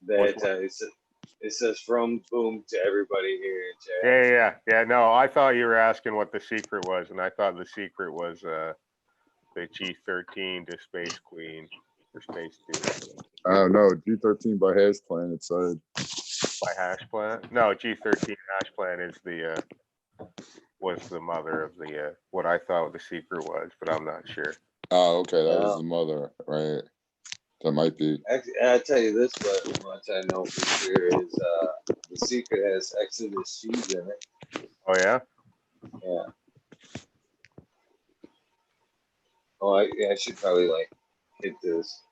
That it says from Boom to everybody here in chat. Yeah. No, I thought you were asking what the secret was, and I thought the secret was the G13 to Space Queen or Space Dude. I don't know. G13 by Hash Planet said. By Hash Plant? No, G13 Hash Plant is was the mother of the what I thought the secret was, but I'm not sure. Oh, okay. That was the mother, right? That might be. Actually, I'll tell you this, but much I know for sure is the secret has Exodus cheese in it. Oh yeah? Yeah. Oh, I should probably like hit this.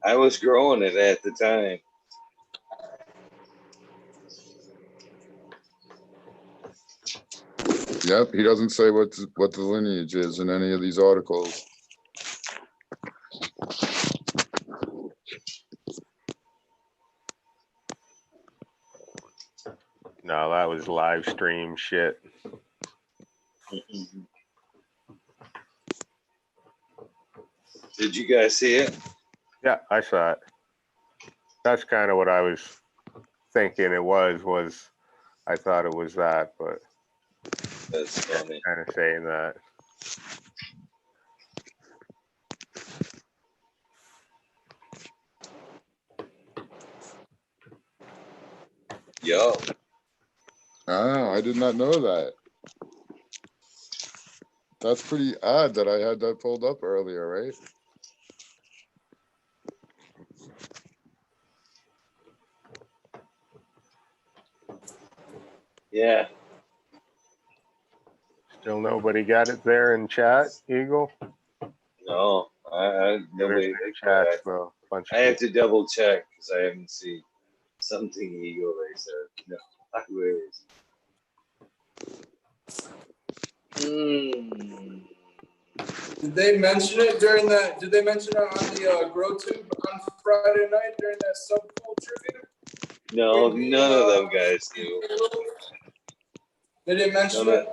I was growing it at the time. Yep, he doesn't say what the lineage is in any of these articles. No, that was live stream shit. Did you guys see it? Yeah, I saw it. That's kind of what I was thinking it was I thought it was that, but That's funny. kind of saying that. Yo. Oh, I did not know that. That's pretty odd that I had that pulled up earlier, right? Yeah. Still nobody got it there in chat, Eagle? No, nobody. Chat, so bunch of I have to double check because I haven't seen something Eagle. They said no. Did they mention it during that? Did they mention it on the GrowTube on Friday night during that subpool trivia? No, none of them guys knew. They didn't mention it?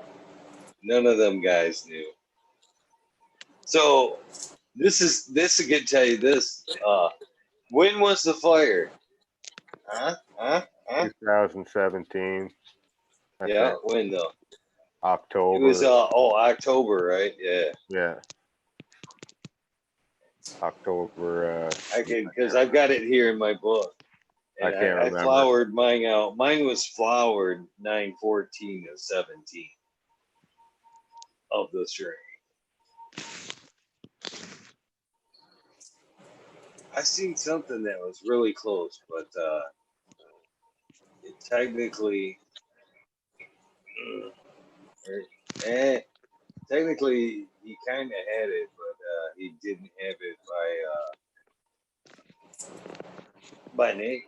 None of them guys knew. So this I can tell you this. When was the fire? 2017. Yeah, when though? October. It was October, right? Yeah. Yeah. October. Because I've got it here in my book. And I can't remember. I flowered mine out. Mine was flowered 9/14 of 17 of the string. I seen something that was really close, but it technically he kind of had it, but he didn't have it by name.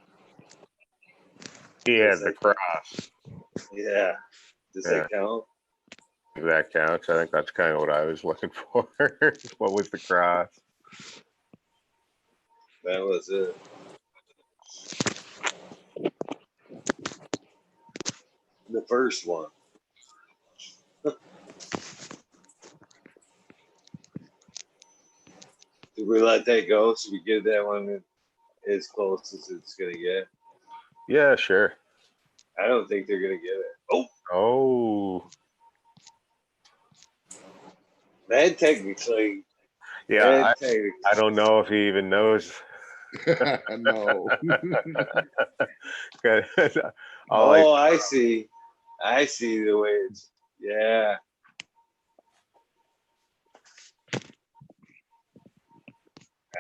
He had the cross. Yeah. Does that count? That counts. I think that's kind of what I was looking for. What was the cross? That was it. The first one. Did we let that go? Should we give that one as close as it's gonna get? Yeah, sure. I don't think they're gonna get it. Oh. That technically. Yeah, I don't know if he even knows No. Good. Oh, I see. I see the way it's. Yeah.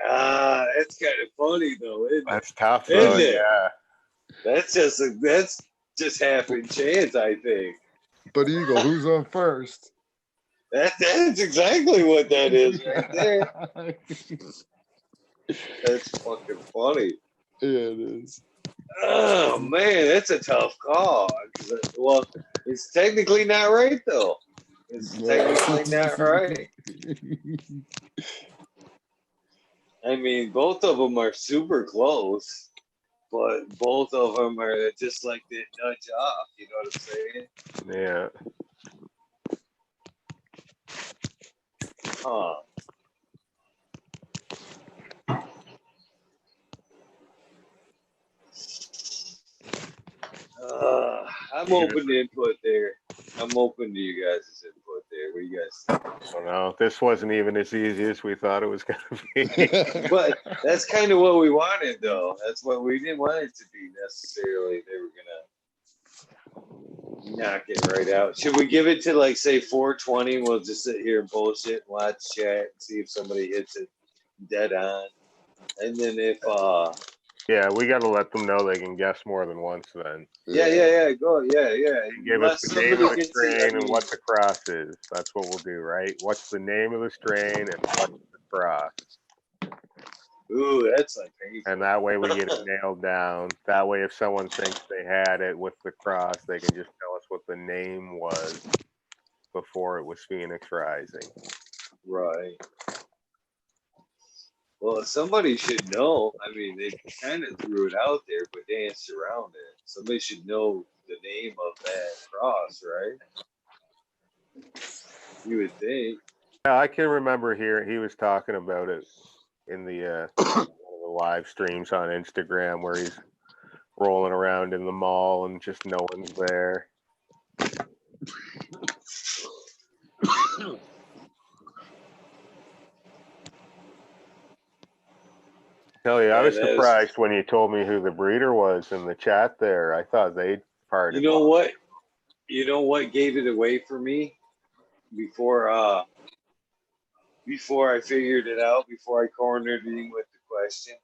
Ah, that's kind of funny though, isn't it? That's tough, Isn't though. it? Yeah. That's just half chance, I think. But Eagle, who's on first? That's exactly what that is right there. That's fucking funny. Yeah, it is. Oh man, that's a tough call. Well, it's technically not right though. It's technically not right. I mean, both of them are super close, but both of them are just like the nudge off. You know what I'm saying? Yeah. Huh. I'm open to input there. I'm open to you guys' input there. What do you guys think? I don't know. This wasn't even as easy as we thought it was going to be. But that's kind of what we wanted, though. That's what we didn't want it to be necessarily. They were gonna knock it right out. Should we give it to like say 420? We'll just sit here and bullshit, and watch chat, and see if somebody hits it dead on. And then if Yeah, we got to let them know they can guess more than once then. yeah, go, yeah. Give us the name of the strain and what the cross is. That's what we'll do, right? What's the name of the strain and what's the cross? Ooh, that's like painful. And that way we get it nailed down. That way if someone thinks they had it with the cross, they can just tell us what the name was before it was Phoenix Rising. Right. Well, somebody should know. I mean, they kind of threw it out there, but danced around it. Somebody should know the name of that cross, right? You would think. Yeah, I can remember here he was talking about it in the one of the live streams on Instagram where he's rolling around in the mall and just no one's there. Tell you, I was surprised when you told me who the breeder was in the chat there. I thought they'd parted. You know what? You know what gave it away for me before I figured it out, before I cornered him with the question,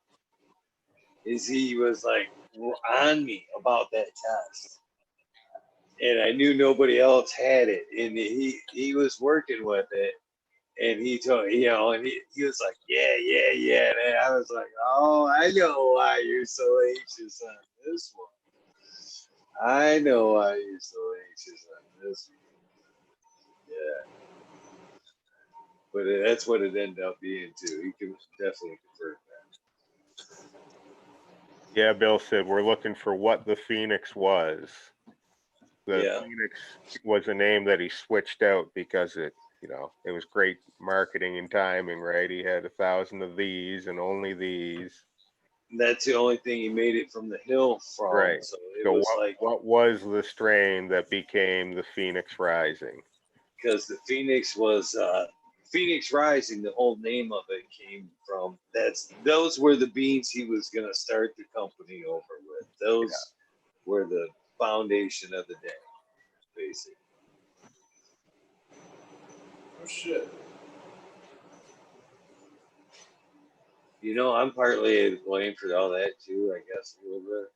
is he was like on me about that test. And I knew nobody else had it. And he was working with it. And he told, and he was like, yeah. And I was like, oh, I know why you're so anxious on this one. I know why you're so anxious on this one. Yeah. But that's what it ended up being, too. He can definitely confirm that. Yeah, Bill said, we're looking for what the Phoenix was. The Phoenix was a name that he switched out because it was great marketing and timing, right? He had 1,000 of these and only these. That's the only thing he made it from the hill from. Right. So it was what was the strain that became the Phoenix Rising? Because the Phoenix was Phoenix Rising. The whole name of it came from those were the beans he was going to start the company over with. Those were the foundation of the day, basically. Oh shit. I'm partly to blame for all that too, I guess, a little bit.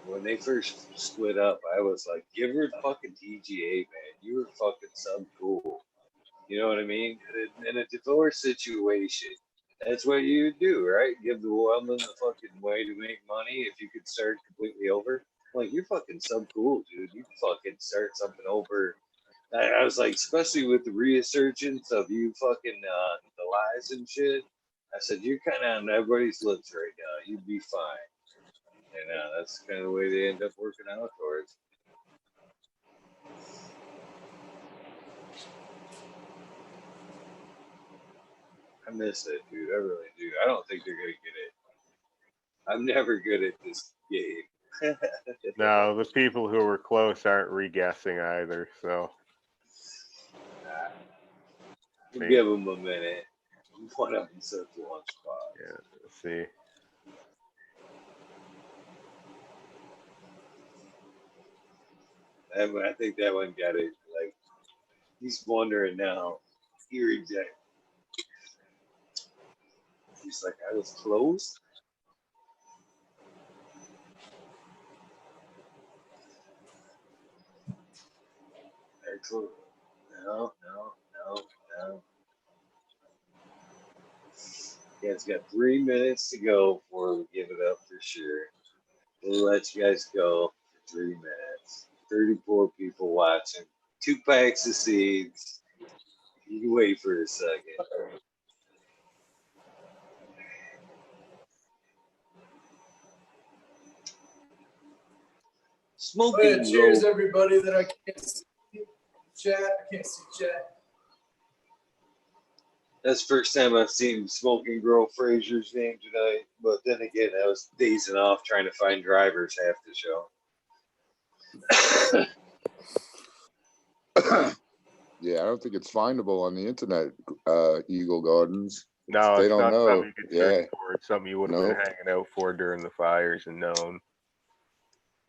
When they first split up, I was like, give her fucking TGA, man. You were fucking sub cool. You know what I mean? In a divorce situation, that's what you do, right? Give the woman the fucking way to make money if you could start completely over. Like, you're fucking sub cool, dude. You fucking start something over. I was like, especially with the resurgence of you fucking the lies and shit. I said, you're kind of on everybody's lips right now. You'd be fine. And that's kind of the way they end up working out towards. I miss it, dude. I really do. I don't think they're going to get it. I'm never good at this game. No, the people who were close aren't re-guessing either, so. We'll give them a minute. One of them says lunchbox. Yeah, let's see. I think that one got it. Like, he's wondering now. He rejected. He's like, I was closed. Excellent. No. Yeah, it's got 3 minutes to go before we give it up for sure. We'll let you guys go for 3 minutes. 34 people watching. 2 packs of seeds. You can wait for a second. Smoking. Oh, yeah, cheers, everybody that I can't see. Chat. I can't see chat. That's the first time I've seen Smoking Girl Fraser's name tonight. But then again, I was dazing off trying to find drivers half the show. Yeah, I don't think it's findable on the internet, Eagle Gardens. No, They it's don't not know. something you could Yeah. search for. It's something you would have Nope. been hanging out for during the fires and known.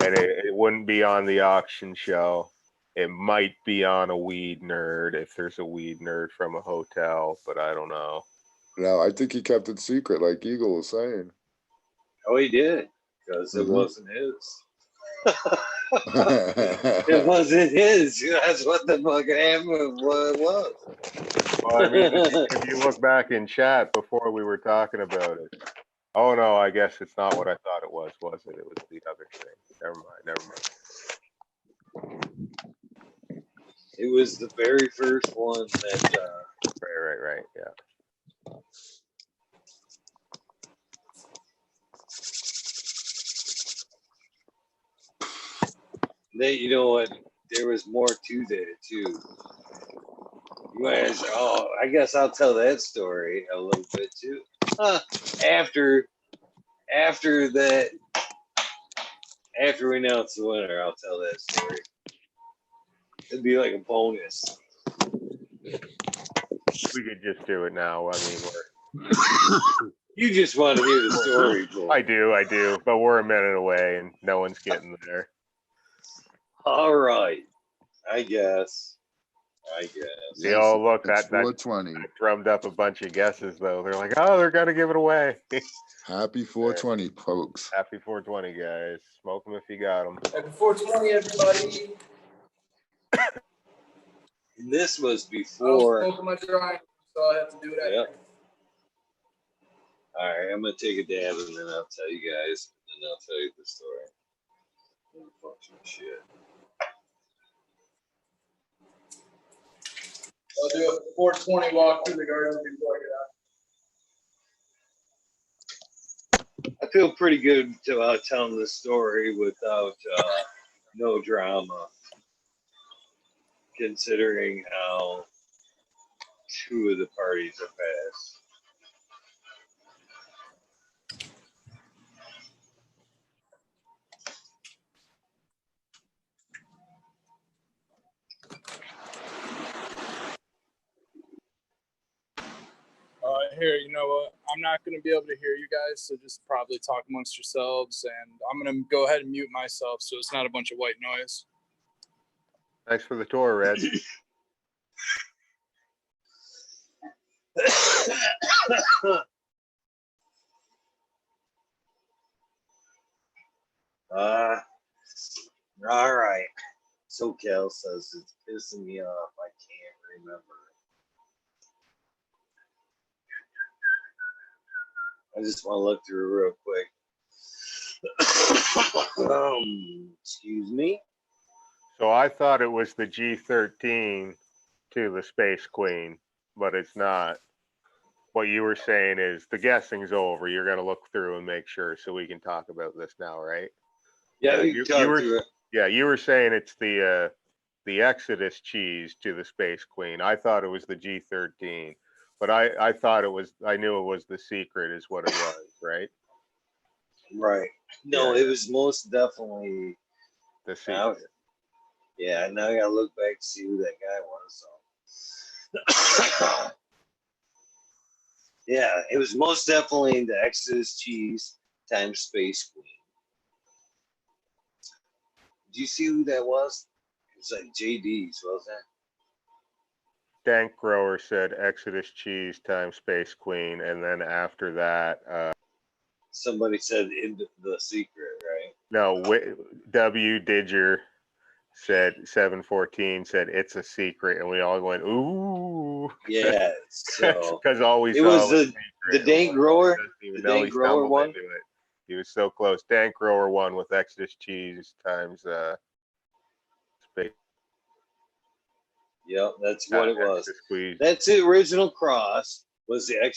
And it wouldn't be on the auction show. It might be on a Weed Nerd if there's a Weed Nerd from a hotel, but I don't know. No, I think he kept it secret, like Eagle was saying. Oh, he did, because it Mhm. wasn't his. It wasn't his. That's what the fucking happened. What it was. Well, I mean, if you look back in chat before we were talking about it. Oh, no, I guess it's not what I thought it was it? It was the other thing. Never mind. It was the very first one that. Right. Yeah. You know what? There was more to that too. You guys, I guess I'll tell that story a little bit too. After that, after we announce the winner, I'll tell that story. It'd be like a bonus. We could just do it now. I mean, You just want to hear the story, bro. I do, but we're a minute away and no one's getting there. All right, I guess. Yeah, oh, look, It's that 420. drummed up a bunch of guesses, though. They're like, oh, they're going to give it away. Happy 420, folks. Happy 420, guys. Smoke them if you got them. Happy 420, everybody. This was I before. was smoking my dry, so I have to do it after. Yep. All right, I'm going to take a dab and then I'll tell you guys, and then I'll tell you the story. Unfortunate shit. I'll do a 420 walk through the garden before I get out. I feel pretty good about telling this story without no drama, considering how 2 of the parties have passed. Here, you know what? I'm not going to be able to hear you guys, so just probably talk amongst yourselves. And I'm going to go ahead and mute myself so it's not a bunch of white noise. Thanks for the tour, Red. All right. So Cal says it's pissing me off. I can't remember. I just want to look through real quick. Excuse me. So I thought it was the G13 to the Space Queen, but it's not. What you were saying is the guessing's over. You're going to look through and make sure so we can talk about this now, right? Yeah, you were, yeah, you were saying it's the Exodus cheese to the Space Queen. I thought it was the G13, but I thought I knew it was the secret is what it was, right? Right. No, Yeah. It was most definitely the secret. Yeah, now I gotta look back to see who that guy was. So. Yeah, it was most definitely the Exodus cheese times Space Queen. Do you see who that was? It's like JD's, wasn't it? Dank Grower said Exodus cheese times Space Queen, and then after that, Somebody said in the secret, right? no, W Didger said 714 said it's a secret, and we all went ooh. Yeah, so because all we it saw was the secret. Dank Grower. Even The though Dank he Grower stumbled one. into it. He was so close. Dank Grower won with Exodus cheese times Space. Yep, that's what it was. Squeeze. That's the original cross. Was the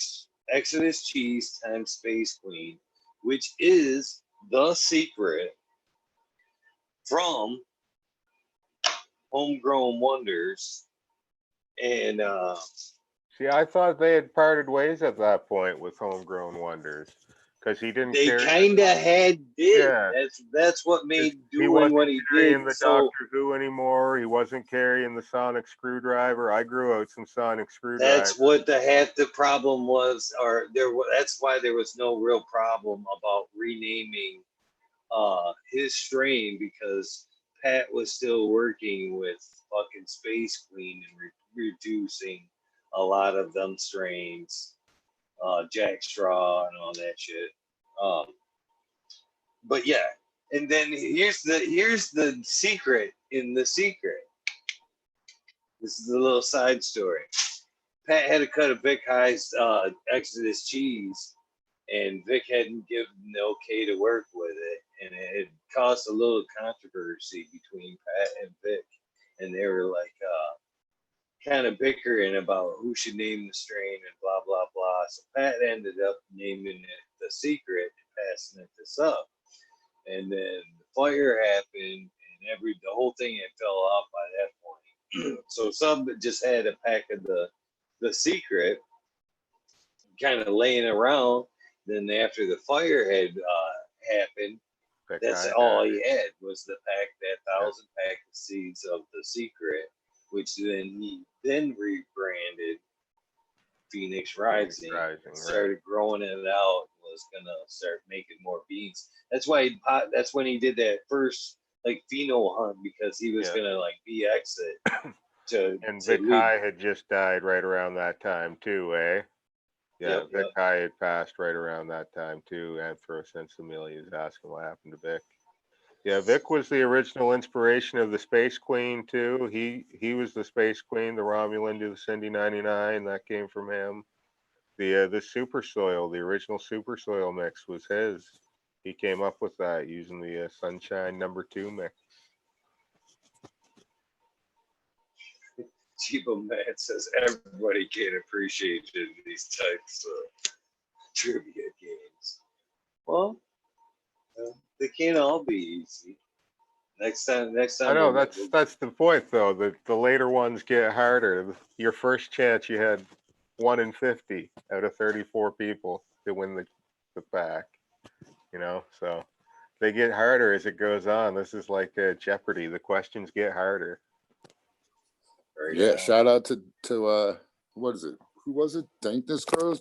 Exodus cheese times Space Queen, which is the secret from Homegrown Wonders. And See, I thought they had parted ways at that point with Homegrown Wonders because he didn't they carry. kind of did. Yeah. That's what made He doing wasn't what he carrying did. the So Doctor Who anymore. He wasn't carrying the sonic screwdriver. I grew out some sonic screwdriver. that's what the problem was, or that's why there was no real problem about renaming his strain, because Pat was still working with fucking Space Queen and reducing a lot of them strains, Jack Straw and all that shit. But yeah, and then here's the secret in the secret. This is a little side story. Pat had a cut of Vic High's Exodus cheese, and Vic hadn't given the okay to work with it, and it had caused a little controversy between Pat and Vic, and they were like kind of bickering about who should name the strain and blah blah blah. So Pat ended up naming it the secret and passing it to Sub, and then the fire happened, and the whole thing had fell off by that point. So Sub just had a pack of the secret kind of laying around. Then after the fire had happened, that's all he had was that 1,000 pack of seeds of the secret, which then he rebranded Phoenix Rising, started growing it out, was gonna start making more beans. That's why that's when he did that first like pheno hunt, because he was gonna like BX it. And Vic High had just died right around that time too, eh? Yeah, Vic High had passed right around that time too. Anthrosensimelia is asking what happened to Vic. Yeah, Vic was the original inspiration of the Space Queen too. He was the Space Queen, the Romulan to the Cindy 99. That came from him. The Super Soil, the original Super Soil mix was his. He came up with that using the Sunshine #2 mix. Chibo Man says everybody can appreciate these types of trivia games. Well, they can't all be easy. Next time. I know that's the point though. The later ones get harder. Your first chance, you had 1 in 50 out of 34 people to win the pack. You know, so they get harder as it goes on. This is like Jeopardy. The questions get harder. Yeah, shout out to what is it? Who was it? Darkness Crows?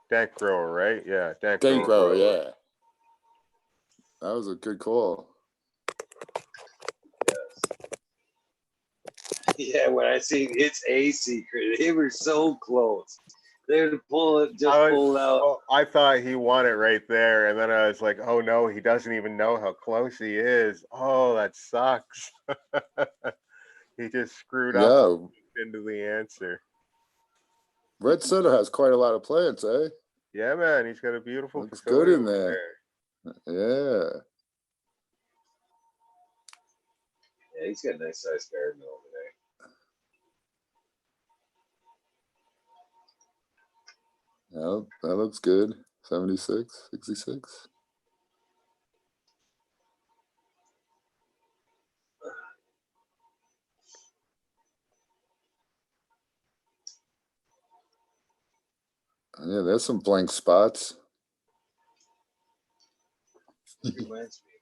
Dank Grower, right? Yeah, Dank Grower, yeah. That was a good call. Yes. Yeah, when I see it's a secret, they were so close. They're to pull out. Well, I thought he won it right there, and then I was like, "Oh no, he doesn't even know how close he is." Oh, that sucks. He just screwed up into the answer. Red Center has quite a lot of plants, eh? Yeah, man, he's got a beautiful. Looks good in there. Yeah. Yeah, he's got a nice sized garden over there. Yeah, that looks good. 76, 66. Yeah, there's some blank spots. Reminds me.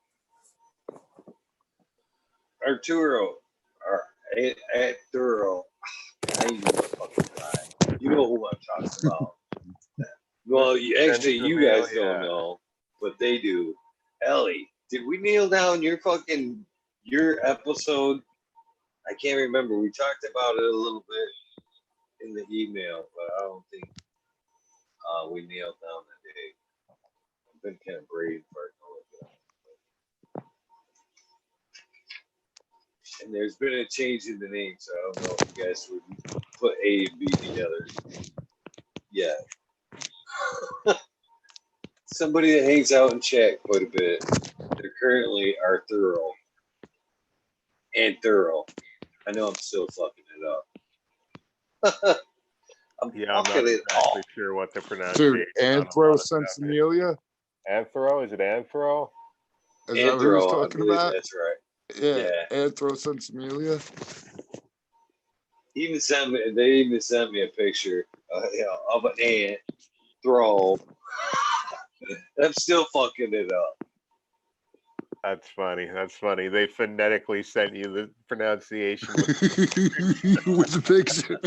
Arturo. You know who I'm talking about. Well, actually, you guys Sensimilla, don't know, but they do. Ellie, did we nail down your episode? I can't remember. We talked about it a little bit in the email, but I don't think we nailed down the date. I've been kind of brave for it. And there's been a change in the name, so I don't know if you guys would put A and B together. Yeah. Somebody that hangs out in chat quite a bit. They're currently are thorough. And thorough. I know I'm still fucking it up. I'm not fucking it exactly up. sure what the pronunciation. Dude, Anthro-Sensimilia? Anthro? Is it Anthro? Is that who he's talking I believe about? that's right. Yeah, Yeah. Anthro-Sensimilia. They even sent me a picture of an ant throw. I'm still fucking it up. That's funny. That's funny. They phonetically sent you the pronunciation. With the picture.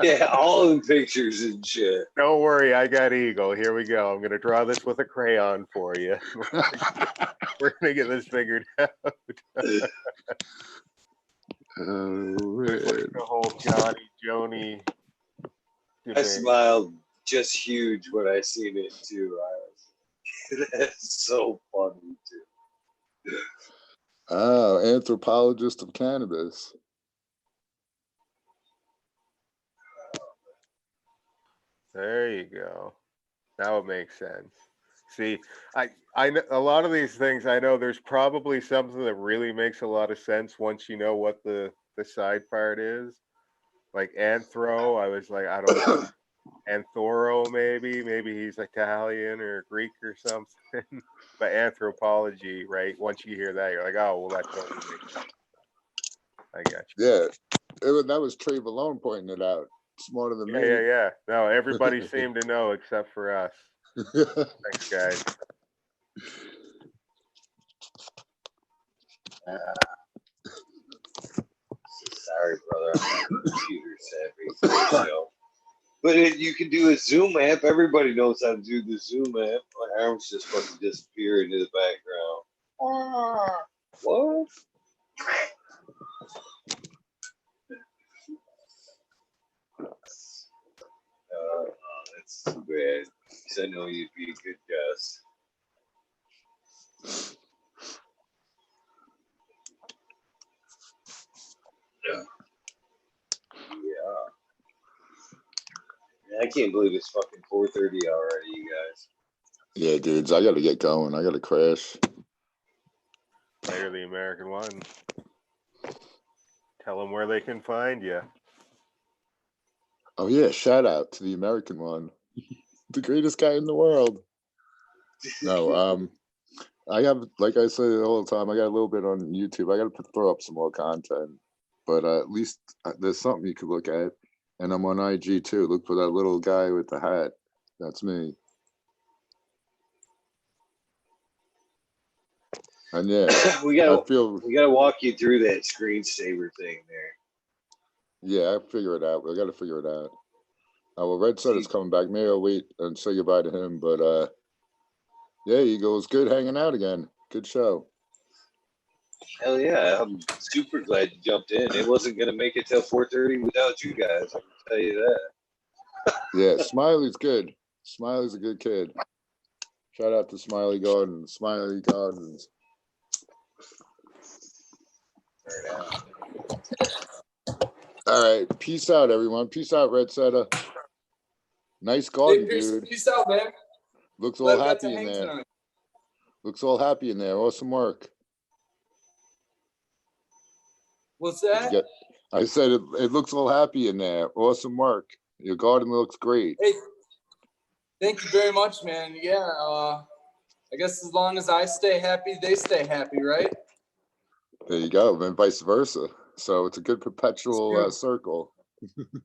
Yeah, all the pictures and shit. Don't worry, I got Eagle. Here we go. I'm gonna draw this with a crayon for you. We're gonna get this figured out. Oh, There's like man. the whole Johnny Joni I debate. smiled just huge when I seen it too. That's so funny too. Oh, anthropologist of cannabis. There you go. Now it makes sense. See, I know a lot of these things. I know there's probably something that really makes a lot of sense once you know what the side part is. Like anthro, I was like, I don't know. Anthoro, maybe he's Italian or Greek or something. But anthropology, right? Once you hear that, you're like, oh, well, that totally makes sense. I got you. Yeah, that was Trey Valone pointing it out. Smarter than me. Yeah. No, everybody seemed to know except for us. Thanks, guys. Sorry, brother. I'm not computer savvy. So. But you can do a Zoom app. Everybody knows how to do the Zoom app. My arms just fucking disappear into the background. What? That's too bad. Because I know you'd be a good guest. Yeah. I can't believe it's fucking 4:30 already, you guys. Yeah, dudes, I gotta get going. I gotta crash. Later, the American one. Tell them where they can find you. Oh yeah, shout out to the American one, the greatest guy in the world. No, I have, like I say all the time, I got a little bit on YouTube. I got to throw up some more content, but at least there's something you could look at. And I'm on IG too. Look for that little guy with the hat. That's me. And yeah, we gotta walk you through that screensaver thing there. Yeah, I figure it out. I got to figure it out. Well, Red said it's coming back. Maybe I'll wait and say goodbye to him. But yeah, Eagles, good hanging out again. Good show. Hell yeah, I'm super glad you jumped in. It wasn't gonna make it till 4:30 without you guys. I can tell you that. Yeah, Smiley's good. Smiley's a good kid. Shout out to Smiley Gardens. Smiley Gardens. All right, peace out, everyone. Peace out, Red Setter. Nice garden, dude. Peace out, man. Looks all happy in there. Tonight. Looks all happy in there. Awesome work. What's that? I said it looks all happy in there. Awesome work. Your garden looks great. Hey, thank you very much, man. Yeah, I guess as long as I stay happy, they stay happy, right? There you go, and vice versa. So it's a good perpetual circle. It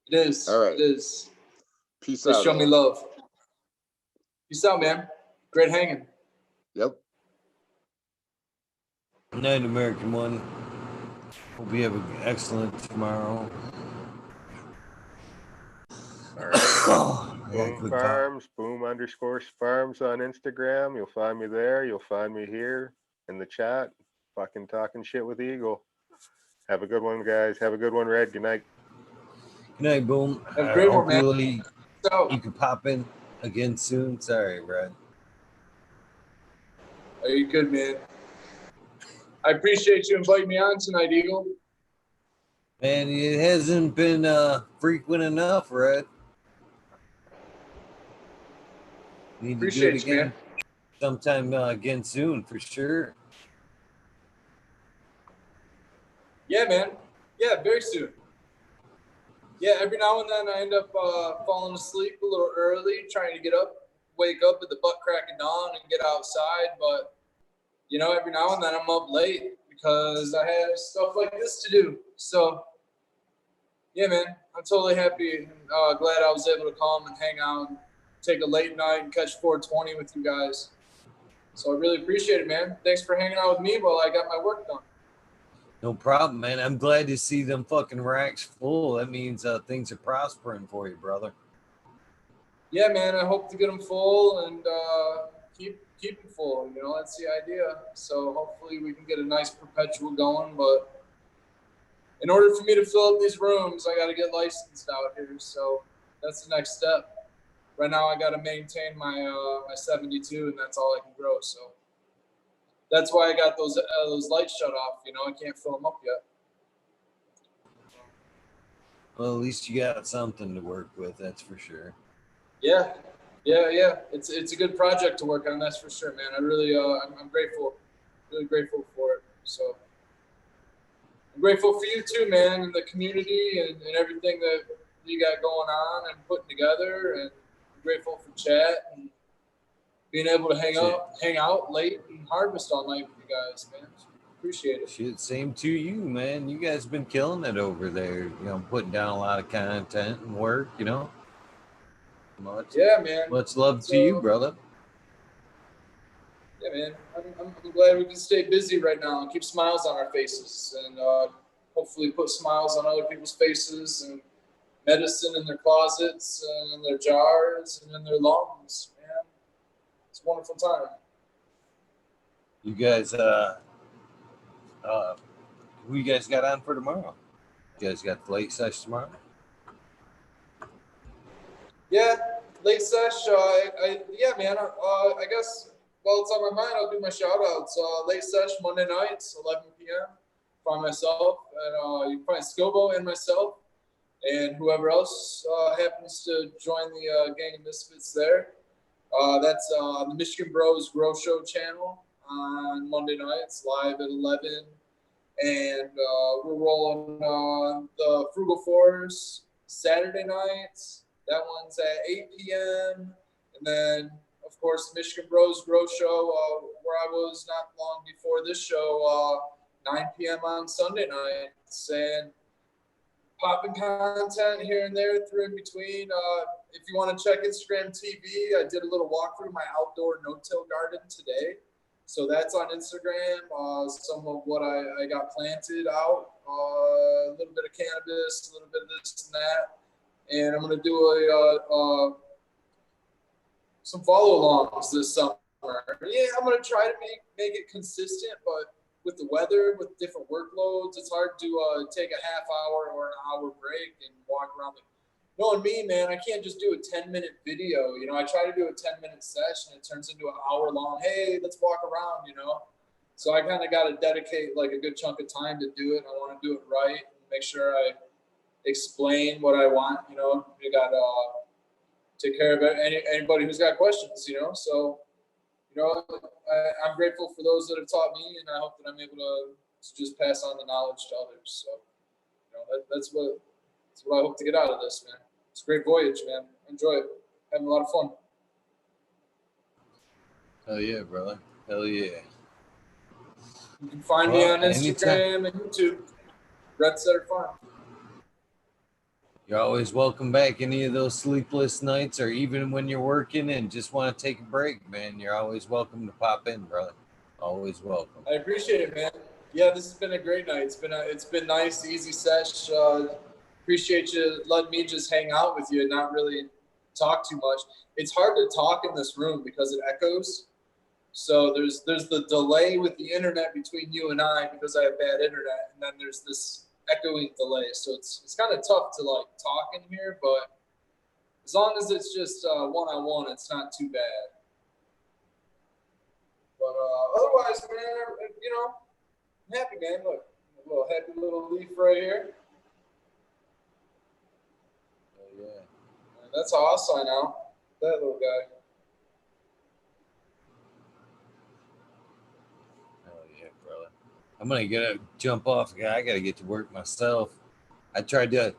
is. All right. It is. Peace They out. show me love. Peace out, man. Great hanging. Yep. Night, American one. Hope you have an excellent tomorrow. All right. Yeah, Boom good talk. Farms, boom_farms on Instagram. You'll find me there. You'll find me here in the chat, fucking talking shit with Eagle. Have a good one, guys. Have a good one, Red. Good night. Good night, Boom. Have a great one, man. Hopefully So, you can pop in again soon. Sorry, Brad. are you good, man? I appreciate you inviting me on tonight, Eagle. Man, it hasn't been frequent enough, Red. Need to do Appreciate it you, man. again sometime again soon for sure. Yeah, man. Yeah, very soon. Yeah, every now and then I end up falling asleep a little early, trying to wake up at the butt crack of dawn and get outside. But, you know, every now and then I'm up late because I have stuff like this to do. So, yeah, man, I'm totally happy and glad I was able to come and hang out and take a late night and catch 420 with you guys. So I really appreciate it, man. Thanks for hanging out with me while I got my work done. No problem, man. I'm glad to see them fucking racks full. That means things are prospering for you, brother. Yeah, man. I hope to get them full and keep them full. You know, that's the idea. So hopefully we can get a nice perpetual going. But in order for me to fill up these rooms, I got to get licensed out here. So that's the next step. Right now, I got to maintain my my 72, and that's all I can grow. So that's why I got those lights shut off. You know, I can't fill them up yet. Well, at least you got something to work with, that's for sure. Yeah. It's a good project to work on, that's for sure, man. I really I'm grateful, really grateful for it. So I'm grateful for you too, man, and the community and everything that you got going on and putting together. And I'm grateful for chat and being able to hang out late and harvest all night with you guys, man. Appreciate it. Shit, same to you, man. You guys been killing it over there. You know, putting down a lot of content and work, you know. Much love to you, brother. Yeah, man. I'm glad we can stay busy right now and keep smiles on our faces and hopefully put smiles on other people's faces and medicine in their closets and in their jars and in their lungs, man. It's a wonderful time. You guys, who you guys got on for tomorrow? You guys got the late sesh tomorrow? Yeah, late sesh. Yeah, man. I guess while it's on my mind, I'll do my shout outs. Late sesh Monday nights, 11 p.m. Find myself and you can find Scobo and myself and whoever else happens to join the Gang of Misfits there. That's the Michigan Bros Grow Show channel on Monday nights, live at 11. And we're rolling on the Frugal Fours Saturday nights. That one's at 8 p.m. And then, of course, Michigan Bros Grow Show, where I was not long before this show, 9 p.m. on Sunday nights. And popping content here and there through in between. If you want to check Instagram TV, I did a little walkthrough of my outdoor no-till garden today. So that's on Instagram. Some of what I got planted out, a little bit of cannabis, a little bit of this and that. And I'm going to do some follow-alongs this summer. Yeah, I'm going to try to make it consistent, but with the weather, with different workloads, it's hard to take a half hour or an hour break and walk around. Knowing me, man, I can't just do a 10-minute video. You know, I try to do a 10-minute session. It turns into an hour-long, hey, let's walk around, you know. So I kind of got to dedicate like a good chunk of time to do it. I want to do it right and make sure I explain what I want, you know. You got to take care of anybody who's got questions, you know. So, you know, I'm grateful for those that have taught me, and I hope that I'm able to just pass on the knowledge to others. So, you know, that's what I hope to get out of this, man. It's a great voyage, man. Enjoy it. Having a lot of fun. Hell yeah, brother. Hell yeah. You can find me on Instagram and YouTube. Red Setter Farm. You're always welcome back. Any of those sleepless nights, or even when you're working and just want to take a break, man, you're always welcome to pop in, brother. Always welcome. I appreciate it, man. Yeah, this has been a great night. It's been nice, easy sesh. Appreciate you letting me just hang out with you, not really talk too much. It's hard to talk in this room because it echoes. So there's the delay with the internet between you and I because I have bad internet, and then there's this echoing delay. So it's kind of tough to like talk in here, but as long as it's just one-on-one, it's not too bad. But otherwise, man, you know, I'm happy, man. Look, a little happy little leaf right here. Oh, yeah. And that's how I sign out. That little guy. Oh, yeah, brother. I'm going to jump off. I got to get to work myself. I tried to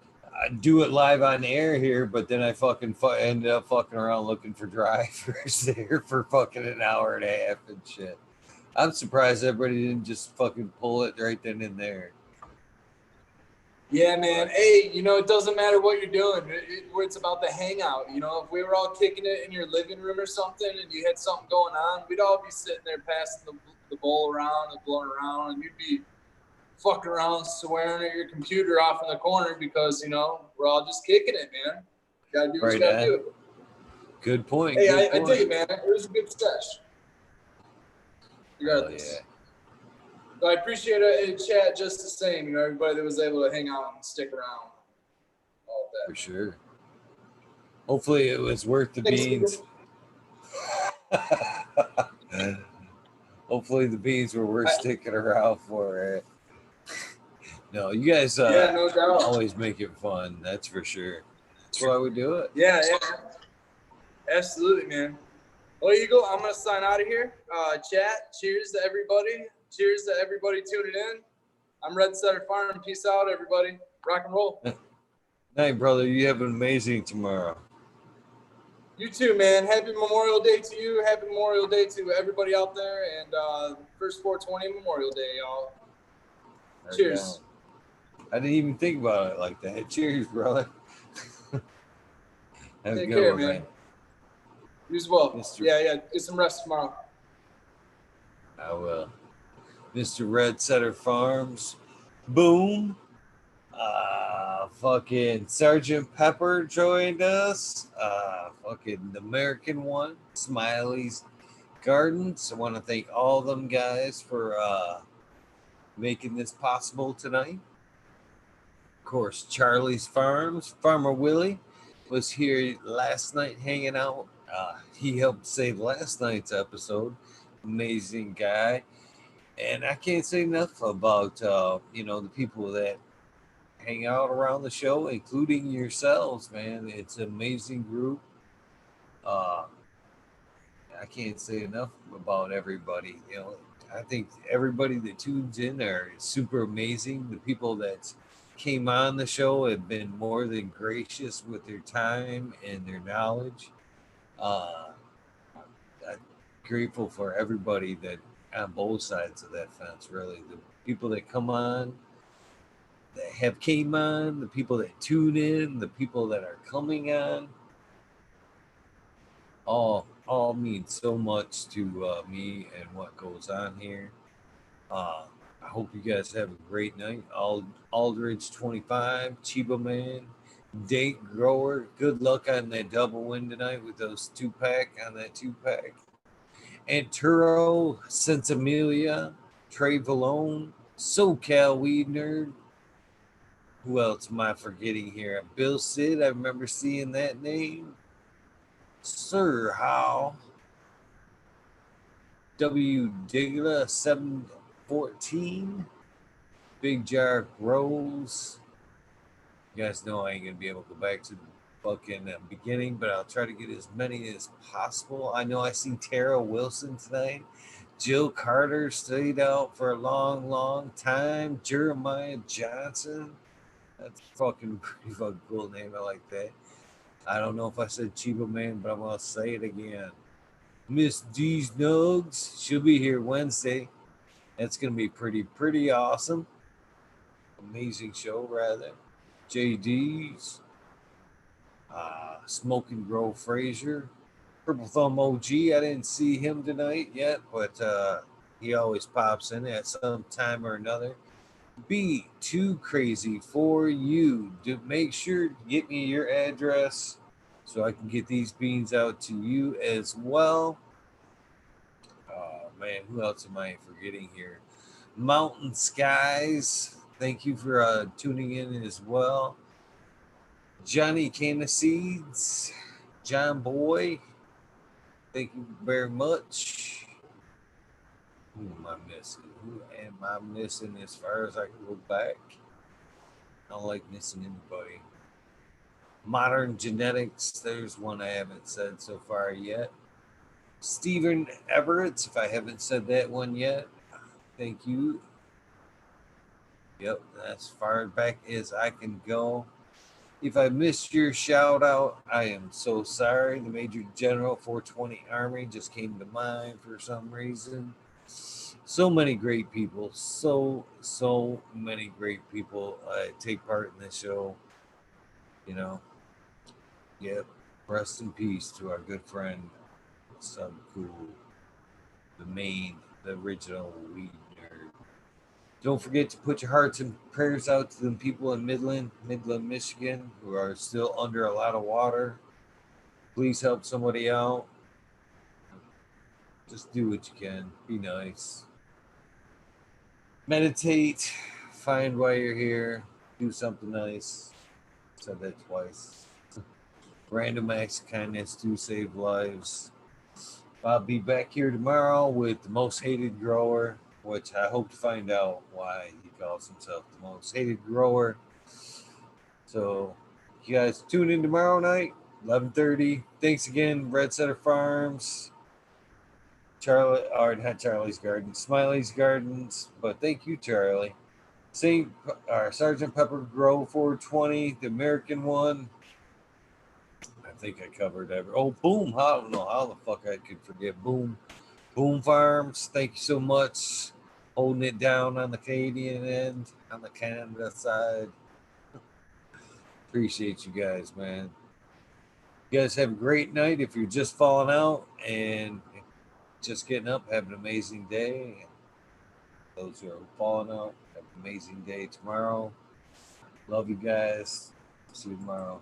do it live on air here, but then I fucking ended up fucking around looking for drivers there for fucking an hour and a half and shit. I'm surprised everybody didn't just fucking pull it right then and there. Yeah, man. Hey, you know, it doesn't matter what you're doing. It's about the hangout. You know, if we were all kicking it in your living room or something and you had something going on, we'd all be sitting there passing the bowl around and blowing around, and you'd be fucking around swearing at your computer off in the corner because, you know, we're all just kicking it, man. You gotta do what you gotta do. Good point. Hey, good I dig it, man. It was a good sesh. Regardless. Yeah. So I appreciate it in chat just the same, you know, everybody that was able to hang out and stick around. All of that. For sure. Hopefully it was worth the beans. Hopefully the beans were worth sticking around for. No, you guys yeah, no doubt. always make it fun. That's for sure. That's why we do it. Yeah. Absolutely, man. Well, Eagle, I'm going to sign out of here. Chat, cheers to everybody. Cheers to everybody tuning in. I'm Red Setter Farm. Peace out, everybody. Rock and roll. Night, brother. You have an amazing tomorrow. You too, man. Happy Memorial Day to you. Happy Memorial Day to everybody out there. And first 420 Memorial Day, y'all. Cheers. I didn't even think about it like that. Cheers, brother. Take care, man. You as well. Yeah. Get some rest tomorrow. I will. Mr. Red Setter Farms. Boom. Fucking Sergeant Pepper joined us. Fucking the American one. Smiley's Gardens. I want to thank all them guys for making this possible tonight. Of course, Charlie's Farms. Farmer Willie was here last night hanging out. He helped save last night's episode. Amazing guy. And I can't say enough about, the people that hang out around the show, including yourselves, man. It's an amazing group. I can't say enough about everybody. You know, I think everybody that tunes in are super amazing. The people that came on the show have been more than gracious with their time and their knowledge. I'm grateful for everybody that on both sides of that fence, really. The people that come on, that have came on, the people that tune in, the people that are coming on, all mean so much to me and what goes on here. I hope you guys have a great night. Aldridge 25, Chiba Man, Date Grower. Good luck on that double win tonight with those 2-pack on that 2-pack. Anturo, Sensimilia, Trey Valone, SoCal Weed Nerd. Who else am I forgetting here? Bill Sid, I remember seeing that name. Sir How. W. Digla, 714. Big Jar Grows. You guys know I ain't going to be able to go back to the fucking beginning, but I'll try to get as many as possible. I know I seen Tara Wilson tonight. Jill Carter stayed out for a long, long time. Jeremiah Johnson. That's fucking pretty fucking cool name. I like that. I don't know if I said Chiba Man, but I'm going to say it again. Miss D's Nugs. She'll be here Wednesday. That's going to be pretty awesome. Amazing show, rather. JD's. Smoke and Grow Frazier. Purple Thumb OG. I didn't see him tonight yet, but he always pops in at some time or another. Be too crazy for you. Make sure to get me your address so I can get these beans out to you as well. Oh man, who else am I forgetting here? Mountain Skies, thank you for tuning in as well. Johnny Can of Seeds, John Boy, thank you very much. Who am I missing? Who am I missing as far as I can go back? I don't like missing anybody. Modern Genetics, there's one I haven't said so far yet. Stephen Everett, if I haven't said that one yet, thank you. Yep, that's far back as I can go. If I missed your shout out, I am so sorry. The Major General 420 Army just came to mind for some reason. So many great people, so many great people take part in this show. You know, yep. Rest in peace to our good friend Sub Cool, the original weed nerd. Don't forget to put your hearts and prayers out to the people in Midland, Michigan, who are still under a lot of water. Please help somebody out. Just do what you can. Be nice. Meditate. Find why you're here. Do something nice. Said that twice. Random acts of kindness do save lives. I'll be back here tomorrow with the most hated grower, which I hope to find out why he calls himself the most hated grower. So you guys tune in tomorrow night, 11:30. Thanks again, Red Center Farms, Charlie, or not Charlie's Garden, Smiley's Gardens. But thank you, Charlie. Sergeant Pepper Grove 420, the American one. I think I covered every. Oh, Boom! I don't know how the fuck I could forget Boom. Boom Farms. Thank you so much, holding it down on the Canadian end, on the Canada side. Appreciate you guys, man. You guys have a great night. If you're just falling out and just getting up, have an amazing day. Those who are falling out, have an amazing day tomorrow. Love you guys. See you tomorrow.